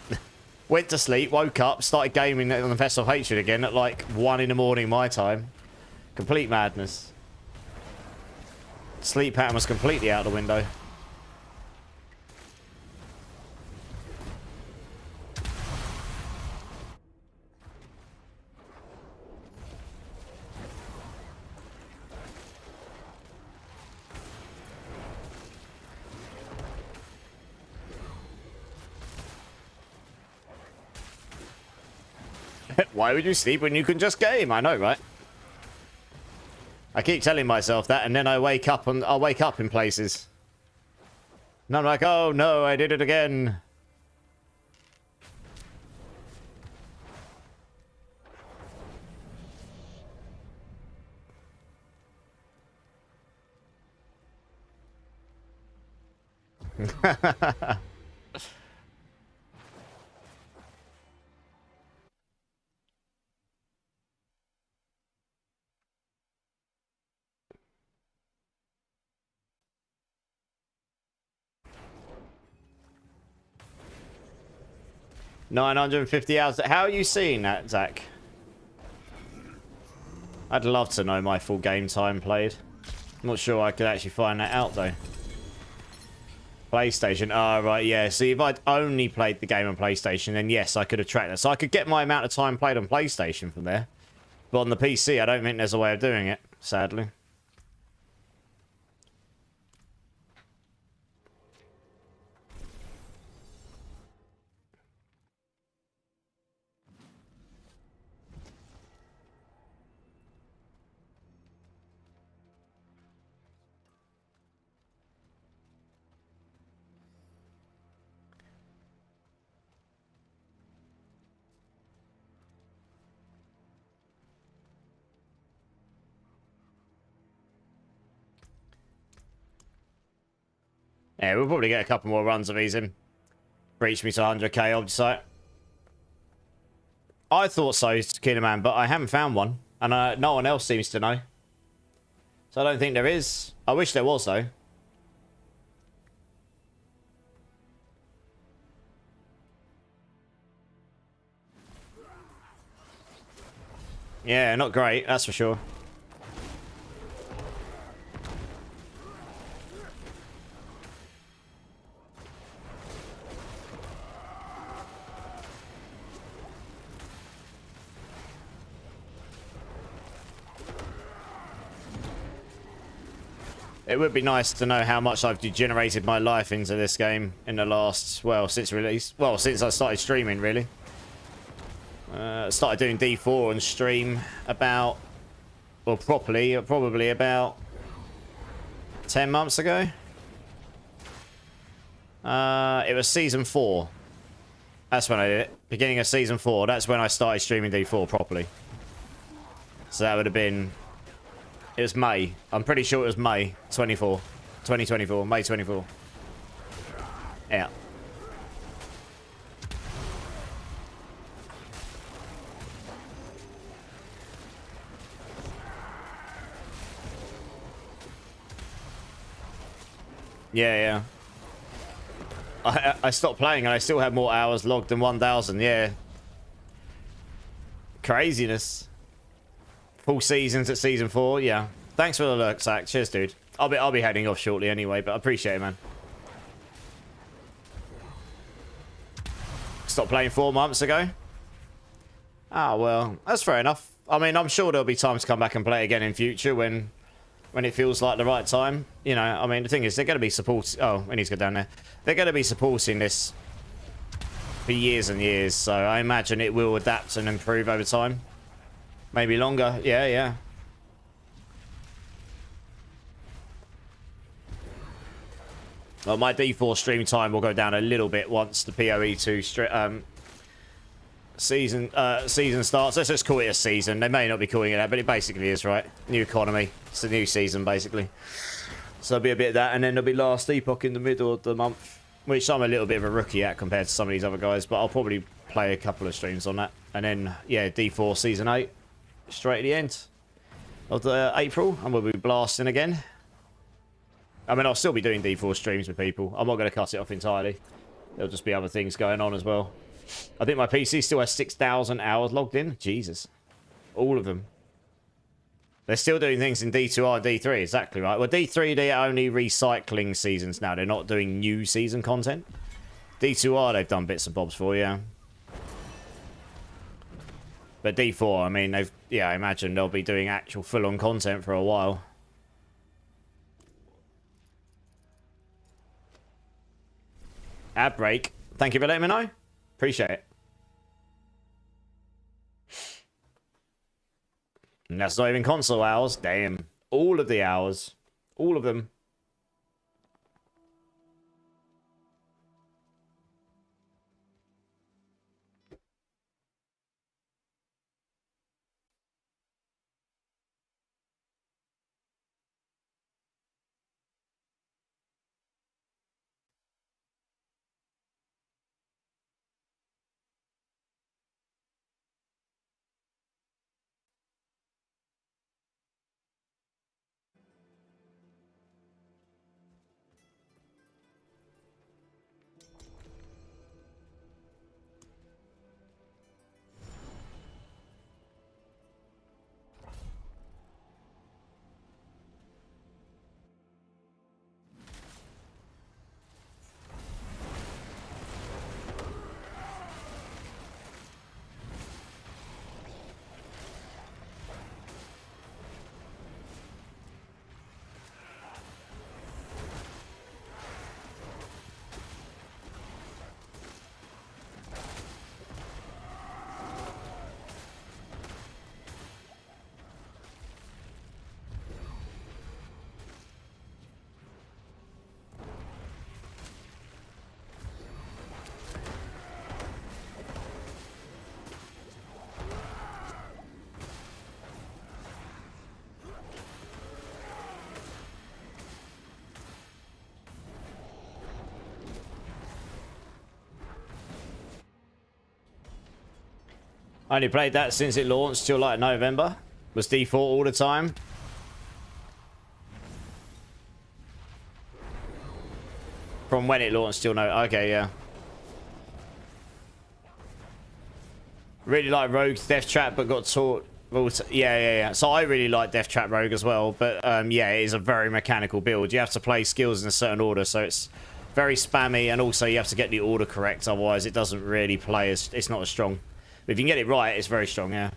Went to sleep, woke up, started gaming on the Vessel of Hatred again at like 1 in the morning my time. Complete madness. Sleep pattern was completely out the window. Why would you sleep when you can just game? I know, right? I keep telling myself that, and then I'll wake up in places. And I'm like, oh no, I did it again. $950 hours. How are you seeing that, Zach? I'd love to know my full game time played. I'm not sure I could actually find that out, though. PlayStation. Oh, right, yeah. See, if I'd only played the game on PlayStation, then yes, I could have tracked that. So I could get my amount of time played on PlayStation from there. But on the PC, I don't think there's a way of doing it, sadly. Yeah, we'll probably get a couple more runs of these in. Reach me to 100k object site. I thought so, Kingdom, but I haven't found one. And no one else seems to know. So I don't think there is. I wish there was, though. Yeah, not great, that's for sure. It would be nice to know how much I've degenerated my life into this game in the last, well, since release. Well, since I started streaming, really. Started doing D4 on stream about, well, probably about 10 months ago. It was season 4. That's when I did it. Beginning of season 4. That's when I started streaming D4 properly. So that would have been... It was May. I'm pretty sure it was May 24. 2024. May 24. Yeah. Yeah, yeah. I stopped playing and I still have more hours logged than 1,000. Yeah. Craziness. Full seasons at season 4. Yeah. Thanks for the lurk, Zach. Cheers, dude. I'll be heading off shortly anyway, but I appreciate it, man. Stopped playing 4 months ago. Ah, well, that's fair enough. I mean, I'm sure there'll be time to come back and play again in future when it feels like the right time. You know, I mean, the thing is, they're going to be supporting... Oh, we need to go down there. They're going to be supporting this for years and years, so I imagine it will adapt and improve over time. Maybe longer. Yeah, yeah. Well, my D4 stream time will go down a little bit once the PoE2 season starts. Let's just call it a season. They may not be calling it that, but it basically is, right? New economy. It's a new season, basically. So there'll be a bit of that, and then there'll be Last Epoch in the middle of the month, which I'm a little bit of a rookie at compared to some of these other guys, but I'll probably play a couple of streams on that. And then, yeah, D4 Season 8, straight at the end of the April, and we'll be blasting again. I mean, I'll still be doing D4 streams with people. I'm not going to cut it off entirely. There'll just be other things going on as well. I think my PC still has 6,000 hours logged in. Jesus. All of them. They're still doing things in D2R and D3, exactly right. Well, D3, they're only recycling seasons now. They're not doing new season content. D2R, they've done bits and bobs for, yeah. But D4, I mean, yeah, I imagine they'll be doing actual full-on content for a while. Ad break. Thank you for letting me know. Appreciate it. And that's not even console hours. Damn. All of the hours. All of them. I only played that since it launched till like November. Was D4 all the time. From when it launched till no. Okay, yeah. Really like Rogue's Death Trap, but got taught. Well, yeah. So I really like Death Trap Rogue as well, but yeah, it is a very mechanical build. You have to play skills in a certain order, so it's very spammy, and also you have to get the order correct. Otherwise, it doesn't really play as. It's not as strong. But if you can get it right, it's very strong. Yeah.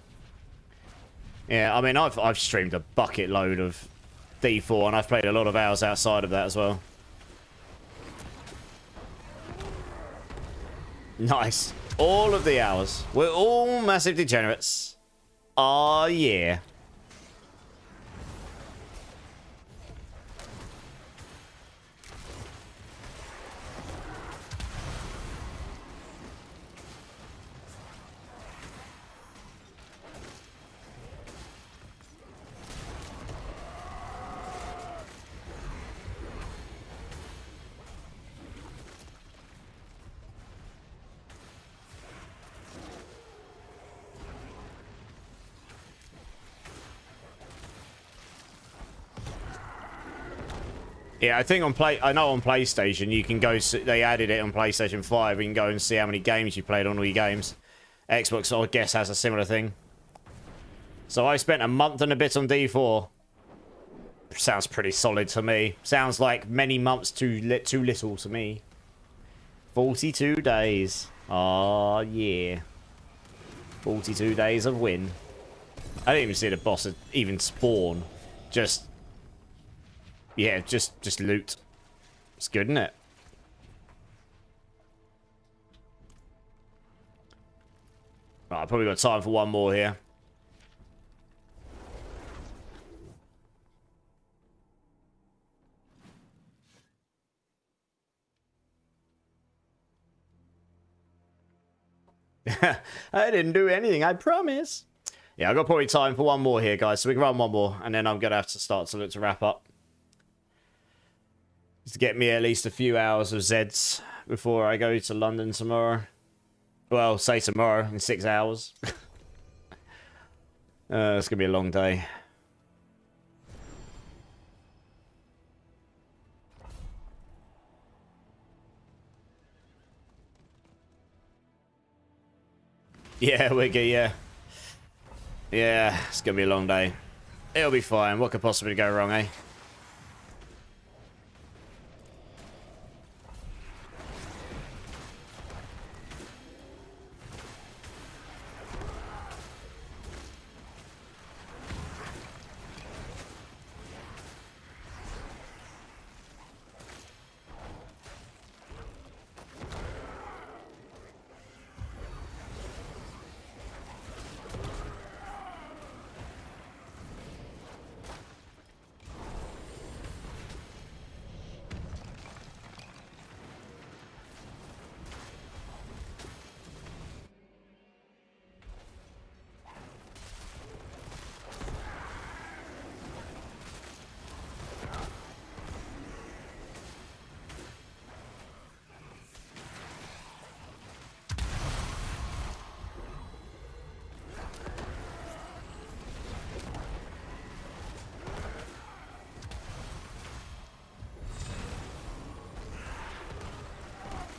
Yeah. I mean, I've streamed a bucket load of D4, and I've played a lot of hours outside of that as well. Nice. All of the hours. We're all massive degenerates. Oh, yeah. Yeah, I think I know on PlayStation you can go. They added it on PlayStation 5. You can go and see how many games you played on all your games. Xbox, I guess, has a similar thing. So I spent a month and a bit on D4. Sounds pretty solid to me. Sounds like many months too little to me. 42 days. Oh yeah. 42 days of win. I didn't even see the boss even spawn. Yeah, just loot. It's good, isn't it? Right, I've probably got time for one more here. I didn't do anything, I promise. Yeah, I've got probably time for one more here, guys. So we can run one more, and then I'm going to have to start to look to wrap up. To get me at least a few hours of Zeds before I go to London tomorrow. Well, say tomorrow, in 6 hours. It's going to be a long day. Yeah, Wiggy, yeah. Yeah, it's going to be a long day. It'll be fine. What could possibly go wrong, eh?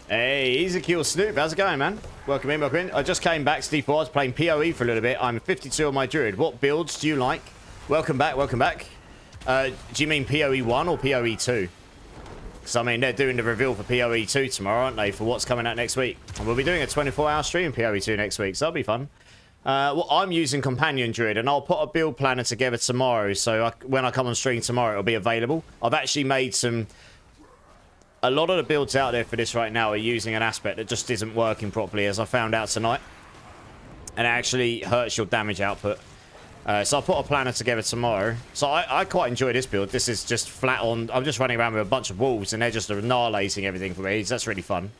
Hey, easy kill Snoop. How's it going, man? Welcome in, welcome in. I just came back, Steve. I was playing PoE for a little bit. I'm 52 on my Druid. What builds do you like? Welcome back, welcome back. Do you mean PoE 1 or PoE 2? Because, I mean, they're doing the reveal for PoE 2 tomorrow, aren't they, for what's coming out next week? And we'll be doing a 24-hour stream PoE 2 next week, so that'll be fun. Well, I'm using Companion Druid, and I'll put a build planner together tomorrow, so when I come on stream tomorrow, it'll be available. I've actually made some... A lot of the builds out there for this right now are using an aspect that just isn't working properly, as I found out tonight. And it actually hurts your damage output. So I'll put a planner together tomorrow. So I quite enjoy this build. This is just flat on... I'm just running around with a bunch of wolves, and they're just annihilating everything for me. That's really fun.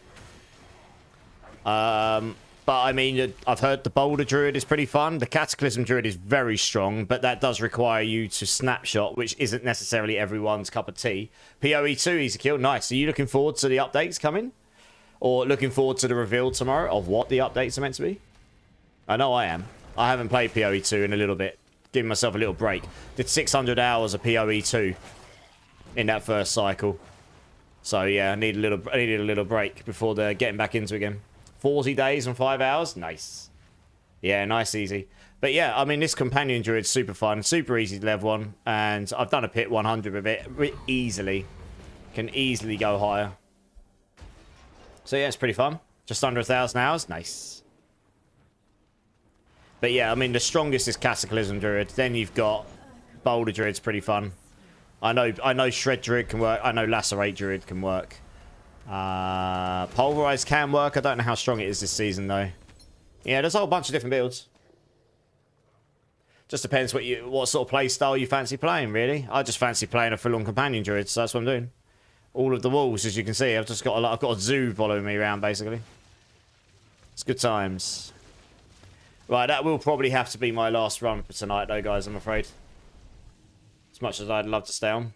But, I mean, I've heard the Boulder Druid is pretty fun. The Cataclysm Druid is very strong, but that does require you to snapshot, which isn't necessarily everyone's cup of tea. PoE 2, easy kill. Nice. Are you looking forward to the updates coming? Or looking forward to the reveal tomorrow of what the updates are meant to be? I know I am. I haven't played PoE 2 in a little bit. Giving myself a little break. Did 600 hours of PoE 2 in that first cycle. So yeah, I needed a little break before getting back into it again. 40 days and 5 hours? Nice. Yeah, nice, easy. But yeah, I mean, this companion druid's super fun, super easy to level on, and I've done a pit 100 with it easily. Can easily go higher. So yeah, it's pretty fun. Just under 1,000 hours. Nice. But yeah, I mean, the strongest is Cataclysm Druid. Then you've got Boulder Druid's pretty fun. I know Shred Druid can work. I know Lacerate Druid can work. Pulverize can work. I don't know how strong it is this season, though. Yeah, there's a whole bunch of different builds. Just depends what sort of play style you fancy playing, really. I just fancy playing a full-on Companion Druid, so that's what I'm doing. All of the walls, as you can see, I've got a zoo following me around, basically. It's good times. Right, that will probably have to be my last run for tonight, though, guys, I'm afraid. As much as I'd love to stay on.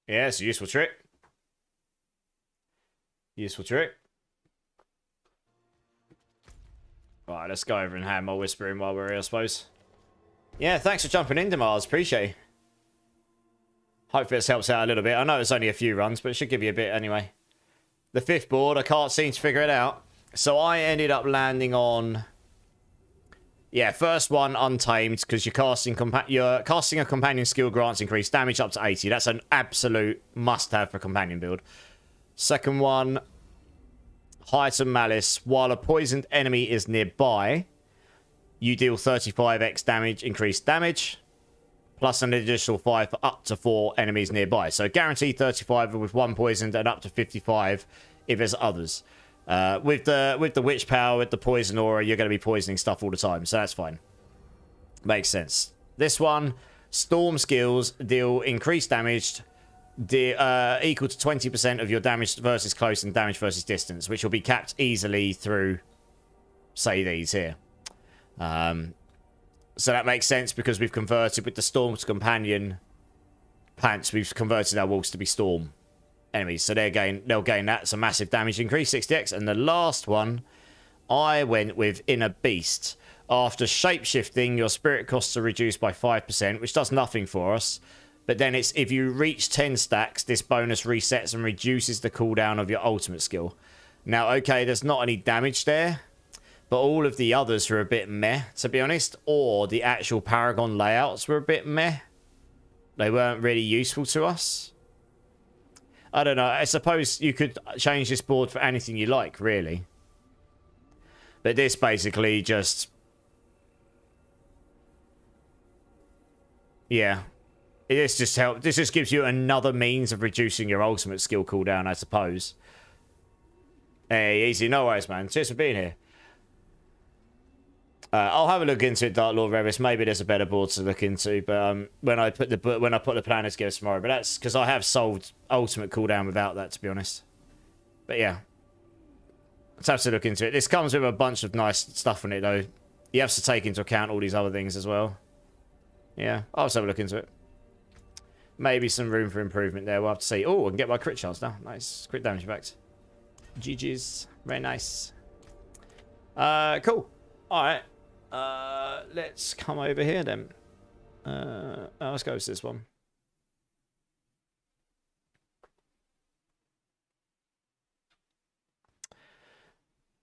Yeah, it's a useful trick. Useful trick. Right, let's go over and have my whispering while we're here, I suppose. Yeah, thanks for jumping in, Demars. Appreciate it. Hopefully this helps out a little bit. I know it's only a few runs, but it should give you a bit anyway. The fifth board, I can't seem to figure it out. So I ended up landing on... Yeah, first one, Untamed, because you're casting a companion skill grants increased damage up to 80. That's an absolute must-have for a companion build. Second one, Heightened Malice. While a poisoned enemy is nearby, you deal 35x damage, increased damage, plus an additional 5 for up to 4 enemies nearby. So guaranteed 35 with 1 poisoned and up to 55 if there's others. With the witch power, with the poison aura, you're going to be poisoning stuff all the time, so that's fine. Makes sense. This one, storm skills deal increased damage equal to 20% of your damage versus close and damage versus distance, which will be capped easily through, say, these here. So that makes sense because we've converted with the Storm's Companion pants, we've converted our wolves to be Storm enemies. So they'll gain that. It's a massive damage increase, 60x. And the last one, I went with Inner Beast. After shapeshifting, your spirit costs are reduced by 5%, which does nothing for us. But then it's if you reach 10 stacks, this bonus resets and reduces the cooldown of your ultimate skill. Now, okay, there's not any damage there. But all of the others are a bit meh, to be honest. Or the actual Paragon layouts were a bit meh. They weren't really useful to us. I don't know. I suppose you could change this board for anything you like, really. But this basically just... Yeah. This just gives you another means of reducing your ultimate skill cooldown, I suppose. Hey, easy. No worries, man. Cheers for being here. I'll have a look into it, Dark Lord Revis. Maybe there's a better board to look into, but when I put the plan together tomorrow. But that's because I have solved ultimate cooldown without that, to be honest. But yeah, let's have to look into it. This comes with a bunch of nice stuff on it, though. You have to take into account all these other things as well. Yeah, I'll just have a look into it. Maybe some room for improvement there. We'll have to see. Oh, I can get my crit chance now. Nice, crit damage effect. GG's, very nice. Cool. All right. Let's come over here then. Let's go with this one.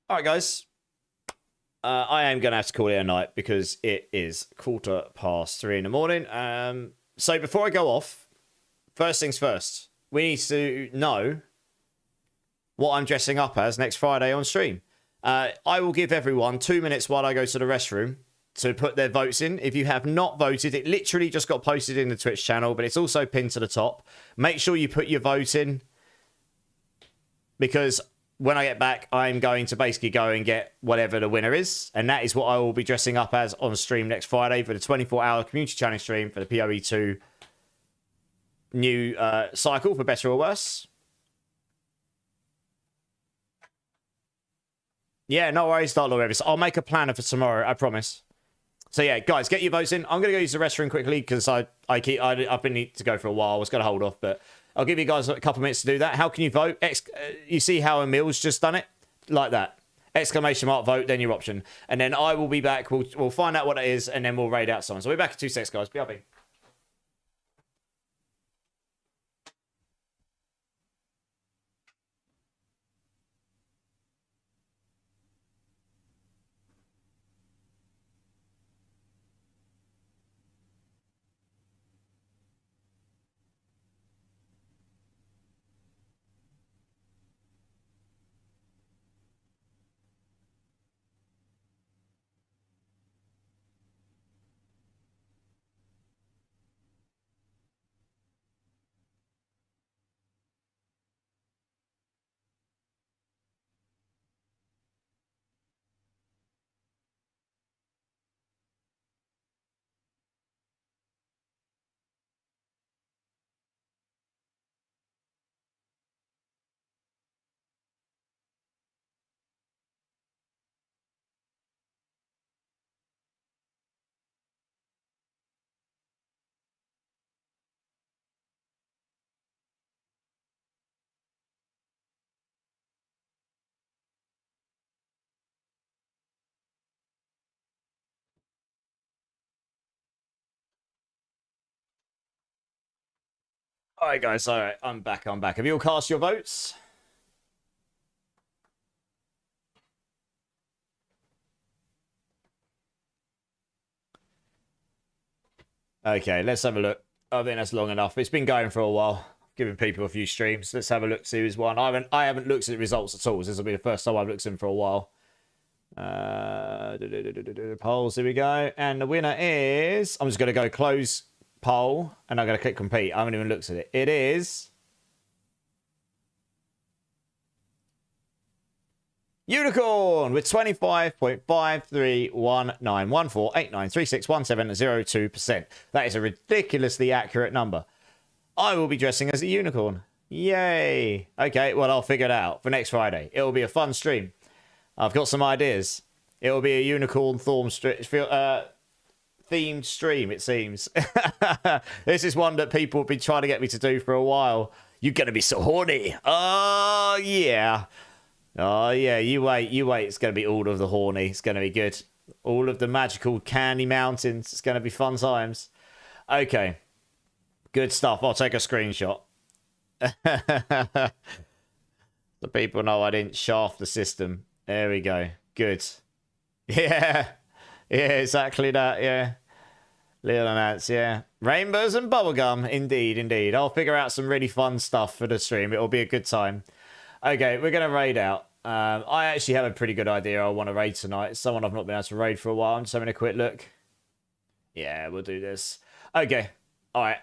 All right, guys. I am going to have to call it a night because it is 3:15 in the morning. So before I go off, first things first, we need to know what I'm dressing up as next Friday on stream. I will give everyone 2 minutes while I go to the restroom to put their votes in. If you have not voted, it literally just got posted in the Twitch channel, but it's also pinned to the top. Make sure you put your vote in because when I get back, I'm going to basically go and get whatever the winner is. And that is what I will be dressing up as on stream next Friday for the 24-hour community challenge stream for the PoE 2 new cycle, for better or worse. Yeah, no worries, Dark Lord Revis. I'll make a planner for tomorrow, I promise. So yeah, guys, get your votes in. I'm gonna go use the restroom quickly because I've been need to go for a while. I was gonna hold off, but I'll give you guys a couple minutes to do that. How can you vote? You see how Emil's just done it like that. Exclamation mark vote, then your option, and then I will be back. We'll find out what it is, and then we'll raid out someone. So we're back in 2 seconds, guys. BRB. All right, guys. All right, I'm back. Have you all cast your votes? Okay, let's have a look. I think that's long enough. It's been going for a while, giving people a few streams. Let's have a look. See who's won. I haven't looked at the results at all. This will be the first time I've looked at them for a while. Polls. Here we go. And the winner is. I'm just going to go close poll, and I'm going to click compete. I haven't even looked at it. It is Unicorn with 25.53191489361702%. That is a ridiculously accurate number. I will be dressing as a unicorn. Yay. Okay, well, I'll figure it out for next Friday. It will be a fun stream. I've got some ideas. It will be a unicorn themed stream, it seems. This is one that people have been trying to get me to do for a while. You're going to be so horny. Oh, yeah. Oh, yeah, you wait. It's going to be all of the horny. It's going to be good. All of the magical candy mountains. It's going to be fun times. Okay. Good stuff. I'll take a screenshot. The people know I didn't shaft the system. There we go. Good. Yeah. Yeah, exactly that. Yeah. Little Nance, yeah. Rainbows and bubblegum. Indeed. I'll figure out some really fun stuff for the stream. It'll be a good time. Okay, we're going to raid out. I actually have a pretty good idea I want to raid tonight. It's someone I've not been able to raid for a while. I'm just having a quick look. Yeah, we'll do this. Okay. All right.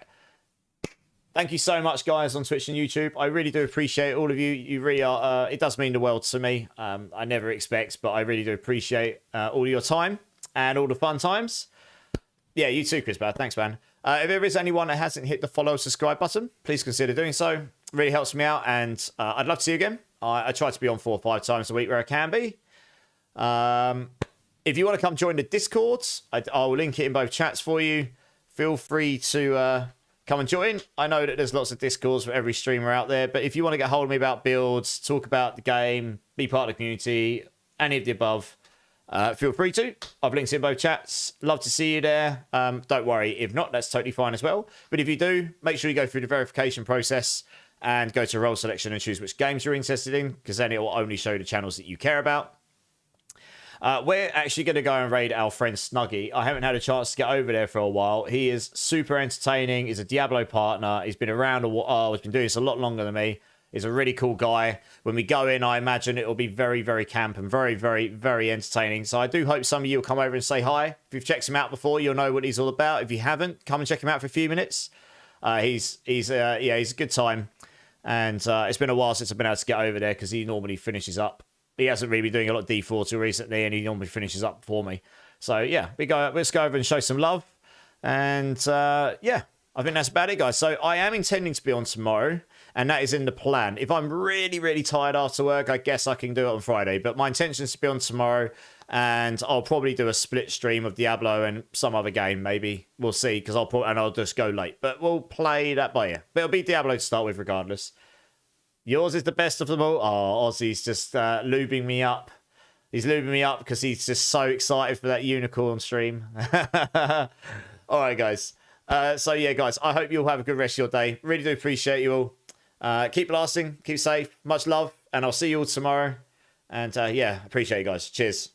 Thank you so much, guys, on Twitch and YouTube. I really do appreciate all of you. You really are. It does mean the world to me. I never expect, but I really do appreciate all your time and all the fun times. Yeah, you too, Chris Bad. Thanks, man. If there is anyone that hasn't hit the follow subscribe button, please consider doing so. It really helps me out, and I'd love to see you again. I try to be on 4 or 5 times a week where I can be. If you want to come join the Discord, I'll link it in both chats for you. Feel free to come and join. I know that there's lots of Discords for every streamer out there, but if you want to get hold of me about builds, talk about the game, be part of the community, any of the above, feel free to. I've linked it in both chats. Love to see you there. Don't worry. If not, that's totally fine as well. But if you do, make sure you go through the verification process and go to role selection and choose which games you're interested in, because then it will only show the channels that you care about. We're actually going to go and raid our friend Snuggy. I haven't had a chance to get over there for a while. He is super entertaining. He's a Diablo partner. He's been around a while. He's been doing this a lot longer than me. He's a really cool guy. When we go in, I imagine it will be very, very camp and very, very, very entertaining. So I do hope some of you will come over and say hi. If you've checked him out before, you'll know what he's all about. If you haven't, come and check him out for a few minutes. He's a good time. And it's been a while since I've been able to get over there because he normally finishes up. He hasn't really been doing a lot of D4 till recently, and he normally finishes up for me. So yeah, let's go over and show some love. And yeah, I think that's about it, guys. So I am intending to be on tomorrow, and that is in the plan. If I'm really, really tired after work, I guess I can do it on Friday, but my intention is to be on tomorrow, and I'll probably do a split stream of Diablo and some other game, maybe. We'll see, because I'll just go late, but we'll play that by ear. But it'll be Diablo to start with regardless. Yours is the best of them all. Oh, Ozzy's just lubing me up. He's lubing me up because he's just so excited for that unicorn stream. All right, guys. So, yeah, guys, I hope you'll have a good rest of your day. Really do appreciate you all. Keep lasting. Keep safe. Much love. And I'll see you all tomorrow. And, yeah, appreciate you guys. Cheers.